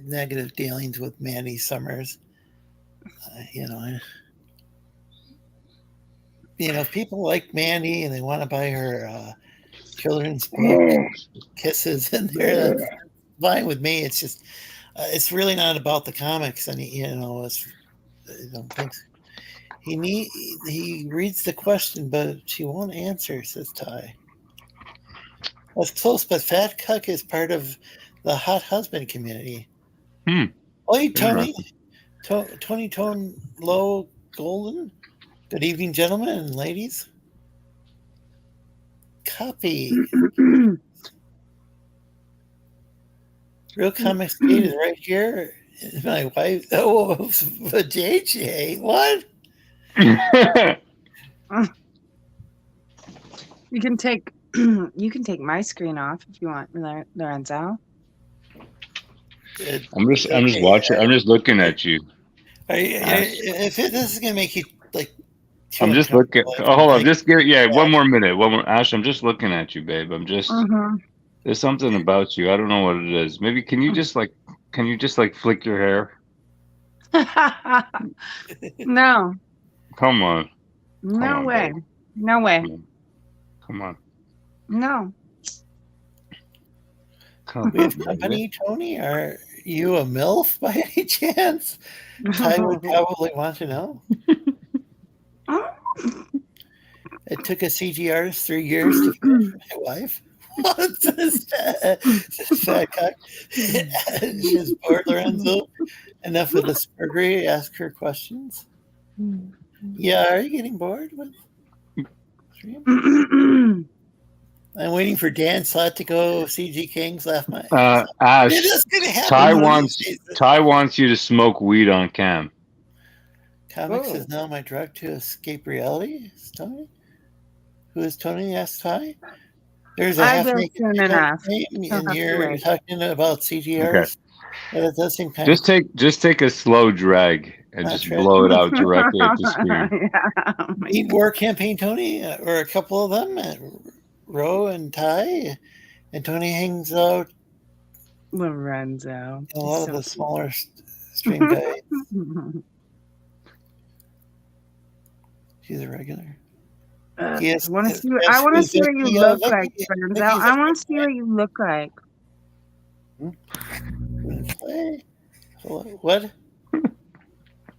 negative dealings with Mandy Summers. If people like Mandy and they want to buy her children's book, Kisses in there, that's fine with me. It's just. It's really not about the comics, and he reads the question, but she won't answer. Says Ty. That's close, but Fat Cuck is part of the hot husband community. Oh, hey, Tony Tone Low Golden. Good evening, gentlemen and ladies. Copy. Real Comics Gate is right here. My wife, JJ, what? You can take my screen off if you want, Lorenzo. I'm just watching. I'm just looking at you. If this is gonna make you like, I'm just looking. Hold on. Just give. Yeah, one more minute. One more. Ash, I'm just looking at you, babe. I'm just. There's something about you. I don't know what it is. Maybe can you just like flick your hair? No. Come on. No on, way. babe. No way. Come on. No. Come We have on, baby. company, Tony. Are you a MILF by any chance? Ty would probably want to know. It took a CG artist 3 years to finish my wife. What's this fat cock? She's bored, Lorenzo. Enough with the spurgery. Ask her questions. Yeah, are you getting bored with stream? I'm waiting for Dan Slot to go CG Kings. Laugh my Ash, It is gonna happen Ty one of wants these days. Ty wants you to smoke weed on cam. Comics Oh. is now my drug to escape reality. Is Tony? Who is Tony? Asked Ty. There's a I half will naked soon name, enough. and Don't have to you're wait. talking about CGRs. But it does seem kind Just take a slow drag and That's just right. blow it out directly at the screen. Yeah. Need war campaign, Tony, or a couple of them. Ro and Ty, and Tony hangs out Lorenzo. in a lot of the smaller stream guys. She's a regular. Yes, I want to yes, see. yes, I want to is see what you Vicky, look Vicky- like, Lorenzo. Vicky's I a want to see what you look like. Play. What?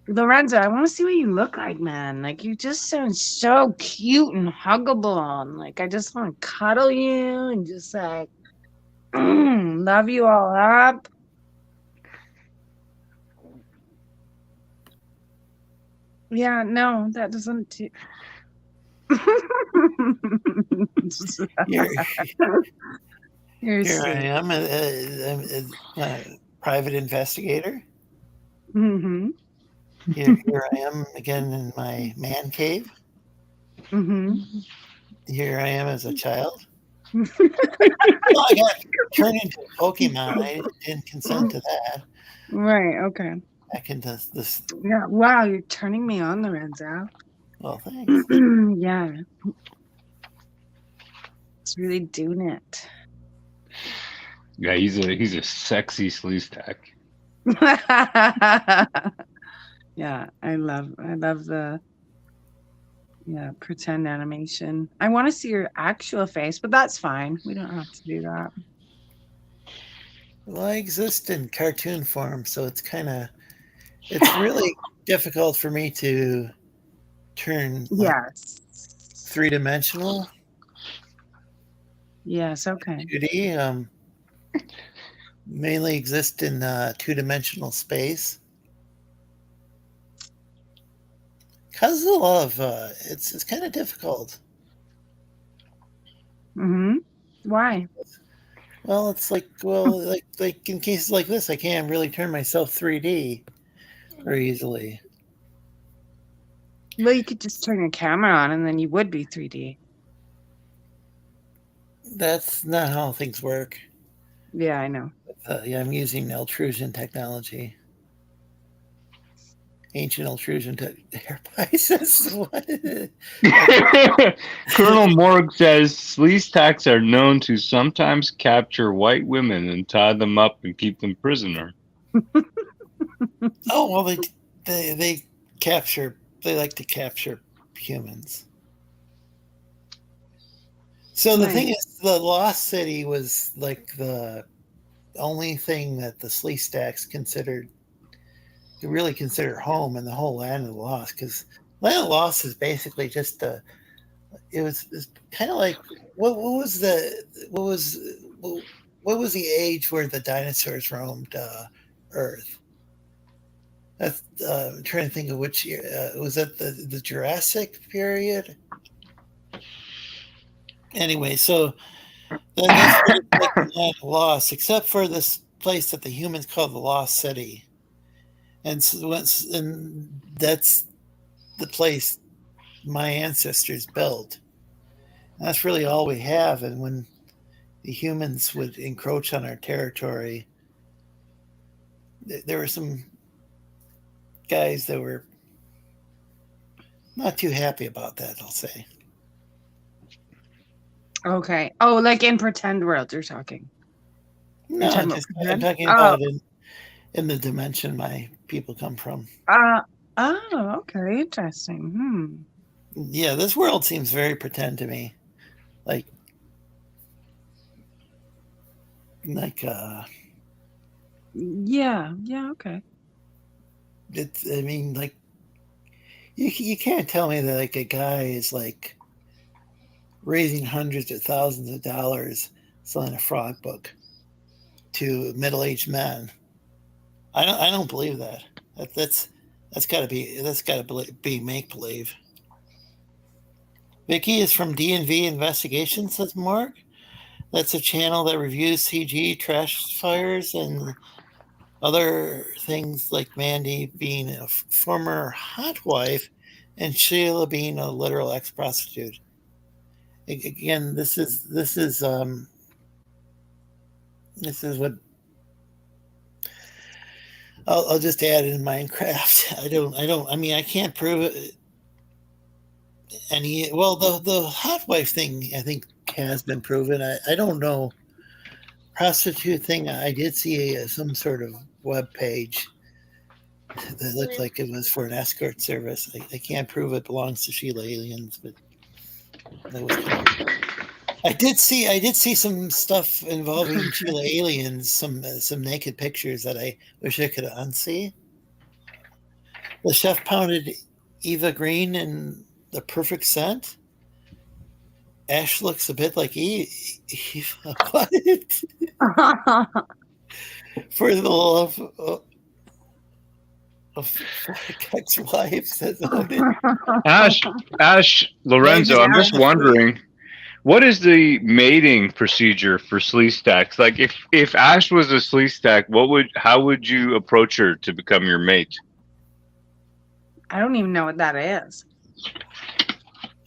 Lorenzo, I want to see what you look like, man. Like, you just sound so cute and huggable. And, like, I just want to cuddle you and just, like, love you all up. Yeah, no, that doesn't. Here, You're here I sweet. am, a private investigator. Mm-hmm. Here I am again in my man cave. Mm-hmm. Here I am as a child. Well, I got turned into a Pokemon. I didn't consent to that. Right, okay. Back into this. Yeah, wow, you're turning me on, Lorenzo. Well, thanks. Yeah. It's really doing it. Yeah, he's a sexy Sleestack. Yeah, I love the pretend animation. I want to see your actual face, but that's fine. We don't have to do that. Well, I exist in cartoon form, so it's really difficult for me to turn Yes. 3-dimensional. Yes, okay. 2D. Mainly exist in 2-dimensional space. Causes a lot of it's kind of difficult. Mm-hmm. Why? Well, it's like in cases like this, I can't really turn myself 3D very easily. Well, you could just turn your camera on and then you would be 3D. That's not how things work. Yeah, I know. I'm using Eltrusion technology. Ancient Eltrusion devices. Colonel Morg says Sleestacks are known to sometimes capture white women and tie them up and keep them prisoner. Oh well, they capture. They like to capture humans. So the thing is, the Lost City was like the only thing that the Sleestacks really consider home in the whole Land of the Lost, because Land of the Lost is basically just it's kind of like what was the age where the dinosaurs roamed Earth? That's I'm trying to think of which year. Was that the Jurassic period? Anyway, so then that's what it's like in Land of the Lost, except for this place that the humans call the Lost City. And that's the place my ancestors built. And that's really all we have. And when the humans would encroach on our territory, there were some guys that were not too happy about that, I'll say. Okay. Oh, like in Pretend World, you're talking. No, I'm talking about in the dimension my people come from. Oh, okay. Interesting. Yeah, this world seems very pretend to me. Like Yeah, okay. it's, I mean, like you can't tell me that like a guy is like raising hundreds of thousands of dollars selling a frog book to middle-aged men. I don't believe that. That's got to be make believe. Vicky is from D&V Investigation, says Mark. That's a channel that reviews CG, trash fires, and other things, like Mandy being a former hot wife and Sheila being a literal ex-prostitute. Again, this is what I'll just add in Minecraft. I mean, I can't prove it. The hot wife thing, I think, has been proven. I don't know. Prostitute thing, I did see some sort of web page that looked like it was for an escort service. I can't prove it belongs to Sheila Aliens, but that was kind of, I did see some stuff involving Sheila Aliens, some naked pictures that I wish I could unsee. The chef pounded Eva Green in the perfect scent. Ash looks a bit like Eva. What? For the love of ex-wife, says Ash Lorenzo, I'm just wondering, what is the mating procedure for Sleestaks? Like, if Ash was a Sleestak, how would you approach her to become your mate? I don't even know what that is.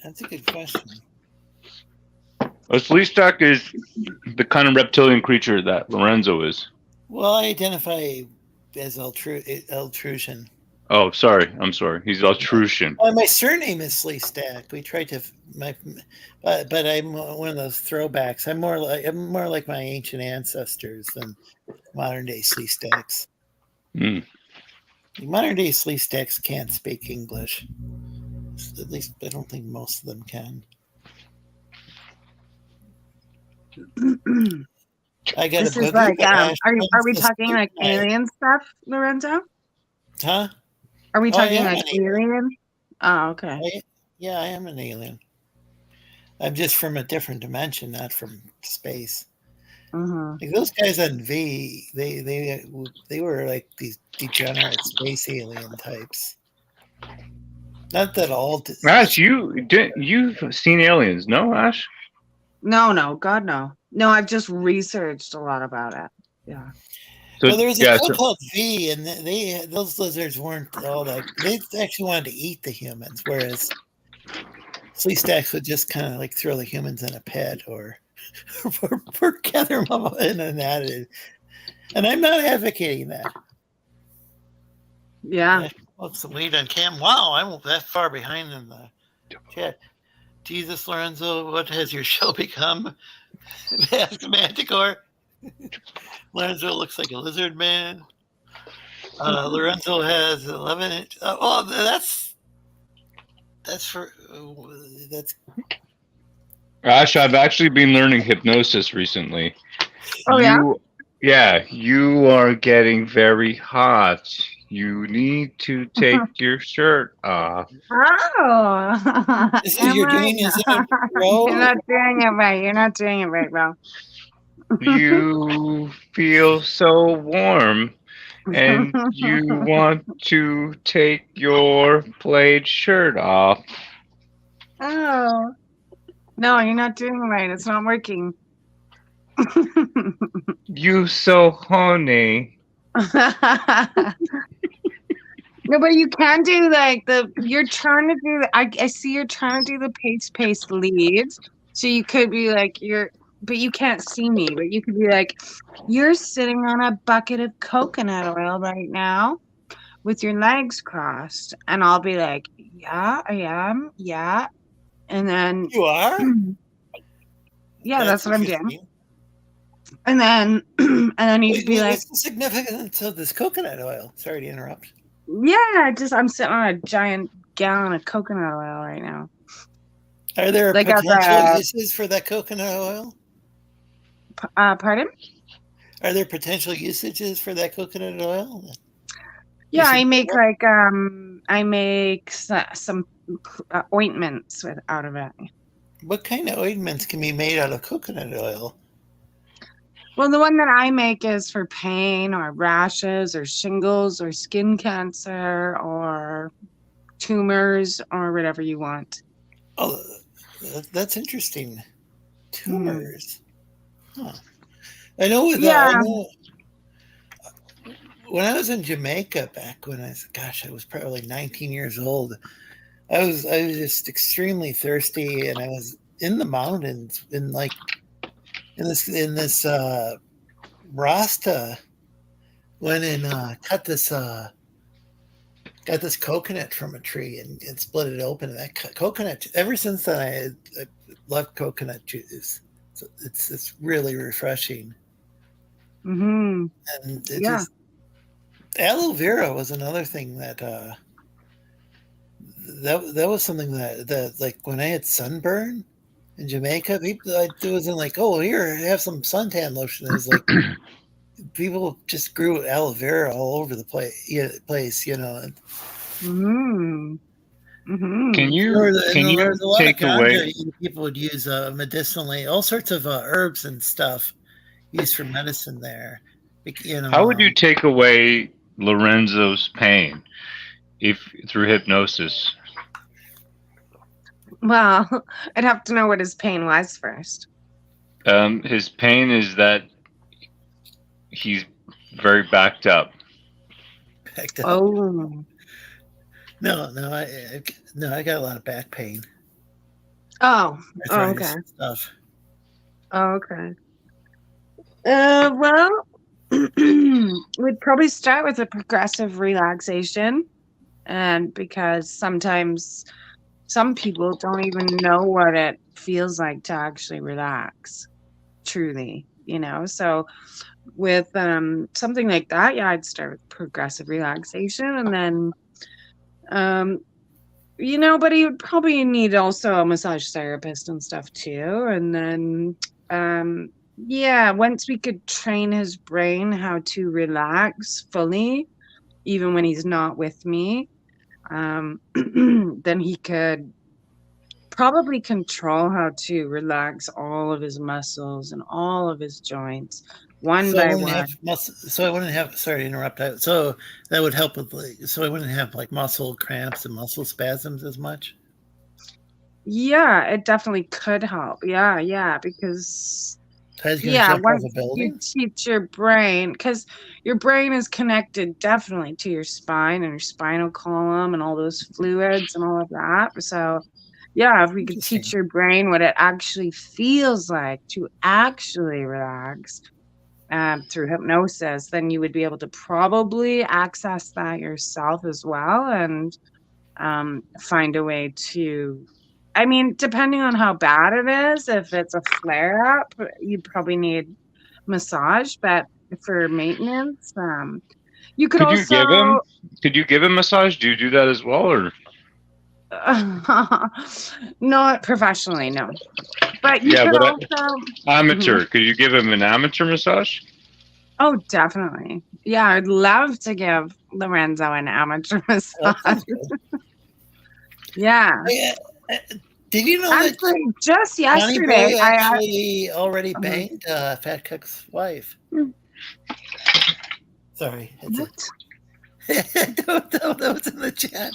That's a good question. A Sleestak is the kind of reptilian creature that Lorenzo is. Well, I identify as Altrusian. Oh, sorry. I'm sorry. He's Altrusian. Well, my surname is Sleestak. We tried to, but I'm one of those throwbacks. I'm more like my ancient ancestors than modern day Sleestaks. Mm. Modern day Sleestaks can't speak English. At least I don't think most of them can. I got this is like, are we talking like alien stuff, Lorenzo? Huh? Are we talking like alien? Oh, okay. I am an alien. I'm just from a different dimension, not from space. Mm-hmm. Like those guys on V, they were like these degenerate space alien types. Not that all. Ash, you've seen aliens, no, Ash? No, God, no. No, I've just researched a lot about it. Yeah. So there was a show called V, and those lizards weren't all that. They actually wanted to eat the humans, whereas Sleestaks would just kind of like throw the humans in a pit or gather them up in an attitude. And I'm not advocating that. Yeah. Look, some lead on cam. Wow, I'm that far behind in the chat. Jesus, Lorenzo, what has your show become? Ask Manticore. Lorenzo looks like a lizard man. Lorenzo has 11. That's Ash, I've actually been learning hypnosis recently. Oh, yeah, you are getting very hot. You need to take your shirt off. Oh. You're doing is You're not doing it right. You're not doing it right, bro. You feel so warm, and you want to take your plaid shirt off. Oh. No, you're not doing it right. It's not working. You so horny. No, but you can do like you're trying to do I see you're trying to do the paste leads. So you could be like but you can't see me, but you could be like, you're sitting on a bucket of coconut oil right now with your legs crossed. And I'll be like, yeah, I am. Yeah. And then you are? Yeah, that's what I'm doing. And then you'd be like, what's the significance of this coconut oil? Sorry to interrupt. Yeah, I'm sitting on a giant gallon of coconut oil right now. Are there Like as potential a- uses for that coconut oil? Pardon? Are there potential usages for that coconut oil? Yeah, Is it- I make some ointments out of it. What kind of ointments can be made out of coconut oil? Well, the one that I make is for pain or rashes or shingles or skin cancer or tumors or whatever you want. Oh, that's interesting. Tumors. Huh. I know with Yeah. I know when I was in Jamaica back when I was probably 19 years old. I was just extremely thirsty, and I was in the mountains in this Rasta went and got this coconut from a tree and split it open. And that coconut, ever since then, I love coconut juice. So it's really refreshing. Mm-hmm. And it Yeah. just aloe vera was another thing that was something that like when I had sunburn in Jamaica, people it wasn't like, oh, here, have some suntan lotion. It was like people just grew aloe vera all over the place, you know. Mm-hmm. Mm-hmm. Can you There was a lot take of away? ganja people would use medicinally, all sorts of herbs and stuff used for medicine there. You know, How would you take away Lorenzo's pain if through hypnosis? Well, I'd have to know what his pain was first. His pain is that he's very backed up. backed up? Oh. No, I got a lot of back pain. Oh. Arthritis Okay. and stuff. Okay. Well, we'd probably start with a progressive relaxation, and because sometimes some people don't even know what it feels like to actually relax, truly, you know. So with something like that, yeah, I'd start with progressive relaxation, and then you know, but he would probably need also a massage therapist and stuff too. And then, yeah, once we could train his brain how to relax fully, even when he's not with me, then he could probably control how to relax all of his muscles and all of his joints one by one. So I wouldn't have. Sorry to interrupt. So that would help with so I wouldn't have like muscle cramps and muscle spasms as much. Yeah, it definitely could help. Yeah, because Ty's gonna jump off once a you building. teach your brain, because your brain is connected definitely to your spine and your spinal column and all those fluids and all of that. So yeah, if we could teach Interesting. your brain what it actually feels like to actually relax through hypnosis, then you would be able to probably access that yourself as well and find a way to, I mean, depending on how bad it is, if it's a flare up, you probably need massage, but for maintenance, you could Could you also give him? Could you give him massage? Do you do that as well, or not professionally, no. But you Yeah, could but also amateur? Could you give him an amateur massage? Oh, definitely. Yeah, I'd love to give Lorenzo an amateur massage. Yeah. Did you know that Actually, just Johnny yesterday, Boy actually already Uh-huh. banged Fat Cook's wife? Sorry. What? I don't know. That was in the chat.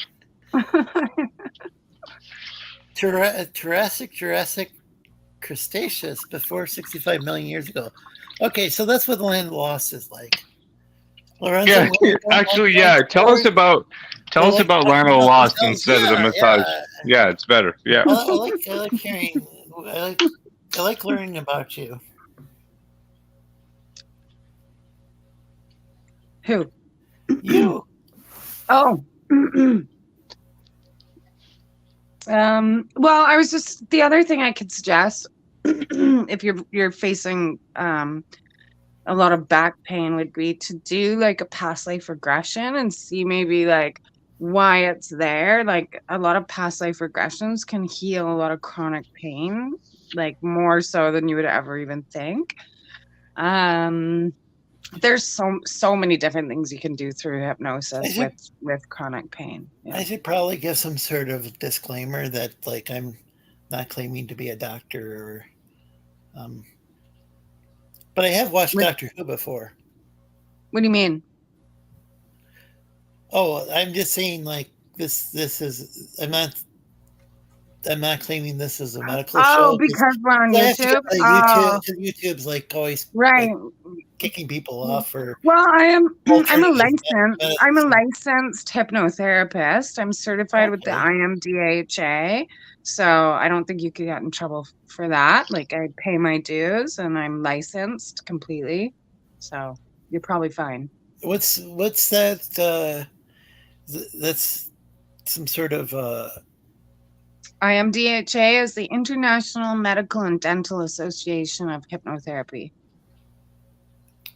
Jurassic Cretaceous before 65 million years ago. Okay, so that's what land lost is like. Lorenzo, Actually, yeah. Tell us about Land of the Lost instead of the massage. Yeah, it's better. Yeah. I like hearing. I like learning about you. Who? You. Oh. Well, I was just the other thing I could suggest if you're facing a lot of back pain would be to do like a past life regression and see maybe like why it's there. Like a lot of past life regressions can heal a lot of chronic pain, like more so than you would ever even think. There's so many different things you can do through hypnosis with chronic pain. Yeah. I should probably give some sort of disclaimer that like I'm not claiming to be a doctor or but I have watched Doctor Who before. What do you mean? Oh, I'm just saying like this is I'm not claiming this is a medical show. Oh, because we're on YouTube. YouTube's like always right kicking people off for. Well, I'm a licensed hypnotherapist. I'm certified with the IMDHA, so I don't think you could get in trouble for that. Like I pay my dues and I'm licensed completely, so you're probably fine. What's that? That's some sort of. IMDHA is the International Medical and Dental Association of Hypnotherapy.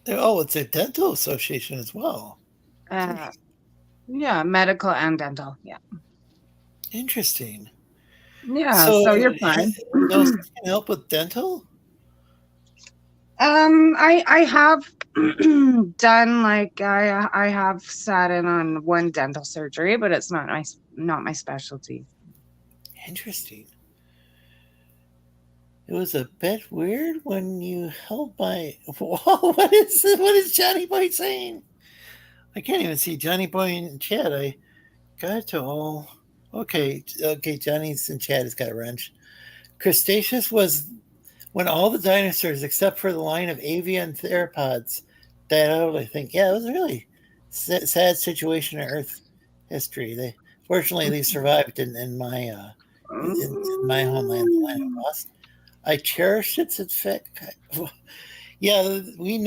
Oh, it's a dental association as well. Yeah, medical and dental. Yeah. Interesting. Yeah, so you're fine. Those can help with dental? I have done like I have sat in on one dental surgery, but it's not my specialty. Interesting. It was a bit weird when you held my. Whoa! What is Johnny Boy saying? I can't even see Johnny Boy in chat. I got to all. Okay. Johnny's in chat has got a wrench. Cretaceous was when all the dinosaurs except for the line of avian theropods died out. I think. Yeah, it was a really sad situation in Earth history. Fortunately they survived in my homeland, the land of Lost. I cherish it. Yeah, we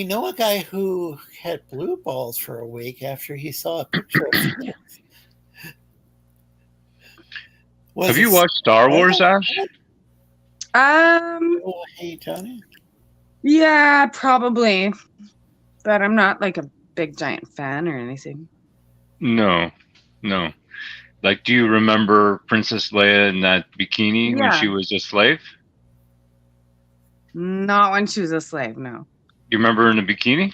know a guy who had blue balls for a week after he saw a picture of it. Have you watched Star Wars, Ash? Oh, hey, Tony. Yeah, probably, but I'm not like a big giant fan or anything. No. Like, do you remember Princess Leia in that bikini when she was a slave? Not when she was a slave, no. You remember her in a bikini?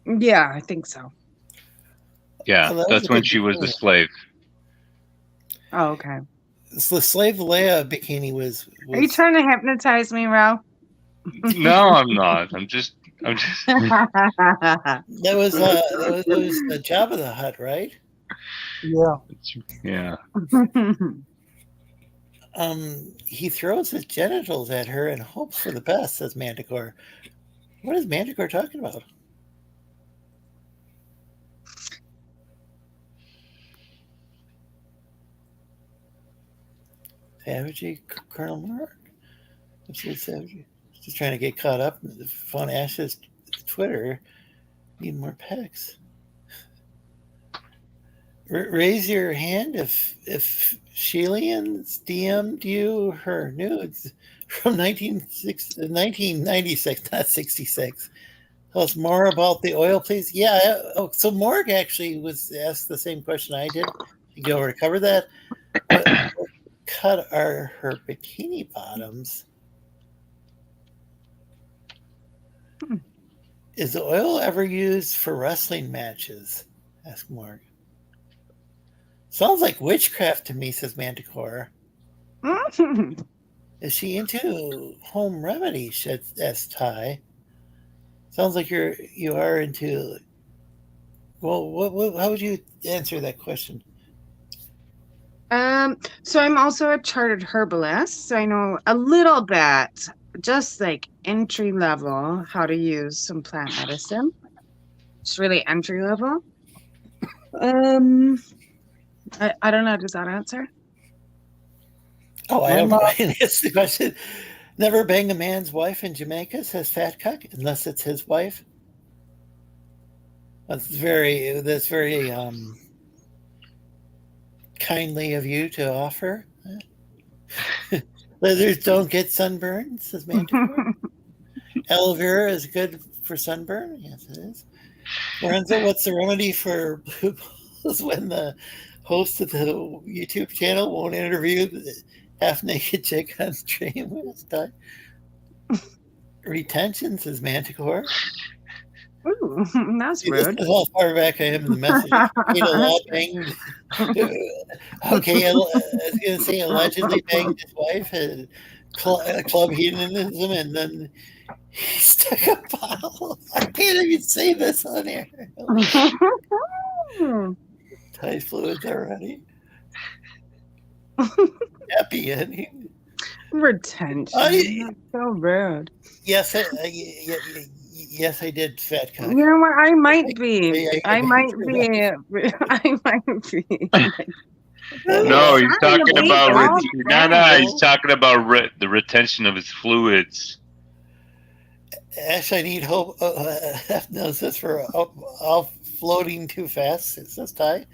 Yeah, I think so. Yeah, that's when she was a slave. Oh, okay. So the slave Leia bikini was. Are you trying to hypnotize me, Ro? No, I'm not. I'm just. That was the Jabba the Hutt, right? Yeah. He throws his genitals at her and hopes for the best, says Manticore. What is Manticore talking about? Savagey, Colonel Mark. Absolute Savagey. Just trying to get caught up. Phone Ash's Twitter. Need more pecs. Raise your hand if Shelian's DM'd you her nudes from 1996, not 66. Tell us more about the oil, please. Yeah. So Morg actually was asked the same question I did. You go over to cover that. What cut are her bikini bottoms? Is the oil ever used for wrestling matches? Asked Morg. Sounds like witchcraft to me, says Manticore. Is she into home remedies? Asks Ty. Sounds like you are into. Well, how would you answer that question? So I'm also a chartered herbalist, so I know a little bit, just like entry level, how to use some plant medicine. It's really entry level. I don't know. Does that answer? Oh, I don't know. I didn't answer the question. Never bang a man's wife in Jamaica, says Fat Cuck, unless it's his wife. That's very kindly of you to offer. Lizards don't get sunburn, says Manticore. Aloe vera is good for sunburn. Yes, it is. Lorenzo, what's the remedy for blue balls? is when the host of the YouTube channel won't interview the half-naked chick on stream. Retention, says Manticore. Ooh, that's See, this rude. is how far back I am in the message. Okay, I was going to say allegedly banged his wife at club hedonism, and then he stuck a bottle. I can't even say this on air. Tight fluids already. Happy ending. Retention. That's so rude. Yes, yes, I did, fat cock. You know what? I might be. I might be. I might be. No, he's talking about he's he's talking about the retention of his fluids. Ash, I need hope. Hypnosis for offloading too fast. It says Ty.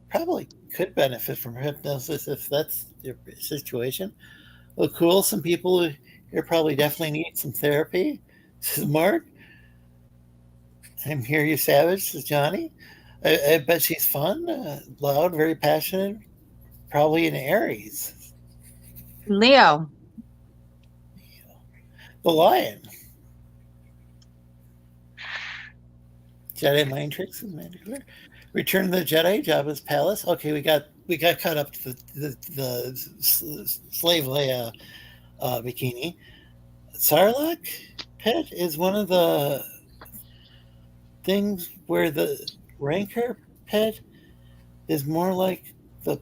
Probably could benefit from hypnosis if that's your situation. Well, cool. Some people here probably definitely need some therapy. This is Mark. I'm here, you savage. This is Johnny. I bet she's fun, loud, very passionate, probably an Aries. Leo. The Lion. Jedi mind tricks and Manticore. Return of the Jedi, Jabba's palace. Okay, we got caught up to the slave Leia bikini. Sarlacc pit is one of the things where the Rancor pit is more like the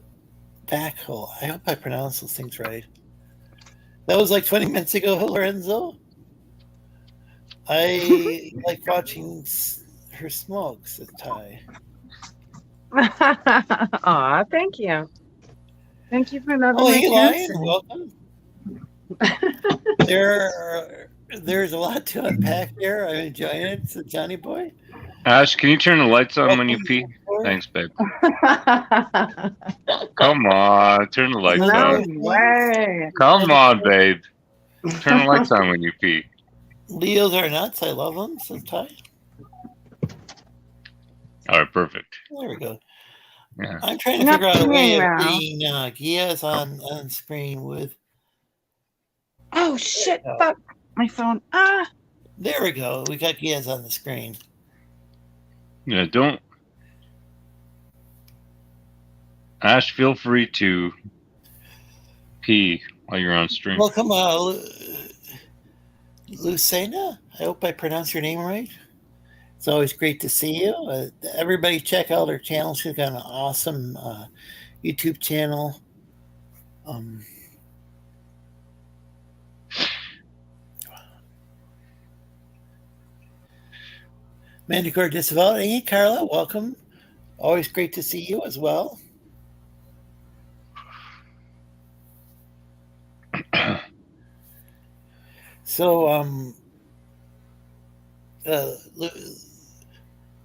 back hole. I hope I pronounced those things right. That was like 20 minutes ago, Lorenzo. I like watching her smoke, says Ty. Aw, thank you. Thank you for loving my Hey, Lion, cancer. welcome. There's a lot to unpack there. I'm enjoying it. It's a Johnny boy. Ash, can you turn the lights on when you pee? Thanks, babe. Come on, turn the lights No on. way. Come on, babe. Turn the lights on when you pee. Leos are nuts. I love them, says Ty. All right, perfect. There we go. Yeah. I'm trying to figure out a way of getting Geass on screen with. Oh shit! Fuck my phone. Ah. There we go. We got Geass on the screen. Yeah, don't. Ash, feel free to pee while you're on stream. Welcome, Lucena. I hope I pronounced your name right. It's always great to see you. Everybody check out her channel. She's got an awesome YouTube channel. Manticore Disavowed. Hey, Carla, welcome. Always great to see you as well. So,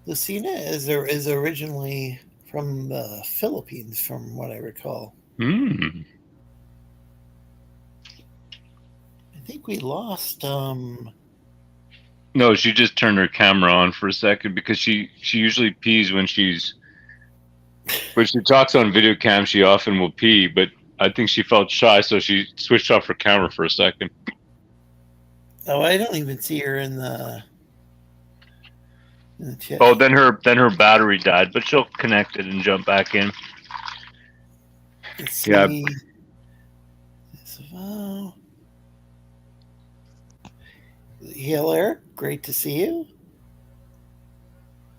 Lucina is originally from the Philippines, from what I recall. Mm. I think we lost. No, she just turned her camera on for a second because she usually pees when she talks on video cam. She often will pee, but I think she felt shy, so she switched off her camera for a second. Oh, I don't even see her in the chat. Oh, then her battery died, but she'll connect it and jump back in. Let's see. Yeah. Disavow. Hail Eric, great to see you.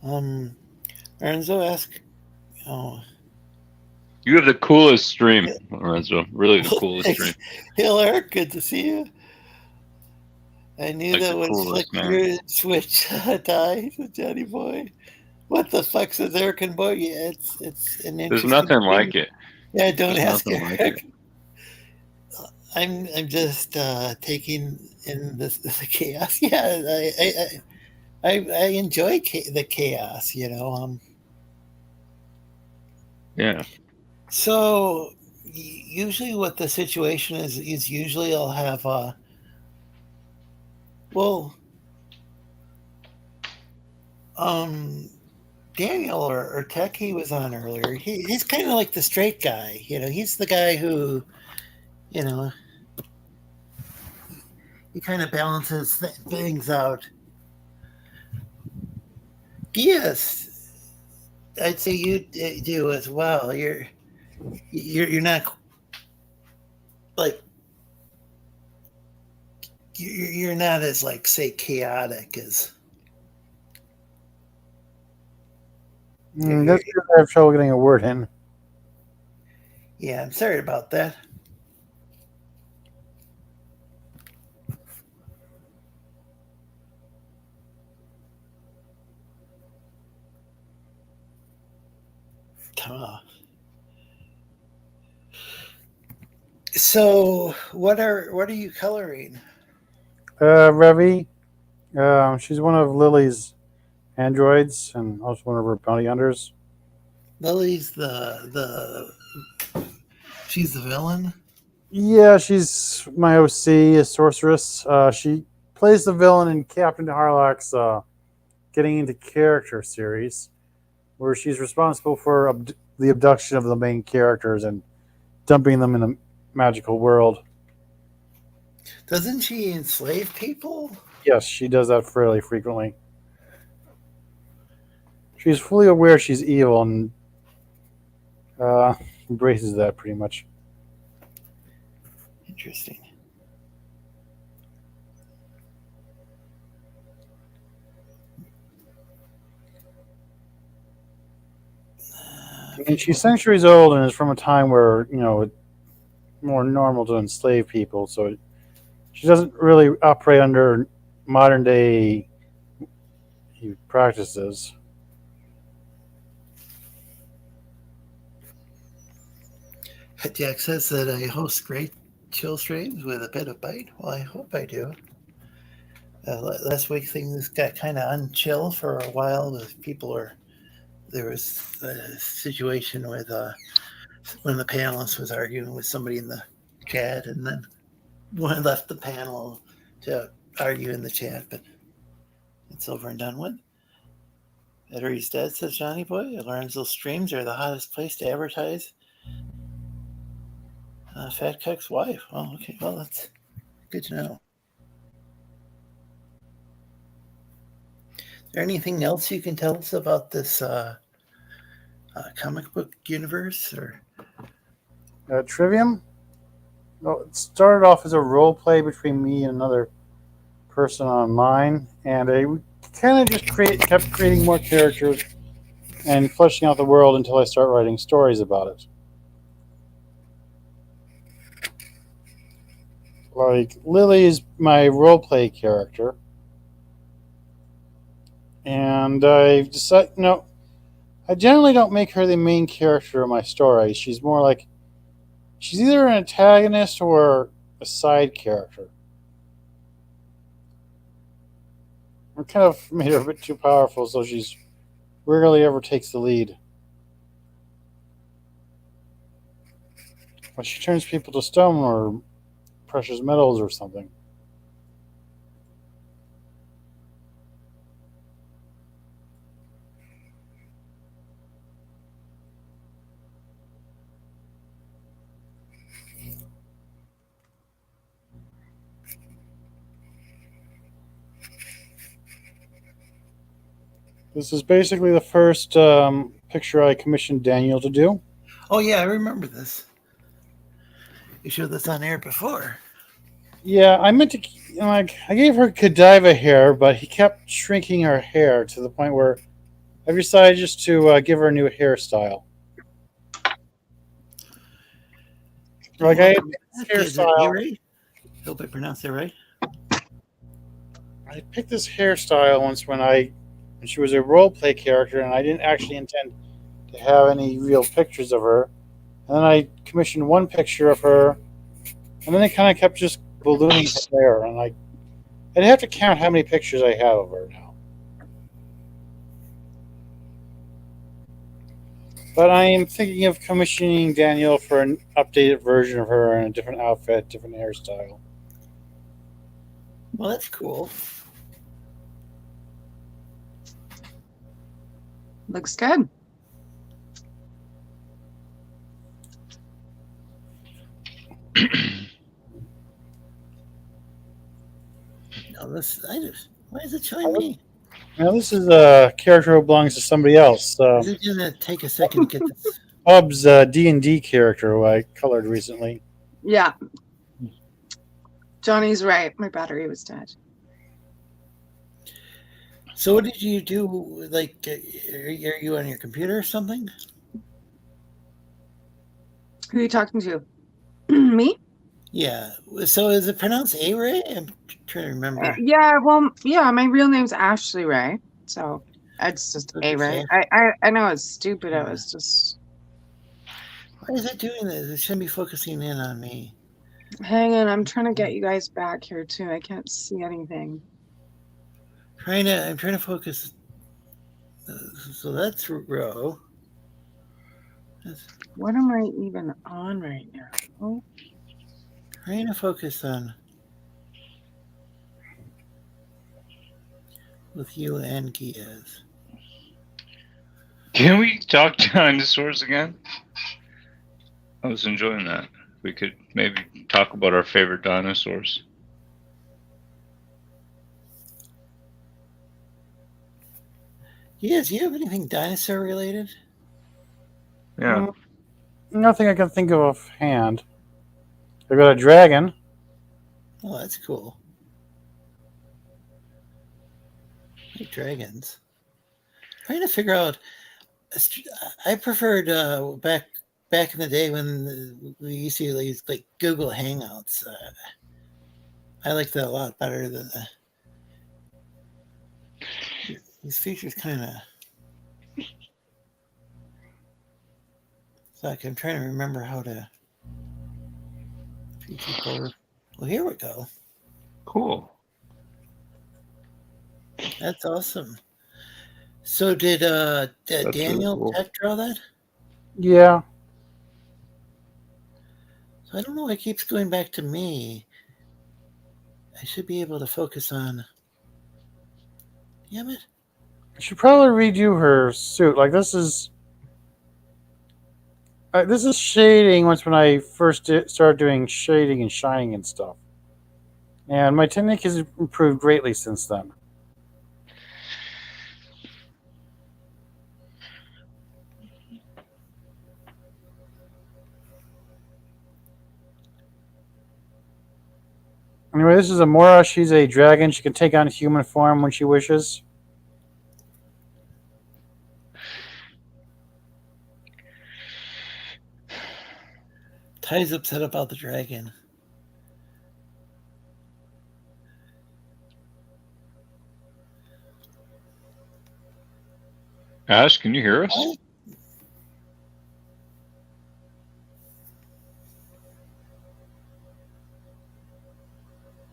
Lorenzo asked, oh. You have the coolest stream, Lorenzo. Really the coolest stream. Hail Eric, good to see you. I knew Like that was like your switch die, Johnny boy. What the fuck says Eric and boy? Yeah, it's an interesting. There's nothing like it. Yeah, don't There's ask nothing Eric. like it. I'm just taking in the chaos. Yeah, I enjoy the chaos. You know. Yeah. So usually, what the situation is usually I'll have Daniel or Tech he was on earlier, he's kind of like the straight guy. He's the guy who, you know, he kind of balances things out. Geass, I'd say you do as well. You're not like you're not as like say chaotic as. That's because I have trouble getting a word in. Yeah, I'm sorry about that. So, what are you coloring? Revi, she's one of Lily's androids and also one of her bounty hunters. Lily's she's the villain. Yeah, she's my OC, a sorceress. She plays the villain in Captain Harlock's Getting Into Character series, where she's responsible for the abduction of the main characters and dumping them in a magical world. Doesn't she enslave people? Yes, she does that fairly frequently. She's fully aware she's evil and embraces that pretty much. Interesting. I mean, she's centuries old and is from a time where, it's more normal to enslave people, so she doesn't really operate under modern day practices. Jack says that I host great chill streams with a bit of bite. Well, I hope I do. Last week things got kind of unchill for a while. There was a situation with one of the panelists was arguing with somebody in the chat, and then one left the panel to argue in the chat, but it's over and done with. Battery's dead, says Johnny Boy. Lorenzo streams are the hottest place to advertise. Fat Cuck's wife. Oh, okay. Well, that's good to know. Is there anything else you can tell us about this comic book universe? Or Trivium? Well, it started off as a role play between me and another person online, and I kind of just kept creating more characters and fleshing out the world until I started writing stories about it. Like, Lily is my role play character, and I've decided, I generally don't make her the main character of my story. She's more like, she's either an antagonist or a side character. I kind of made her a bit too powerful, so she's rarely ever takes the lead. But she turns people to stone or precious metals or something. This is basically the first picture I commissioned Daniel to do. oh yeah, I remember this. You showed this on air before. Yeah, I meant to, I gave her Godiva hair, but he kept shrinking her hair to the point where I decided just to give her a new hairstyle. Like, I had this hairstyle. Right? Hope I pronounced it right. I picked this hairstyle once when she was a role play character, and I didn't actually intend to have any real pictures of her. And then I commissioned one picture of her, and then it kind of kept just ballooning from there. And I'd have to count how many pictures I have of her now. But I am thinking of commissioning Daniel for an updated version of her in a different outfit, different hairstyle. Well, that's cool. Looks good. No, why is it showing me? Now this is a character who belongs to somebody else. Is it gonna take a second to get this? Hub's D&D character who I colored recently. Yeah. Johnny's right. My battery was dead. So what did you do? Like, are you on your computer or something? Who are you talking to? Me? Yeah. So is it pronounced A-Ray? I'm trying to remember. Yeah, well, yeah, my real name's Ashley Ray. So it's just Okay, A-Ray. I know it's stupid. It was just... Why is it doing this? It shouldn't be focusing in on me. Hang on, I'm trying to get you guys back here too. I can't see anything. I'm trying to focus. So that's row. What am I even on right now? Oh. Trying to focus on with you and Geass. Can we talk dinosaurs again? I was enjoying that. We could maybe talk about our favorite dinosaurs. Geass, do you have anything dinosaur related? Yeah. Nothing I can think of offhand. I got a dragon. Oh, that's cool. I like dragons. Trying to figure out. I preferred back in the day when we used to use like Google Hangouts. I like that a lot better than these features. Kind of. It's like I'm trying to remember how to. Well, here we go. Cool. That's awesome. So did Daniel really cool. Tech draw that? Yeah. So I don't know why it keeps going back to me. I should be able to focus on. Damn it. I should probably redo her suit. Like this is shading once when I first started doing shading and shining and stuff. And my technique has improved greatly since then. Anyway, this is Amora. She's a dragon. She can take on human form when she wishes. Ty's upset about the dragon. Ash, can you hear us? What?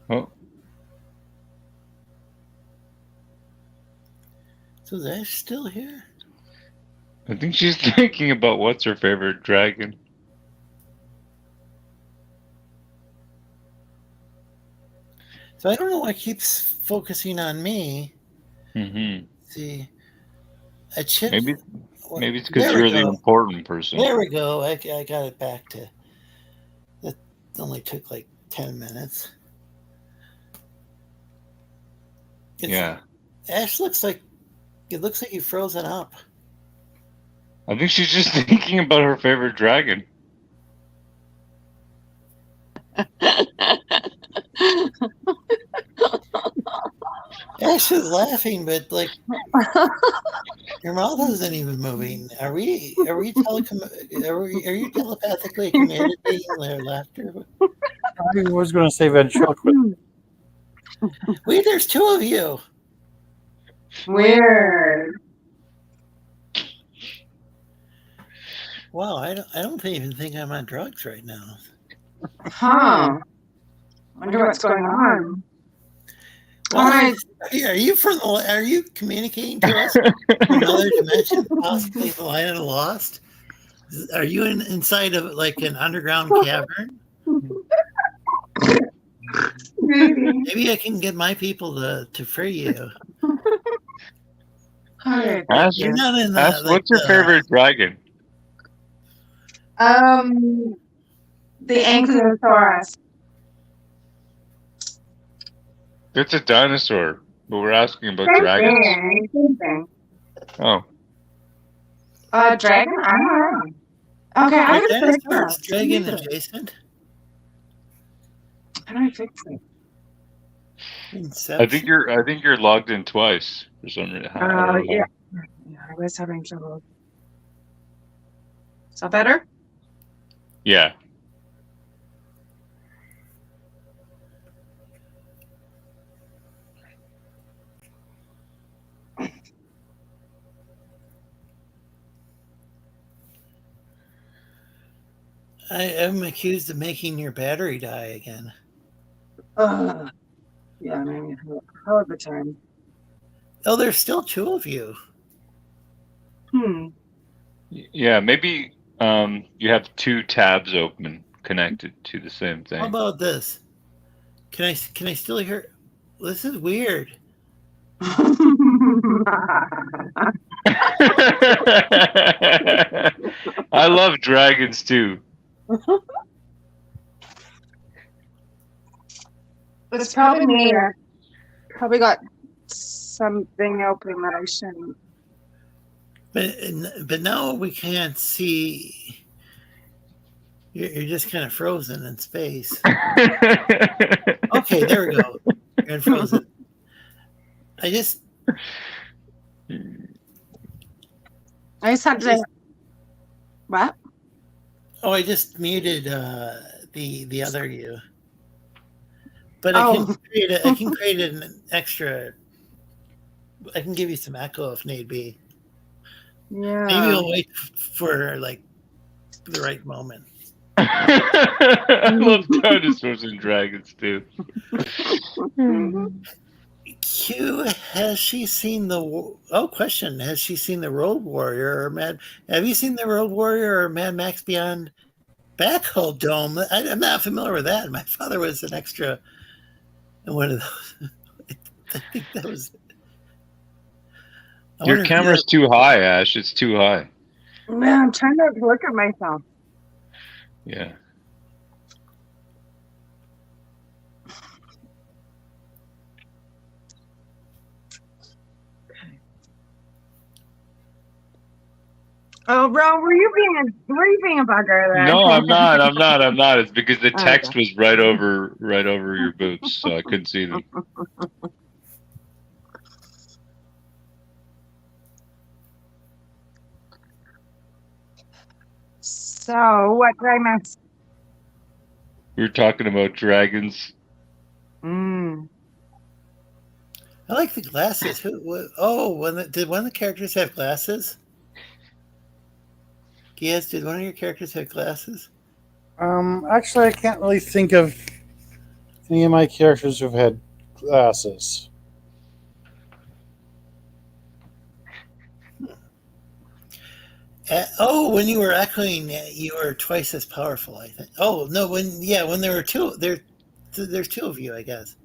Oh, So is Ash still here? I think she's thinking about what's her favorite dragon. So I don't know why it keeps focusing on me. Mm-hmm. See, it should. Maybe it's because There we you're the go. important person. There we go. I got it back to. That only took like 10 minutes. Yeah. Ash looks like you've frozen up. I think she's just thinking about her favorite dragon. Ash is laughing, but like your mouth isn't even moving. Are you telepathically communicating their laughter? I was going to say ventriloquist. Wait, there's two of you. Weird. Wow, I don't even think I'm on drugs right now. Huh. Wonder what's going on. Well, are you communicating to us from another dimension, possibly the Line of the Lost? Are you inside of like an underground cavern? Maybe I can get my people to free you. Okay, Ash, You're not in Ash, the what's your favorite dragon? the Ankylosaurus. It's a dinosaur, but we're asking about Same dragons. thing. Same thing. Oh, Dragon? I don't know. Okay, how Are do I fix dinosaurs that? dragon adjacent? How do I fix it? Inception? I think you're logged in twice for some reason. I don't know. Yeah. I was having trouble. Is that better? Yeah. I am accused of making your battery die again. Yeah, maybe hell of a time. Oh, there's still two of you. Yeah, maybe you have two tabs open connected to the same thing. How about this? Can I still hear? This is weird. I love dragons too. It's probably me. I probably got something open that I shouldn't. But now we can't see. You're just kind of frozen in space. Okay, there we go. You're frozen. I just had to. What? Oh, I just muted the other you. But I can create an extra. I can give you some echo if need be. Yeah. Maybe we'll wait for like the right moment. I love dinosaurs and dragons too. Q, has she seen the? Question: has she seen the Road Warrior or Mad? Have you seen the Road Warrior or Mad Max Beyond Backhoe Dome? I'm not familiar with that. My father was an extra in one of those. I think that was. Your camera's too high, Ash. It's too high. Man, I'm trying to look at myself. Yeah. Oh, bro, were you being a bugger there? No, I'm not. It's because the text was right over your boobs, so I couldn't see them. So, what did I miss? We were talking about dragons. I like the glasses. Did one of the characters have glasses? Geass, did one of your characters have glasses? Actually, I can't really think of any of my characters who've had glasses. When you were echoing, you were twice as powerful, I think. Oh no, when there were two, there's two of you, I guess.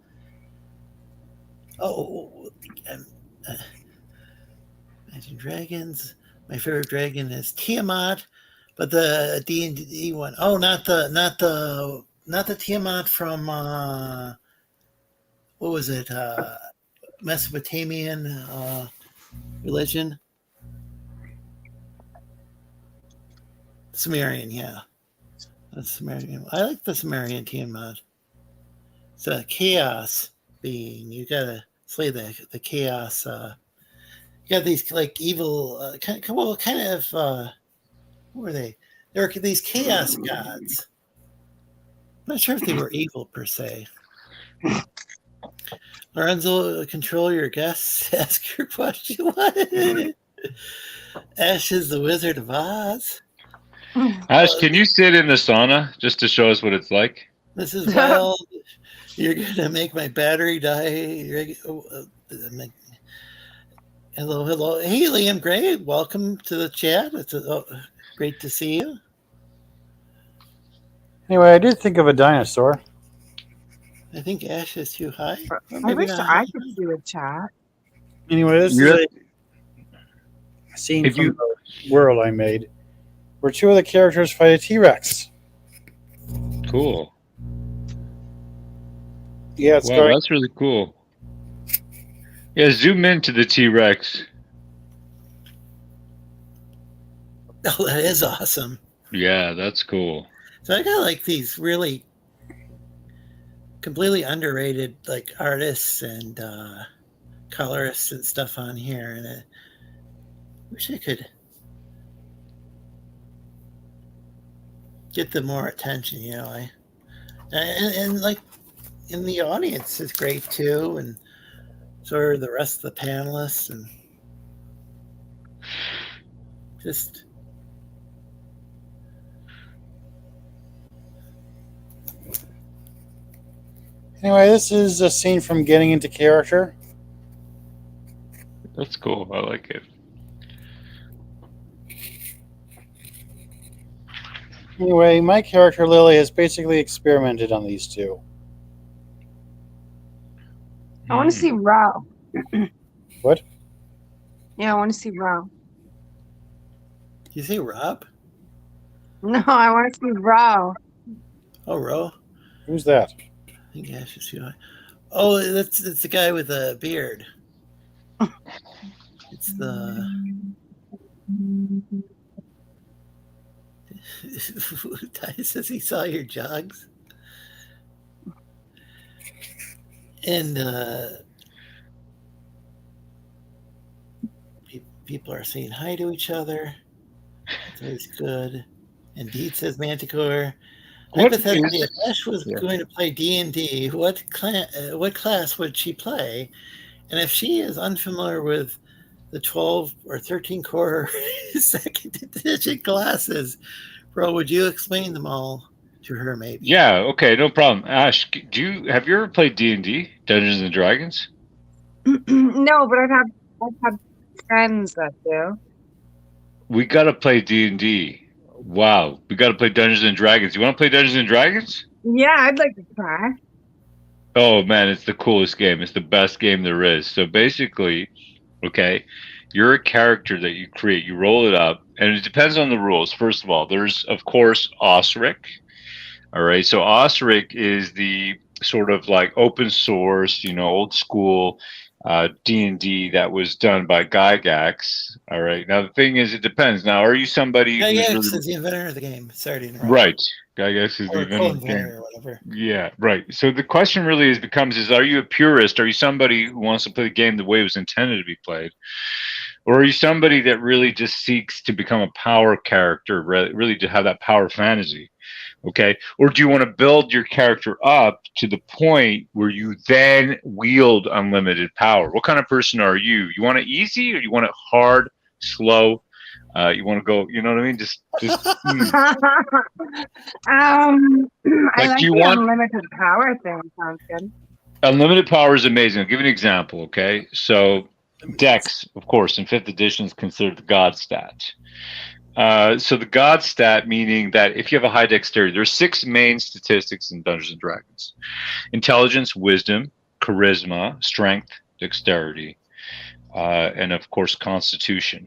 Imagine Dragons. My favorite dragon is Tiamat, but the D&D one. Oh, not the Tiamat from what was it? Mesopotamian religion. Sumerian, yeah. The Sumerian. I like the Sumerian Tiamat. It's a chaos being. You gotta slay the chaos. You got these like evil, kind of. What were they? They were these chaos gods. I'm not sure if they were evil per se. Lorenzo, control your guests. Ask your question. What? Ash is the Wizard of Oz. Ash, can you sit in the sauna just to show us what it's like? This is wild. You're gonna make my battery die. Hello. Hey, Liam Gray. Welcome to the chat. It's great to see you. Anyway, I did think of a dinosaur. I think Ash is too high. I wish I could do a chat. Anyway, scene If from you- the world I made, where two of the characters fight a T-Rex. Cool. Yeah, it's Wow, going. that's really cool. Yeah, zoom into the T-Rex. Oh, that is awesome. Yeah, that's cool. So I got like these really completely underrated like artists and colorists and stuff on here, and I wish I could get them more attention. You know, and like in the audience is great too, and so are the rest of the panelists, and just. Anyway, this is a scene from Getting into Character. That's cool. I like it. Anyway, my character Lily has basically experimented on these two. I want to see Ro. What? Yeah, I want to see Ro. You say Rob? No, I want to see Ro. Oh, Ro. Who's that? I think I should see. Oh, that's the guy with the beard. It's the. Ty says he saw your jogs. And people are saying hi to each other. It's always good. Indeed, says Manticore. Hypothetically, if Ash was going to play D&D, what class would she play? And if she is unfamiliar with the 12 or 13 core second edition classes, bro, would you explain them all to her maybe? Yeah, okay, no problem. Ash, have you ever played D&D, Dungeons and Dragons? No, but I've had friends that do. We gotta play D&D. Wow, we gotta play Dungeons and Dragons. You want to play Dungeons and Dragons? Yeah, I'd like to try. Oh man, it's the coolest game. It's the best game there is. So basically, okay, you're a character that you create. You roll it up, and it depends on the rules. First of all, there's of course Osric. All right, so Osric is the sort of like open source, old school D&D that was done by Gygax. All right. Now the thing is, it depends. Now, are you somebody? Gygax is the inventor of the game. Sorry to interrupt. Right. Gygax is the inventor of the game. Or whatever. Yeah. Right. So the question really becomes: are you a purist? Are you somebody who wants to play the game the way it was intended to be played? Or are you somebody that really just seeks to become a power character, really to have that power fantasy? Okay. Or do you want to build your character up to the point where you then wield unlimited power? What kind of person are you? You want it easy, or you want it hard, slow? You want to go, you know what I mean? I like do you the want unlimited power thing. Sounds good. unlimited power is amazing. I'll give you an example. Okay. So Dex, of course, in 5th edition is considered the god stat. So the god stat, meaning that if you have a high dexterity, there's 6 main statistics in Dungeons and Dragons: intelligence, wisdom, charisma, strength, dexterity, and of course constitution.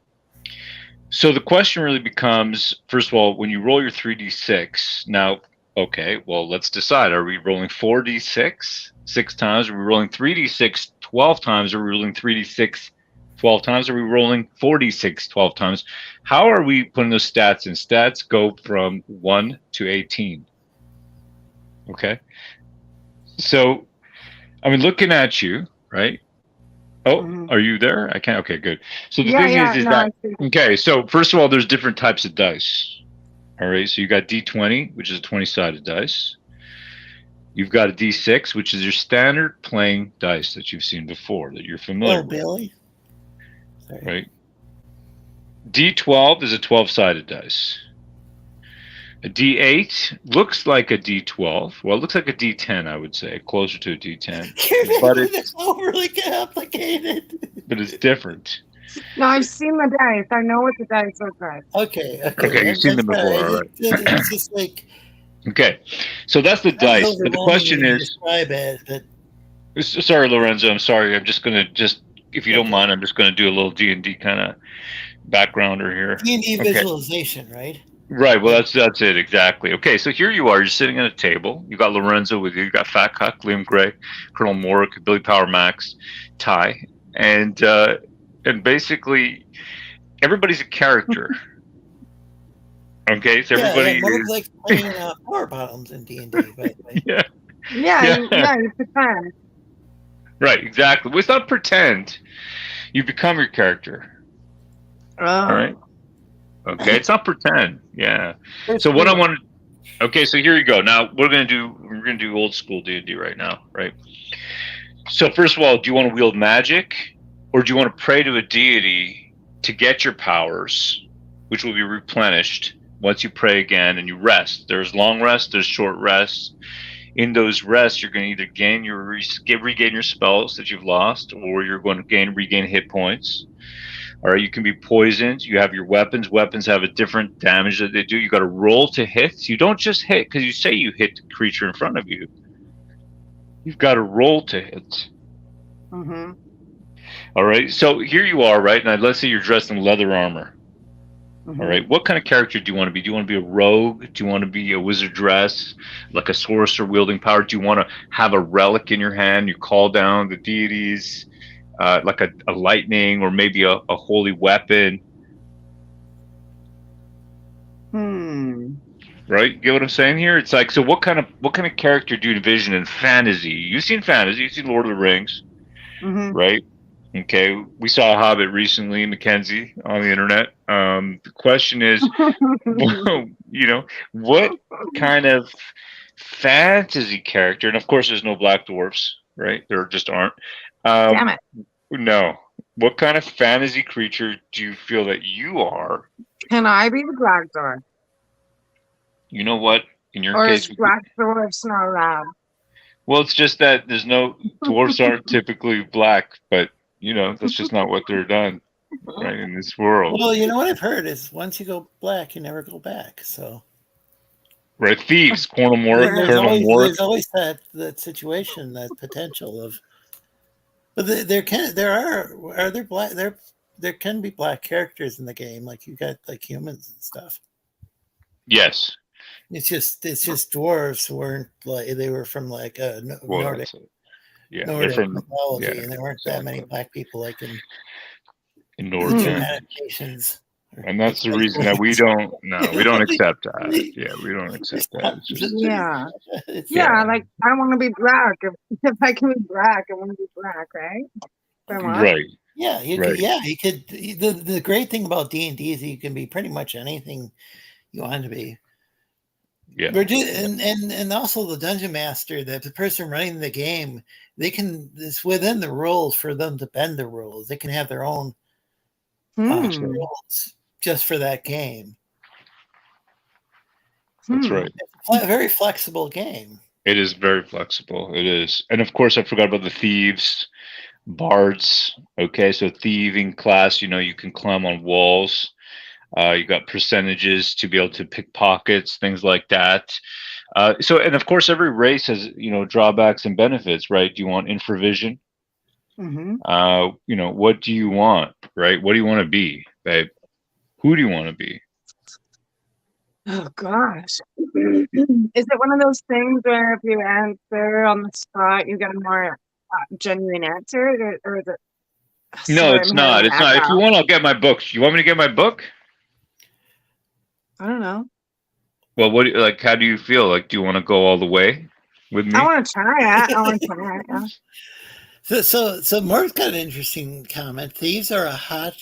So the question really becomes, first of all, when you roll your 3d6, now, okay, well, let's decide. Are we rolling 4d6 6 times? Are we rolling 3d6 12 times? Are we rolling 3d6 12 times? Are we rolling 4d6 12 times? How are we putting those stats in? Stats go from 1 to 18. Okay. So, I mean, looking at you, right? Oh, are you there? I can't. Okay, good. So the thing is that, okay, so first of all, there's different types of dice. All right. So you got D20, which is a 20-sided dice. You've got a D6, which is your standard playing dice that you've seen before, that you're familiar with. Billy. Sorry. Right. D12 is a 12-sided dice. A D8 looks like a D12. Well, it looks like a D10, I would say, closer to a D10. But it's overly complicated. But it's different. No, I've seen the dice. I know what the dice look like. Okay, you've seen them before, all right. It's just like. Okay, so that's the dice. But the question is. Describe it, but... Sorry, Lorenzo. I'm sorry. I'm just gonna if you don't mind, I'm just gonna do a little D&D kind of backgrounder here. D&D Okay. visualization, right? Right. Well, that's it exactly. Okay, so here you are. You're sitting at a table. You got Lorenzo with you. You got Fat Cuck, Liam Gray, Colonel Mork, Billy Power Max, Ty, and basically everybody's a character. Okay, so everybody more is like playing Power Bottoms in D&D, by the way. yeah. Yeah, you pretend. Right. Exactly. Well, it's not pretend. You become your character. Oh. All right. Okay, it's not pretend. Yeah. So what I want to. Okay, so here you go. Now we're gonna do old school D&D right now, right? So first of all, do you want to wield magic, or do you want to pray to a deity to get your powers, which will be replenished once you pray again and you rest? There's long rest. There's short rest. In those rests, you're going to either regain your spells that you've lost, or you're going to regain hit points. All right, you can be poisoned. You have your weapons. Weapons have a different damage that they do. You got to roll to hit. You don't just hit because you say you hit the creature in front of you. You've got to roll to hit. Mm-hmm. All right, so here you are, right? Now let's say you're dressed in leather armor. Mm-hmm. All right, what kind of character do you want to be? Do you want to be a rogue? Do you want to be a wizard dress, like a sorcerer wielding power? Do you want to have a relic in your hand? You call down the deities, like a lightning, or maybe a holy weapon. Right? Get what I'm saying here? It's like, so what kind of character do you envision in fantasy? You've seen fantasy. You've seen Lord of the Rings, right? Okay, we saw a Hobbit recently, Mackenzie, on the internet. The question is, what kind of fantasy character? And of course, there's no black dwarfs, right? There just aren't. Damn it! No. What kind of fantasy creature do you feel that you are? Can I be the black dwarf? You know what? In your Or case, is black dwarfs not allowed? well, it's just that there's no dwarfs aren't typically black, but that's just not what they're done, right, in this world. Well, you know what I've heard is once you go black, you never go back. So, right, thieves, Colonel Mork, there's always that situation, that potential of. But there can be black characters in the game, like you got like humans and stuff. Yes. It's just dwarves who weren't like they were from like Nordic. Yeah, Nordic they're from mythology, and there weren't that many black people like in Nordic adaptations. And that's the reason that we don't accept that. Yeah, we don't accept that. It's just, like I want to be black. If I can be black, I want to be black, right? Right. Yeah, you could. The great thing about D&D is you can be pretty much anything you want to be. Yeah. And also the dungeon master, the person running the game, it's within the rules for them to bend the rules. They can have their own rules just for that game. That's right. It's a very flexible game. It is very flexible. It is. And of course, I forgot about the thieves, bards. Okay, so thieving class, you can climb on walls. You got percentages to be able to pick pockets, things like that. And of course, every race has, drawbacks and benefits, right? Do you want infravision? What do you want, right? What do you want to be, babe? Who do you want to be? Oh gosh. Is it one of those things where if you answer on the spot, you get a more genuine answer, or is it? No, it's not. It's not. If you want, I'll get my book. You want me to get my book? I don't know. Well, how do you feel? Like, do you want to go all the way with me? I want to try it. Yeah. So Mark's got an interesting comment. Thieves are a hot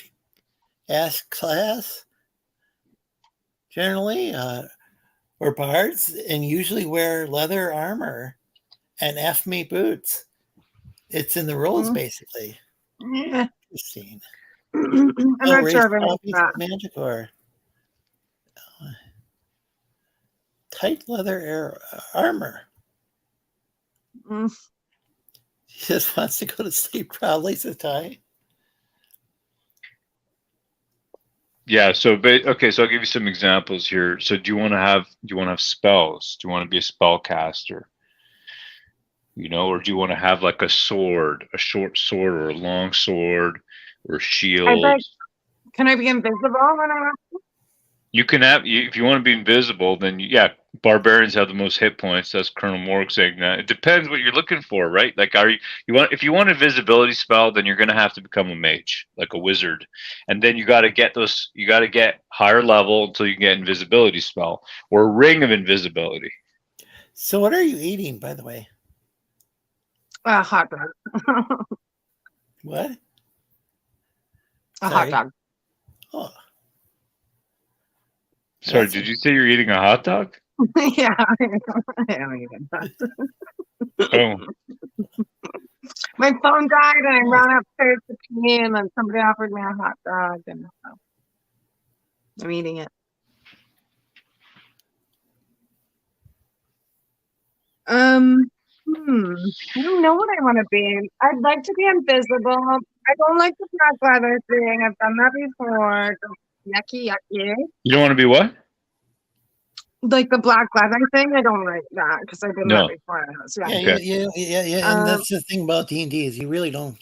ass class, generally, or bards, and usually wear leather armor and F-me boots. It's in the rules, basically. Yeah. Interesting. I'm not sure if that. Manticore. Tight leather armor. He just wants to go to sleep, probably, says Ty. Yeah. So, okay. So I'll give you some examples here. So, do you want to have spells? Do you want to be a spellcaster? Or do you want to have like a sword, a short sword, or a long sword, or a shield? Can I be invisible when I'm You can have, if you want to be invisible, then yeah, barbarians have the most hit points. That's Colonel Morg saying that. It depends what you're looking for, right? Like, if you want a invisibility spell, then you're going to have to become a mage, like a wizard, and then you got to get higher level until you get invisibility spell or a ring of invisibility. So what are you eating, by the way? hot dog? What? A hot Sorry. dog. Oh. Sorry, did you say you're eating a hot dog? Yeah. I am eating that. Oh, My phone died and I ran upstairs to pee and then somebody offered me a hot dog and so I'm eating it. I don't know what I want to be. I'd like to be invisible. I don't like the black leather thing. I've done that before. Yucky, yucky. you don't want to be what? Like the black leather thing, I don't like that because I've done No. that before. So, Yeah, yeah. yeah. And that's the thing about D&D is you really don't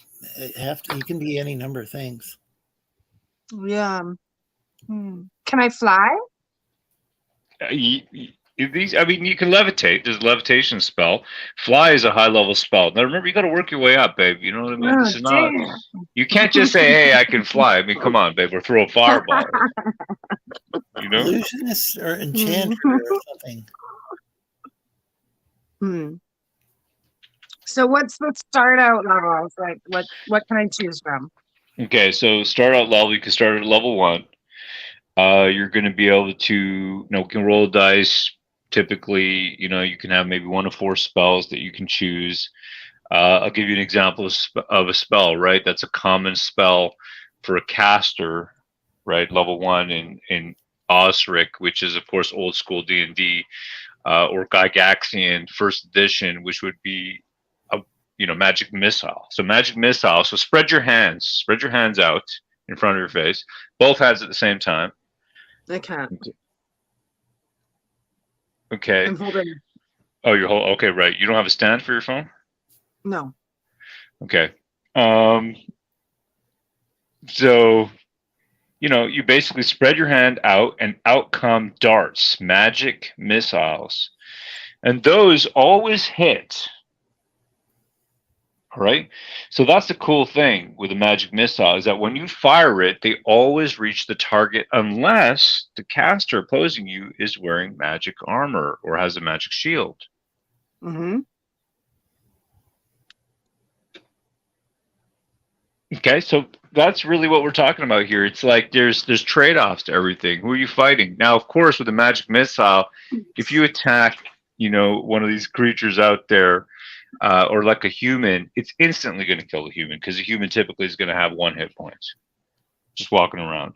have to. You can be any number of things. Yeah. Can I fly? I mean, you can levitate. There's a levitation spell. Fly is a high level spell. Now remember, you got to work your way up, babe. You know what I mean? Oh, This is not. damn. You can't just say, "Hey, I can fly." I mean, come on, babe. Or throw a fireball. You know? Illusionist or enchanter or something. So what's the start out levels? Like what can I choose from? Okay, so start out level. You can start at level 1. You're going to be able to, can roll dice. Typically, you can have maybe 1 of 4 spells that you can choose. I'll give you an example of a spell, right? That's a common spell for a caster, right? Level 1 in Osric, which is, of course, old school D&D, or Gygaxian first edition, which would be magic missile. So magic missile. So spread your hands out in front of your face, both hands at the same time. I can't. Okay. I'm holding. Oh, you're holding. Okay, right. You don't have a stand for your phone? No. Okay. So, you basically spread your hand out and out come darts, magic missiles. And those always hit. All right. So that's the cool thing with a magic missile is that when you fire it, they always reach the target unless the caster opposing you is wearing magic armor or has a magic shield. Mm-hmm. Okay, so that's really what we're talking about here. It's like there's trade-offs to everything. Who are you fighting? Now, of course, with a magic missile, if you attack, one of these creatures out there, or like a human, it's instantly going to kill the human because a human typically is going to have 1 hit point just walking around.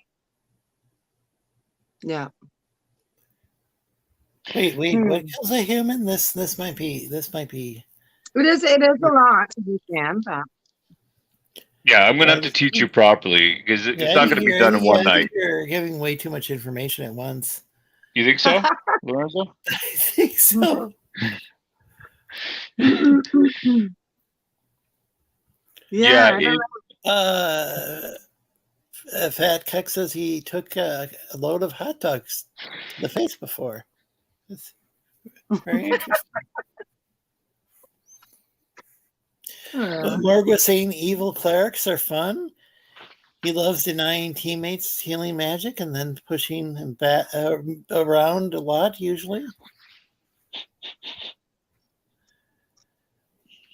Yeah. Wait, what kills a human? This might be. It is a lot to be done, but Yeah, I'm going to have to teach you properly because it's not going to be done in one night. You're giving way too much information at once. You think so, Lorenzo? I think so. yeah. Fat Cuck says he took a load of hot dogs in the face before. It's very interesting. Morg was saying evil clerics are fun. He loves denying teammates healing magic and then pushing him back around a lot, usually.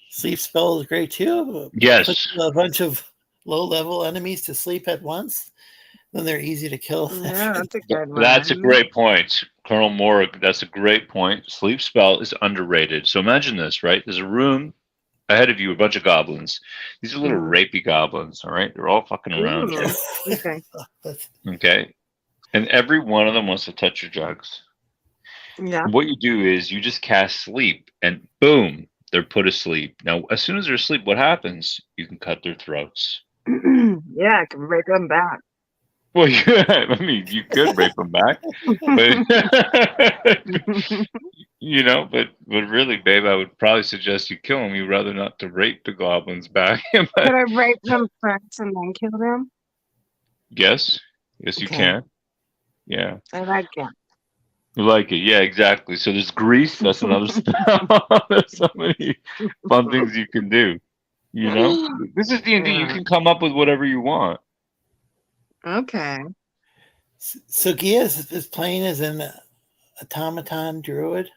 Sleep spell is great too. Yes. Puts a bunch of low-level enemies to sleep at once. Then they're easy to kill. Yeah, that's a good one. That's a great point, Colonel Morg. That's a great point. Sleep spell is underrated. So imagine this, right? There's a room ahead of you, a bunch of goblins. These are little rapey goblins, all right? They're all fucking around. Okay. Okay. And every one of them wants to touch your jugs. Yeah. What you do is you just cast sleep and boom, they're put asleep. Now, as soon as they're asleep, what happens? You can cut their throats. Yeah, I can rape them back. Well, yeah, I mean, you could rape them back, but but really, babe, I would probably suggest you kill them. You'd rather not to rape the goblins back. Could I rape them first and then kill them? Yes, Yes, you Okay. can. Yeah. I like it. You like it. Yeah, exactly. So there's grease. That's another spell. There's so many fun things you can do. You know? This is D&D. You Yeah. can come up with whatever you want. Okay. So Geass is playing as an automaton druid.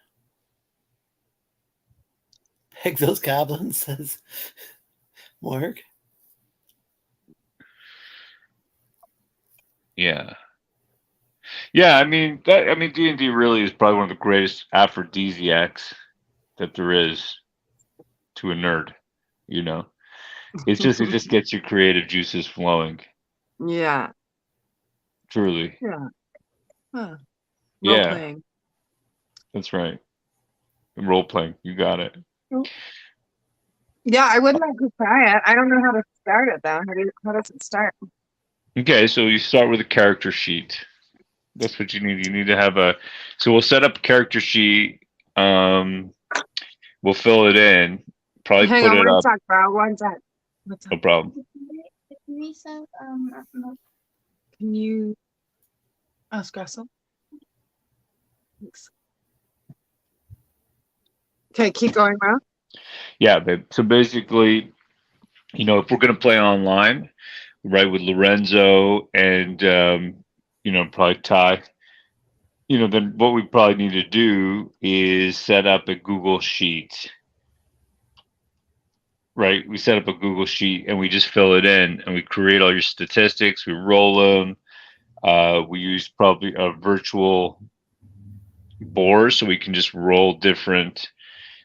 Peg those goblins, says Morg. Yeah. Yeah, I mean D&D really is probably one of the greatest aphrodisiacs that there is to a nerd, you know. It just gets your creative juices flowing. Yeah. Truly. Yeah. Huh. Role Yeah, playing. that's right. Role playing. You got it. Yeah, I would like to try it. I don't know how to start it though. How does it start? Okay, so you start with a character sheet. That's what you need. You need to have a. So we'll set up a character sheet. We'll fill it in. Probably Hang put on it one up. sec, bro. One sec. What's No up? problem. Can you ask Russell? Thanks. Okay, keep going, bro. Yeah, babe. So basically, you know, if we're gonna play online, right, with Lorenzo and you know, probably Ty, you know, then what we probably need to do is set up a Google Sheet. Right, we set up a Google Sheet and we just fill it in and we create all your statistics. We roll them. We use probably a virtual board so we can just roll different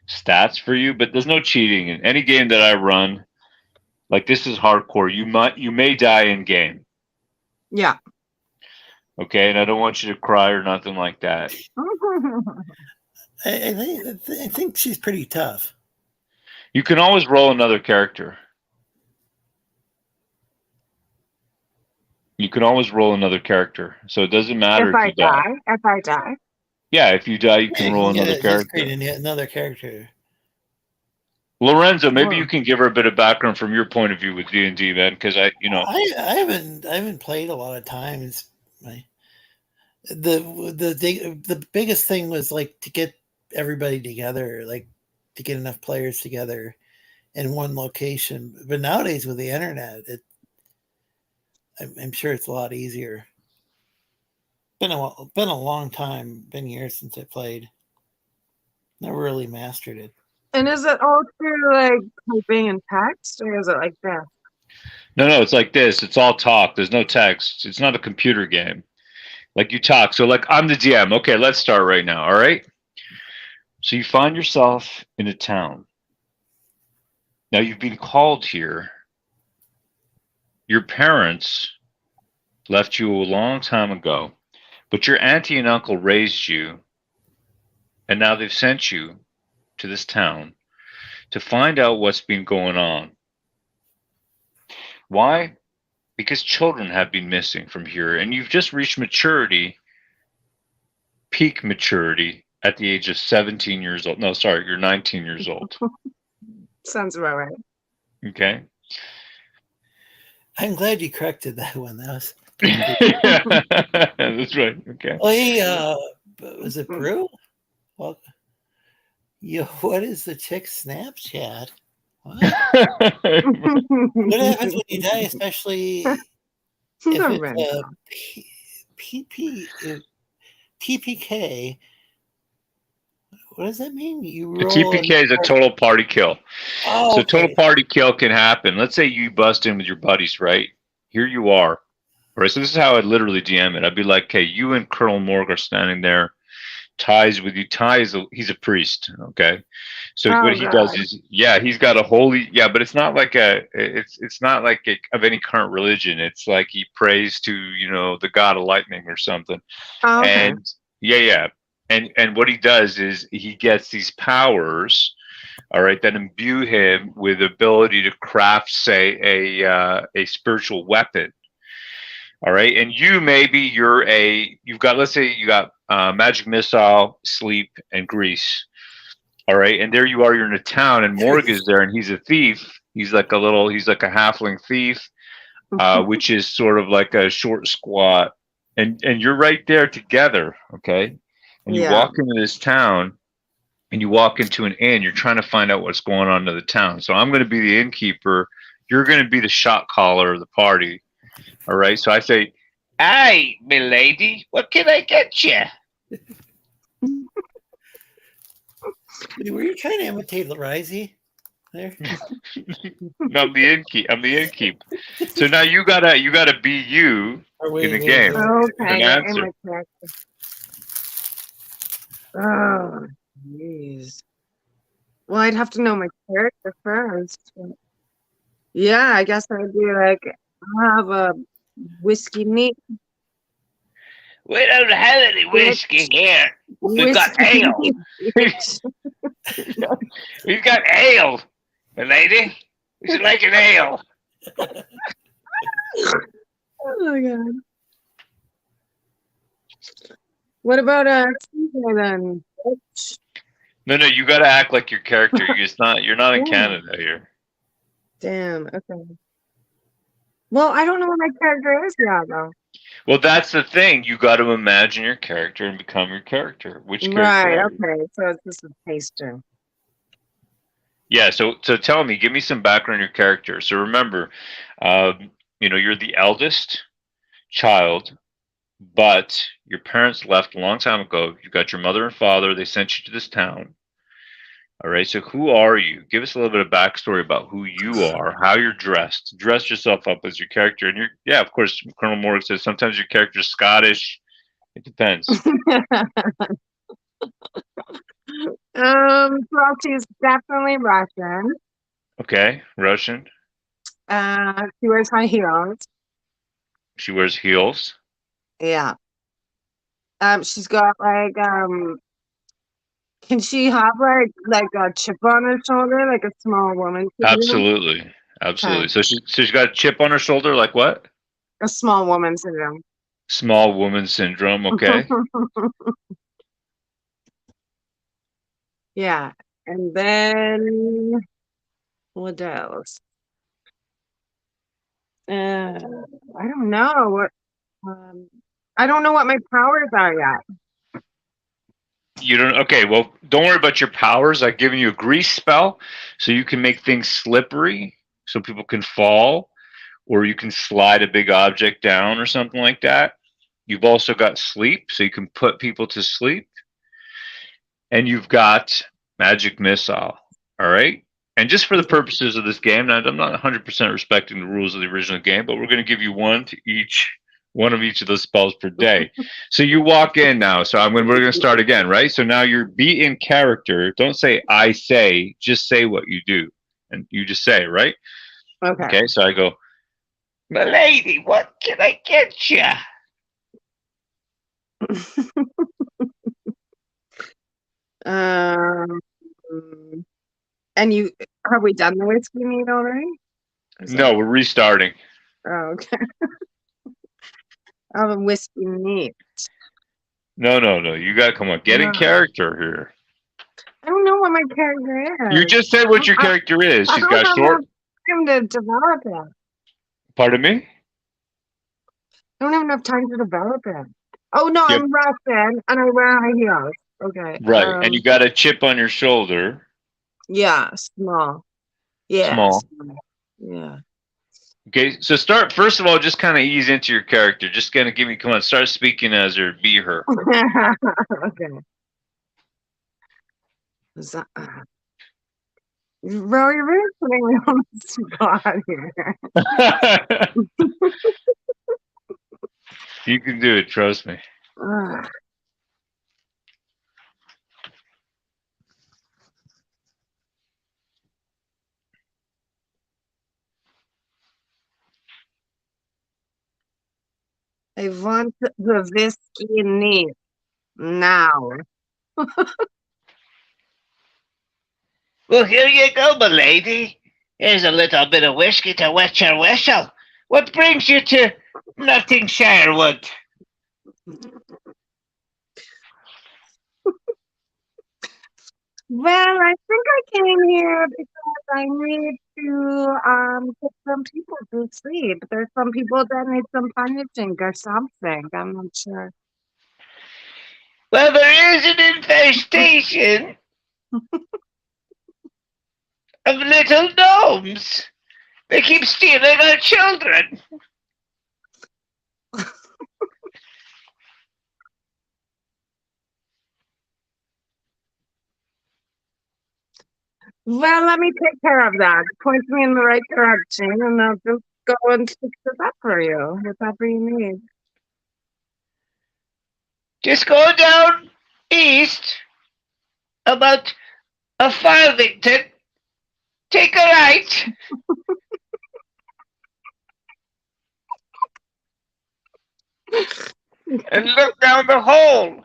stats for you. But there's no cheating in any game that I run. Like this is hardcore. You may die in game. Yeah. Okay, and I don't want you to cry or nothing like that. I think she's pretty tough. You can always roll another character. You can always roll another character, so it doesn't matter if you die. If I die. Yeah, if you die, you can roll another Just character. create another character. Lorenzo, maybe you can give her a bit of background from your point of view with D&D, man, because I haven't played a lot of times. The biggest thing was like to get everybody together, like to get enough players together in one location. But nowadays with the internet, I'm sure it's a lot easier. Been a long time, been years since I played. Never really mastered it. And is it all through like typing and text, or is it like this? No, it's like this. It's all talk. There's no text. It's not a computer game. Like you talk. So like I'm the DM. Okay, let's start right now. All right. So you find yourself in a town. Now you've been called here. Your parents left you a long time ago, but your auntie and uncle raised you, and now they've sent you to this town to find out what's been going on. Why? Because children have been missing from here, and you've just reached maturity, peak maturity, at the age of 17 years old. No, sorry, you're 19 years old. Sounds about right. Okay. I'm glad you corrected that one. That was that's right. Okay. Oh, hey, was it Brew? Well, what is the chick's Snapchat? What? What happens when you die, especially if it's TPK? What does that mean? You roll TPK is a total party kill. Oh, so okay. total party kill can happen. Let's say you bust in with your buddies, right? Here you are. Right. So this is how I'd literally DM it. I'd be like, hey, you and Colonel Morg are standing there. Ty's with you. He's a priest. Okay. So what he does is, he's got a holy, but it's not like it's not like of any current religion. It's like he prays to, the god of lightning or something. Oh, okay. And And what he does is he gets these powers, all right, that imbue him with the ability to craft, say, a spiritual weapon. All right, and let's say you got magic missile, sleep, and grease. All right, and there you are, you're in a town, and Morg is there, and he's a thief. He's like a halfling thief. which is sort of like a short squat, and you're right there together, okay? And you walk into this town, and you walk into an inn. You're trying to find out what's going on in the town. So I'm going to be the innkeeper. You're going to be the shot caller of the party. All right. So I say, "Hey, milady, what can I get you?" Were you trying to imitate Larizzi there? No, I'm the innkeep. So now you gotta be you in the game. Okay, An in answer. my character. Oh, jeez. Well, I'd have to know my character first. Yeah, I guess I'd be like, I have a whiskey neat. We don't have any whiskey here. We've got ale. We've got ale, milady. Would you like an ale? Oh my god. What about Caesar then? No, you got to act like your character. You're not in Canada here. Damn. Okay. Well, I don't know what my character is yet, though. Well, that's the thing. You got to imagine your character and become your character. Which character? Right. Okay. So it's just a taster. Yeah. So tell me, give me some background on your character. So remember, you're the eldest child, but your parents left a long time ago. You got your mother and father. They sent you to this town. All right. So who are you? Give us a little bit of backstory about who you are, how you're dressed. Dress yourself up as your character. And of course, Colonel Morgan says sometimes your character's Scottish. It depends. She's definitely Russian. Okay, Russian. She wears high heels. She wears heels. Yeah. She's got like can she have like a chip on her shoulder, like a small woman? Absolutely. Okay. So she's got a chip on her shoulder, like what? A small woman syndrome. Small woman syndrome. Okay. Yeah, and then what else? I don't know what. I don't know what my powers are yet. You don't. Okay. Well, don't worry about your powers. I've given you a grease spell, so you can make things slippery, so people can fall, or you can slide a big object down or something like that. You've also got sleep, so you can put people to sleep. And you've got magic missile. All right. And just for the purposes of this game, now I'm not 100% respecting the rules of the original game, but we're going to give you one of each of those spells per day. So you walk in now. So we're going to start again, right? So now you're be in character. Don't say I say, just say what you do. And you just say, right? Okay. So I go, "Milady, what can I get you?" And have we done the whiskey meat already? No, we're restarting. Oh, okay. I have a whiskey meat. No. You got to come on. Get in character here. I don't know what my character is. You just said what your character is. She's got short. I don't have time to develop it. Pardon me? I don't have enough time to develop it. Oh no, yep. I'm Russian and I wear high heels. Okay. Right, and you got a chip on your shoulder. Yeah, small. Yeah. Small. Yeah. Okay, so first of all, just kind of ease into your character. Just kind of come on, start speaking as her, be her. Okay. Bro, you're really putting me on the spot here. You can do it, trust me. I want the whiskey neat now. Well, here you go, milady. Here's a little bit of whiskey to wet your whistle. What brings you to Nottingshire Wood? Well, I think I came here because I need to put some people to sleep. There's some people that need some punishing or something. I'm not sure. Well, there is an infestation of little gnomes. They keep stealing our children. Well, let me take care of that. Point me in the right direction, and I'll just go and fix it up for you. Whatever you need. Just go down east about a Farthington. Take a right. And look down the hole.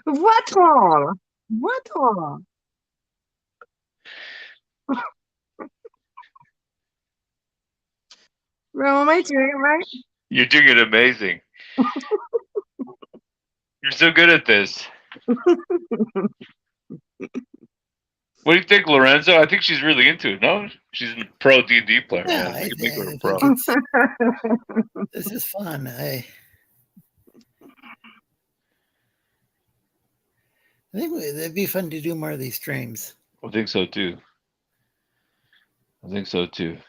What hole? What hole? Well, am I doing it right? You're doing it amazing. You're so good at this. What do you think, Lorenzo? I think she's really into it. No, she's a pro D&D player. Yeah, man. I We can make her a think pro. this is fun. I think it'd be fun to do more of these streams. I think so too.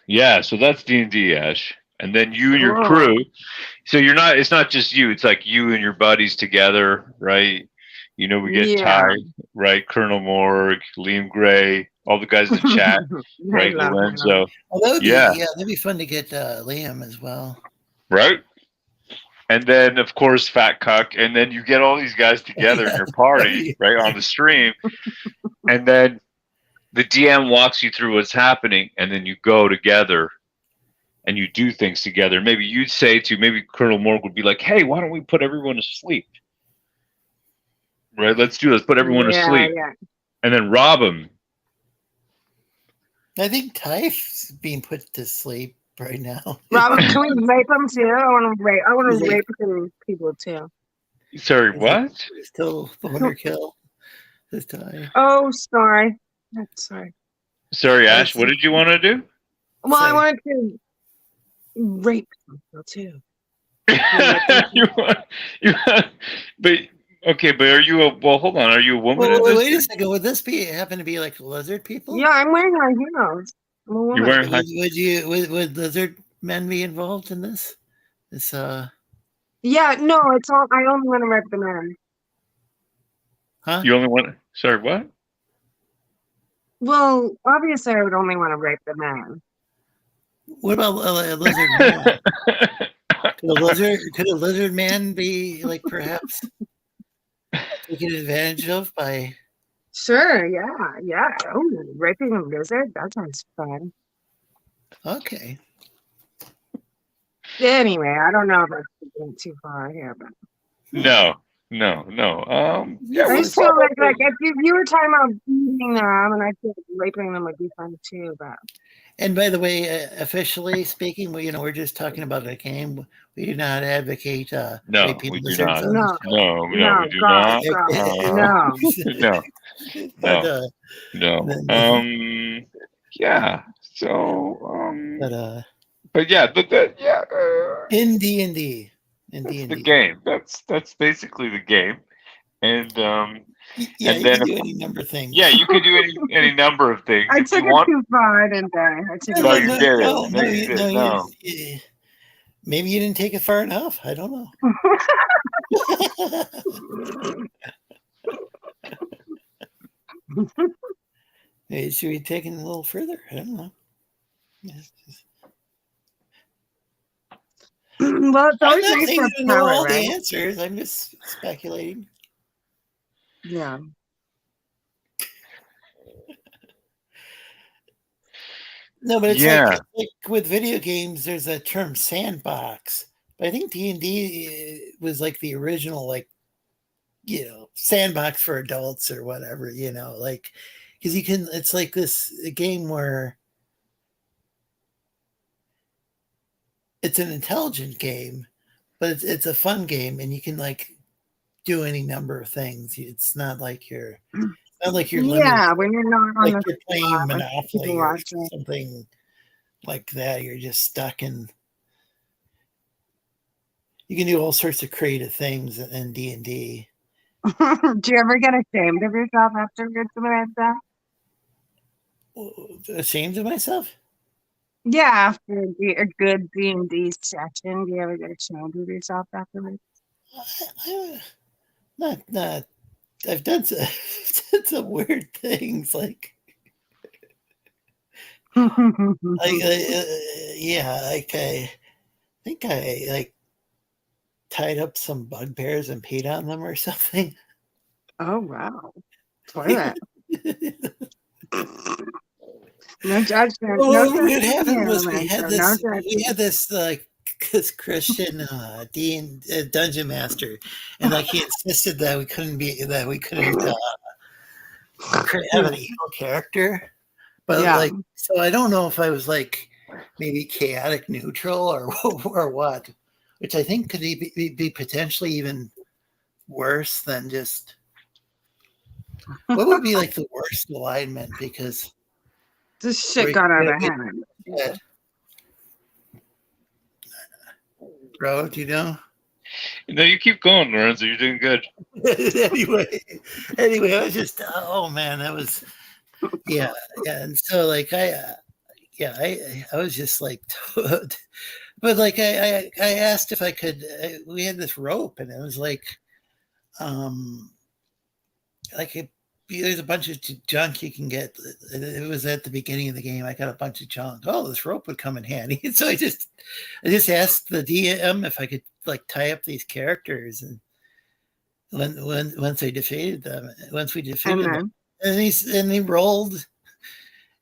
Yeah, so that's D&D, Ash. And then you and your crew. So it's not just you, it's like you and your buddies together, right? You know, we get Ty, right? Colonel Morg, Liam Gray, all the guys in the chat, right? Lorenzo. Well, that would be, that'd be fun to get Liam as well. Right? And then, of course, Fat Cuck. And then you get all these guys together in your party, right, on the stream. And then the DM walks you through what's happening. And then you go together and you do things together. Maybe you'd say maybe Colonel Morg would be like, hey, why don't we put everyone to sleep? Right? Let's put everyone to sleep. Yeah. And then rob them. I think Typh's being put to sleep right now. Robin, can we rape them too? I want to rape some people too. Sorry, what? Still Wonder Kill this time. Oh, sorry. Sorry. Sorry, Ash. What did you want to do? Well, I wanted to rape some people too. But are you hold on, are you a woman? Well, wait a second. Would this happen to be like lizard people? Yeah, I'm wearing high heels. I'm a woman. You're wearing would lizard men be involved in this? Yeah, no, it's all. I only want to rape the men. Huh? You only want? Sorry, what? Well, obviously, I would only want to rape the men. What about a lizard man? Could a lizard man be like perhaps taken advantage of by? Sure, yeah. Oh, raping a lizard? That sounds fun. Okay. Anyway, I don't know if that's going too far here, but No. I just feel like if you were talking about beating them, and I feel like raping them would be fun too. But and by the way, officially speaking, we're just talking about a game. We do not advocate raping we do lizards. not. No, we do not. No. Yeah. So. But yeah. In D&D. The game. That's basically the game, and and then you can do any number of things. Yeah, you could do any number of things. I took it too far, didn't I? No, you didn't. No. Maybe you didn't take it far enough. I don't know. Maybe should we take it a little further? I don't know. Well, it's always I'm not nice saying to you know all right? the answers. I'm just speculating. Yeah. No, but it's like with video games, there's a term sandbox. But I think D&D was like the original, sandbox for adults or whatever, because it's like a game where it's an intelligent game, but it's a fun game, and you can do any number of things. It's not like you're Not like you're limited. Yeah, when you're not on Like the you're playing spot, like Monopoly people or watching. something like that. You're just stuck in. You can do all sorts of creative things in D&D. Do you ever get ashamed of yourself afterwards like that? Ashamed of myself? Yeah, after a good D&D session, do you ever get ashamed of yourself afterwards? Not. I've done some weird things like. Yeah, like I think I like tied up some bugbears and peed on them or something. Oh wow! Toilet. No judgment. Well, No what judgment happened here, was we Lorenzo. had this like this Christian dungeon master, and like he insisted that we couldn't have an evil character. But Yeah. like, so I don't know if I was like maybe chaotic neutral or what, which I think could be potentially even worse than just. What would be like the worst alignment? Because this shit got out of hand. Bro, do you know? No, you keep going, Lorenzo. You're doing good. anyway, I was just oh man, that was yeah, and so like I was just like, but like I asked if I could. We had this rope, and it was like there's a bunch of junk you can get. It was at the beginning of the game. I got a bunch of junk. Oh, this rope would come in handy. So I just asked the DM if I could like tie up these characters, and once we defeated them, them, and he rolled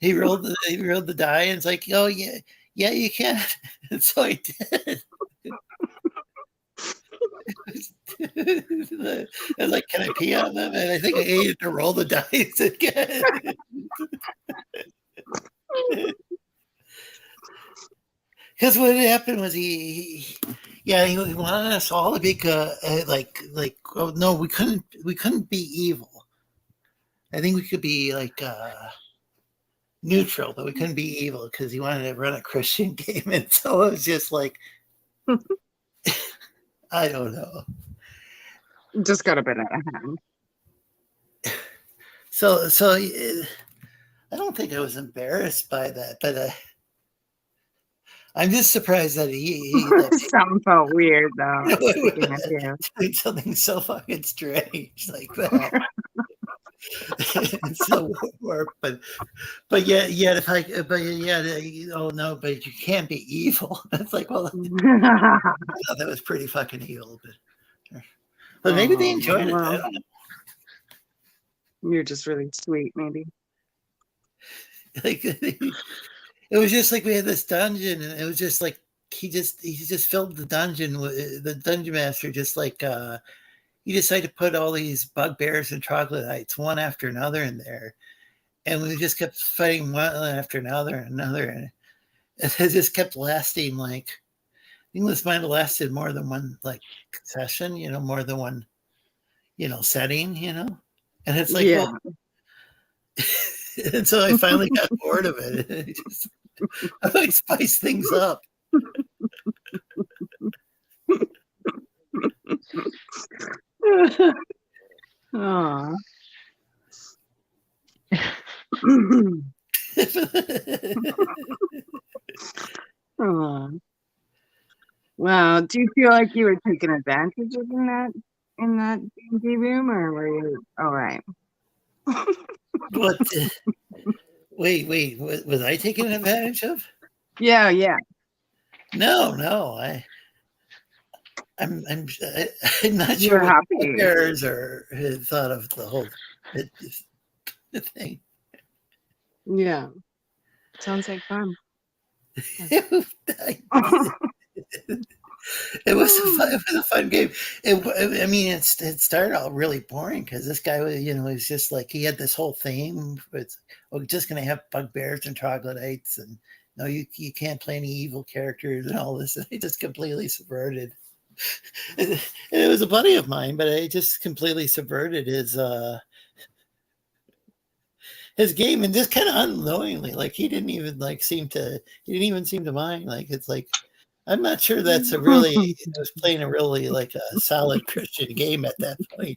the die, and it's like, oh yeah, you can. And so I did. I was like, can I pee on them? And I think I needed to roll the dice again. Because what happened was he wanted us all to be oh no, we couldn't be evil. I think we could be like neutral, but we couldn't be evil because he wanted to run a Christian game, and so it was just like I don't know. Just got a bit out of hand. So I don't think I was embarrassed by that, but I'm just surprised that he something felt weird though. Doing something so fucking strange like that. It's so warped, but yet if I oh no, but you can't be evil. It's like, well, I thought that was pretty fucking evil, but maybe they enjoyed it. I don't know. You're just really sweet, maybe. Like it was just like we had this dungeon, and it was just like he just filled the dungeon with the dungeon master, just like he decided to put all these bugbears and troglodytes one after another in there, and we just kept fighting one after another, and it just kept lasting. Like I think this might have lasted more than one like session, more than one, setting, and it's like, yeah. Well, and so I finally got bored of it. I might spice things up. Aww. Aww. Wow. Do you feel like you were taking advantage of in that D&D room, or were you all right? What? Wait. Was I taking advantage of? Yeah. No. I'm not sure what players had thought of the whole thing. Yeah, sounds like fun. It was a fun game. It started out really boring because this guy was, he's just like, he had this whole theme. We're just going to have bugbears and troglodytes, and no, you can't play any evil characters and all this. And I just completely subverted. And it was a buddy of mine, but I just completely subverted his his game, and just kind of unknowingly, like he didn't even seem to mind. Like it's like I'm not sure that's a really I was playing a really like a solid Christian game at that point.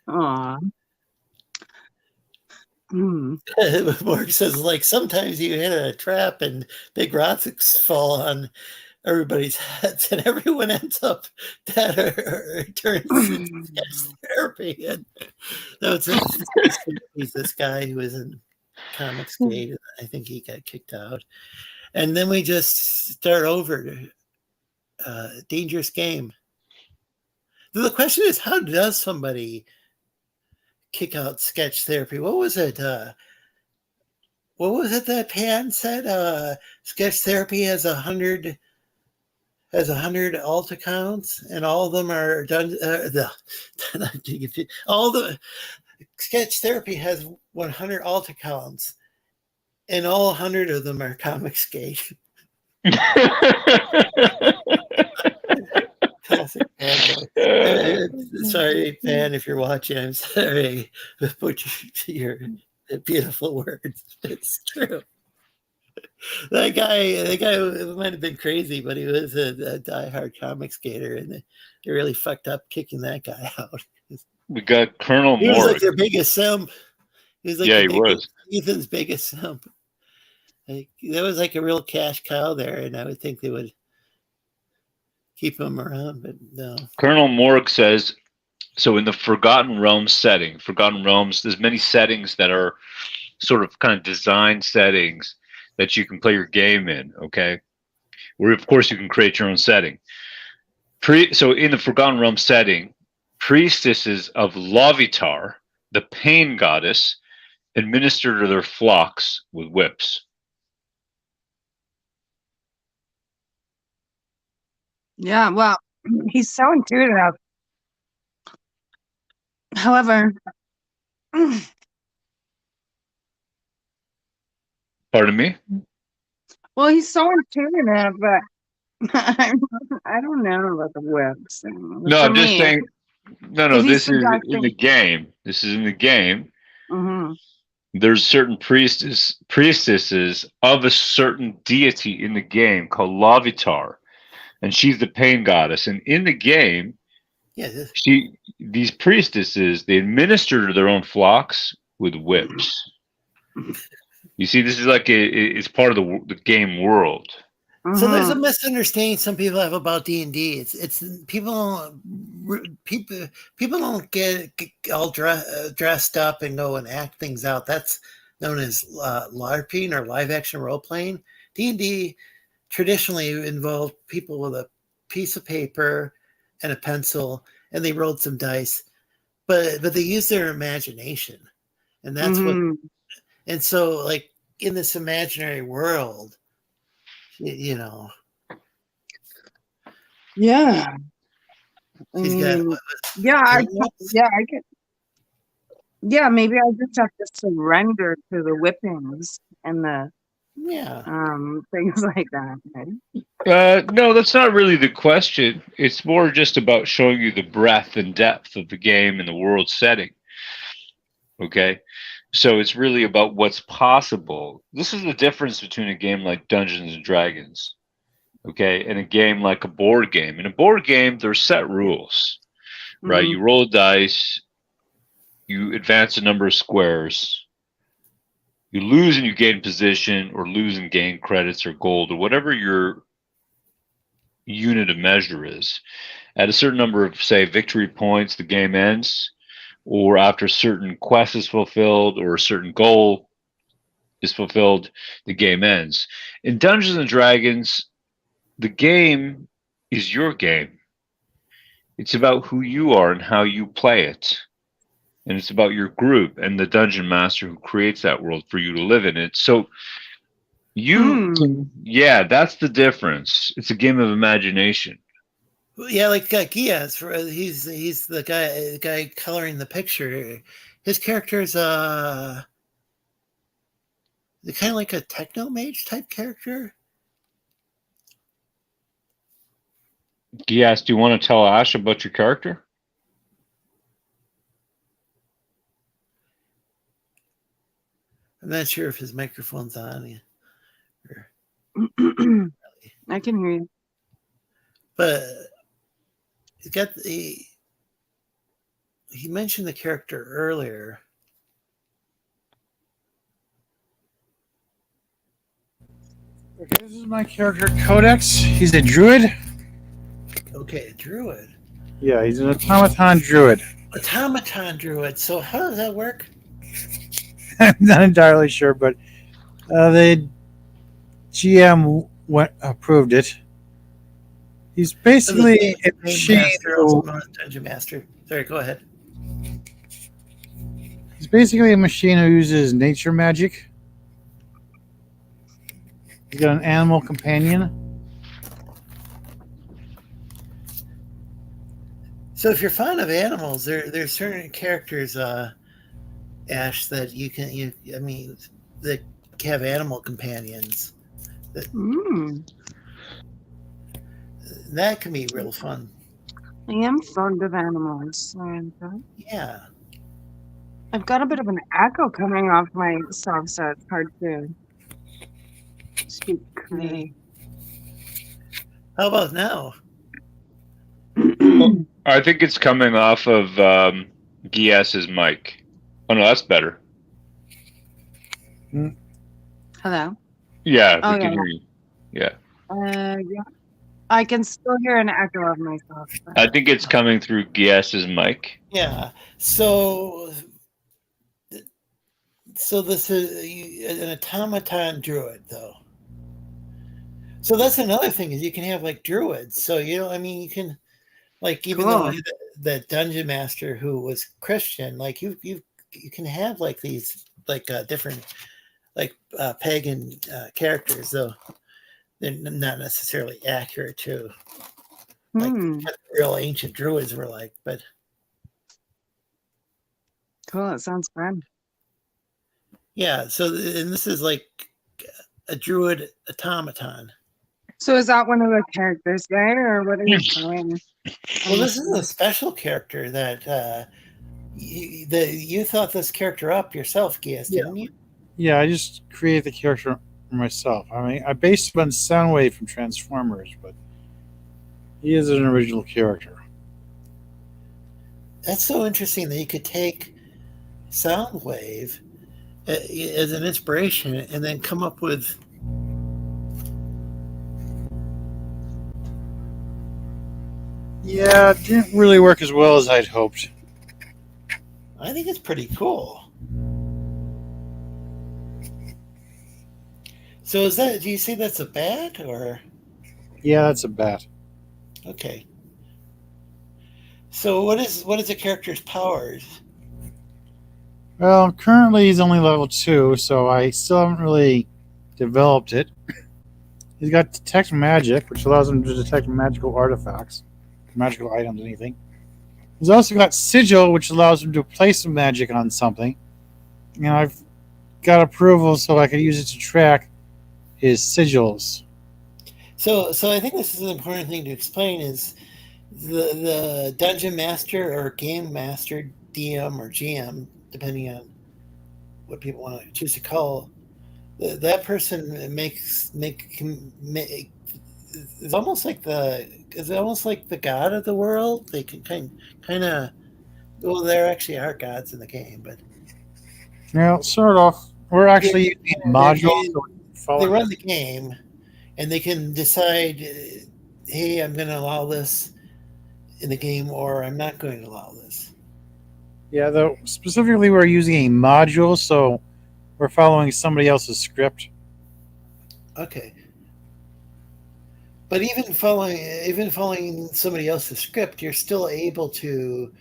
Aw. Mark says like sometimes you hit a trap and big rocks fall on everybody's heads and everyone ends up dead or turns into therapy. And that was he's this guy who was in Comics Gate. I think he got kicked out. And then we just start over. Dangerous game. The question is, how does somebody kick out sketch therapy? What was it? What was it that Pan said? Sketch therapy has 100 alt accounts, and all of them are done. All the sketch therapy has 100 alt accounts, and all 100 of them are Comics Gate. Classic fanboy. Sorry, Pan, if you're watching. I'm sorry, but your beautiful words. It's true. That guy might have been crazy, but he was a diehard comic skater, and they really fucked up kicking that guy out. We got Colonel He was Moore. like their biggest simp. He was like he was Ethan's biggest simp. Like, that was like a real cash cow there, and I would think they would keep him around, but no. Colonel Morg says, so in the Forgotten Realms setting, Forgotten Realms, there's many settings that are sort of kind of design settings that you can play your game in, okay? Where, of course, you can create your own setting. So in the Forgotten Realms setting, priestesses of Lovitar, the pain goddess, administer to their flocks with whips. Yeah, well, he's so intuitive. However, Pardon me? well, he's so intuitive, but I don't know about the whips. No, I'm just saying. No. This is in the game. This is in the game. Mm-hmm. There's certain priestesses of a certain deity in the game called Lovitar, and she's the pain goddess. And in the game, these priestesses, they administer to their own flocks with whips. You see, this is like it's part of the game world. So there's a misunderstanding some people have about D&D. It's people don't get all dressed up and go and act things out. That's known as LARPing or live action role playing. D&D traditionally involved people with a piece of paper and a pencil, and they rolled some dice, but they used their imagination, and that's what. And so, like in this imaginary world, you know. Yeah. He's got. I get. Yeah, maybe I just have to surrender to the whippings and the things like that. Right? No, that's not really the question. It's more just about showing you the breadth and depth of the game and the world setting. Okay, so it's really about what's possible. This is the difference between a game like Dungeons and Dragons, okay, and a game like a board game. In a board game, there's set rules, right? You roll a dice, you advance a number of squares, you lose and you gain position, or lose and gain credits or gold, or whatever your unit of measure is. At a certain number of, say, victory points, the game ends, or after a certain quest is fulfilled or a certain goal is fulfilled, the game ends. In Dungeons and Dragons, the game is your game. It's about who you are and how you play it. And it's about your group and the dungeon master who creates that world for you to live in it. So that's the difference. It's a game of imagination. Yeah, like Geass, he's the guy coloring the picture. His character is kind of like a techno mage type character. Geass, do you want to tell Ash about your character? I'm not sure if his microphone's on. I can hear you. But he mentioned the character earlier. Okay, this is my character Codex. He's a druid. Okay, a druid. Yeah, he's an automaton druid. Automaton druid. So how does that work? I'm not entirely sure, but the GM approved it. He's basically a machine. Also known as Dungeon Master. Sorry, go ahead. He's basically a machine who uses nature magic. He's got an animal companion. So if you're fond of animals, there's certain characters, Ash, that that have animal companions. That can be real fun. I am fond of animals. Yeah. I've got a bit of an echo coming off myself, so it's hard to speak clearly. How about now? I think it's coming off of Geass's mic. Oh no, that's better. Hello? Yeah, we Oh, can yeah. hear you. Yeah. Yeah. I can still hear an echo of myself. I think it's coming through Geass's mic. Yeah. So this is an automaton druid, though. So that's another thing, is you can have like druids. So you can, like, even though the dungeon master who was Christian, like you can have like these like different like pagan characters, though they're not necessarily accurate to like what real ancient druids were like. But cool, it sounds fun. Yeah, so and this is like a druid automaton. So is that one of the characters there, or what are you doing? Well, this is a special character that you thought this character up yourself, Geass, didn't you? Yeah, I just created the character myself. I mean, I based him on Soundwave from Transformers, but he is an original character. That's so interesting that you could take Soundwave as an inspiration and then come up with Yeah, it didn't really work as well as I'd hoped. I think it's pretty cool. So do you say that's a bat, or? Yeah, that's a bat. Okay. So what is the character's powers? Well, currently he's only level 2, so I still haven't really developed it. He's got Detect Magic, which allows him to detect magical artifacts, magical items, anything. He's also got Sigil, which allows him to place some magic on something. And I've got approval so I can use it to track his sigils. So I think this is an important thing to explain, is the dungeon master or game master, DM or GM, depending on what people want to choose to call, that person is almost like the god of the world. They can kind of, well, there actually are gods in the game, but yeah, sort of. We're actually using modules. They run the game, and they can decide, hey, I'm going to allow this in the game, or I'm not going to allow this. Yeah, though specifically we're using a module, so we're following somebody else's script. Okay. But even following somebody else's script, you're still able to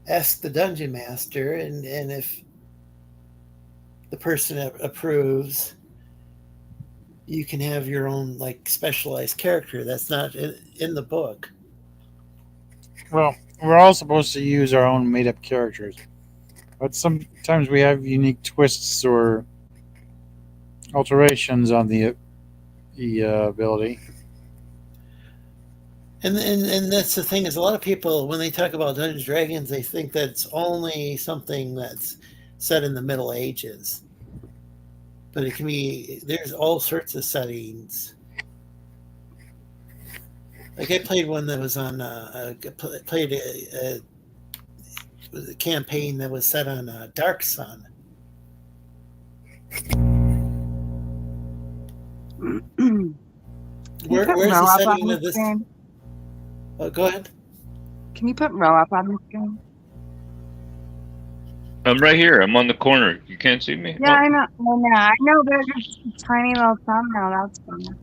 ask the dungeon master, and if the person approves, you can have your own like specialized character that's not in the book. Well, we're all supposed to use our own made-up characters, but sometimes we have unique twists or alterations on the ability. And that's the thing is a lot of people when they talk about Dungeons and Dragons they think that's only something that's set in the Middle Ages, but it can be there's all sorts of settings. Like I played one that was on played a campaign that was set on Dark Sun. Where's the setting of this? Screen? Oh, go ahead. Can you put row up on the screen? I'm right here. I'm on the corner. You can't see me. Yeah, I know. I know, but it's a tiny little thumbnail. That's fun.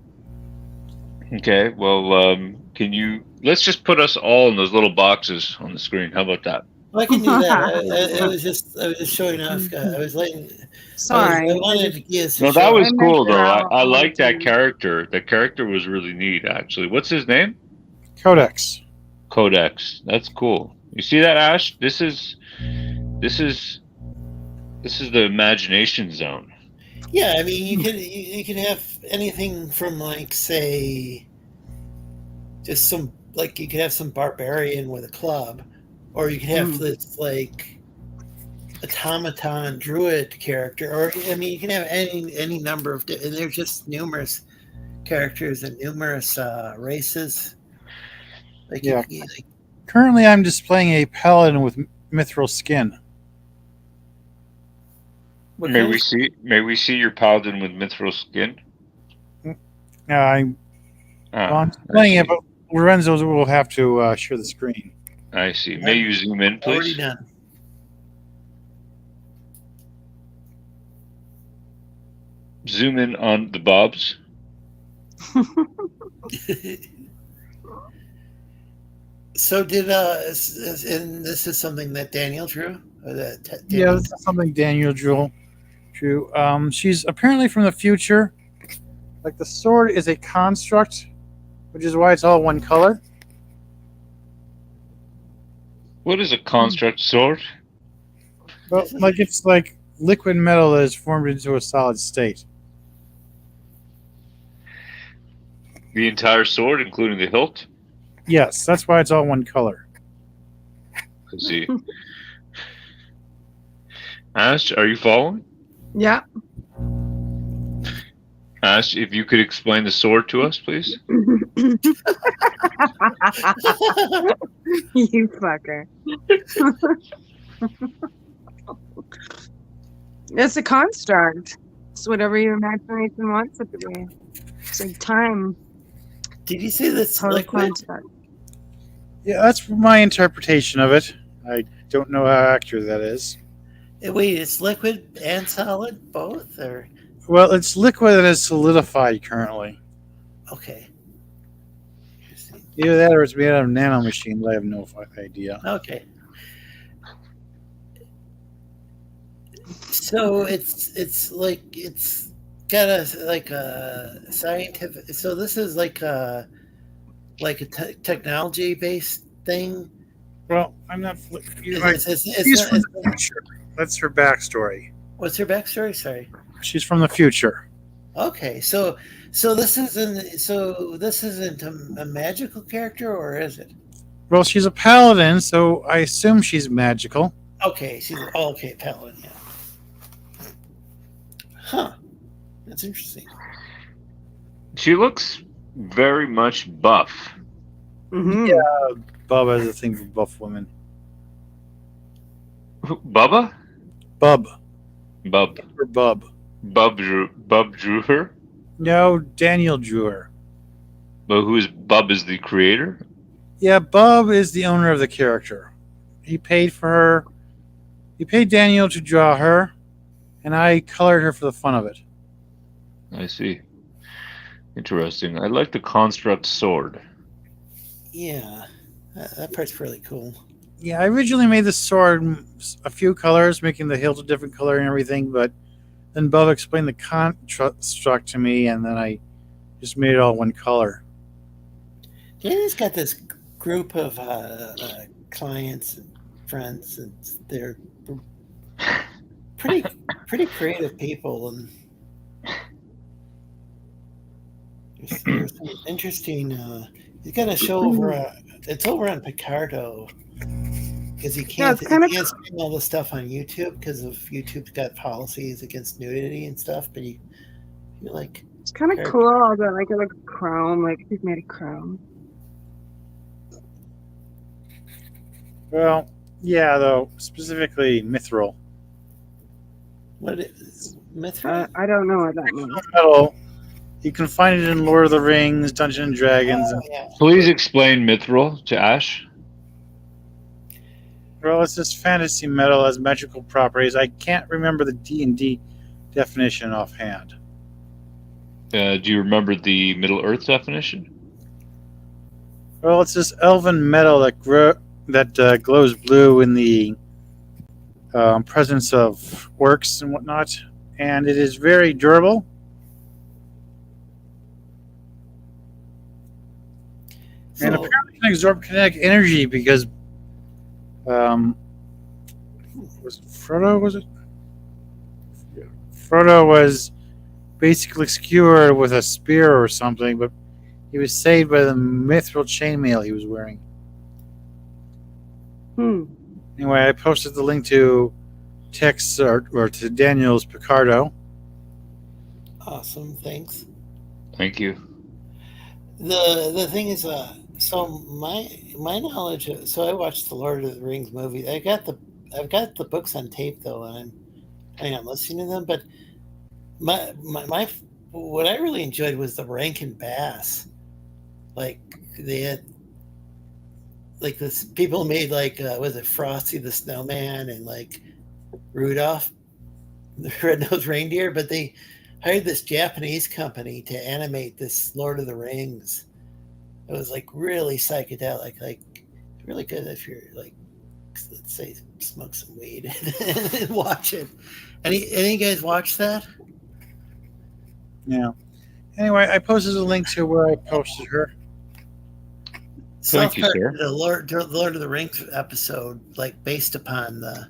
Okay. Well, can you? Let's just put us all in those little boxes on the screen. How about that? Well, I can do that. I was just showing off. I was letting. Sorry. I wanted to Geass. No, that was I cool meant though. that I all like the that time. character. That character was really neat, actually. What's his name? Codex. Codex. That's cool. You see that, Ash? This is the imagination zone. Yeah, I mean, you can have anything from like say, just some like you could have some barbarian with a club, or you could have this like automaton druid character, or I mean, you can have any number of, and there's just numerous characters and numerous races. Like Yeah. like, Currently, I'm displaying a paladin with mithril skin. what May kind we of- see your paladin with mithril skin? I'm Ah, displaying I it, but Lorenzo will have to share the screen. I see. May you zoom in, already please? done. Zoom in on the bobs. So did and this is something that Daniel drew? Or that Yeah, this is something Daniel drew. She's apparently from the future. Like the sword is a construct, which is why it's all one color. What is a construct sword? But like it's like liquid metal that is formed into a solid state. The entire sword, including the hilt? Yes, that's why it's all one color. I see. Ash, are you following? Yeah. Ash, if you could explain the sword to us, please. You fucker. It's a construct. It's whatever your imagination wants it to be. It's like time. Did you say that's Total liquid? construct. Yeah, that's my interpretation of it. I don't know how accurate that is. Wait, it's liquid and solid both, or Well, it's liquid that is solidified currently. okay? Interesting. Either that or it's made out of nanomachines. I have no idea. Okay. So it's like it's got a like a scientific. So this is like a technology based thing. Well, I'm not. She's It's from the future. That's her backstory. what's her backstory? Sorry. She's from the future. Okay, so this isn't a magical character, or is it? Well, she's a paladin, so I assume she's magical. Okay, she's okay, paladin. Yeah. Huh. That's interesting. She looks very much buff. Mm-hmm. Yeah, Bub has a thing for buff women. Bubba? Bub. Bub. For Bub. Bub drew her? No, Daniel drew her. But Bub is the creator? Yeah, Bub is the owner of the character. He paid for her. He paid Daniel to draw her, and I colored her for the fun of it. I see. Interesting. I like the construct sword. Yeah, that part's really cool. Yeah, I originally made the sword a few colors, making the hilt a different color and everything, but then Bub explained the construct to me, and then I just made it all one color. Danny's got this group of clients and friends, and they're pretty creative people, and there's some interesting He's got a show over. It's over on Picardo because he can't. it's kinda he can't stream all the stuff on YouTube because of YouTube's got policies against nudity and stuff. But you like. It's kind of cool that like chrome, like he's made of chrome. Well, yeah, though specifically mithril. What is mithril? I don't know what that means. Metal. You can find it in Lord of the Rings, Dungeons and Dragons. Oh, yeah. Please explain mithril to Ash. Well, it's this fantasy metal has magical properties. I can't remember the D&D definition offhand. Do you remember the Middle Earth definition? Well, it's this elven metal that glows blue in the presence of orcs and whatnot, and it is very durable. And apparently can absorb kinetic energy because was it Frodo? Was it? Yeah. Frodo was basically skewered with a spear or something, but he was saved by the mithril chainmail he was wearing. Anyway, I posted the link to Tex or to Daniel's Picardo. Awesome, thanks. Thank you. The thing is, so my knowledge. So I watched the Lord of the Rings movie. I've got the books on tape though, and I'm planning on listening to them. But my what I really enjoyed was the Rankin Bass. Like they had like this people made like was it Frosty the Snowman and like Rudolph the Red-Nosed Reindeer, but they hired this Japanese company to animate this Lord of the Rings. It was like really psychedelic, like really good if you're like, let's say, smoke some weed and watch it. Any guys watch that? Yeah. Anyway, I posted a link to where I posted her. Thank you, sir. The Lord of the Rings episode, like based upon the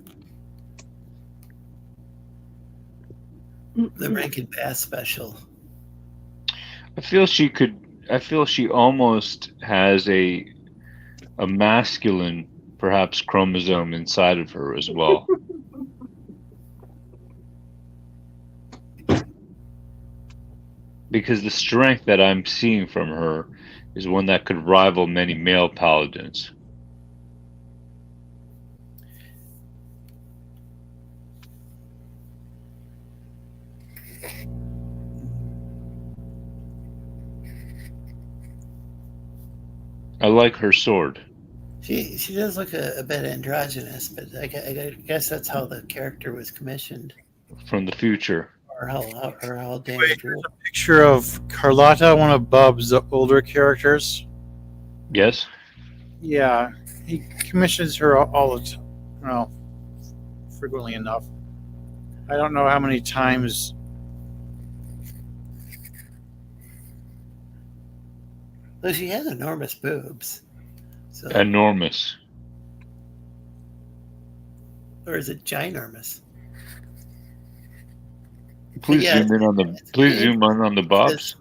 Rankin Bass special. I feel she almost has a masculine, perhaps, chromosome inside of her as well. Because the strength that I'm seeing from her is one that could rival many male paladins. I like her sword. She does look a bit androgynous, but I guess that's how the character was commissioned. From the future. Or how Daniel Wait, drew there's a picture of Carlotta, one of Bub's older characters. Yes? Yeah, he commissions her all the time. Well, frequently enough. I don't know how many times. Well, she has enormous boobs. So, Enormous. or is it ginormous? Please Yeah, zoom in on the bobs.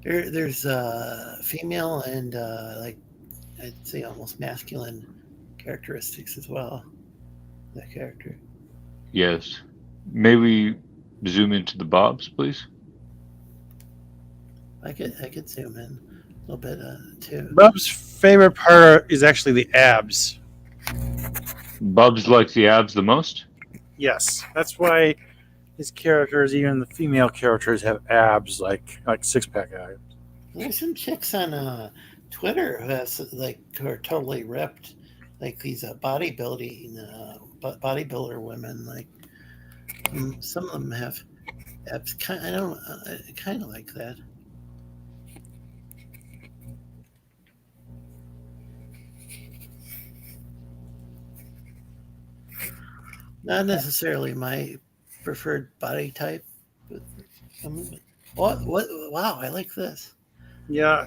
There's female and like I'd say almost masculine characteristics as well. That character. Yes. May we zoom into the bobs, please? I could zoom in a little bit too. Bub's favorite part is actually the abs. Bubs likes the abs the most? Yes, that's why his characters, even the female characters, have abs like six-pack abs. There's some chicks on Twitter who are totally ripped, like these bodybuilder women. Like some of them have abs. I kind of like that. Not necessarily my preferred body type, but what? Wow, I like this. Yeah,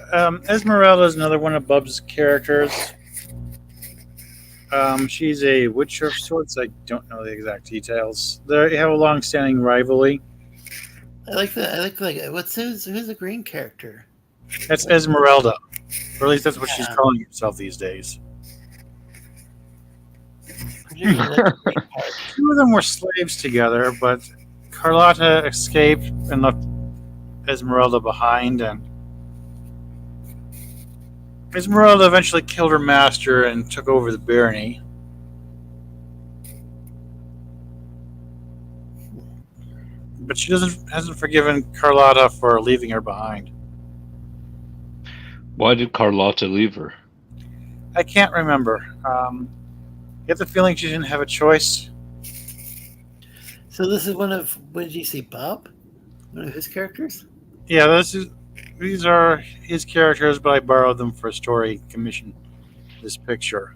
Esmeralda is another one of Bub's characters. She's a witch of sorts. I don't know the exact details. They have a long-standing rivalry. I like that. I like who's the green character? That's Esmeralda, or at least that's what she's calling herself these days. Particularly the green part. Two of them were slaves together, but Carlotta escaped and left Esmeralda behind, and Esmeralda eventually killed her master and took over the barony. But she hasn't forgiven Carlotta for leaving her behind. Why did Carlotta leave her? I can't remember. Get the feeling she didn't have a choice. So this is one of, what did you say, Bob? One of his characters? Yeah, these are his characters, but I borrowed them for a story commission. This picture.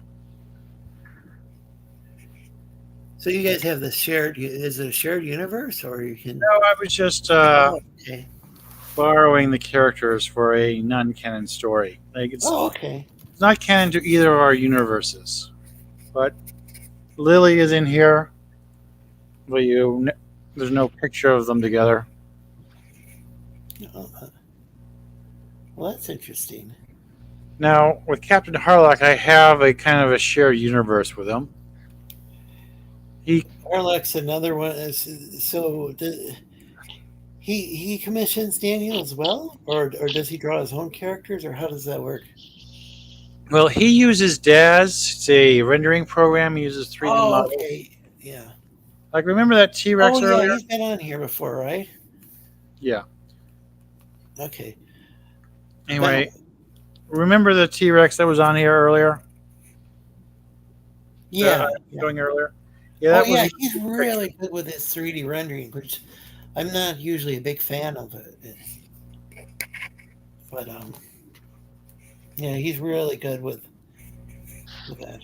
So you guys have this shared, is it a shared universe, or you can... No, I was just okay. borrowing the characters for a non-canon story. Like it's okay. It's not canon to either of our universes. But Lily is in here. But there's no picture of them together. Oh, well, that's interesting. Now, with Captain Harlock, I have a kind of a shared universe with him. Harlock's another one. So he commissions Daniel as well, or does he draw his own characters, or how does that work? Well, he uses DAZ. It's a rendering program. He uses 3D models. Okay. Yeah. Like, remember that T-Rex earlier? Yeah, he's been on here before, right? Yeah. Okay. Anyway, remember the T-Rex that was on here earlier? Yeah. Showing earlier? Yeah, he's really good with his 3D rendering, which I'm not usually a big fan of it. But, yeah, he's really good with that.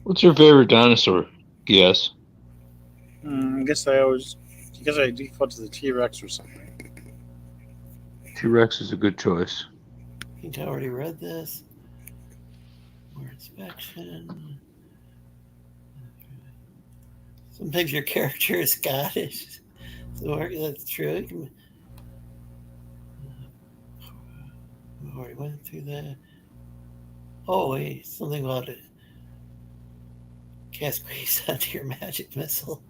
What's your favorite dinosaur? Geass? I guess I default to the T-Rex or something. T-Rex is a good choice. I think I already read this. More inspection. Sometimes your character is Scottish. So that's true. I already went through that. Oh, wait. Something about it. Cast grace onto your magic missile.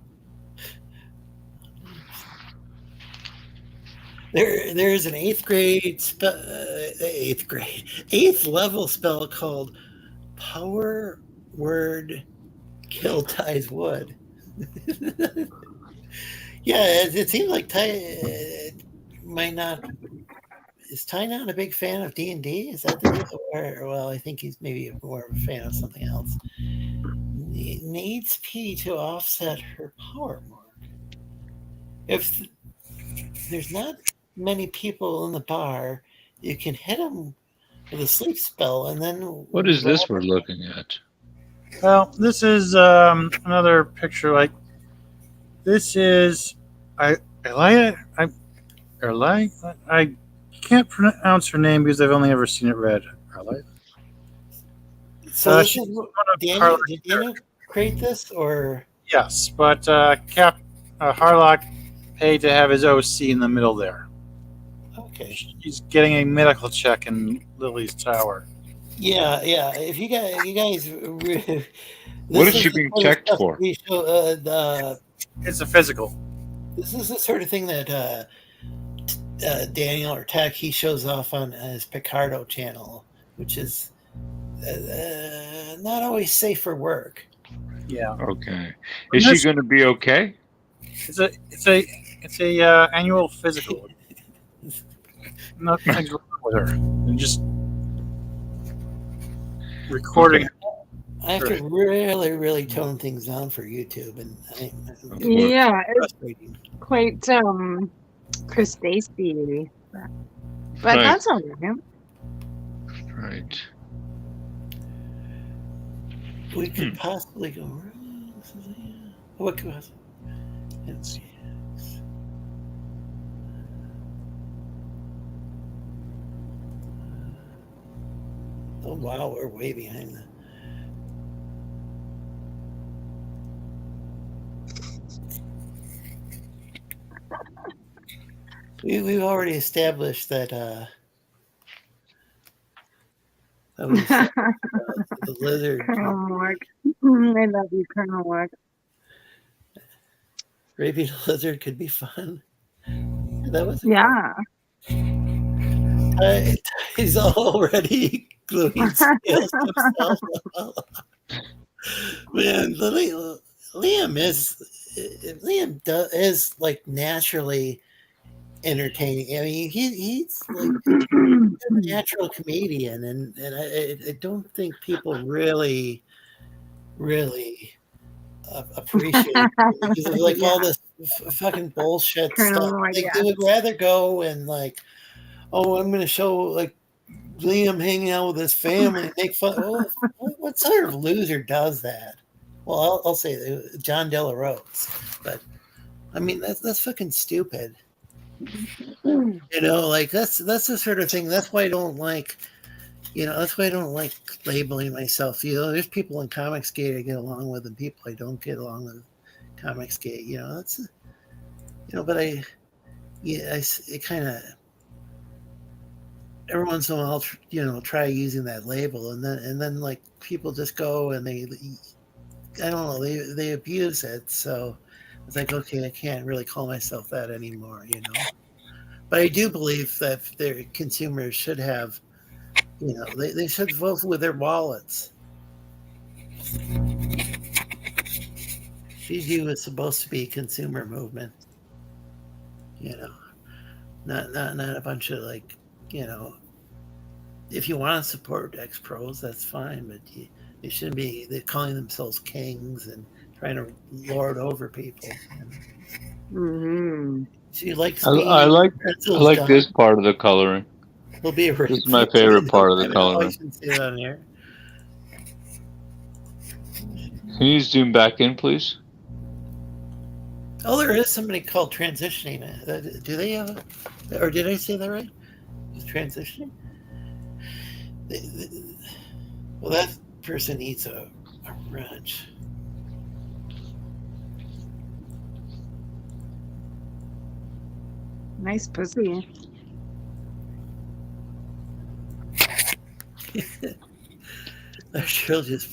There's an 8th level spell called Power Word Kill Ties Wood. Yeah, it seems like Ty might not. Is Ty not a big fan of D&D? Is that the deal? Or, well, I think he's maybe more of a fan of something else. Needs P to offset her power mark. If there's not many people in the bar, you can hit them with a sleep spell, and then... What is this we're looking at? Well, this is another picture. Like, this is... I can't pronounce her name because I've only ever seen it read. So this is Daniel, did Daniel create this, or? Yes, but Harlock paid to have his OC in the middle there. Okay. He's getting a medical check in Lily's tower. Yeah. If you guys what is she being checked for? It's a physical. This is the sort of thing that Daniel or Tech, he shows off on his Picardo channel, which is not always safe for work. Yeah. Okay. Is she going to be okay? It's a annual physical. Nothing's wrong with her. And just recording. Okay. I have to really tone things down for YouTube, and yeah, it's quite crustacea, but that's all right. Right. We could possibly go. What could possibly? Let's see. Oh wow, we're way behind that. we've already established that that was the lizard. Colonel Wagg. I love you, Colonel Wagg. Raping a lizard could be fun. That was Yeah. He's already gluing scales himself. Man, Liam is like naturally entertaining. I mean, he's like a natural comedian, and I don't think people really appreciate it because of like all this fucking bullshit Colonel stuff. Wagg, Like, yeah. they would rather go and like, oh, I'm going to show like Liam hanging out with his family and make fun. Oh, what sort of loser does that? Well, I'll say John De La Rose, but I mean that's fucking stupid. You know, like that's the sort of thing. That's why I don't like. You know, that's why I don't like labeling myself. You know, there's people in Comicsgate I get along with, and people I don't get along with. Comicsgate, you know, that's, you know, but I kind of every once in a while, you know, try using that label, and then like people just go and I don't know, they abuse it. So it's like, okay, I can't really call myself that anymore, you know. But I do believe that their consumers should have, you know, they should vote with their wallets. GG was supposed to be a consumer movement, you know, not a bunch of like, you know, if you want to support ex-pros, that's fine, but they shouldn't be, they're calling themselves kings and trying to lord over people. Mm-hmm. So you like I like this part of the coloring. Will be a This is my favorite part of the coloring. See it on here. Can you zoom back in, please? Oh, there is somebody called Transitioning. Do they have or did I say that right? Is Transitioning? Well, that person needs a wrench. Nice pussy. That girl just.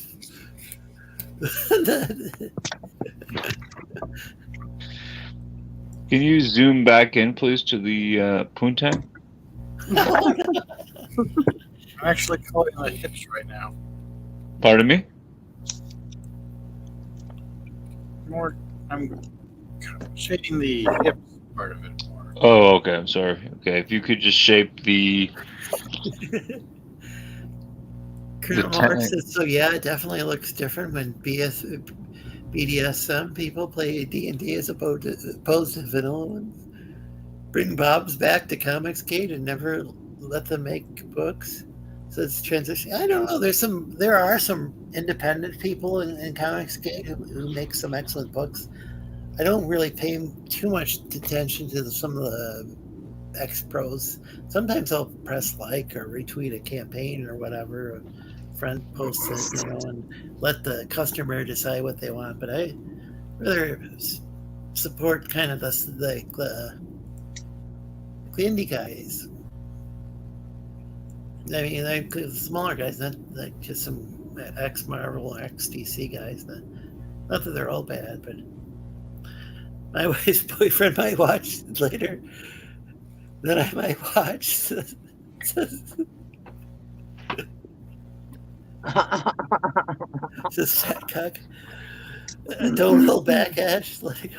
Can you zoom back in, please, to the Poontang? I'm actually coloring my hips right now. Pardon me? I'm shading the hips part of it more. Oh, okay. I'm sorry. Okay, if you could just shape the. Colonel Mark says, so yeah, it definitely looks different when BDSM people play D&D as opposed to vanilla ones. Bring Bob's back to Comicsgate and never let them make books. So it's transition. I don't know. There are some independent people in Comicsgate who make some excellent books. I don't really pay too much attention to some of the ex-pros. Sometimes I'll press like or retweet a campaign or whatever. A friend posts it, you know, and let the customer decide what they want. But I rather support kind of the indie guys. I mean, the smaller guys, not like just some ex-Marvel, ex-DC guys. Not that they're all bad, but my wife's boyfriend might watch later. Then I might watch. Just fat cock. Don't hold back, Ash. Like,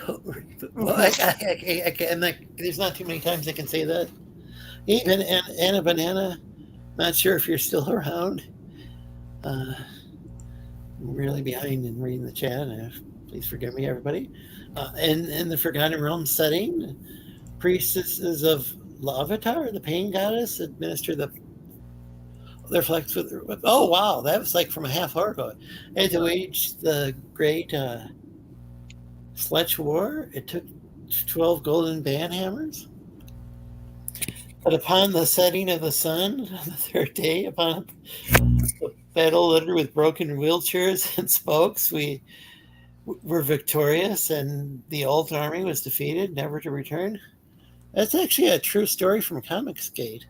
well, I can't. There's not too many times I can say that. Even Anna Banana. Not sure if you're still around. I'm really behind in reading the chat. Please forgive me, everybody. In the Forgotten Realms setting, priestesses of Lavatar, the pain goddess, administer their flex with. Oh wow, that was like from a half hour ago. And to wage the great Sledge War, it took 12 golden banhammers. But upon the setting of the sun, on the third day, upon the battle littered with broken wheelchairs and spokes, we were victorious, and the old army was defeated, never to return. That's actually a true story from Comicsgate,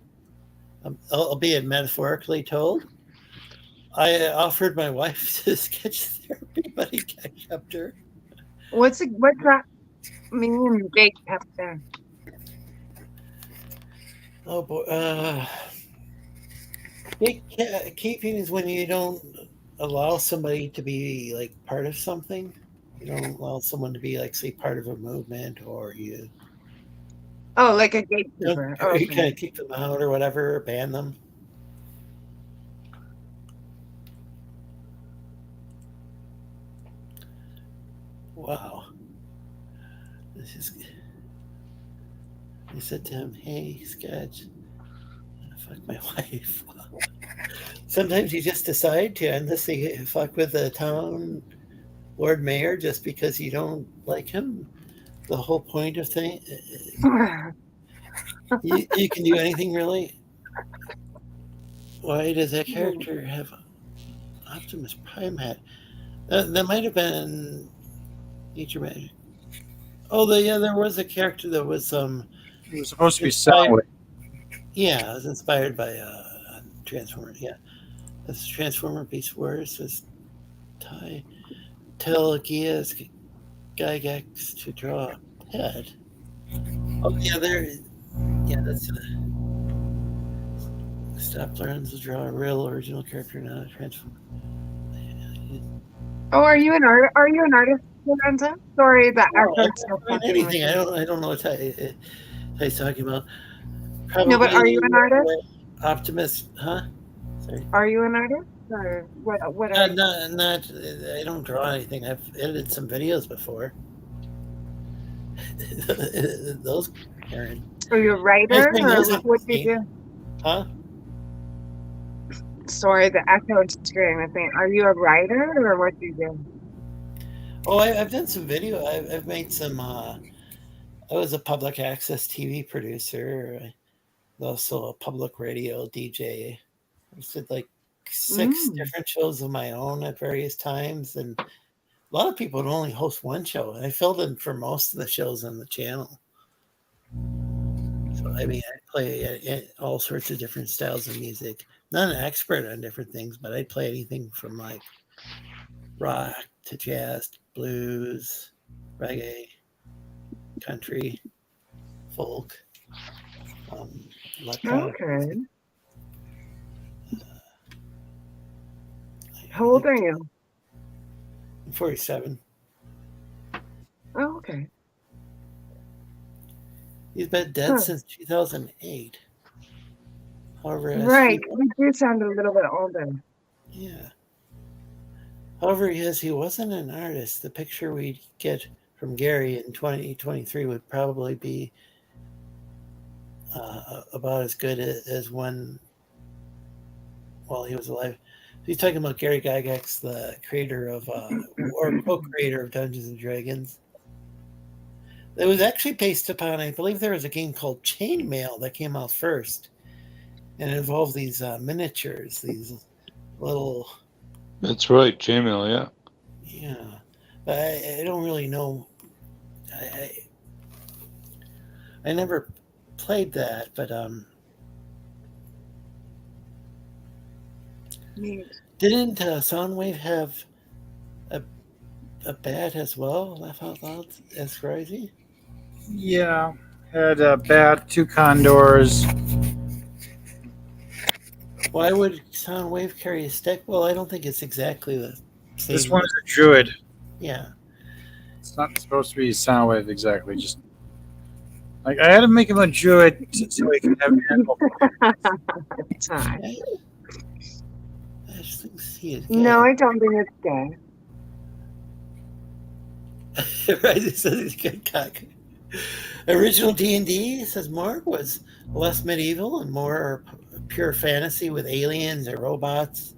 albeit metaphorically told. I offered my wife to sketch therapy, but he kept her. What's that mean? Gate kept there. Oh boy, gatekeeping is when you don't allow somebody to be like part of something. You don't allow someone to be like, say, part of a movement, or you Oh, like a gatekeeper. you Okay. kind of keep them out or whatever, or ban them. Wow. This is. I said to him, "Hey, Sketch, fuck my wife." Sometimes you just decide to endlessly fuck with the town Lord Mayor just because you don't like him. The whole point of thing, you can do anything really. Why does that character have Optimus Prime hat? That might have been Nature Magic. Oh, there was a character that was It was supposed to be inspired. Soundwave. Yeah, it was inspired by Transformer. Yeah, that's Transformer Beast Wars. Says tell Geass Gygax to draw a head. Oh yeah, that's Stop learns to draw a real original character, not a Transformer. Oh, are you an artist, Lorenzo? Sorry, that echoed so fucking Anything. much. I don't know what he's talking about. No, but are you an artist? Optimus, huh? Sorry. Are you an artist? Or what are you? Not. I don't draw anything. I've edited some videos before. Those, Karen. Are you a writer, or what do you do? Huh? Sorry, the echoed screen. I think. Are you a writer, or what do you do? Oh, I've done some video. I've made some. I was a public access TV producer. Also a public radio DJ. I did like 6 different shows of my own at various times, and a lot of people would only host one show. And I filled in for most of the shows on the channel. So I mean, I play all sorts of different styles of music. Not an expert on different things, but I'd play anything from like rock to jazz, blues, reggae, country, folk, electronic. Okay. How old are you? I'm 47. Oh, okay. He's been dead since 2008. However, right, you do sound a little bit older. Yeah. However, he wasn't an artist. The picture we get from Gary in 2023 would probably be about as good as one while he was alive. He's talking about Gary Gygax, the creator of, or co-creator of Dungeons and Dragons. It was actually based upon, I believe there was a game called Chainmail that came out first. And it involved these miniatures, these little... That's right, Chainmail, yeah. Yeah. But I don't really know. I never played that, but... Didn't Soundwave have a bat as well? Laugh out loud as crazy? Yeah. Had a bat, 2 condors. Why would Soundwave carry a stick? Well, I don't think it's exactly the same. This one is a druid. Yeah. It's not supposed to be Soundwave exactly. Just like I had to make him a druid so he can have animal. Time. I just think he is no, I don't think it's gay. Right, it says he's good cock. Original D&D, says Mark, was less medieval and more pure fantasy with aliens or robots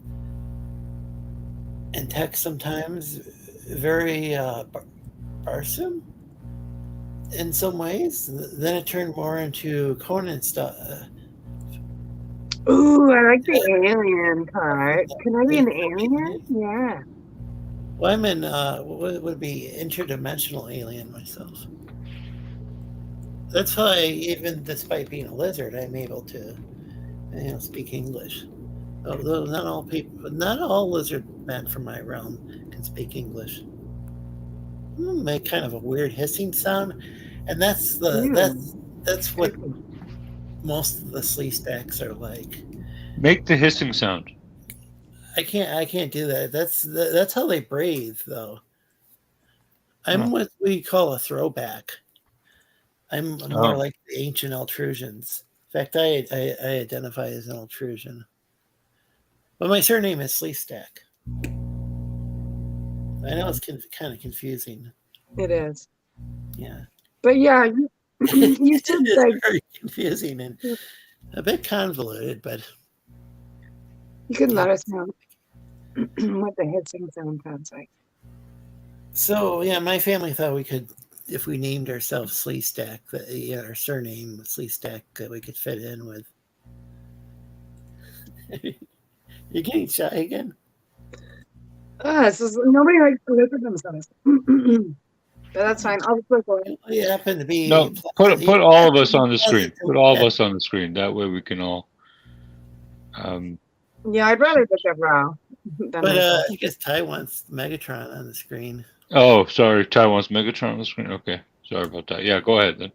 and tech sometimes very barsome in some ways. Then it turned more into Conan stuff. Ooh, I like the alien part. Can I be an alien? Yeah. Well, I'm in what would be interdimensional alien myself. That's why, even despite being a lizard, I'm able to, speak English. Although not all lizard men from my realm can speak English. Make kind of a weird hissing sound, and that's what most of the Sleestaks are like. Make the hissing sound. I can't do that. That's how they breathe, though. I'm what we call a throwback. I'm more like the ancient Altrusians. In fact, I identify as an Altrusian. But my surname is Sleestak. I know it's kind of confusing. It is. Yeah. But yeah, you said it's very confusing and a bit convoluted, but you can let us know what the hissing sound sounds like. So yeah, my family thought we could, if we named ourselves Sleestak, that our surname Sleestak, that we could fit in with. You're getting shy again? Nobody likes to look at themselves. But that's fine. I'll flip away. You happen to be. No, put all of us on the screen. Put all of us on the screen. That way we can all. Yeah, I'd rather look at Raw. But I guess Ty wants Megatron on the screen. Oh, sorry. Ty wants Megatron on the screen. Okay, sorry about that. Yeah, go ahead then.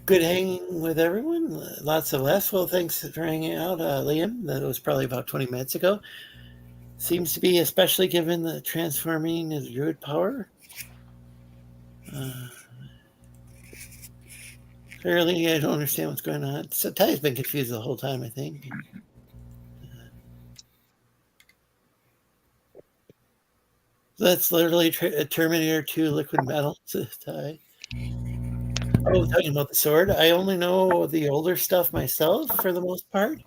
Good hanging with everyone. Lots of laughs. Well, thanks for hanging out, Liam. That was probably about 20 minutes ago. Seems to be, especially given the transforming his druid power. Clearly, I don't understand what's going on. So Ty's been confused the whole time, I think. That's literally Terminator 2 liquid metal to Ty. Oh, talking about the sword. I only know the older stuff myself for the most part.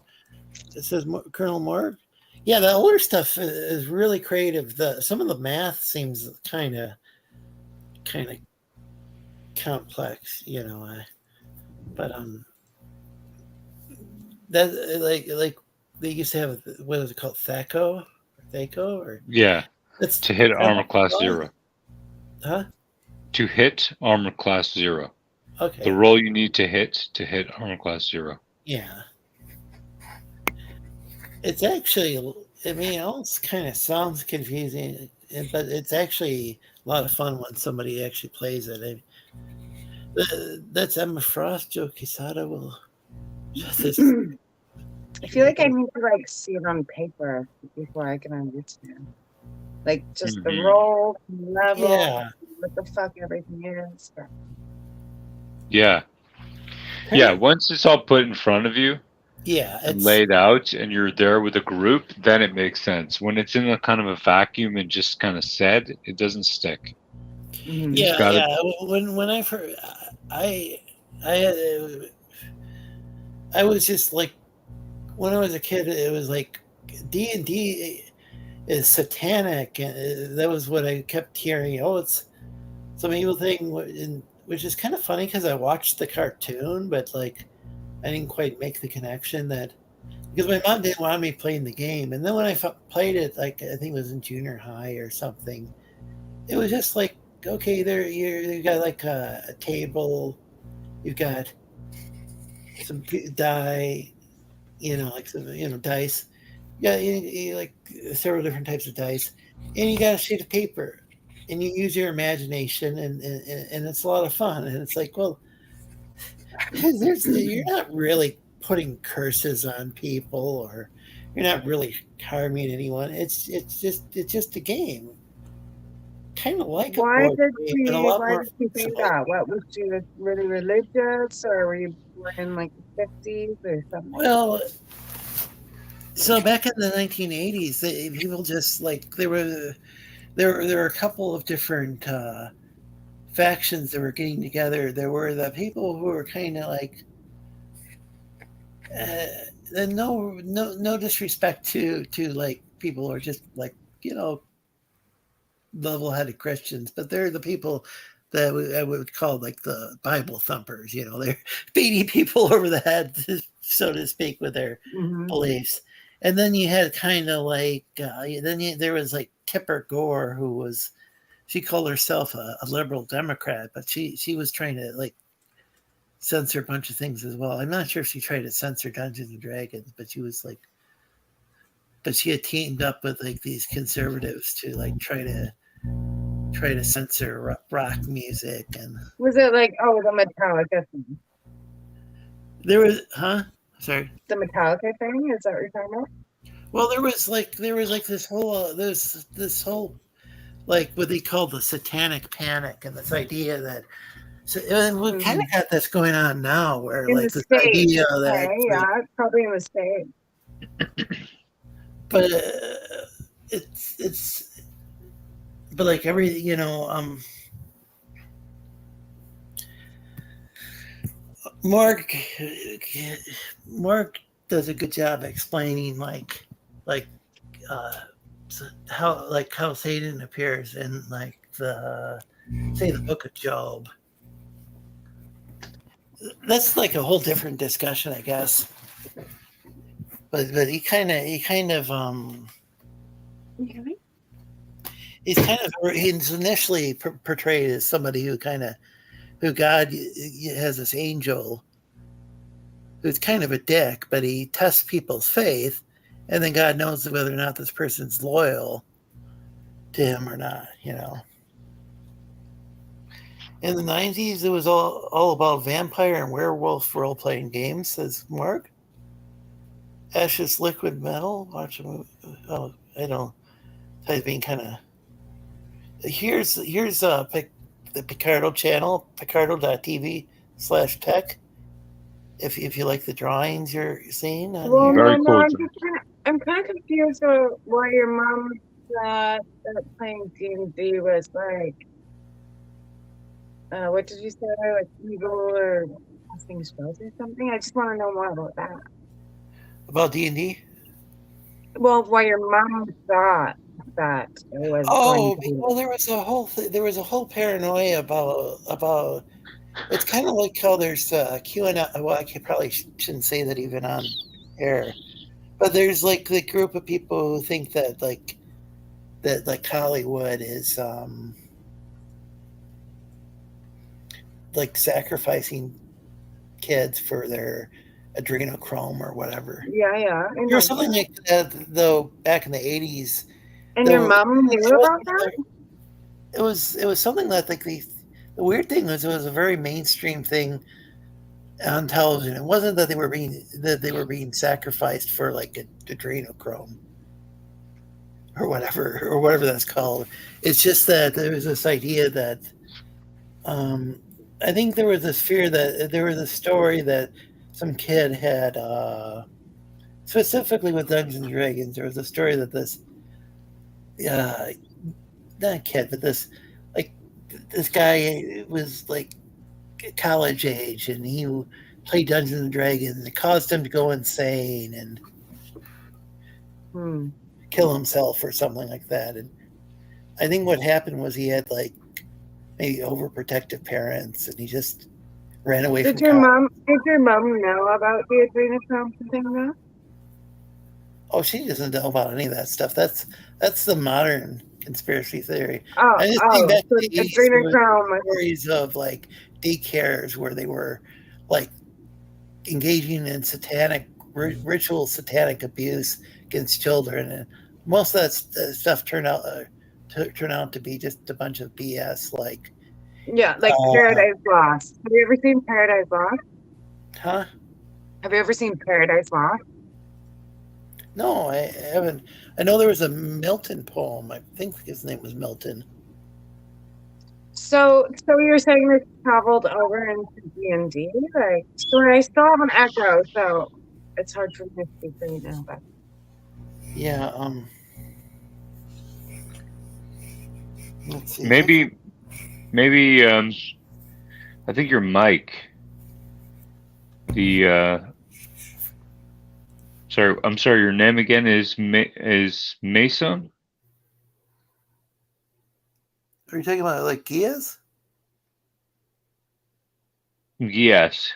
It says Colonel Morg. Yeah, the older stuff is really creative. Some of the math seems kind of complex, but that like they used to have, what is it called, Thaco or yeah, that's to hit armor class 0. Huh? To hit armor class 0. Okay. The roll you need to hit armor class 0. Yeah. It's actually, it all kind of sounds confusing, but it's actually a lot of fun when somebody actually plays it. That's Emma Frost. Joe Quesada will. I feel like I need to see it on paper before I can understand. Just the roll, level, what the fuck everything is. Yeah. Yeah, once it's all put in front of you, and laid out, and you're there with a group, then it makes sense. When it's in a kind of a vacuum and just kind of said, it doesn't stick. Yeah. When I first, I was just like, when I was a kid, it was like D&D is satanic, and that was what I kept hearing. Oh, it's some evil thing, which is kind of funny because I watched the cartoon, but I didn't quite make the connection because my mom didn't want me playing the game, and then when I played it, I think it was in junior high or something, it was just like, okay, you got a table, you've got some die, some dice. Yeah, you several different types of dice, and you got a sheet of paper, and you use your imagination, and it's a lot of fun. And it's like, well, you're not really putting curses on people, or you're not really harming anyone. It's just a game, kind of like why did you think that? What was you really religious, or were you born in the 50s or something? Well, so back in the 1980s, people just there were a couple of different factions that were getting together. There were the people who were kind of no disrespect to people who are just level-headed Christians, but they're the people that I would call the Bible thumpers. They're beating people over the head, so to speak, with their beliefs. And then you had kind of there was Tipper Gore, she called herself a liberal Democrat, but she was trying to censor a bunch of things as well. I'm not sure if she tried to censor Dungeons and Dragons, but she had teamed up with like these conservatives to like try to censor rock music. And was it like the Metallica thing? there was sorry, the Metallica thing? Is that what you're talking about? well, there was like this whole this whole like what they call the satanic panic, and this idea that and we kind of got this going on now, where In like the this States. idea Okay, that yeah, it's probably in the States. but it's but like every Mark does a good job explaining like how Satan appears in like the Book of Job. That's like a whole different discussion, I guess. But he's initially portrayed as somebody who God has this angel who's kind of a dick, but he tests people's faith, and then God knows whether or not this person's loyal to him or not, In the 90s, it was all about vampire and werewolf role-playing games, says Mark. Ashes Liquid Metal. Watch a movie. Oh, I don't. Typing kind of. Here's the Picardo channel, picardo.tv/tech. If you like the drawings you're seeing on here. Very cool. I'm kind of confused about why your mom thought that playing D&D was like. What did you say? Like evil or casting spells or something? I just want to know more about that. About D&D? Well, why your mom thought that it was. Well, there was a whole paranoia about. It's kind of like how there's QAnon. Well, I probably shouldn't say that even on air, but there's like the group of people who think that like Hollywood is like sacrificing kids for their adrenochrome or whatever. Yeah. There was something like that though back in the 80s. And your mom knew about that? It was something that like the weird thing was it was a very mainstream thing on television. It wasn't that they were being sacrificed for like adrenochrome or whatever that's called. It's just that there was this idea that I think there was this fear that there was a story that some kid had specifically with Dungeons and Dragons. There was a story that this not a kid, but this guy was like college age, and he played Dungeons and Dragons, and it caused him to go insane and kill himself or something like that. And I think what happened was he had like maybe overprotective parents, and he just ran away from college. Did your mom know about the adrenochrome thing though? Oh, she doesn't know about any of that stuff. That's the modern conspiracy theory. I just think back to the adrenochrome stories of like daycares where they were like engaging in ritual satanic abuse against children, and most of that stuff turned out to be just a bunch of BS. Like Paradise Lost. Have you ever seen Paradise Lost? Huh? Have you ever seen Paradise Lost? No, I haven't. I know there was a Milton poem. I think his name was Milton. So you're saying this traveled over into D&D? Like, so I still have an echo, so it's hard for me to speak right now. But yeah, let's see. Maybe. I think your mic. I'm sorry. Your name again is Mason. Are you talking about like Geass? Yes.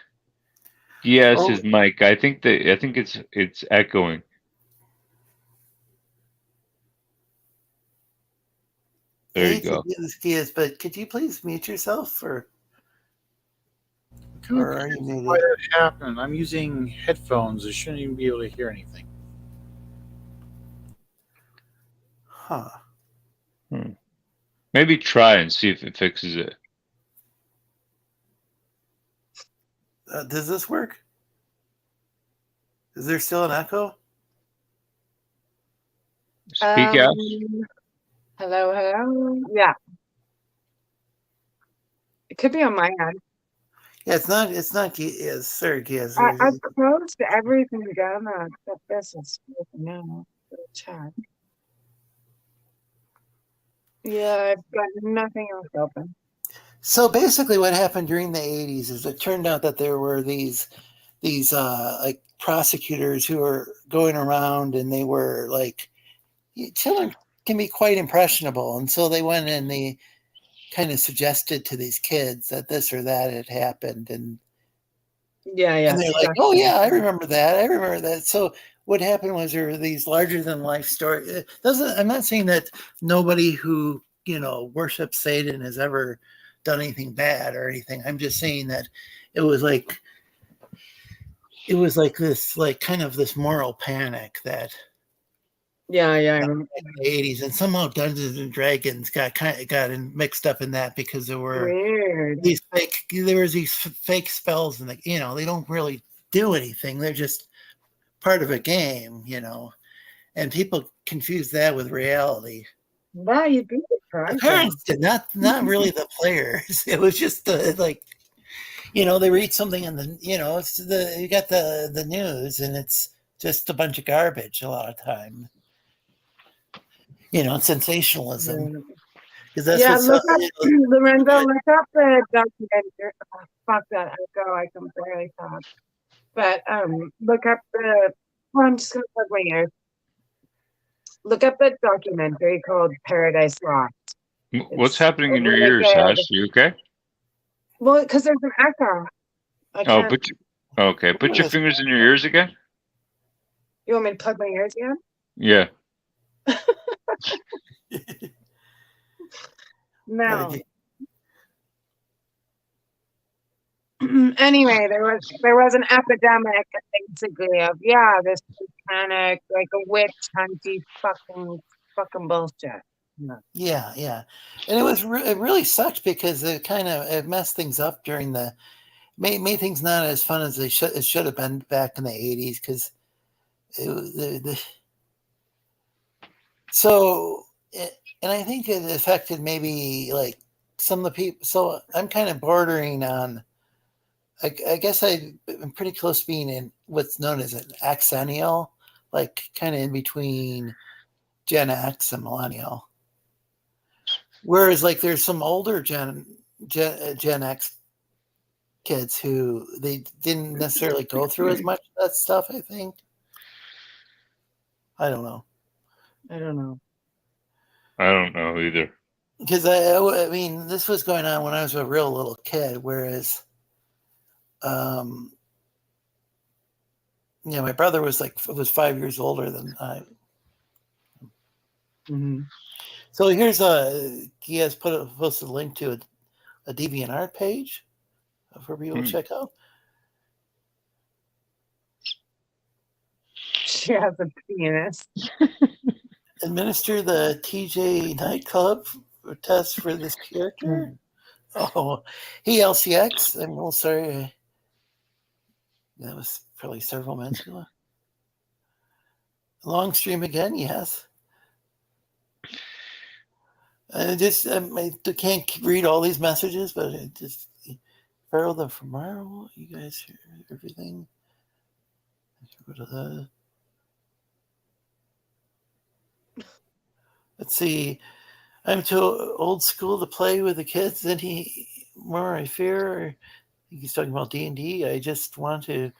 Geass is Mike. I think it's echoing. There you go. Geass, but could you please mute yourself? Or Or are you Why muted? that happened? I'm using headphones. I shouldn't even be able to hear anything. Huh. Maybe try and see if it fixes it. Does this work? Is there still an echo? Speak out. Hello. Yeah, it could be on my end. Yeah, it's not. It's not. Yes, sir. Yes. I've closed everything down except this is now. Chat. Yeah, I've got nothing else open. So basically, what happened during the 80s is it turned out that there were these like prosecutors who were going around, and they were like, children can be quite impressionable, and so they went and they kind of suggested to these kids that this or that had happened, and Yeah. they're like, oh yeah, I remember that. So what happened was there were these larger than life stories. I'm not saying that nobody who worships Satan has ever done anything bad or anything. I'm just saying that it was like this, like kind of this moral panic that Yeah. in the 80s, and somehow Dungeons and Dragons got mixed up in that because there were Weird. these fake spells, and they don't really do anything. They're just part of a game, and people confuse that with reality. Wow, you'd be The surprised. parents did not really the players. It was just they read something in the you got the news, and it's just a bunch of garbage a lot of time. Sensationalism. Because that's look up, Lorenzo, look up the documentary. Oh, fuck that echo, I can barely talk. But look up I'm just gonna plug my ears. Look up the documentary called Paradise Lost. What's happening in your ears, Ash? You okay? Well, because there's an echo. Put your fingers in your ears again. You want me to plug my ears again? Yeah. No. Anyway, there was an epidemic basically of this panic, like a witch hunty fucking bullshit. Yeah, and it really sucked because it messed things up during made things not as fun as it should have been back in the 80s, because and I think it affected maybe like some of the people. So I'm kind of bordering on. I guess I'm pretty close to being in what's known as an Xennial, like kind of in between Gen X and Millennial. Whereas like there's some older Gen X kids who they didn't necessarily go through as much of that stuff, I think. I don't know. I don't know either. Because I mean, this was going on when I was a real little kid, whereas my brother was 5 years older than I. Mm-hmm. So here's he has posted a link to a Deviant art page for people to check out. She has a penis. Administer the TJ nightclub test for this character. Oh, he LCX. I'm real sorry. That was probably several minutes ago. Long stream again, yes. I can't read all these messages, but it just Pharaoh the Femaro, you guys hear everything? Go to the. Let's see. I'm too old school to play with the kids. Then I fear. He's talking about D&D. I just want to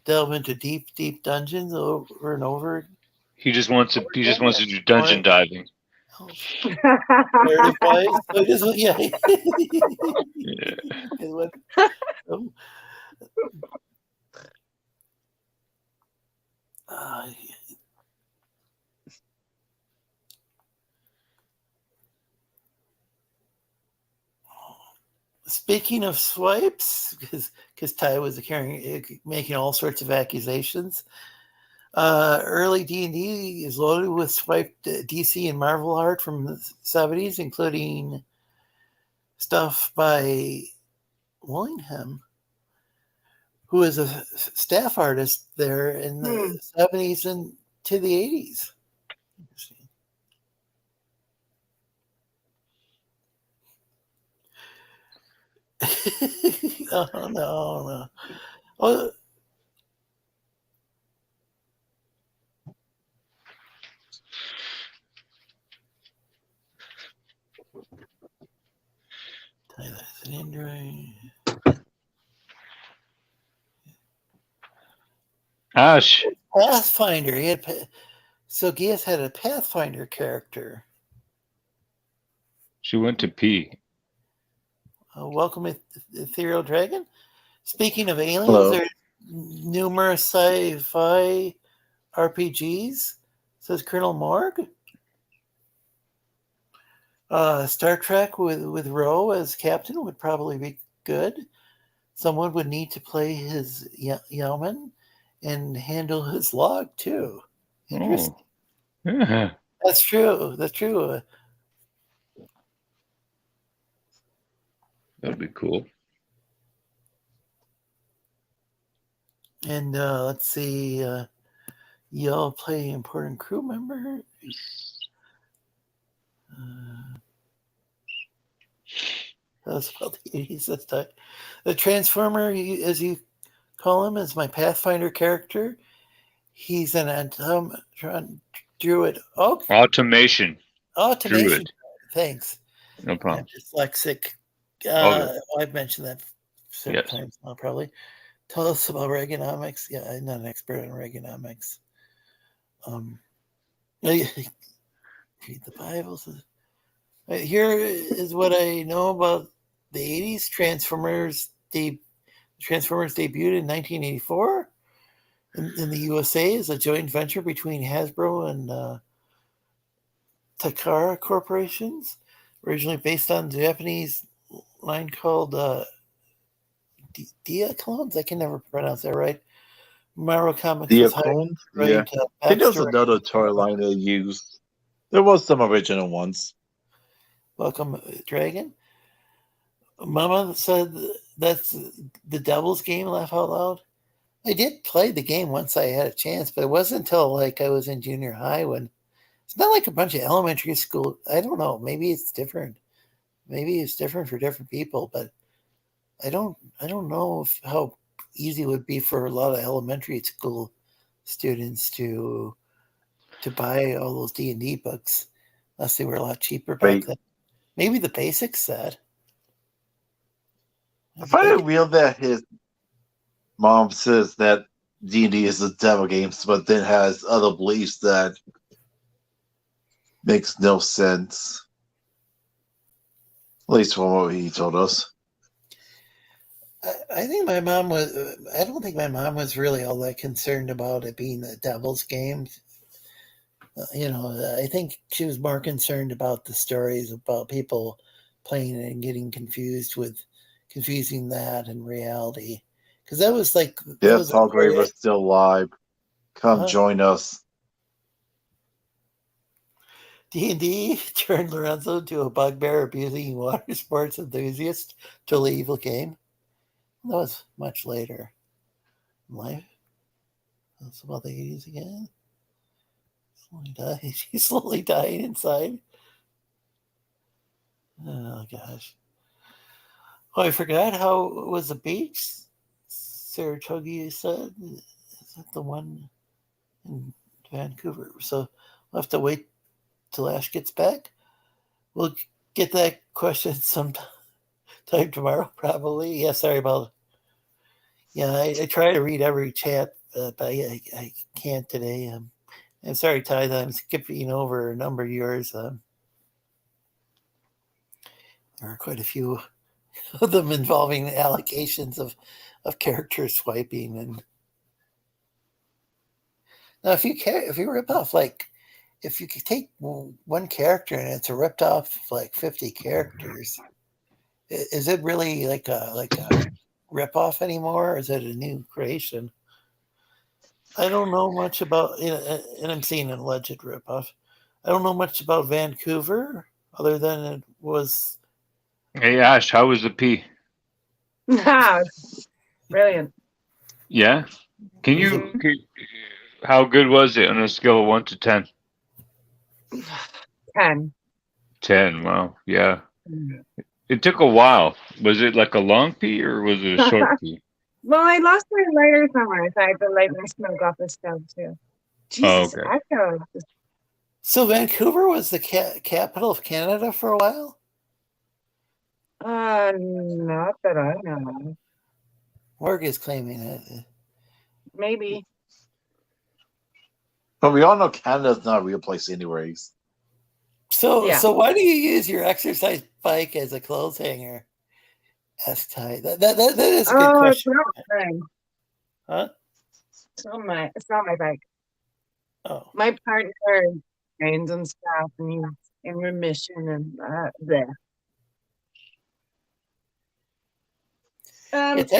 delve into deep dungeons over and over. He just wants to do dungeon diving. Narrative wise, so it is, yeah. Speaking of swipes, because Ty was making all sorts of accusations. Early D&D is loaded with swiped DC and Marvel art from the 70s, including stuff by Willingham, who is a staff artist there in the 70s and to the 80s. Oh, no. Oh, that's an Android. Ash. Pathfinder. So Geass had a Pathfinder character. She went to pee. Welcome, Ethereal Dragon. Speaking of aliens, Hello. there's numerous sci-fi RPGs, says Colonel Morg. Star Trek with Ro as captain would probably be good. Someone would need to play his yeoman and handle his log too. Interesting. Oh. Yeah. That's true. That'd be cool. And let's see. Y'all play important crew member. That's about the 80s this time. The Transformer, as you call him, is my Pathfinder character. He's an druid. Oh, Automation. automation. Druid. Thanks. No problem. I'm dyslexic. Okay. I've mentioned that several times now, probably. Tell us about Reaganomics. Yeah, I'm not an expert on Reaganomics. Read the Bibles. Here is what I know about the 80s. Transformers debuted in 1984 in the USA as a joint venture between Hasbro and Takara Corporations, originally based on the Japanese line called Dia Clones. I can never pronounce that right. Maro Comics Dia was hired Clones? to write, Yeah. I think there was backstory. another toy line they used. There was some original ones. Welcome, Dragon. Mama said that's the Devil's game, laugh out loud. I did play the game once I had a chance, but it wasn't until like I was in junior high when it's not like a bunch of elementary school. I don't know. Maybe it's different. Maybe it's different for different people, but I don't know how easy it would be for a lot of elementary school students to buy all those D&D books, unless they were a lot cheaper back then. Maybe the basics said. I find it real that his mom says that D&D is the devil games, but then has other beliefs that makes no sense. At least from what he told us. I think my mom was. I don't think my mom was really all that concerned about it being the devil's game. I think she was more concerned about the stories about people playing it and getting confusing that and reality. Because that was like. Yes, Paul Graver's still alive. Come join us. D&D turned Lorenzo to a bugbear abusing water sports enthusiast to the evil game. That was much later in life. That's about the 80s again. He's slowly dying inside. Oh, gosh. Oh, I forgot how it was the beach. Saratoga said. Is that the one in Vancouver? So we'll have to wait till Ash gets back. We'll get that question sometime tomorrow, probably. Yeah, sorry about. Yeah, I try to read every chat, but I can't today. I'm sorry, Ty, that I'm skipping over a number of yours. There are quite a few of them involving allocations of character swiping. And now, if you rip off, like, if you could take one character and it's a ripped off of like 50 characters, Is it really like a ripoff anymore, or is it a new creation? I don't know much about, and I'm seeing an alleged ripoff. I don't know much about Vancouver other than it was. Hey Ash, how was the pee? Brilliant. Yeah. How good was it on a scale of 1 to 10? 10. 10. Wow. Yeah. It took a while. Was it like a long pee or was it a short pee? Well, I lost my lighter somewhere, so I had to light my smoke off the stove too. Jesus, okay. echo. So Vancouver was the capital of Canada for a while? Not that I know. Wagg is claiming it. Maybe. But we all know Canada's not a real place anyways. So why do you use your exercise bike as a clothes hanger? Ask Ty. That is a good question. It's not mine. Huh? It's not my bike. Oh. My partner trains and stuff, and he's in remission and there. Its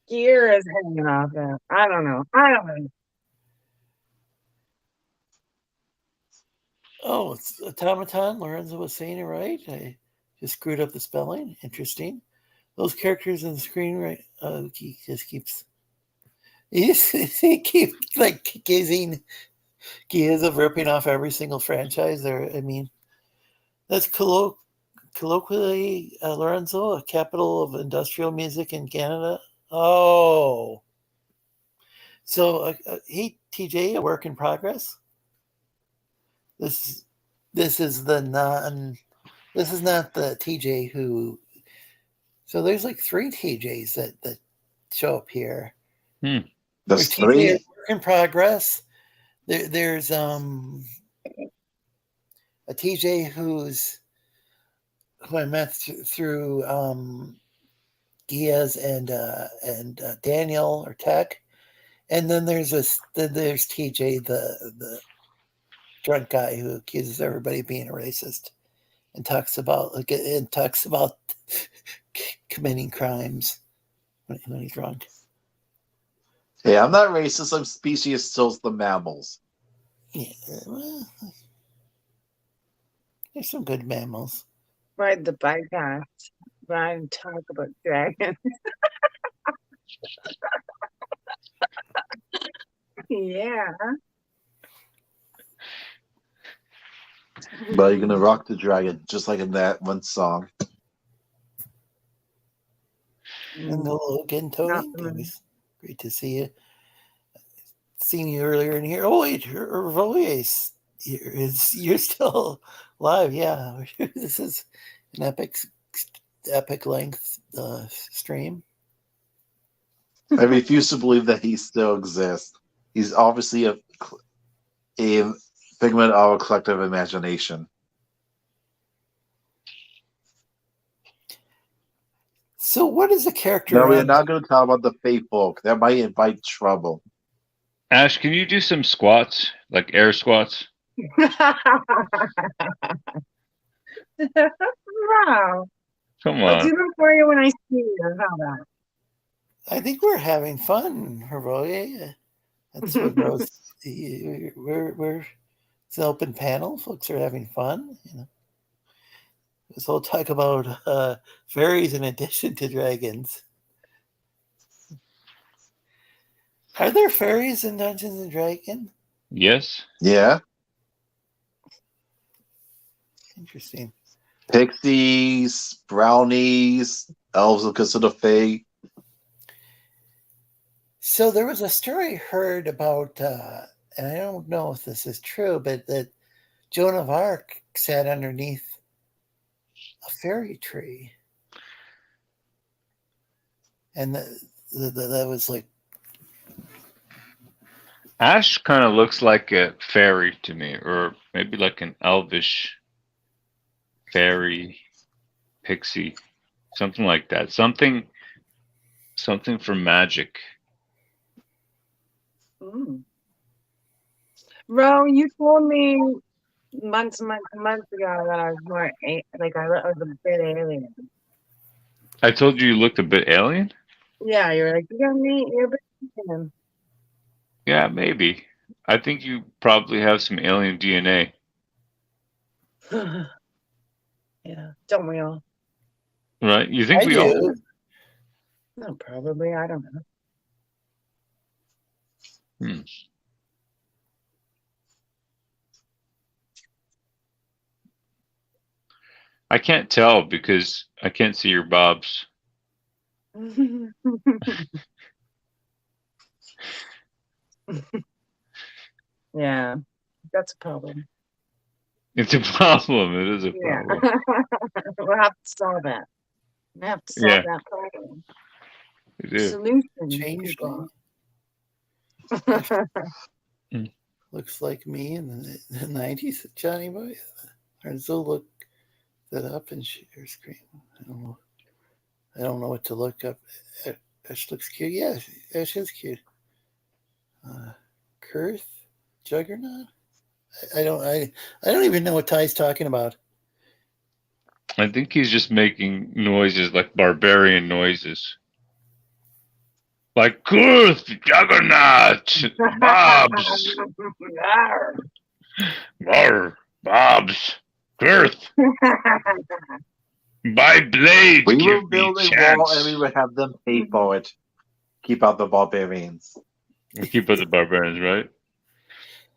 gear is hanging off it. I don't know. Oh, it's automaton. Lorenzo was saying it right. I just screwed up the spelling. Interesting. Those characters in the screen, right? He just keeps. He keeps like gazing. Geass of ripping off every single franchise there. I mean, that's colloquially Lorenzo, a capital of industrial music in Canada. Oh, so hey TJ, a work in progress. This is not the TJ who. So there's like 3 TJs that show up here. There's 3 work in progress. There's a TJ who I met through Geass and Daniel or Tek'l, and then there's TJ the drunk guy who accuses everybody of being a racist and talks about committing crimes when he's drunk. Hey, I'm not racist. I'm species still the mammals. Yeah, well, there's some good mammals. Ride the bike out. Ride and talk about dragons. Yeah. But you're gonna rock the dragon just like in that one song. And hello again, Tony. Always great to see you. Seen you earlier in here. Oh wait, your voice. You're still live. Yeah, this is an epic length stream. I refuse to believe that he still exists. He's obviously a figment of a collective imagination. So what is the character? No, we're not going to talk about the fey folk. That might invite trouble. Ash, can you do some squats, like air squats? Wow. Come I'll do on. them for you when I see you. How about? I think we're having fun, Hervoye. That's what grows. We're it's an open panel. Folks are having fun. This whole talk about fairies in addition to dragons. Are there fairies in Dungeons and Dragons? Yes. Yeah. Interesting. Pixies, brownies, elves are considered fey. So there was a story I heard about, and I don't know if this is true, but that Joan of Arc sat underneath a fairy tree. And that was like... Ash kind of looks like a fairy to me, or maybe like an elvish fairy, pixie, something like that. Something from magic. Ro, you told me months ago that I was more like I was a bit alien. I told you you looked a bit alien. Yeah, you're like, you're a bit alien. Yeah, maybe. I think you probably have some alien DNA. Yeah, don't we all? Right? You think I we all? do. No, probably. I don't know. Hmm. I can't tell because I can't see your bobs. Yeah, that's a problem. It's a problem. It is a Yeah, problem. we'll have to solve that. We have to solve Yeah, that problem. we do. Solution, Changed people. Looks like me in the 90s, Johnny Boy. Or does it look that up and share screen? I don't know. I don't know what to look up. Ash looks cute. Yeah, Ash is cute. Kurth? Juggernaut? I don't even know what Ty's talking about. I think he's just making noises like barbarian noises. Like Kurth, Juggernaut, Bobs, Bobs, Kurth. My blade, We give will me build a chance. wall and we will have them pay for it. Keep out the barbarians. We'll keep up the barbarians, right?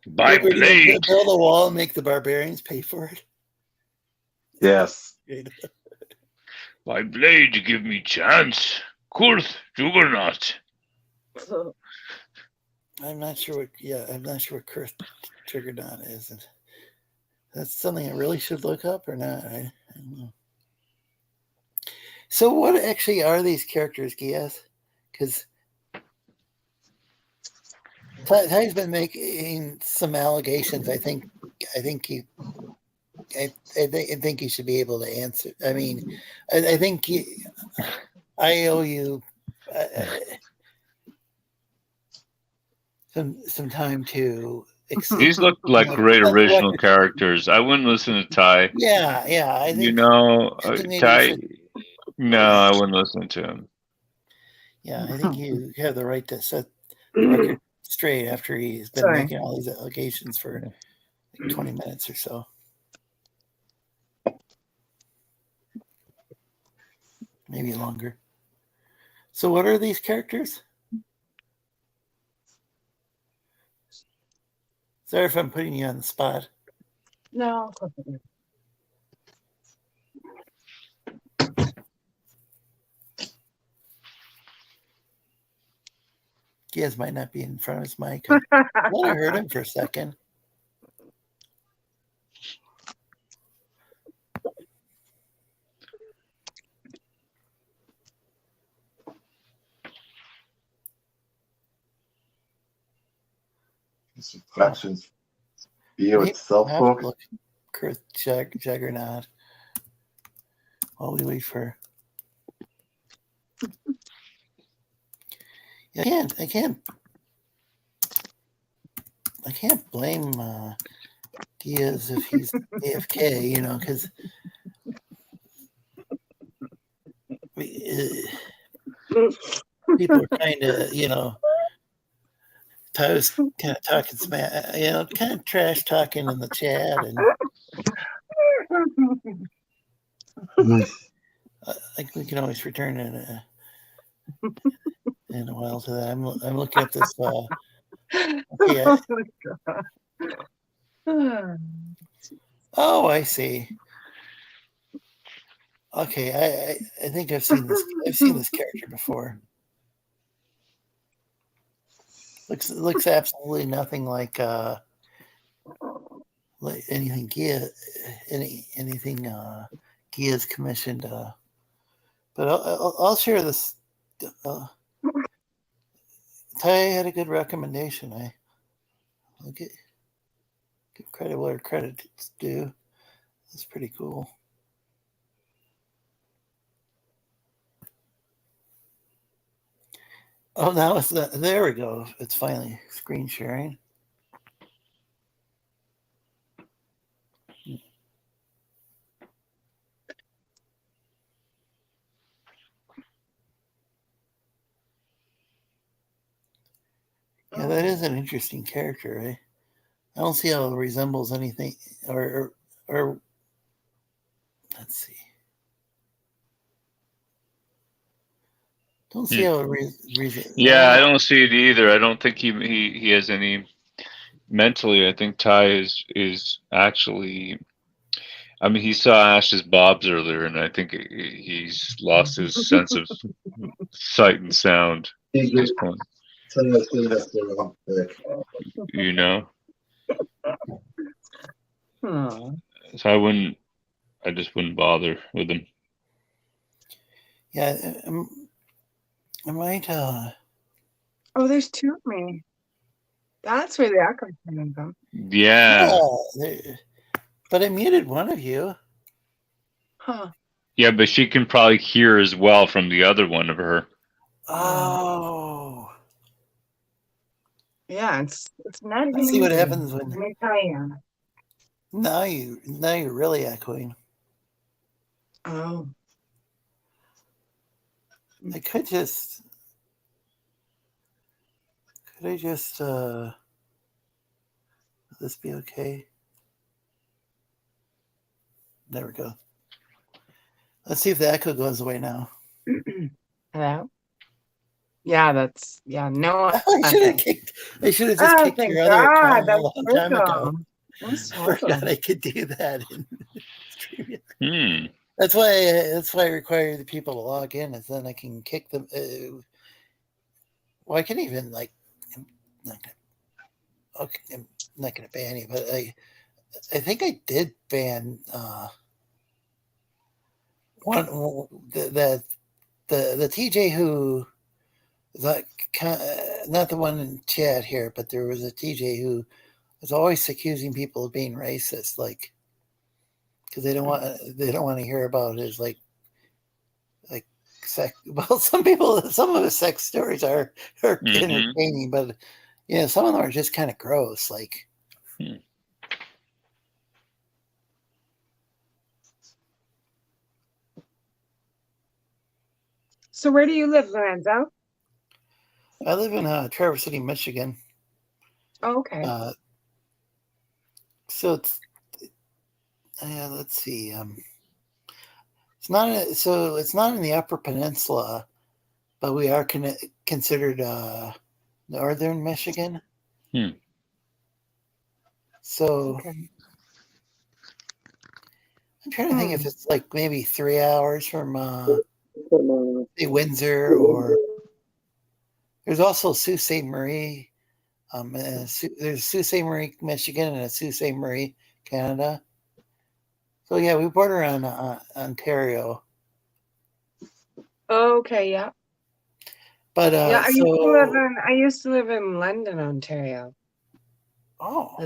My We're gonna blade. build a wall and make the barbarians pay for it. Yes. My blade, give me chance. Kurth, Juggernaut. I'm not sure what. Yeah, I'm not sure what Kurth Juggernaut is. And that's something I really should look up or not. I don't know. So, what actually are these characters, Geass? Because Ty's been making some allegations. I think he. I think you should be able to answer. I mean, I think I owe you some time to. These look like great original characters. I wouldn't listen to Ty. Yeah. I think You know, maybe Ty. you should, No, I wouldn't listen to him. Yeah, I think you have the right to set the record straight after he's been making all these allegations for like 20 minutes or so. Maybe longer. So what are these characters? Sorry if I'm putting you on the spot. No. Geass might not be in front of his mic. I thought I heard him for a second. Factions. View itself book. Look, Kurth Juggernaut. While we wait for. Yeah, I can't blame Geass if he's AFK, you know, because people are kind of, you know, Ty was kind of talking smack, you know, kind of trash talking in the chat, and I think we can always return in a while to that. I'm looking up this. Okay, oh, I see. Okay, I think I've seen this. I've seen this character before. Looks absolutely nothing like anything anything Geass commissioned. But I'll share this. Ty had a good recommendation. I'll give credit where credit's due. That's pretty cool. Oh, now it's there we go. It's finally screen sharing. Yeah, that is an interesting character, eh? I don't see how it resembles anything, or let's see. Don't see how it Yeah, I don't see it either. I don't think he has any mentally. I think Ty is actually. I mean, he saw Ash's bobs earlier, and I think he's lost his sense of sight and sound at this point. You know, so I just wouldn't bother with him. Yeah, I might. Oh, there's two of me. That's where the echo's coming from. Yeah. But I muted one of you. Huh. Yeah, but she can probably hear as well from the other one of her. Oh. Yeah, it's not even. Let's see what happens when. Let me tell you. Now you're really echoing. Oh. I could just. Could I just? Would this be okay? There we go. Let's see if the echo goes away now. Hello? Yeah, that's no. I should have just kicked your other account a long time ago. I forgot I could do that in StreamYard. That's why I require the people to log in, is then I can kick them. Well, I can even I'm not gonna ban you, but I think I did ban one the TJ who is not the one in chat here, but there was a TJ who was always accusing people of being racist, because they don't want to hear about his sex. Well, some of his sex stories are entertaining, but some of them are just kind of gross. So where do you live, Lorenzo? I live in Traverse City, Michigan. Oh, okay. So it's let's see. It's not in the Upper Peninsula, but we are considered northern Michigan. So I'm trying to think if it's maybe 3 hours from say Windsor, or there's also Sault Ste. Marie. There's Sault Ste. Marie, Michigan, and Sault Ste. Marie, Canada. So yeah, we border on Ontario. Okay, yeah. But yeah, I used to live in London, Ontario. Oh,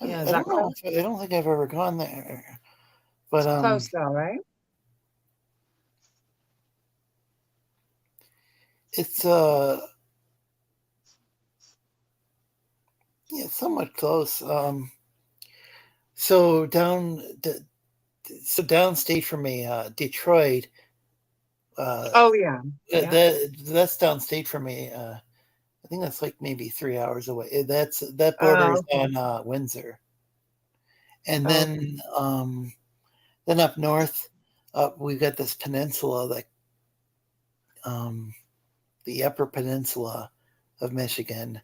yeah, I don't know. I don't think I've ever gone there. But it's close though, right? It's somewhat close. So downstate from me, Detroit. Oh yeah. That's downstate from me. I think that's maybe 3 hours away. That borders on Windsor, and then up north, we've got this peninsula, the Upper Peninsula of Michigan,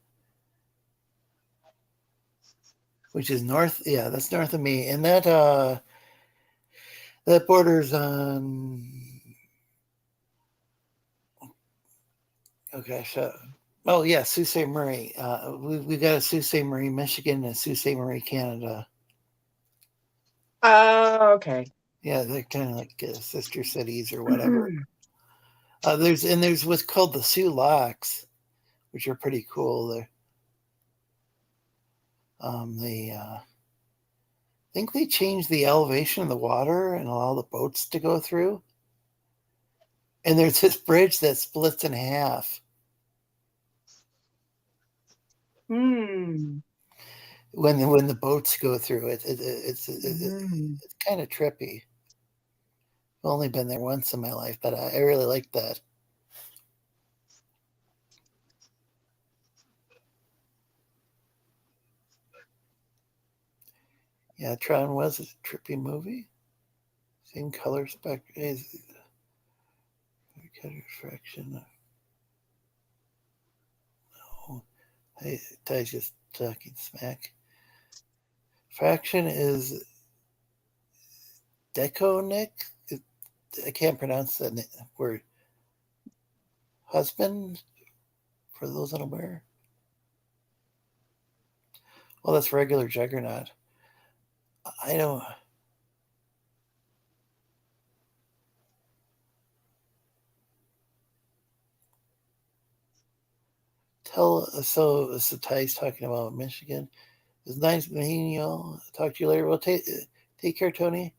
which is north. Yeah, that's north of me, and that borders on. Okay, oh yeah, Sault Ste. Marie. We got a Sault Ste. Marie, Michigan, and Sault Ste. Marie, Canada. Oh, okay. Yeah, they're kind of like sister cities or whatever. There's what's called the Sioux Locks, which are pretty cool. I think they changed the elevation of the water and allow the boats to go through. And there's this bridge that splits in half. When the boats go through it, it's kind of trippy. I've only been there once in my life, but I really like that. Yeah, Tron was a trippy movie. Same color spectrum as fraction. No, Ty's just talking smack. Fraction is Deconic. I can't pronounce that word. Husband, for those unaware. Well, that's regular Juggernaut. I don't. So Ty's talking about Michigan. It's nice meeting you all. Talk to you later. Well, take care, Tony.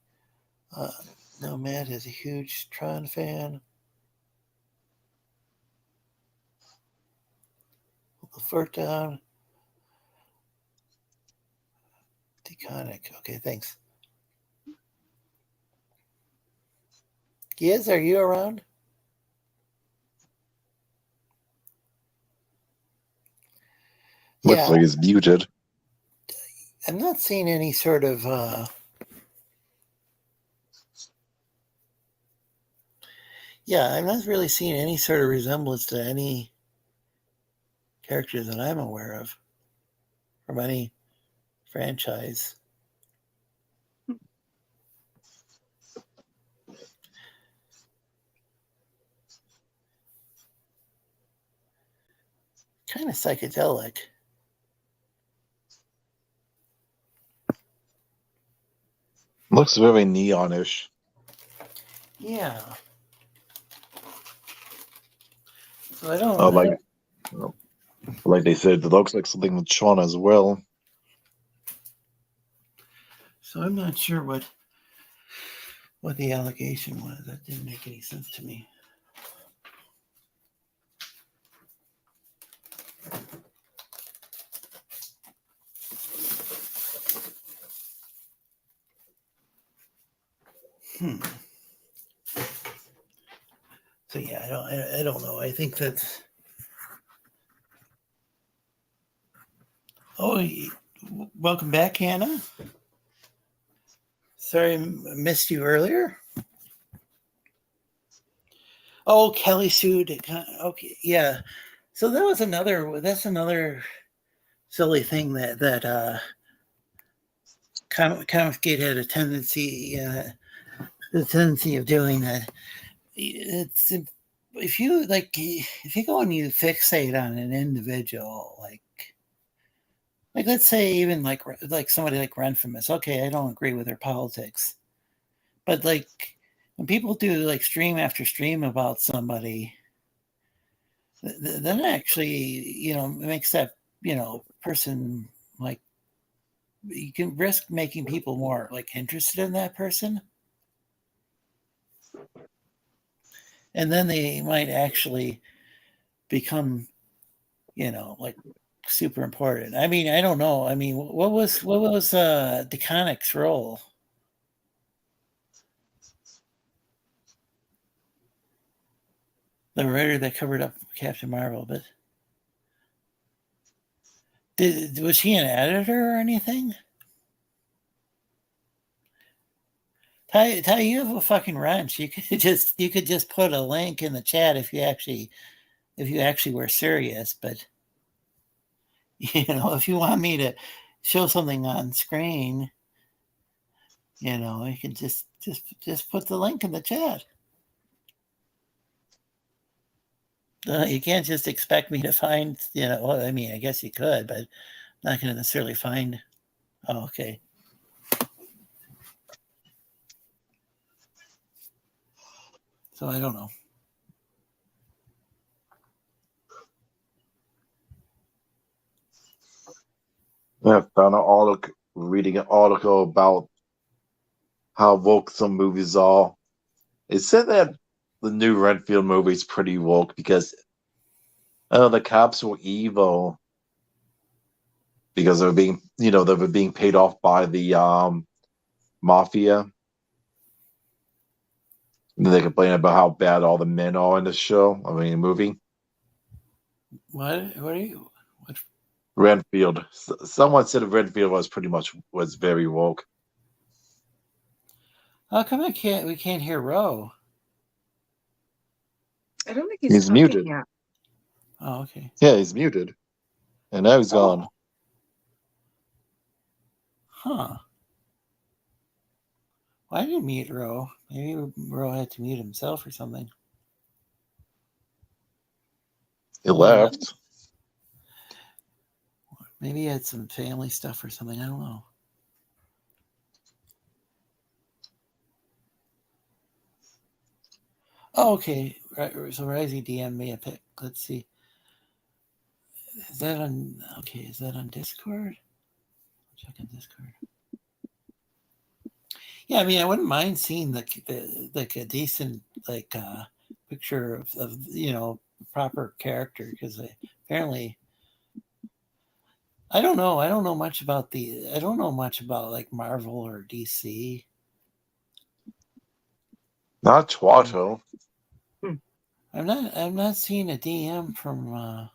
No, Matt is a huge Tron fan. The flirt down. Deconic. Okay, thanks. Geass, are you around? Looks like he's muted. I'm not seeing any sort of I'm not really seeing any sort of resemblance to any characters that I'm aware of from any franchise. Kind of psychedelic. Looks very neonish. Yeah. So I don't like they said, it looks like something with Sean as well. So I'm not sure what the allegation was. That didn't make any sense to me. So I don't know. I think that's. Oh, welcome back, Hannah. Sorry, I missed you earlier. Oh, Kelly sued. Okay, yeah. So that's another silly thing that Comicsgate had a tendency of doing that. It's if you go and you fixate on an individual, like let's say even like somebody like Renfamous. Okay, I don't agree with their politics, but like when people do like stream after stream about somebody, then actually makes that person like you can risk making people more like interested in that person. And then they might actually become, like super important. I mean, I don't know. I mean, what was Deconic's role? The writer that covered up Captain Marvel, but was he an editor or anything? Ty, you have a fucking wrench. You could just put a link in the chat if you actually were serious. But if you want me to show something on screen, you can just put the link in the chat. You can't just expect me to find, well, I mean, I guess you could, but I'm not going to necessarily find. Oh, okay. So I don't know. I found reading an article about how woke some movies are. It said that the new Renfield movie is pretty woke because the cops were evil because they were being paid off by the mafia. And they complain about how bad all the men are in the movie. What are you? What? Renfield. Someone said Renfield was very woke. How come we can't hear Ro? I don't think he's He's talking muted. yet. Oh, okay. Yeah, he's muted. And now he's gone. Huh. Why didn't mute Ro? Maybe Ro had to mute himself or something. He left. Maybe he had some family stuff or something. I don't know. Oh, okay. Right, so Risey DM me a pic. Let's see. Is that on? Okay, is that on Discord? Check on Discord. Yeah, I mean, I wouldn't mind seeing like a decent picture of proper character, because apparently I don't know. I don't know much about like Marvel or DC. Not Twato. I'm not seeing a DM from.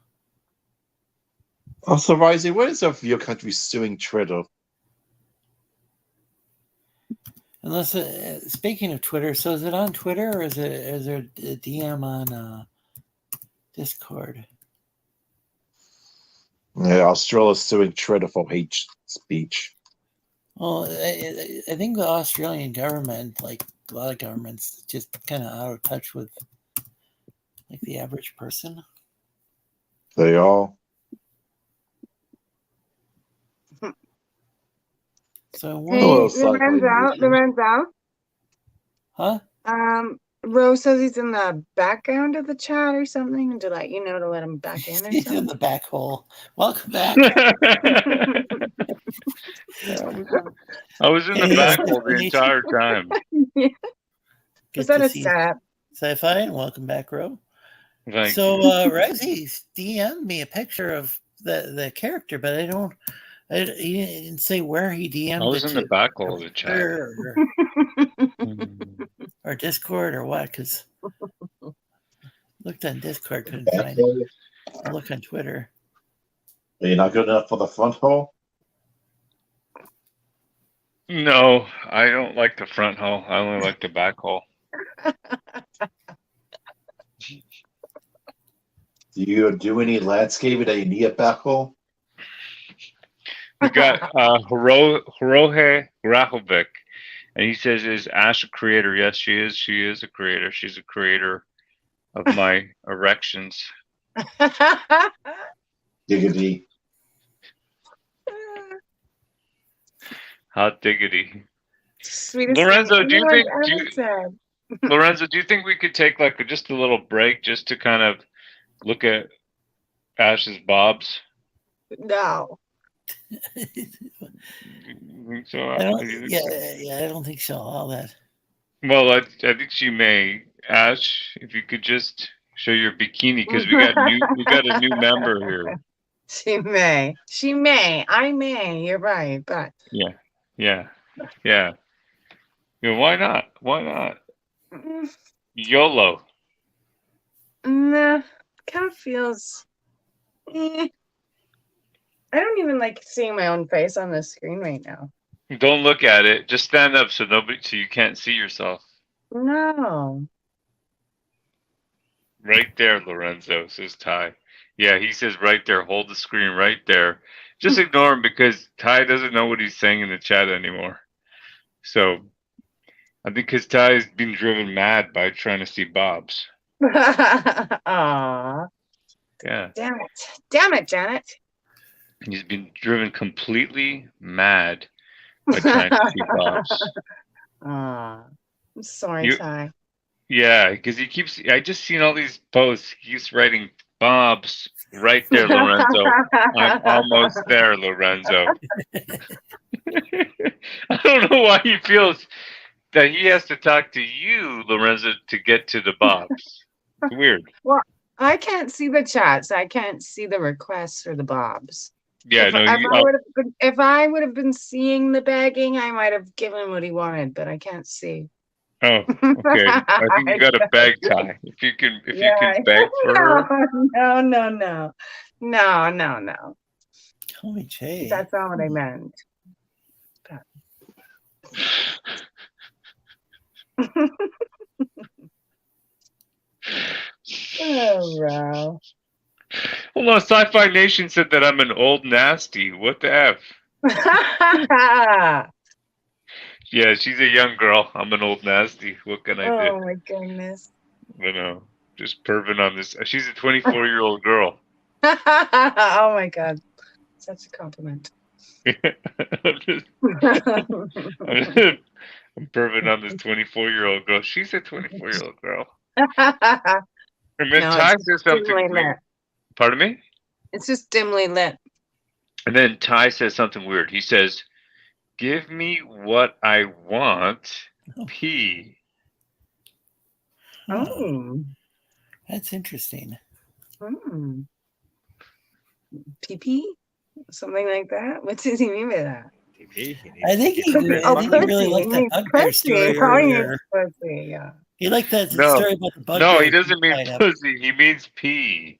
Also, Risey, what is up for your country suing Twitter? Unless speaking of Twitter, so is it on Twitter or is there a DM on Discord? Yeah, Australia's suing Twitter for hate speech. Well, I think the Australian government, like a lot of governments, just kind of out of touch with like the average person. They all. So Hey, Lorenzo. Huh? Rose says he's in the background of the chat or something to let you know to let him back in or He's something. in the back hole. Welcome back. I was in the back hole the entire time. Yeah. Good Was that to a see set? Sci-Fi, and welcome back, Ro. Thank So Rezzy DM'd me a picture of the character, but he didn't say where he DM'd I was it in the to, back hole of the chat. Or Discord or what? Because looked on Discord, couldn't find it. I looked on Twitter. Are you not good enough for the front hole? No, I don't like the front hole. I only like the back hole. Do you do any landscaping that you need a back hole? We got Hirohe Rahovic, and he says, "Is Ash a creator?" Yes, she is. She is a creator. She's a creator of my erections. Diggity. Hot diggity. Sweetest Lorenzo, thing anyone's ever said. Lorenzo, do you think we could take like just a little break just to kind of look at Ash's bobs? No. So I don't think she'll allow that. Well, I think she may. Ash, if you could just show your bikini, because we got a new member here. She may. I may. You're right, but Yeah. Why not? YOLO. Nah, kind of feels. I don't even like seeing my own face on the screen right now. Don't look at it. Just stand up so you can't see yourself. No. Right there, Lorenzo, says Ty. Yeah, he says right there. Hold the screen right there. Just ignore him because Ty doesn't know what he's saying in the chat anymore. So, I think because Ty's been driven mad by trying to see Bob's. Aww. Yeah. Damn it, Janet. He's been driven completely mad by trying to see Bob's. Aw. I'm sorry, Ty. Yeah, because I just seen all these posts. He keeps writing Bob's right there, Lorenzo. I'm almost there, Lorenzo. I don't know why he feels that he has to talk to you, Lorenzo, to get to the Bob's. It's weird. Well, I can't see the chats. I can't see the requests for the Bobs. Yeah, if I would have been seeing the begging, I might have given what he wanted, but I can't see. Oh, okay. I think you got a bag, Ty. If you can beg for her. No. Tommy J. That's not what I meant. Oh, wow. Well, no, Sci-Fi Nation said that I'm an old nasty. What the F? Yeah, she's a young girl. I'm an old nasty. What can I do? Oh my goodness. You know, just perving on this. She's a 24-year-old girl. Oh my god. Such a compliment. I'm perving on this 24-year-old girl. She's a 24-year-old girl. And then No, Ty it's says something dimly weird. lit. Pardon me? It's just dimly lit. And then Ty says something weird. He says, "Give me what I want, P." Oh. That's interesting. Hmm. PP? Something like that? What does he mean by that? I think he really liked that bugbear story earlier. Pussy, yeah. He liked that No. story about the bugbear. No, he doesn't mean pussy. He means pee.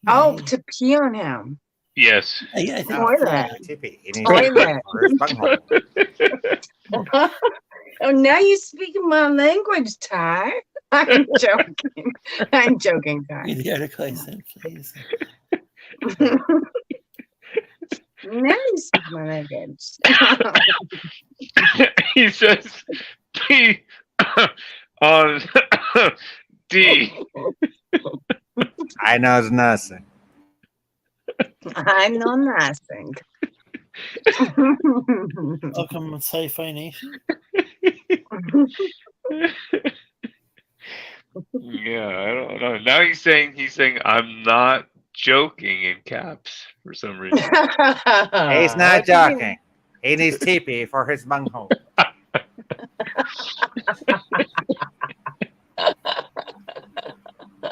Oh, to pee on him. Yes. I think Toilet. Toilet. Oh, now you're speaking my language, Ty. I'm joking. I'm joking, Ty. Read the article I sent, please. Now you speak my language. He says P on D. I know nothing. I know nothing. Welcome to Sci-Fi Nation. Yeah, I don't know. Now he's saying I'm not joking in caps for some reason. He's not joking. He needs TP for his bunghole.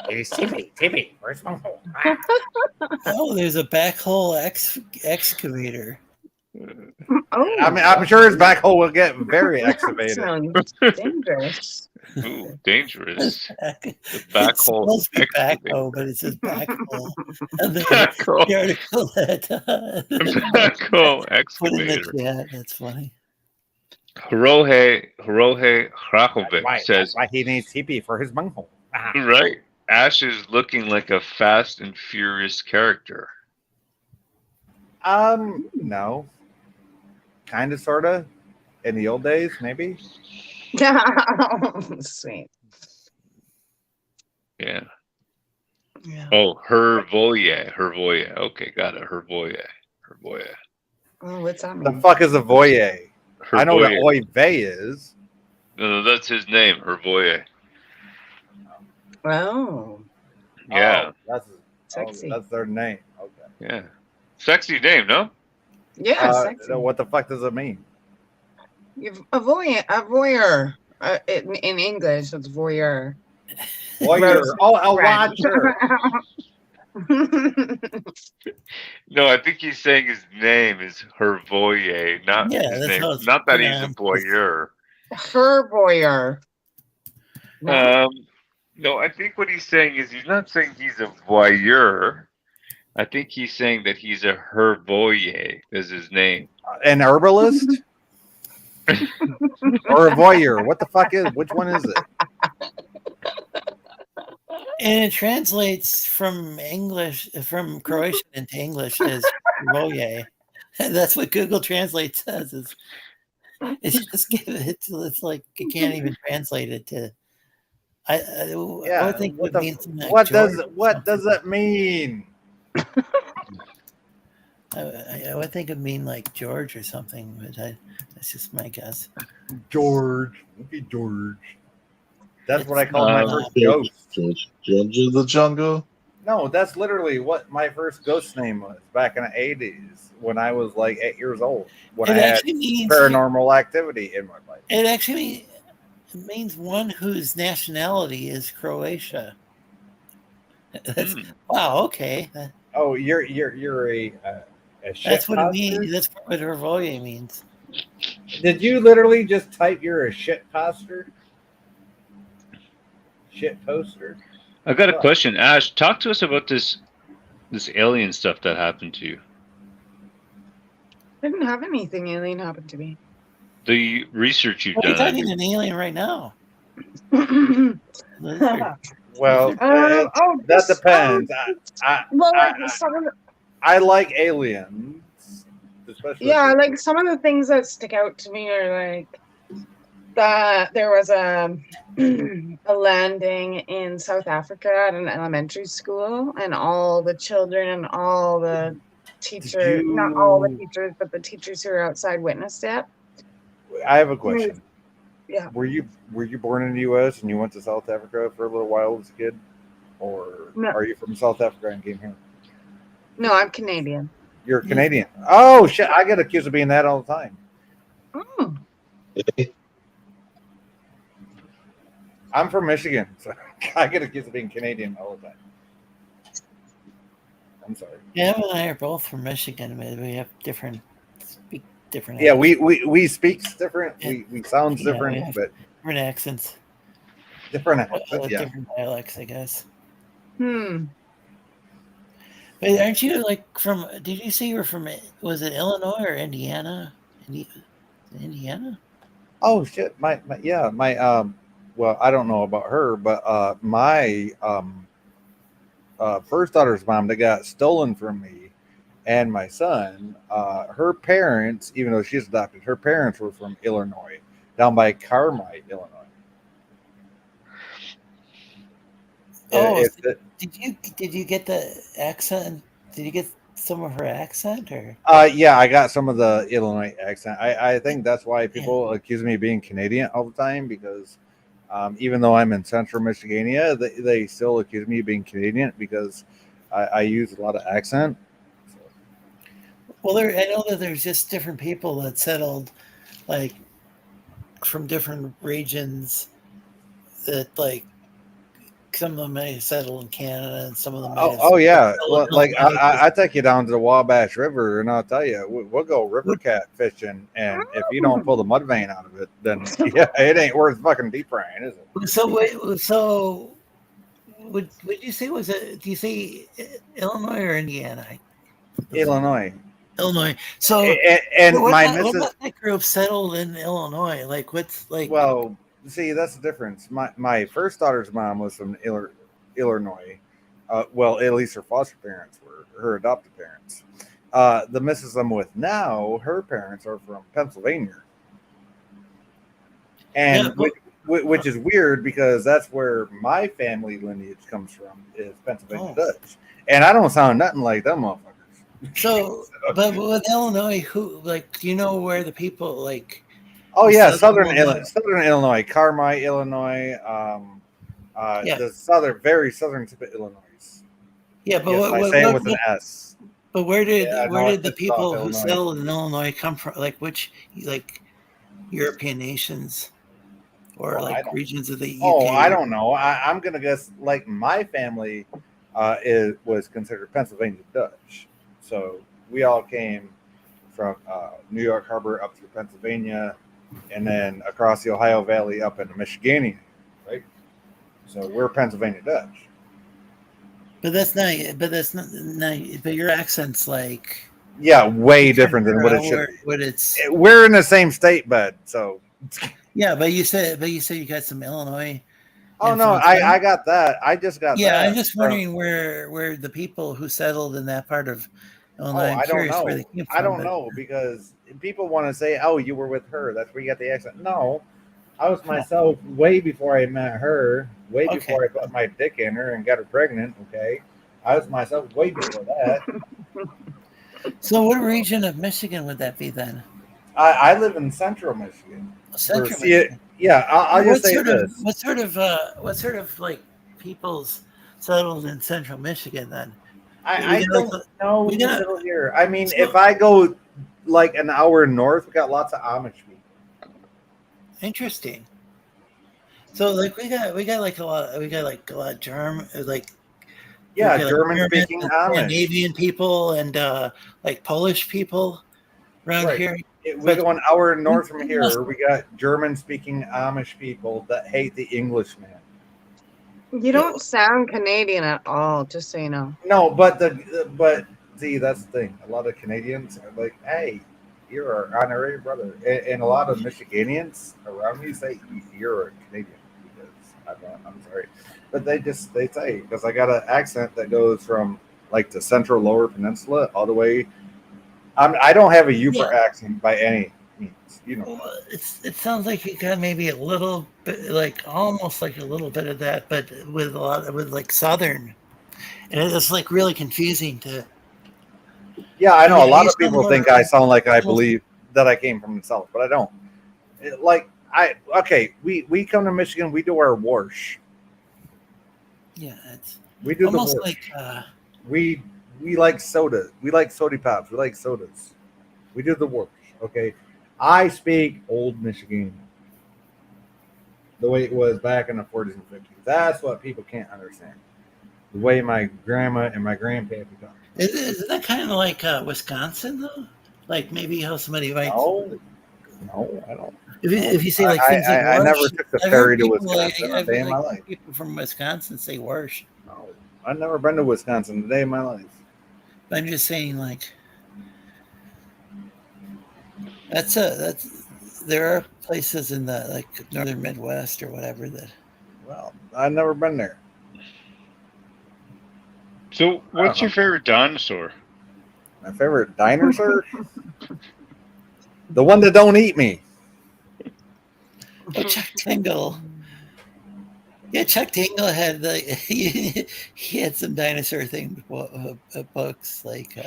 He's TP for his bunghole. Oh, there's a backhole excavator. Oh, I'm sure his back hole will get very excavated. sounds dangerous. Ooh, dangerous. The It's backhole. supposed to be backhoe, but it says backhole. And the Backhole. article that Backhole put in the excavator. chat. That's funny. Hirohe Hrakovic says, That's why he needs TP for his bunghole. right, Ash is looking like a Fast and Furious character. No. Kind of, sort of. In the old days, maybe. Sweet. Yeah. Yeah. Oh, Hervoye. Okay, got it. Hervoye. Oh, what's that The mean? fuck is a voyer? I know what Hervoye. oy vey is. No, that's his name, Hervoye. Oh, Yeah, sexy. That's their name. Okay. yeah. Sexy name, no? Yeah, sexy. What the fuck does it mean? A voyeur. In English, it's voyeur. Voyeur. Oh, a Right. watcher. No, I think he's saying his name is Hervoye, not Yeah, his that's name. how it's Not that he's a pronounced. voyeur. Her voyeur. No. No, I think what he's saying is he's not saying he's a voyeur. I think he's saying that he's a Hervoye is his name. An herbalist? Or a voyeur? What the fuck is? Which one is it? And it translates from Croatian into English as voye. That's what Google Translate says. It's just it's like you can't even translate it to. I would think it would mean something like What George does it mean? I would think it'd mean like George or something, but that's just my guess. George. Okay, George. That's what I called my first ghost. George of the Jungle. No, that's literally what my first ghost name was back in the 80s when I was like 8 years old. When It I had actually means- paranormal activity in my life. It actually means one whose nationality is Croatia. That's, wow. Okay. Oh, you're a shit That's what it poster? means. That's what Hervoye means. Did you literally just type you're a shit poster? Shit poster? I got a question, Ash. Talk to us about this alien stuff that happened to you. Didn't have anything alien happen to me. The research you've Well, we're done. talking an alien right now. Well, that this, depends. well, like some of the, I like aliens, especially. yeah, like some of the things that stick out to me are like that there was a landing in South Africa at an elementary school, and all the children and all the teachers, not all the teachers, but the teachers who were outside witnessed it. I have a question. Yeah. Were you born in the U.S. and you went to South Africa for a little while as a kid, or No. are you from South Africa and came here? No, I'm Canadian. You're Canadian. Oh shit! I get accused of being that all the time. Oh. I'm from Michigan, so I get accused of being Canadian all the time. I'm sorry. Yeah, Evan and I are both from Michigan, but we have different Yeah, accents. we speak different. We sound different, we have but different accents. Different accents, yeah. Different dialects, I guess. Hmm. But aren't you like from? Did you say you were from? Was it Illinois or Indiana? Indiana? Oh shit! My well, I don't know about her, but my first daughter's mom that got stolen from me and my son, her parents, even though she's adopted, her parents were from Illinois, down by Carmite, Illinois. Oh, did you get the accent? Did you get some of her accent, or? Yeah, I got some of the Illinois accent. I think that's why people accuse me of being Canadian all the time, because even though I'm in Central Michigania, they still accuse me of being Canadian because I use a lot of accent. Well, I know that there's just different people that settled, like, from different regions. That like some of them may settle in Canada, and some of them. Oh yeah, well, like I take you down to the Wabash River, and I'll tell you, we'll go river cat fishing, and if you don't pull the mud vein out of it, then yeah, it ain't worth fucking deep frying, is it? So wait, so would you say was it? Do you say Illinois or Indiana? Illinois. So and what my what missus. ethnic group settled in Illinois? Like what's like? Well, see, that's the difference. My first daughter's mom was from Illinois. Well, at least her foster parents were, her adopted parents. The missus I'm with now, her parents are from Pennsylvania, and which is weird because that's where my family lineage comes from, is Pennsylvania Dutch, and I don't sound nothing like them motherfuckers. So, but with Illinois, who like? Do you know where the people like? Oh yeah, Southern Illinois, Carmite, Illinois. The very southern tip of Illinois. Yeah, but yes, I say it with an S. But where did the it's people who Illinois. settled in Illinois come from? Like which like European nations or like regions of the UK? Oh, I don't know. I'm gonna guess like my family was considered Pennsylvania Dutch, so we all came from New York Harbor up through Pennsylvania, and then across the Ohio Valley up into Michigan, right? So we're Pennsylvania Dutch. But that's not. But your accent's like. Yeah, way different than what it should be. We're in the same state, bud. So. Yeah, but you said you got some Illinois. Oh no, I got that. I just got that. Yeah, I'm just wondering where the people who settled in that part of Illinois. I don't know. I don't know because people want to say, "Oh, you were with her. That's where you got the accent." No, I was myself way before I met her. Way before I put my dick in her and got her pregnant. Okay, I was myself way before that. So, what region of Michigan would that be then? I live in Central Michigan. Central Michigan. Yeah, I'll just say this. What sort of like peoples settled in Central Michigan then? I don't know here. I mean, if I go like an hour north, we got lots of Amish people. Interesting. So like we got like a lot of German German speaking Amish, Canadian people and like Polish people around here. We go an hour north from here. We got German speaking Amish people that hate the Englishman. You don't sound Canadian at all, just so you know. No, but see, that's the thing. A lot of Canadians are like, "Hey, you're an honorary brother. And a lot of Michiganians around me say you're a Canadian because I'm sorry, but they say because I got an accent that goes from like the central lower peninsula all the way. I don't have a Uper accent by any means, you know. Well, it sounds like you got maybe a little bit, like almost like a little bit of that, but with a lot with like Southern, and it's like really confusing to. Yeah, I know. A lot you of people sound think more- I sound like I believe that I came from the South, but I don't. We come to Michigan, we do our wash. Yeah, it's We do almost the wash. like We like soda. We like soda pops. We like sodas. We do the wash. Okay, I speak old Michigan, the way it was back in the 40s and 50s. That's what people can't understand. The way my grandma and my grandpappy talk. Isn't that kind of like Wisconsin though? Like maybe how somebody might. No, I don't. If you say like things like I "worsh," never took the I've ferry heard to people Wisconsin a day in my life. People from Wisconsin say "worsh." No, I've never been to Wisconsin a day in my life. I'm just saying, like that's there are places in the like northern Midwest or whatever that. Well, I've never been there. So, what's your favorite dinosaur? My favorite dinosaur? The one that don't eat me. Oh, Chuck Tingle. Yeah, Chuck Tingle had he had some dinosaur themed books like.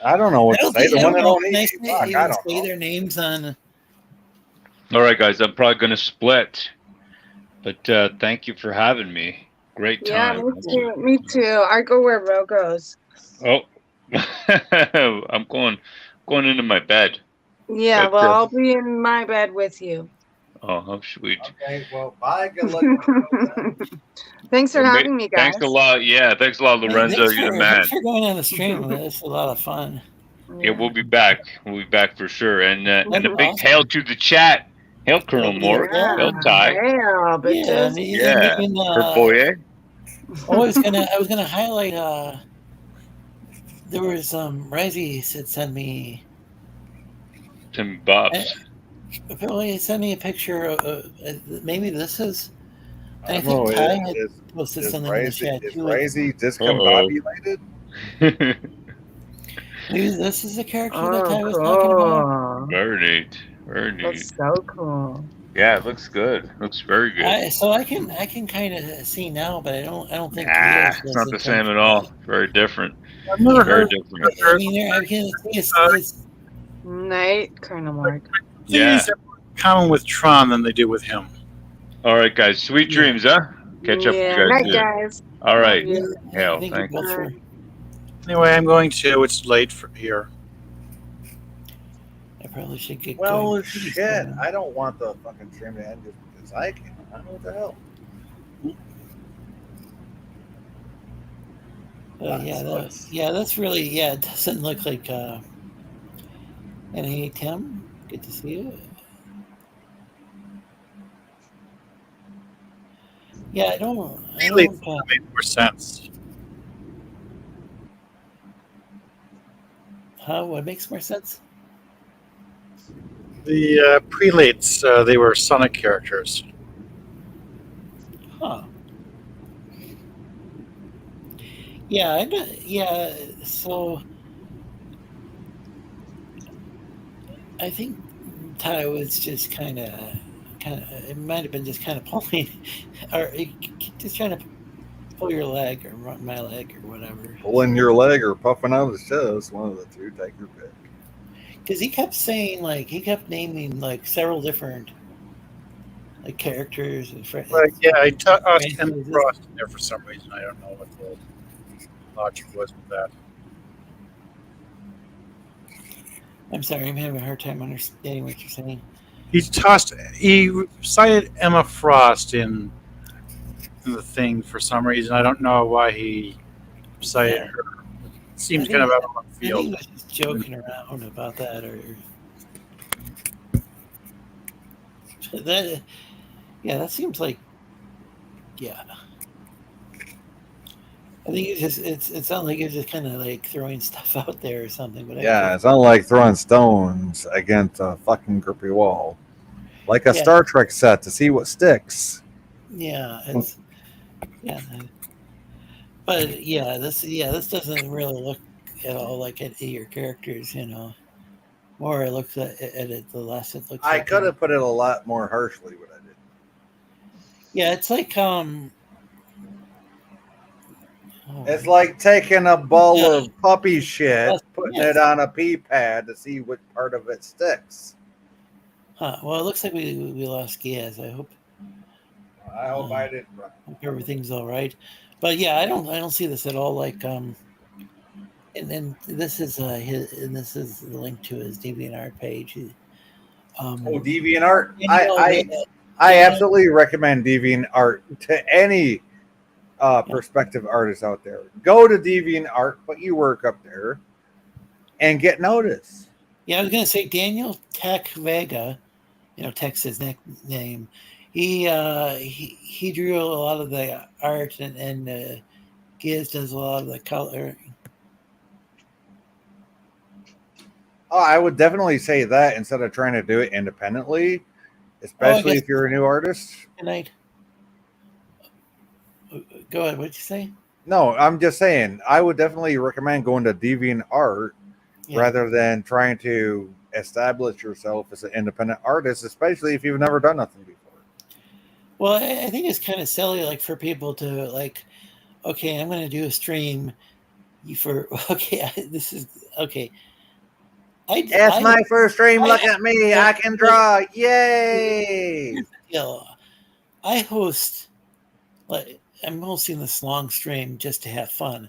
I don't know what to say. The one that don't eat nice me. Fuck, I even don't say know. their names on. All right, guys, I'm probably going to split, but thank you for having me. Great Yeah, time. me too. Me too. I go where Ro goes. Oh, I'm going into my bed. Yeah, But, well, I'll be in my bed with you. Oh, how sweet. Okay, well, bye. Good luck. Thanks for having me, guys. Thanks a lot. Yeah, thanks a lot, Lorenzo. Thanks You're the man. thanks for going on the stream. It's a lot of fun. Yeah, we'll be back. We'll be back for sure. And a big Awesome. hail to the chat. Hail, Colonel Moore. Yeah. Hail, Ty. Yeah, bitches. Yeah. Even, Kurt Boyer. I was gonna highlight. There was Rizzy said send me. Tim Bobs. He sent me a picture. Maybe this is. I I think don't know, Ty had posted is something in the Razy- chat is too. Razy discombobulated? Maybe this is the character Oh, that Ty was talking about. Very neat. Very neat. That's so cool. Yeah, it looks good. Looks very good. So I can kind of see now, but I don't think It's not the same at all. Very different. I've never Very heard. different. I mean, I can see it's Night, Colonel Mark. Yeah. Things have more in common with Tron than they do with him. All right, guys. Sweet dreams, huh? Catch up with Yeah, you guys night, soon. guys. All right. Yeah. Hail. Thank you Thank you. both for. Anyway, I'm going to. It's late for here. I probably should get Well, going. shit. I don't want the fucking stream to end just because I can. I don't know what the hell. That's really it doesn't look like and hey Tim, good to see you. Yeah, I don't Really, that made more sense. What makes more sense? The prelates, they were Sonic characters. Huh. Yeah, so I think Ty was just kind of, it might have been just kind of pulling, or just trying to pull your leg or run my leg or whatever. Pulling your leg or puffing out his chest, one of the two. Take your pick. Because he kept saying, he kept naming, several different, characters and friends. Yeah, I tossed Emma Frost in there for some reason. I don't know what the logic was with that. I'm sorry, I'm having a hard time understanding what you're saying. He cited Emma Frost in the thing for some reason. I don't know why he cited her. It seems kind of out of left I think field. he was just joking around about that, or that. Yeah, that seems like, yeah. I think it sounds like you're just kind of like throwing stuff out there or something. But Yeah, it's not like throwing stones against a fucking grippy wall, like a Yeah. Star Trek set to see what sticks. yeah, it's yeah. But this doesn't really look at all like at your characters, you know. More it looks at it, the less it looks. I like could have put it a lot more harshly, but I didn't. Yeah, it's like It's like taking a bowl of puppy shit, Yes. putting it on a pea pad to see what part of it sticks. Huh. Well, it looks like we lost Geass. I hope I didn't. hope everything's all right. But yeah, I don't see this at all like and then this is the link to his DeviantArt page. DeviantArt. Daniel- I absolutely recommend DeviantArt to any prospective artists out there. Go to DeviantArt, put your work up there, and get noticed. Yeah, I was gonna say Daniel Vega, you know, Tek's his nickname. He drew a lot of the art and Geass does a lot of the color. Oh, I would definitely say that instead of trying to do it independently, especially if you're a new artist. Good night. Go ahead. What'd you say? No, I'm just saying I would definitely recommend going to DeviantArt rather than trying to establish yourself as an independent artist, especially if you've never done nothing before. Well, I think it's kind of silly, like for people to like, okay, I'm going to do a stream for this is okay. It's my first stream. Look at me. I can draw. Yay! I host, like, I'm hosting this long stream just to have fun.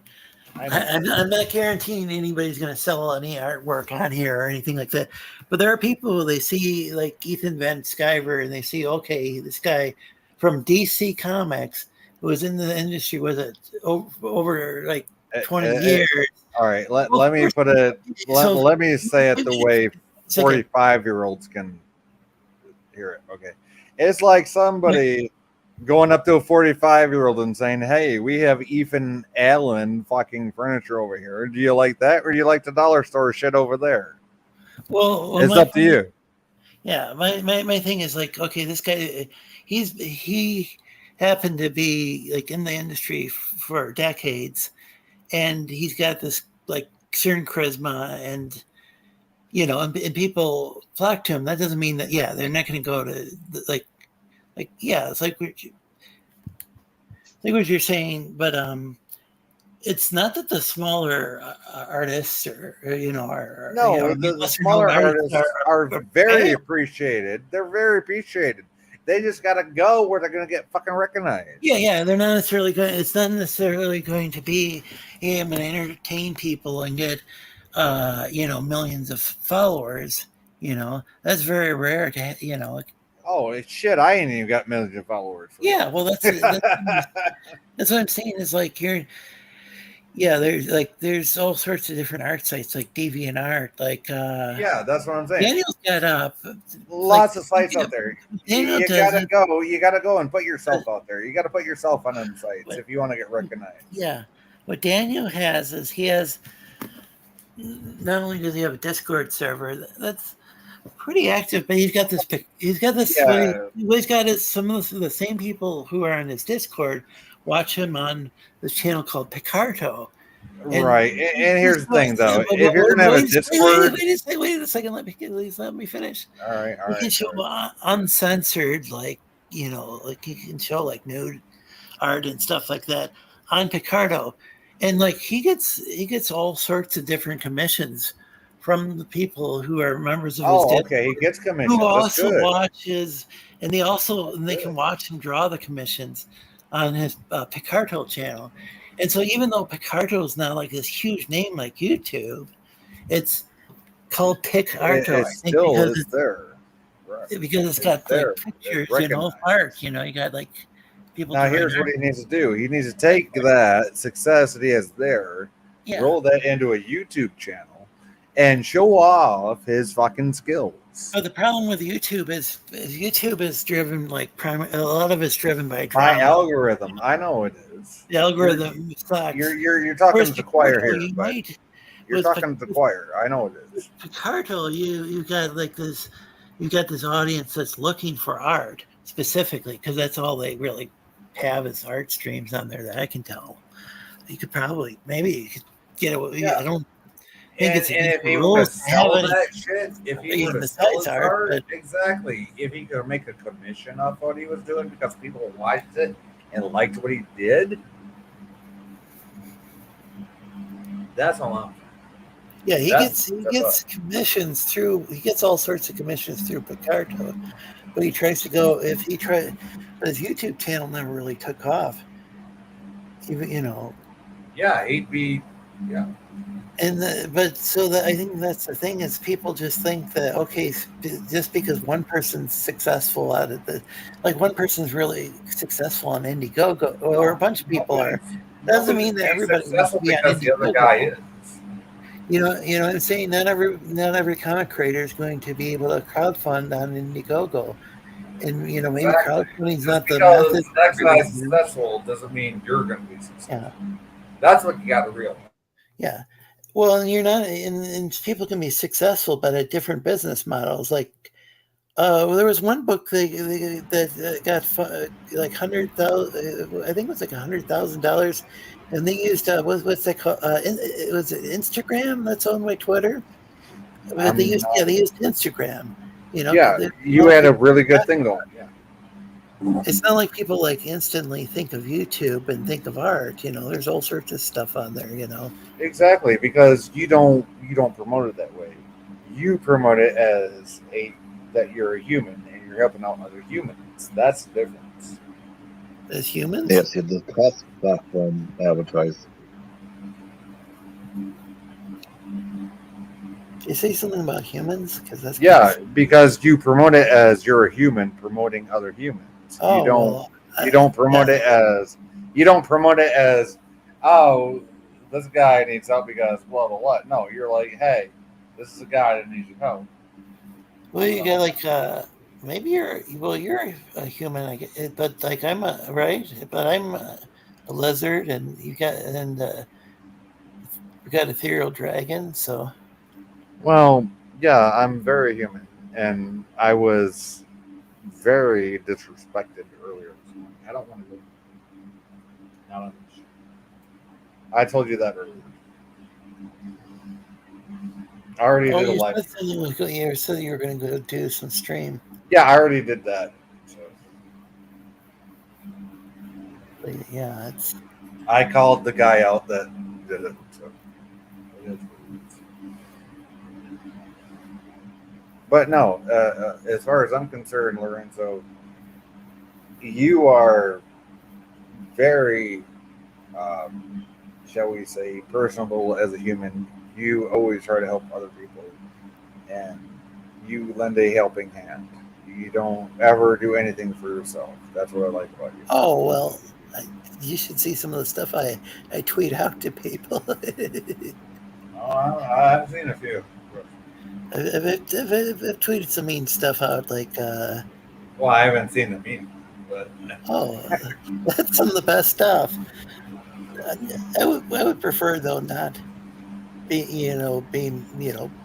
I'm not guaranteeing anybody's going to sell any artwork on here or anything like that. But there are people who they see, like Ethan Van Sciver, and they see, okay, this guy from DC Comics who was in the industry with it over like 20 years. All right, let me put it. Let me say it the way 45-year-olds can hear it. Okay, it's like somebody going up to a 45-year-old and saying, "Hey, we have Ethan Allen fucking furniture over here. Do you like that, or do you like the dollar store shit over there?" Well it's up to you. Yeah, my thing is like, okay, this guy, he happened to be like in the industry for decades. And he's got this like certain charisma, and you know, and people flock to him. That doesn't mean that they're not going to go to like it's like what you're saying, but it's not that the smaller artists or you know are the smaller artists are very appreciated. They're very appreciated. They just got to go where they're going to get fucking recognized. Yeah, they're not necessarily going. It's not necessarily going to be, hey, I'm going to entertain people and get, millions of followers. You know, that's very rare to, you know. Oh shit! I ain't even got millions of followers. Yeah, well, that's what I'm saying. Is like there's all sorts of different art sites like DeviantArt, like that's what I'm saying. Daniel's got lots of sites out there. You gotta go and put yourself out there. You gotta put yourself on them sites if you want to get recognized. Yeah, what Daniel has is he has not only does he have a Discord server that's pretty active, but he's got this. He's got some of the same people who are on his Discord watch him on this channel called Picarto. Right, and here's the thing, though: if you're gonna have a Discord, wait a second, let me finish. All right. You can show uncensored, like you know, like you can show like nude art and stuff like that on Picarto, and like he gets all sorts of different commissions from the people who are members of his Discord. He gets commissions. Who also watches, and they can watch him draw the commissions on his Picarto channel. And so even though Picarto is not like this huge name like YouTube, it's called Picarto. It still is there. Right. Because it's got like pictures, you know, art, you know, you got like people. Now here's what he needs to do. He needs to take that success that he has there, roll that into a YouTube channel, and show off his fucking skill. But the problem with YouTube is YouTube is driven like a lot of it's driven by My drama. algorithm, I know it is. The algorithm sucks. You're talking to the choir here, but you're with talking to the choir. I know it is. Picardo, you got like this, you got this audience that's looking for art specifically because that's all they really have is art streams on there that I can tell. You could probably maybe you could get it. Yeah. I don't think it's And if he were rules to to have sell any that shit, if he were to sell besides his art, art, but exactly. If he could make a commission off what he was doing because people watched it and liked what he did, that's a lot. yeah, he gets commissions through. He gets all sorts of commissions through Picardo, but he tries to go if he tries. But his YouTube channel never really took off. Even Yeah, he'd be. Yeah. But I think that's the thing is people just think that okay, just because one person's successful at it, like one person's really successful on Indiegogo, or a bunch of people are, doesn't mean that everybody must be on because the other guy Indiegogo. is. You know what I'm saying? Not every comic creator is going to be able to crowdfund on Indiegogo, and maybe crowdfunding is not the method. Because that guy's successful doesn't mean you're going to be successful. Yeah. That's what you got to realize. Yeah. Well, and you're not, and people can be successful, but at different business models. Like, there was one book that got like 100,000. I think it was like $100,000, and they used what's that called? It was Instagram that's owned by Twitter. They used Instagram. Yeah, you had a really good thing going. Yeah. It's not like people like instantly think of YouTube and think of art. There's all sorts of stuff on there. Exactly, because you don't promote it that way. You promote it as that you're a human and you're helping out other humans. That's the difference. As humans? Yes, it's the cross-platform advertising. Did you say something about humans? Because you promote it as you're a human promoting other humans. Oh, you don't promote it as this guy needs help because blah blah blah. No, you're like, hey, this is a guy that needs your help. Well, you got like maybe you're a human, I guess, but like I'm but I'm a lizard, and we got ethereal dragon. So, well, yeah, I'm very human, and I was very disrespected earlier. I don't want to go. Not on this show. I told you that earlier. I already did a live. You said you were going to go do some stream. Yeah, I already did that. So. But yeah, I called the guy out that did it. So. But no, as far as I'm concerned, Lorenzo, you are very, shall we say, personable as a human. You always try to help other people, and you lend a helping hand. You don't ever do anything for yourself. That's what I like about you. Oh, well, you should see some of the stuff I tweet out to people. I've seen a few. I've tweeted some mean stuff out, like. Well, I haven't seen the mean, but. Oh, that's some of the best stuff. I would prefer though not being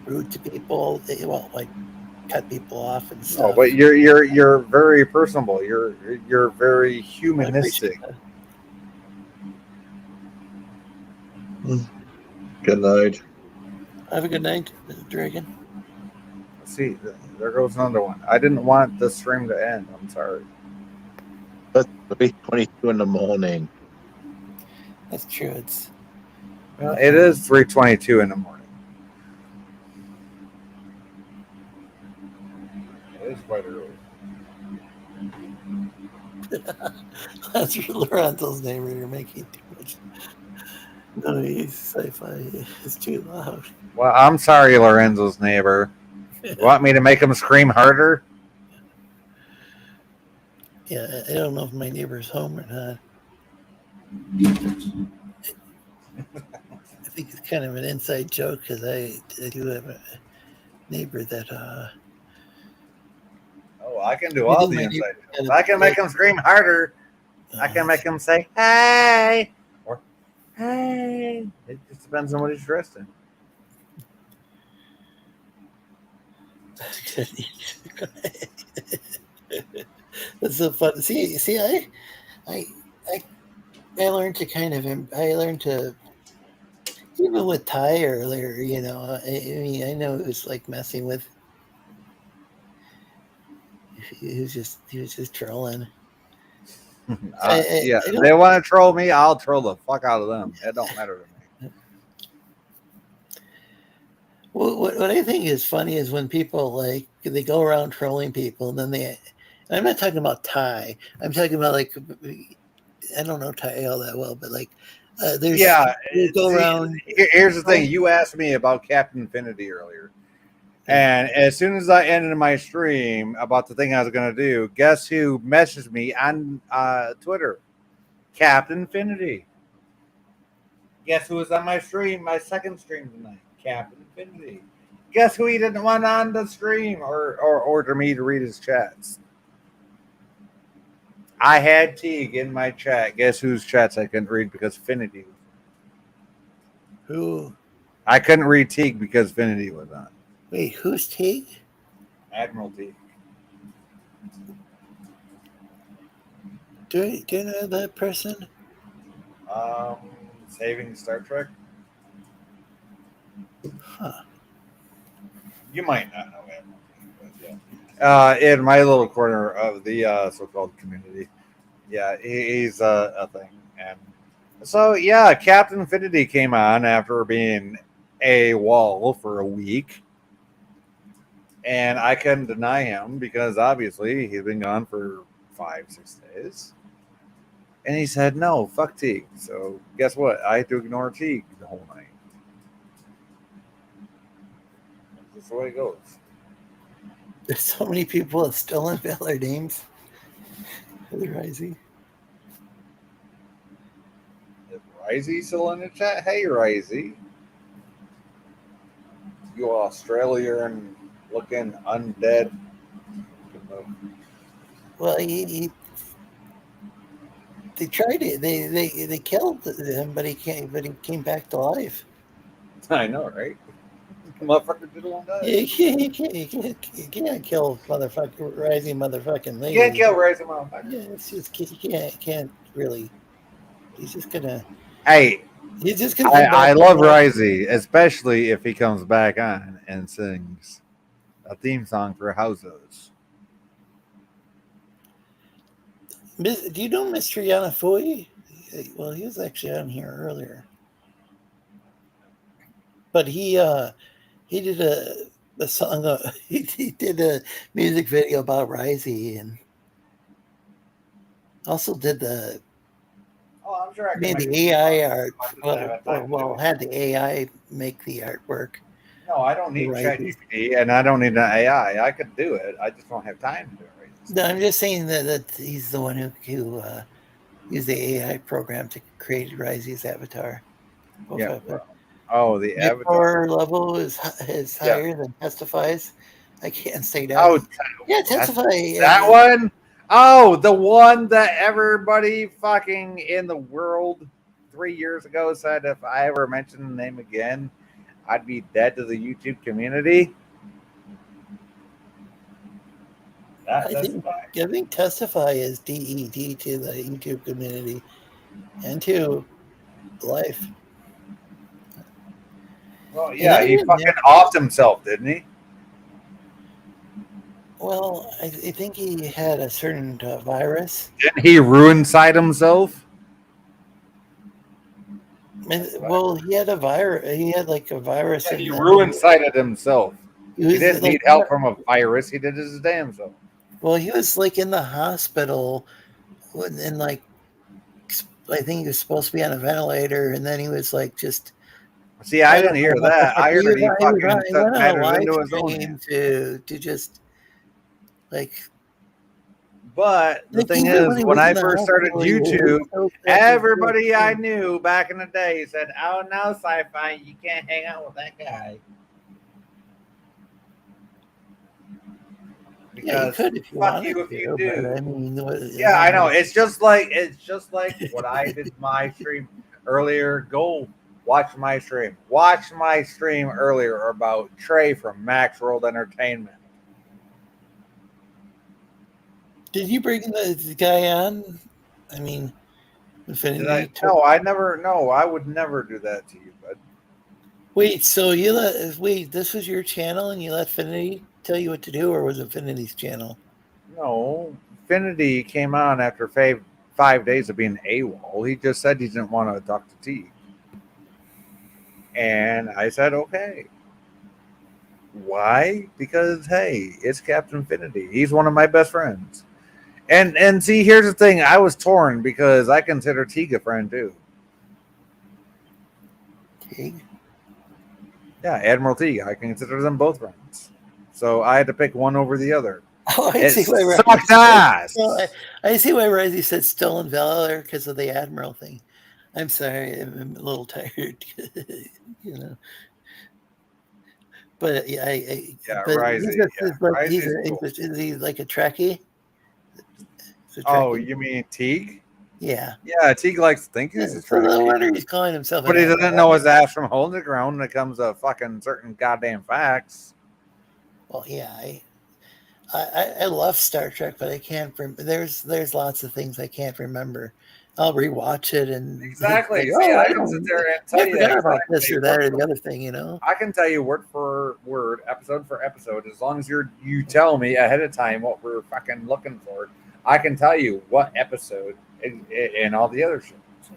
rude to people. Well, like cut people off and stuff. No, but you're very personable. You're very humanistic. Good night. Have a good night, Dragon. See, there goes another one. I didn't want the stream to end. I'm sorry. It's 3:22 in the morning. That's true. It is 3:22 in the morning. It is quite early. That's your Lorenzo's neighbor. You're making too much noise. Sci-fi is too loud. Well, I'm sorry, Lorenzo's neighbor. You want me to make him scream harder? Yeah, I don't know if my neighbor's home or not. I think it's kind of an inside joke because I do have a neighbor that I can do all the inside jokes. I can make him scream harder. I can make him say, hey, or hey. It just depends on what he's dressed in. That's so fun. See, I learned to I learned to, even with Ty earlier, you know, I mean, I know it was like messing with, he was just trolling. Yeah, they want to troll me, I'll troll the fuck out of them. It don't matter to me. Well, what I think is funny is when people like they go around trolling people, and then I'm not talking about Ty. I'm talking about like, I don't know Ty all that well, but like there's they go around. Here's the thing: you asked me about Captain Infinity earlier, and as soon as I ended my stream about the thing I was going to do, guess who messaged me on Twitter? Captain Infinity. Guess who was on my stream? My second stream tonight, Captain Infinity. Guess who he didn't want on the stream or order me to read his chats? I had Teague in my chat. Guess whose chats I couldn't read because Finity. Who? I couldn't read Teague because Finity was on. Wait, who's Teague? Admiral Teague. Do you know that person? Saving Star Trek. Huh. You might not know Admiral Teague, but yeah. In my little corner of the so-called community, yeah, he's a thing. And so, yeah, Captain Infinity came on after being AWOL for a week. And I couldn't deny him because obviously he's been gone for 5-6 days. And he said, no, fuck Teague. So guess what? I had to ignore Teague the whole night. That's the way it goes. There's so many people that still unveil their names. Risey. Is Risey still in the chat? Hey, Risey. You Australian looking undead. Well, they tried it. They killed him, but he came back to life. I know, right? Motherfucker didn't want to die. You can't kill rising motherfucking lady. You can't kill rising motherfucker. Yeah, it's just you can't really. He's just gonna. Hey, he's just gonna. I love Risey, especially if he comes back on and sings a theme song for houses. Do you know Mr. Yanafui? Well, he was actually on here earlier, but he did a song. He did a music video about Risey, and also did the. Oh, I'm sure I made the AI art. Well, had the AI make the artwork. No, I don't need ChatGPT, and I don't need an AI. I could do it. I just don't have time to do it. No, I'm just saying that he's the one who used the AI program to create Risey's avatar. Yeah. Oh, the avatar level is higher than Testifies. I can't say that. Oh, yeah, Testify. That one? Oh, the one that everybody fucking in the world 3 years ago said if I ever mention the name again, I'd be dead to the YouTube community. I think Testify is DED to the YouTube community and to life. Well, yeah, he fucking offed himself, didn't he? Well, I think he had a certain virus. Didn't he ruin side himself? Well, he had a virus. He had like a virus. Yeah, he ruined sighted himself. He didn't need help from a virus. He did his damn self. Well, he was like in the hospital, and like I think he was supposed to be on a ventilator, and then he was like just. See, I didn't hear that. I heard he fucking took matters into his own hands to just like. But the thing is, when I first started YouTube, everybody I knew back in the day said, "Oh no, Sci-Fi, you can't hang out with that guy." Yeah, you could if you fuck wanted you if to, you do. but I mean, Yeah, I know. It's just like what I did my stream earlier. Go watch my stream. Watch my stream earlier about Trey from Max World Entertainment. Did you bring the guy on? I mean, Infinity. Did I? No, I never. No, I would never do that to you, bud. Wait, so you wait? This was your channel, and you let Infinity tell you what to do, or was it Infinity's channel? No, Infinity came on after 5 days of being AWOL. He just said he didn't want to talk to T. And I said, okay. Why? Because, hey, it's Captain Infinity. He's one of my best friends. And see, here's the thing. I was torn because I consider Teague a friend, too. Teague? Yeah, Admiral Teague. I consider them both friends. So I had to pick one over the other. Oh, I It see why sucked ass. I see why Risey said Stolen Valor because of the Admiral thing. I'm sorry, I'm a little tired, you know. But yeah, Risey. Is he like a Trekkie? Oh, you mean Teague? Yeah. Yeah, Teague likes to think he's a So no Trekkie. wonder he's calling himself. But he doesn't know his ass from holding the ground when it comes to fucking certain goddamn facts. Well, yeah, I love Star Trek, but I can't. There's lots of things I can't remember. I'll rewatch it and Exactly. Like, See, oh, I can sit there and tell I you forgot about this exactly or that or the other thing. You know. I can tell you word for word, episode for episode, as long as you tell me ahead of time what we're fucking looking for. I can tell you what episode and all the other shit. So.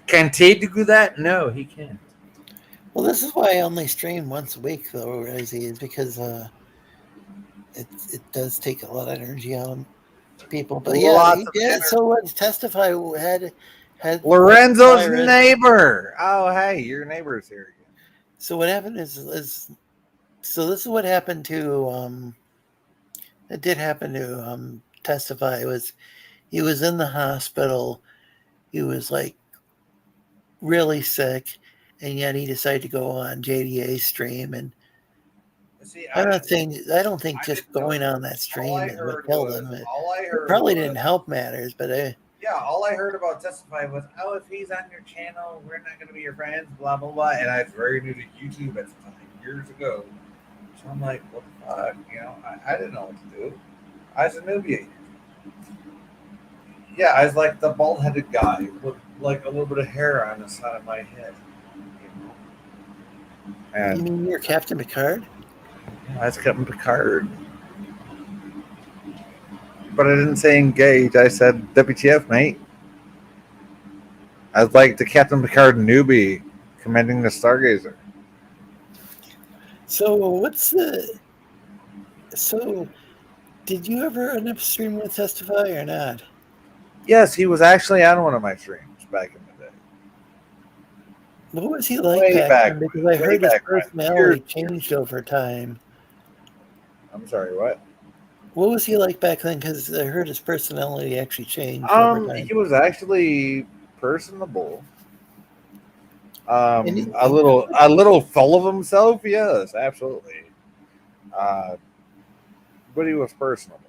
Can Tate do that? No, he can't. Well, this is why I only stream once a week, though, Izzy, is because it does take a lot of energy out of people. But yeah, so what Testify had Lorenzo's neighbor. Oh, hey, your neighbor's here again. So what happened is so this is what happened to it did happen to Testify. He was in the hospital. He was like really sick, and yet he decided to go on JDA's stream. And see, I don't think just going on that stream is what killed him. It probably didn't help matters, but all I heard about Testify was, oh, if he's on your channel, we're not going to be your friends, blah blah blah. And I was very new to YouTube at the time, years ago. So I'm like, what the fuck? You know, I didn't know what to do. I was a newbie. Yeah, I was like the bald-headed guy with like a little bit of hair on the side of my head. You know? And you mean you're Captain Picard? Yeah, I was Captain Picard. But I didn't say engage. I said WTF, mate. I was like the Captain Picard newbie commanding the Stargazer. So did you ever end up streaming with Testify or not? Yes, he was actually on one of my streams back in the day. What was he like back then? Because I heard his personality changed over time. I'm sorry, what? What was he like back then? Because I heard his personality actually changed over time. He was actually personable. A little full of himself, yes, absolutely. But he was personable.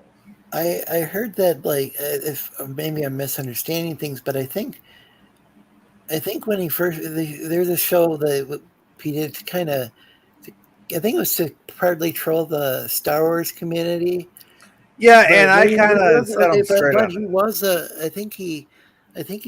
I heard that, like, if maybe I'm misunderstanding things, but I think when he first there's a show that he did to kind of, I think it was to partly troll the Star Wars community. Yeah, and I kind of set him straight up. He was I think he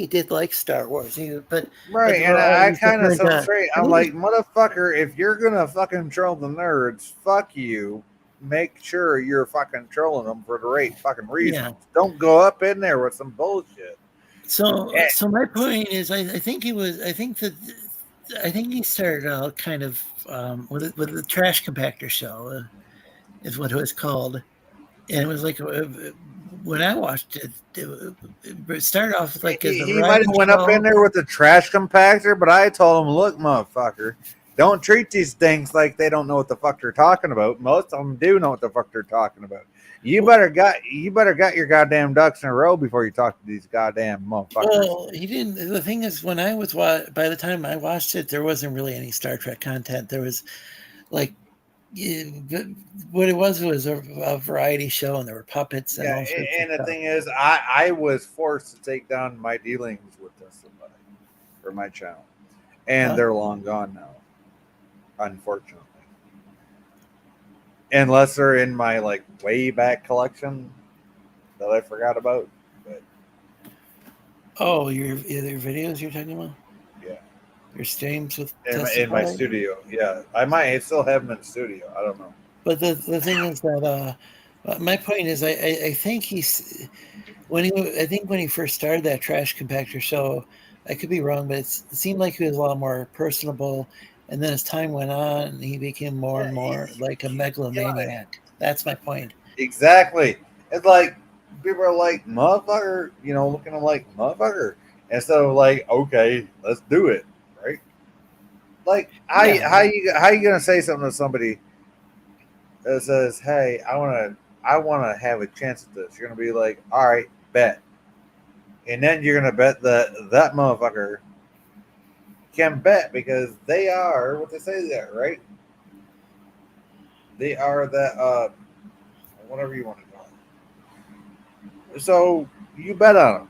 did like Star Wars. And I kind of set him straight. I'm like, motherfucker, if you're gonna fucking troll the nerds, fuck you. Make sure you're fucking trolling them for the right fucking reasons. Yeah. Don't go up in there with some bullshit. So my point is, I think he started out kind of with the Trash Compactor show, is what it was called, and it was like when I watched it, it started off like he might have went up in there with the Trash Compactor, but I told him, look, motherfucker. Don't treat these things like they don't know what the fuck they're talking about. Most of them do know what the fuck they're talking about. You better got your goddamn ducks in a row before you talk to these goddamn motherfuckers. Well, he didn't. The thing is, when I was by the time I watched it, there wasn't really any Star Trek content. There was like Yeah, but what it was a variety show, and there were puppets and Yeah, all sorts and of the stuff. thing is, I was forced to take down my dealings with this for my channel, and Huh? they're long gone now, unfortunately. Unless they're in my like way back collection that I forgot about. But Oh, your videos you're talking about? yeah, Your streams with in my Testify? studio, yeah, I might still have them in the studio. I don't know. But the thing is that my point is I think he's I think when he first started that trash compactor show, I could be wrong, but it seemed like he was a lot more personable. And then as time went on, he became more and more like a megalomaniac. That's my point. Exactly. It's like people are like motherfucker, looking at him like motherfucker, instead of like, okay, let's do it, right? Like, how you gonna say something to somebody that says, "Hey, I wanna have a chance at this"? You're gonna be like, "All right, bet," and then you're gonna bet that motherfucker can bet because they are what they say they are, right? They are that whatever you want to call it. So you bet on them.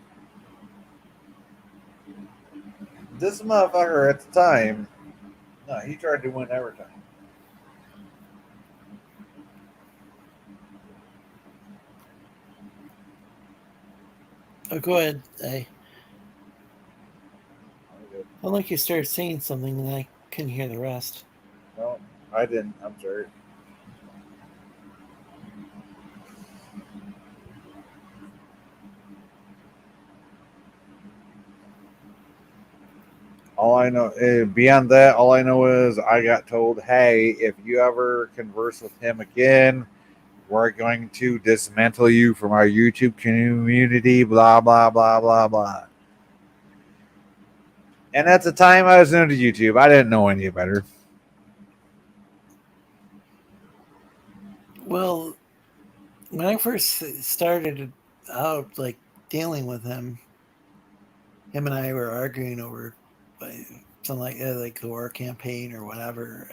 This motherfucker at the time, no, he tried to win every time. Oh, go ahead. I like you started saying something and I couldn't hear the rest. No, I didn't. I'm sorry. All I know beyond that, all I know is I got told, "Hey, if you ever converse with him again, we're going to dismantle you from our YouTube community." Blah blah blah blah blah. And at the time, I was new to YouTube. I didn't know any better. Well, when I first started out like dealing with him and I were arguing over something like the war campaign or whatever.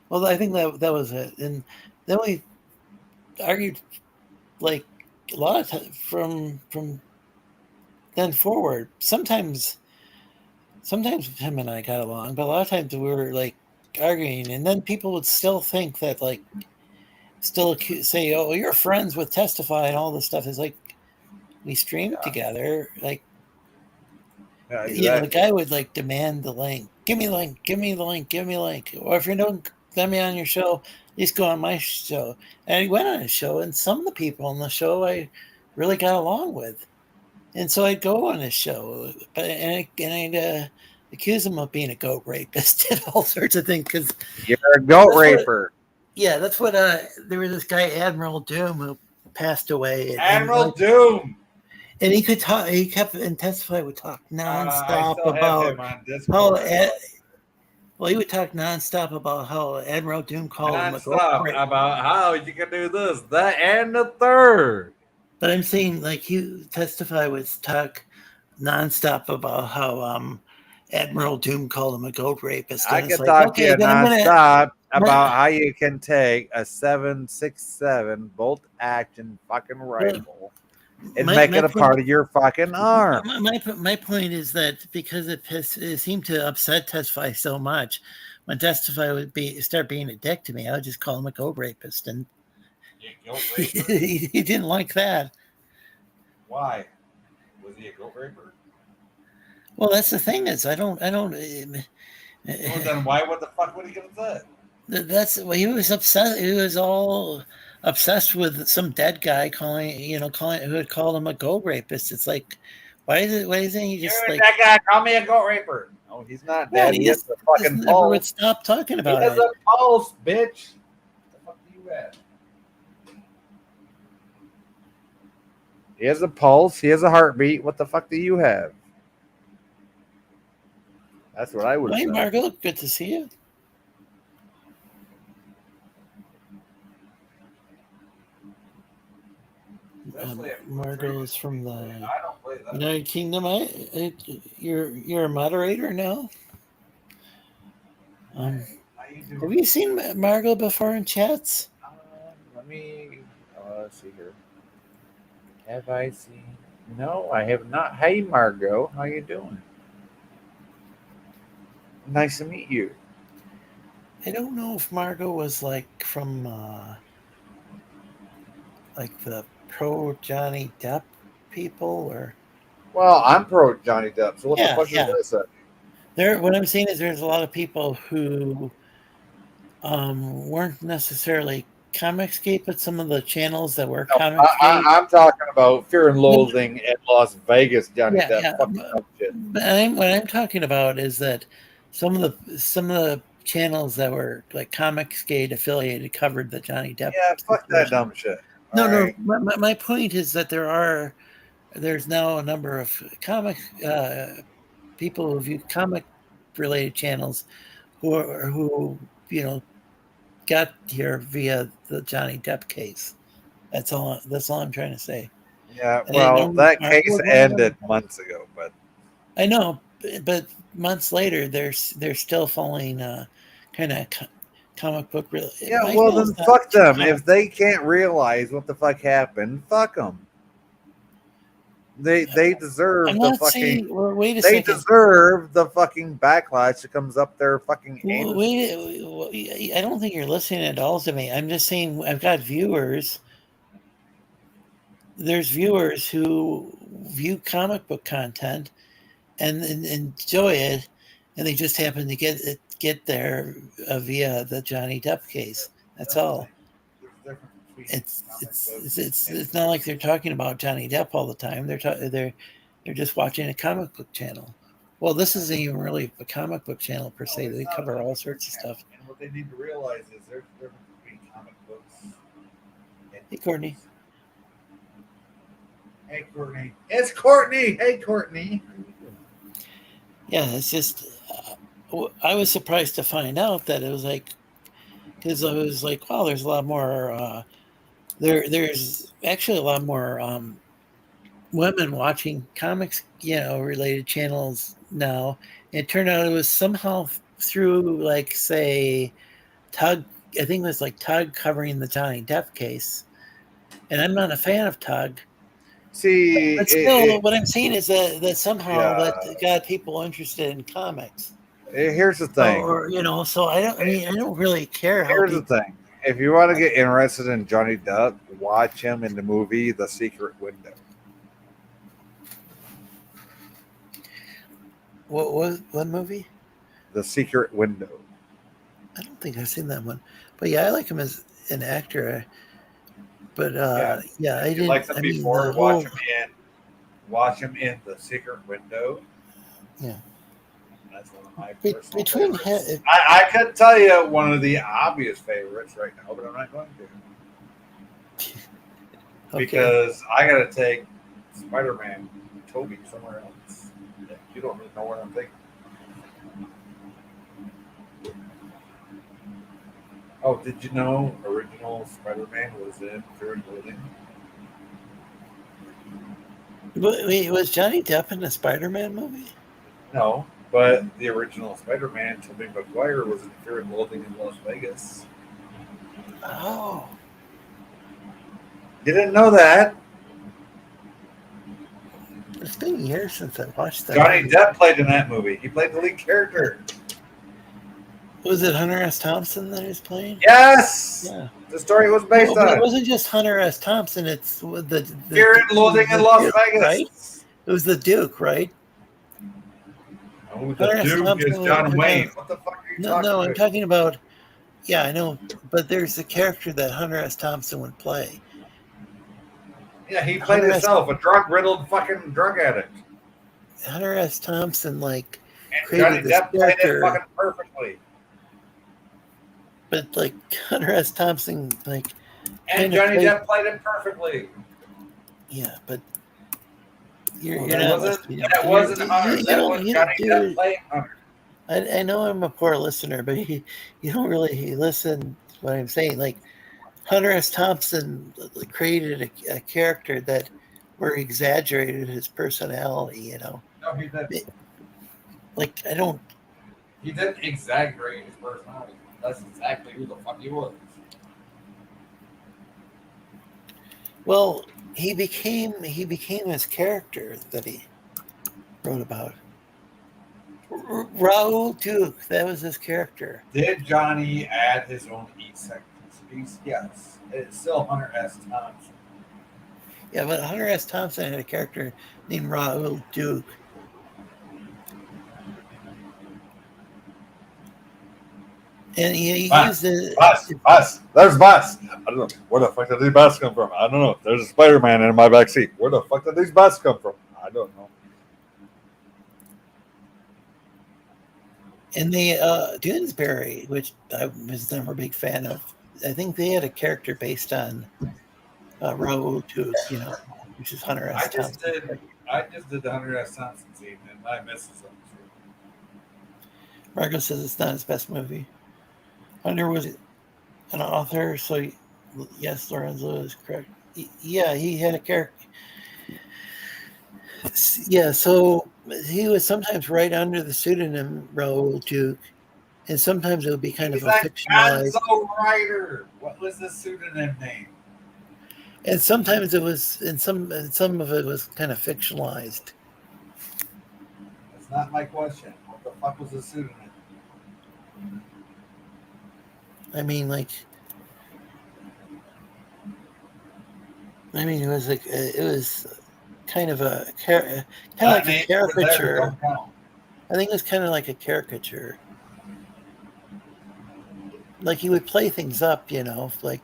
Well, I think that was it, and then we argued like a lot of time from then forward. Sometimes him and I got along, but a lot of times we were like arguing, and then people would still think that like say, "Oh, you're friends with Testify," and all this stuff is like we streamed together, like. Yeah, Yeah, the guy would like demand the link. Give me the link. Give me the link. Give me the link. Or if you don't let me on your show, at least go on my show. And he went on his show, and some of the people on the show I really got along with, and so I'd go on his show, but I'd accuse him of being a goat rapist and all sorts of things because you're a goat raper. That's what. There was this guy Admiral Doom who passed away. Admiral Doom. And he could talk. He kept and Testify would talk nonstop about how. Well, he would talk nonstop about how Admiral Doom called him a goat raper. About how you can do this, that, and the third. But I'm saying, like, he Testify would talk nonstop about how Admiral Doom called him a goat rapist. I can talk to you nonstop about how you can take a 7.67 bolt action fucking rifle. And make it a part of your fucking arm. My point is that because it seemed to upset Testify so much, when Testify would start being a dick to me, I would just call him a goat rapist, and he didn't like that. Why? Was he a goat raper? Well, that's the thing is I don't. Well, then why? What the fuck would he get upset? He was upset. He was all obsessed with some dead guy calling who had called him a goat rapist. It's like, why isn't he just like that guy? Call me a goat raper. No, he's not dead. He has a fucking pulse. Would stop talking about it. He has a pulse, bitch. What the fuck do you have? He has a pulse. He has a heartbeat. What the fuck do you have? That's what I would say. Hey, Margot, good to see you. Margot is from the United Kingdom. You're a moderator now. I How you doing? Have you seen Margot before in chats? Let me let's see here. Have I seen? No, I have not. Hey, Margot, how you doing? Nice to meet you. I don't know if Margot was like from like the pro Johnny Depp people or. Well, I'm pro Johnny Depp, so what Yeah, the fuck yeah. does that? There, what I'm seeing is there's a lot of people who weren't necessarily Comicsgate, but some of the channels that were Comicsgate. I'm talking about Fear and Loathing in Las Vegas, Johnny Yeah, Depp. yeah. Fucking dumb shit. But what I'm talking about is that some of the channels that were like Comicsgate affiliated covered the Johnny Depp. Yeah, fuck that situation. dumb shit. No, All no. right. My point is that there's now a number of comic people who view comic related channels who got here via the Johnny Depp case. That's all I'm trying to say. Yeah, And well, that Mark case was one of them. ended months ago, but I know, but months later, they're still following kind of comic book. yeah, well then fuck them. If they can't realize what the fuck happened, fuck them. They deserve I'm the not fucking. saying. Well, wait a They second. deserve the fucking backlash that comes up their fucking anus. Wait, I don't think you're listening at all to me. I'm just saying I've got viewers. There's viewers who view comic book content and enjoy it, and they just happen to get there via the Johnny Depp case. That's all. It's not like they're talking about Johnny Depp all the time. They're just watching a comic book channel. Well, this isn't even really a comic book channel per se. They cover all sorts of stuff. And what they need to realize is there's a difference between comic books. Hey, Courtney. Hey, Courtney. It's Courtney. Hey, Courtney. Yeah, it's just I was surprised to find out that it was like, because I was like, wow, there's a lot more. There's actually a lot more women watching comics, related channels now. It turned out it was somehow through, like, say, Tug. I think it was like Tug covering the Johnny Depp case, and I'm not a fan of Tug. See, but still, what I'm saying is that somehow that got people interested in comics. Here's the thing. So I don't really care. Here's the thing. If you want to get interested in Johnny Depp, watch him in the movie The Secret Window. What movie? The Secret Window. I don't think I've seen that one, but yeah, I like him as an actor. But I didn't like him before. Watch him in The Secret Window. Yeah. That's one of my personal between favorites. I could tell you one of the obvious favorites right now, but I'm not going to. Okay. Because I got to take Spider-Man Toby somewhere else. You don't really know what I'm thinking. Oh, did you know original Spider-Man was in Fear and Loathing? Wait, was Johnny Depp in the Spider-Man movie? No, but the original Spider-Man, Tobey Maguire, was in Fear and Loathing in Las Vegas. Oh. You didn't know that? It's been years since I watched that. Johnny movie. Depp played in that movie. He played the lead character. Was it Hunter S. Thompson that he was playing? Yes! Yeah. The story was based on it. Wasn't just Hunter S. Thompson. It's the Fear and Loathing in Las Duke, Vegas. Right? It was the Duke, right? Oh, the Duke is John Wayne. What the fuck are you talking about? No, I'm talking about. Yeah, I know, but there's a character that Hunter S. Thompson would play. Yeah, he played himself, a drug-riddled fucking drug addict. Hunter S. Thompson, and Johnny Depp played it fucking perfectly. But Hunter S. Thompson, and Johnny Depp played it perfectly. Yeah, but that wasn't Hunter. That was Johnny Depp playing Hunter. I know I'm a poor listener, but you don't really listen to what I'm saying. Hunter S. Thompson created a character that exaggerated his personality, No, he didn't. I don't. He didn't exaggerate his personality. That's exactly who the fuck he was. Well, he became his character that he wrote about. Raoul Duke, that was his character. Did Johnny add his own East piece? Yes. It's still Hunter S. Thompson. Yeah, but Hunter S. Thompson had a character named Raoul Duke. And he used it. Bus. There's Bus. I don't know. Where the fuck did these bus come from? I don't know. There's a Spider-Man in my back seat. Where the fuck did these bus come from? I don't know. And the Doonesbury, which I was never a big fan of, I think they had a character based on Raoul Duke, which is Hunter S. Thompson. I just did the Hunter S. Thompson scene, and I missed something. Marco says it's not his best movie. Hunter was an author, so yes, Lorenzo is correct. Yeah, he had a character. Yeah, so he would sometimes write under the pseudonym Raoul Duke, and sometimes it would be kind of a fictionalized. Gonzo writer. What was the pseudonym name? And sometimes it was, and some of it was kind of fictionalized. That's not my question. What the fuck was the pseudonym? I mean, it was kind of a like a caricature. I think it was kind of like a caricature. Like he would play things up, like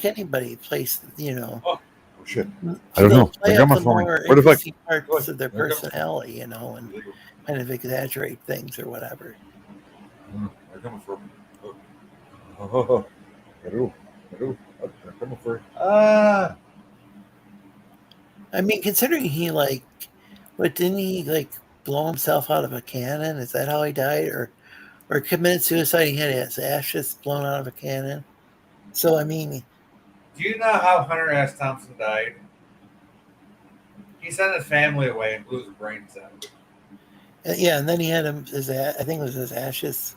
anybody plays, Oh shit! I don't know. Play up the more interesting parts of their personality, and kind of exaggerate things or whatever. They're coming for me. Oh, they're coming for you. I mean, considering he didn't he blow himself out of a cannon? Is that how he died, or committed suicide? He had his ashes blown out of a cannon. So I mean, do you know how Hunter S. Thompson died? He sent his family away and blew his brains out. Yeah, and then he had I think it was his ashes,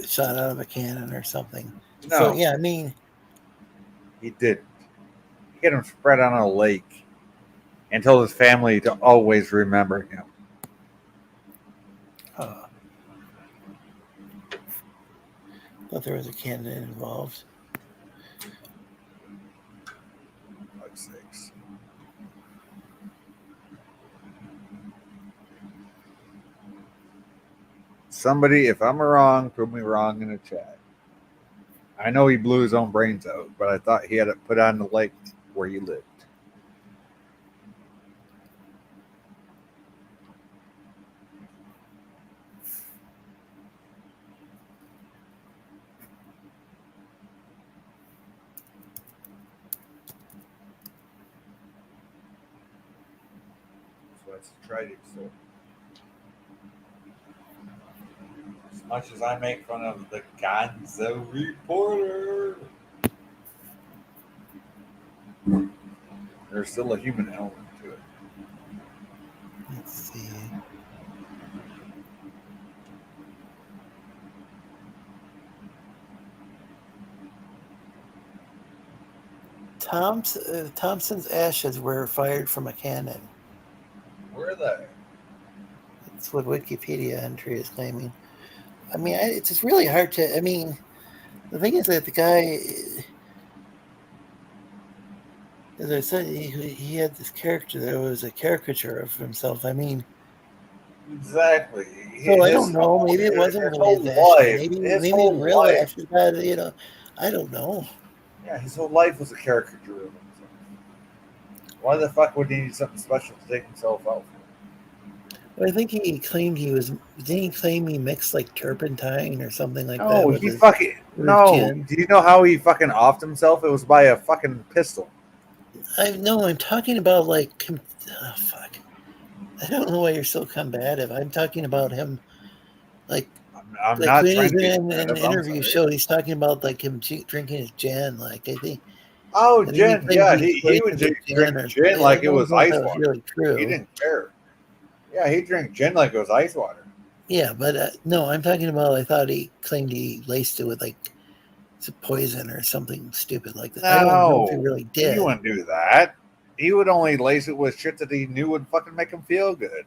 shot out of a cannon or something. No. So yeah, I mean, he did. He had him spread on a lake and told his family to always remember him. Thought there was a cannon involved. Somebody, if I'm wrong, prove me wrong in the chat. I know he blew his own brains out, but I thought he had it put on the lake where he lived. So it's tragic. So as much as I make fun of the Gonzo reporter, there's still a human element to it. Let's see. Thompson's ashes were fired from a cannon. Where are they? That's what Wikipedia entry is claiming. I mean, it's just really hard to. I mean, the thing is that the guy, as I said, he had this character that was a caricature of himself. I mean, exactly. So I don't know. Maybe it wasn't really his ashes. Maybe real ashes. I don't know. Yeah, his whole life was a caricature of himself. Why the fuck would he need something special to take himself out for? Well, I think he claimed didn't he claim he mixed turpentine or something like that? Oh, he fucking no. Gin? Do you know how he fucking offed himself? It was by a fucking pistol. I'm talking about oh fuck. I don't know why you're so combative. I'm talking about him I'm not trying to in an interview show. He's talking about him drinking his gin. I think. Oh, gin. Yeah, he would drink gin like it was ice water. Really true. He didn't care. Yeah, he drank gin like it was ice water. Yeah, but no, I'm talking about. I thought he claimed he laced it with like some poison or something stupid like that. I don't know if he No, really he did. wouldn't do that. He would only lace it with shit that he knew would fucking make him feel good.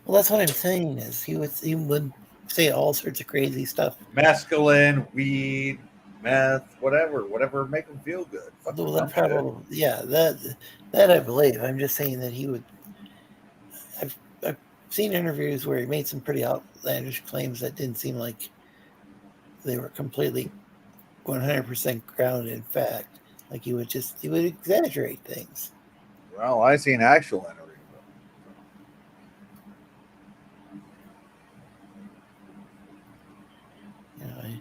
Well, that's what I'm saying. Is he would say all sorts of crazy stuff. Mescaline, weed, meth, whatever make him feel good. Fucking Well, dumb that probably, yeah, that I believe. I'm just saying that he would. I've seen interviews where he made some pretty outlandish claims that didn't seem like they were completely 100% grounded in fact. Like he would exaggerate things. Well, I seen actual interviews. You know,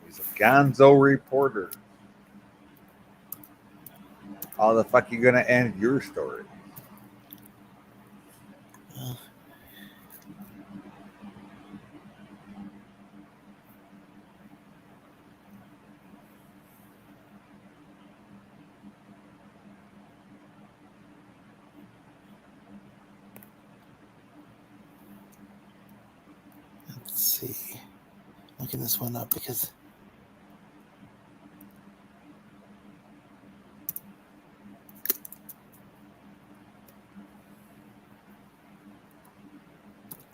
He's a gonzo reporter. How the fuck you gonna end your story? well, let's see. Looking this one up because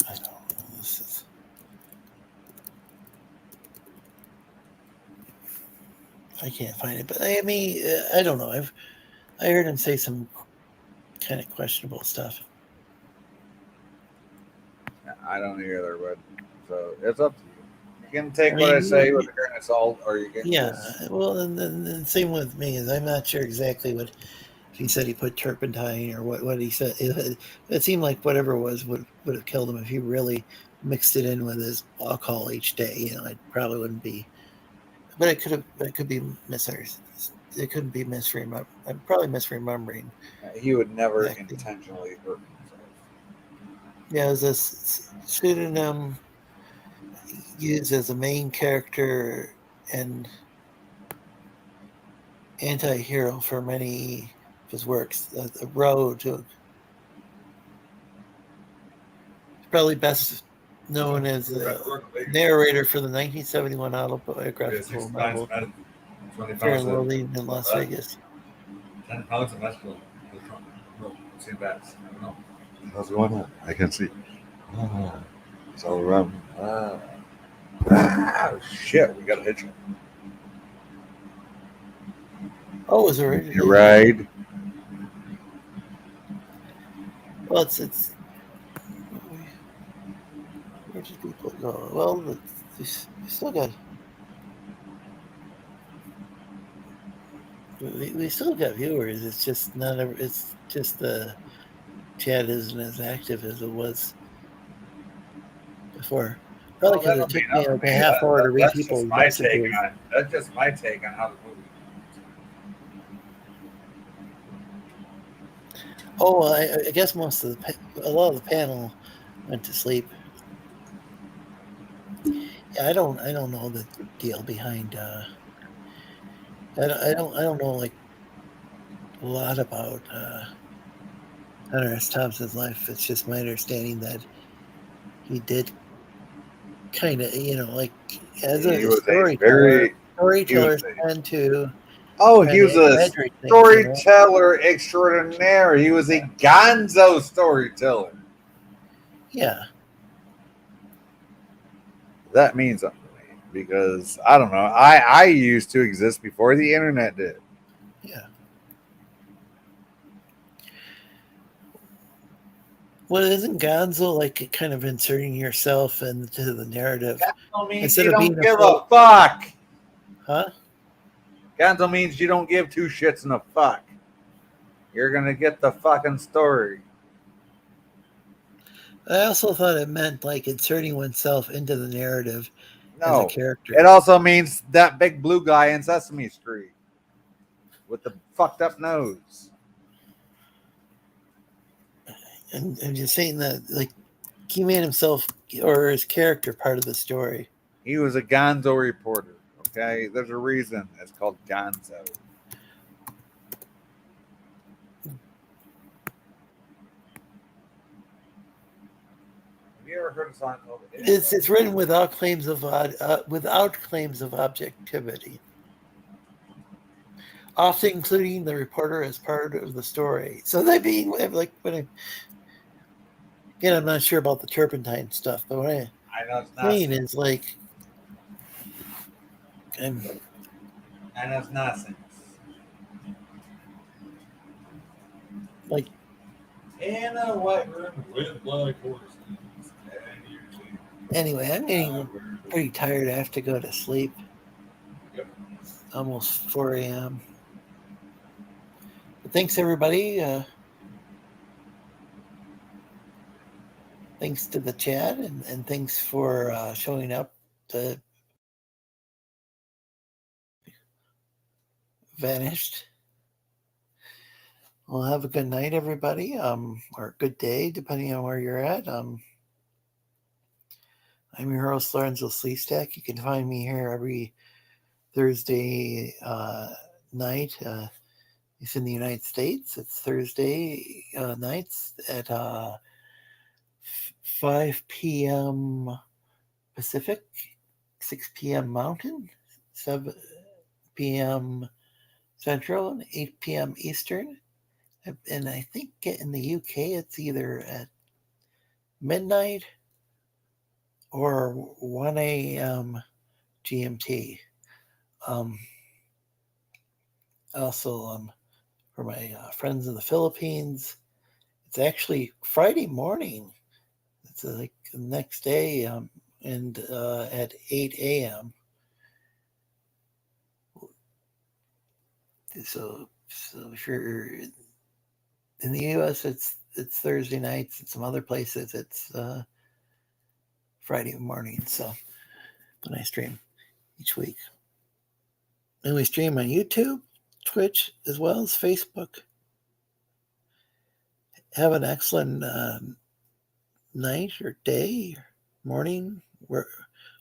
I don't know. This is. I can't find it, but I mean, I don't know. I heard him say some kind of questionable stuff. I don't either, but so it's up to you. You can take what I say with a grain of salt, or you can just... Well, and the same with me is I'm not sure exactly what he said. He put turpentine or what he said. It seemed like whatever it was would have killed him if he really mixed it in with his alcohol each day. You know, it probably wouldn't be. But it could be misheard. It couldn't be misremembered. I'm probably misremembering. He would never intentionally hurt himself. Yeah, it was a pseudonym used as a main character and anti-hero for many of his works. The road to probably best known as the narrator for the 1971 autobiographical novel Fair and World Evening in Las Vegas. 10 pounds of mescaline. No, it's in bags. I don't know. What's going on? I can see. Oh, it's all around me. Shit, we got a hitch. Oh, it was originally. You ride. Well, it's. Where did people go? Well, we still got. We still got viewers. It's just not. It's just the chat isn't as active as it was before. Probably because it took me like a half hour to read people's messages. That's just my take on how the movie. Oh, I guess a lot of the panel went to sleep. Yeah, I don't know the deal behind. I don't know like a lot about Hunter S. Thompson's life. It's just my understanding that he did kind of, like as a storyteller. Storytellers tend to. Oh, he was a storyteller extraordinaire. He was a gonzo storyteller. Yeah. That means something to me because I don't know. I used to exist before the internet did. Yeah. Well, isn't gonzo like kind of inserting yourself into the narrative instead of being give a fuck? Huh? Gonzo means you don't give two shits and a fuck. You're gonna get the fucking story. I also thought it meant like inserting oneself into the narrative as a character. It also means that big blue guy in Sesame Street with the fucked up nose. And I'm just saying that like he made himself or his character part of the story. He was a gonzo reporter. Okay, there's a reason it's called gonzo. you ever heard of song called It's written without claims of objectivity, often including the reporter as part of the story. So that being like when again, I'm not sure about the turpentine stuff, but what I know it's not. mean is like, I know it's nonsense. Like in a white room with black horses. Anyway, I'm getting pretty tired. I have to go to sleep. Yep. It's almost 4 a.m. But thanks, everybody. Thanks to the chat, and thanks for showing up to Vanished. Well, have a good night, everybody, or good day, depending on where you're at. I'm your host, Lorenzo Sleestak. You can find me here every Thursday night. It's in the United States. It's Thursday nights at 5 p.m. Pacific, 6 p.m. Mountain, 7 p.m. Central, and 8 p.m. Eastern. And I think in the UK it's either at midnight or 1 a.m. GMT. Also, for my friends in the Philippines, it's actually Friday morning. It's like the next day, and at 8 a.m. So if you're in the U.S., it's Thursday nights. In some other places, it's Friday morning. So when I stream each week, and we stream on YouTube, Twitch, as well as Facebook. Have an excellent night or day, or morning,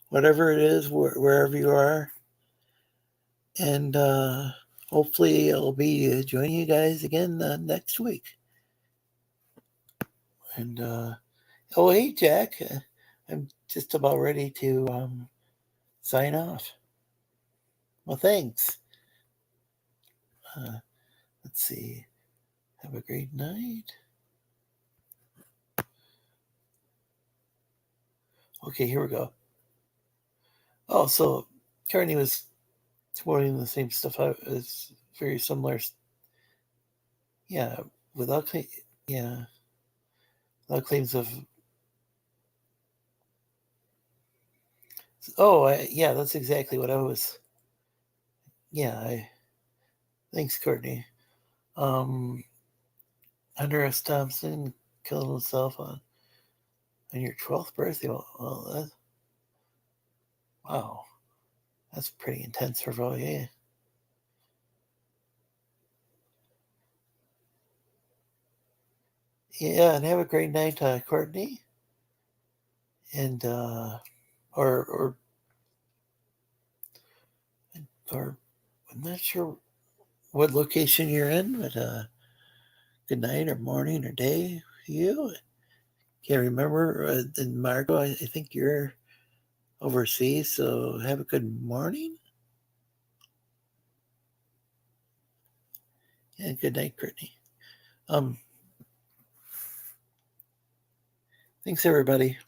whatever it is, wherever you are. And hopefully I'll be joining you guys again next week. And oh, hey, Jack, I'm just about ready to sign off. Well, thanks. Let's see. Have a great night. Okay, here we go. Oh, so Courtney was quoting the same stuff. It's very similar. Yeah, without claims of. Oh, yeah, that's exactly what I was. Yeah, thanks, Courtney. Hunter S. Thompson killed himself on your 12th birthday. Well, wow, that's pretty intense for Vega. Yeah, and have a great night, Courtney. And or I'm not sure what location you're in, but good night or morning or day for you. Can't remember. And Margot, I think you're overseas, so have a good morning. And good night, Brittany. Thanks, everybody.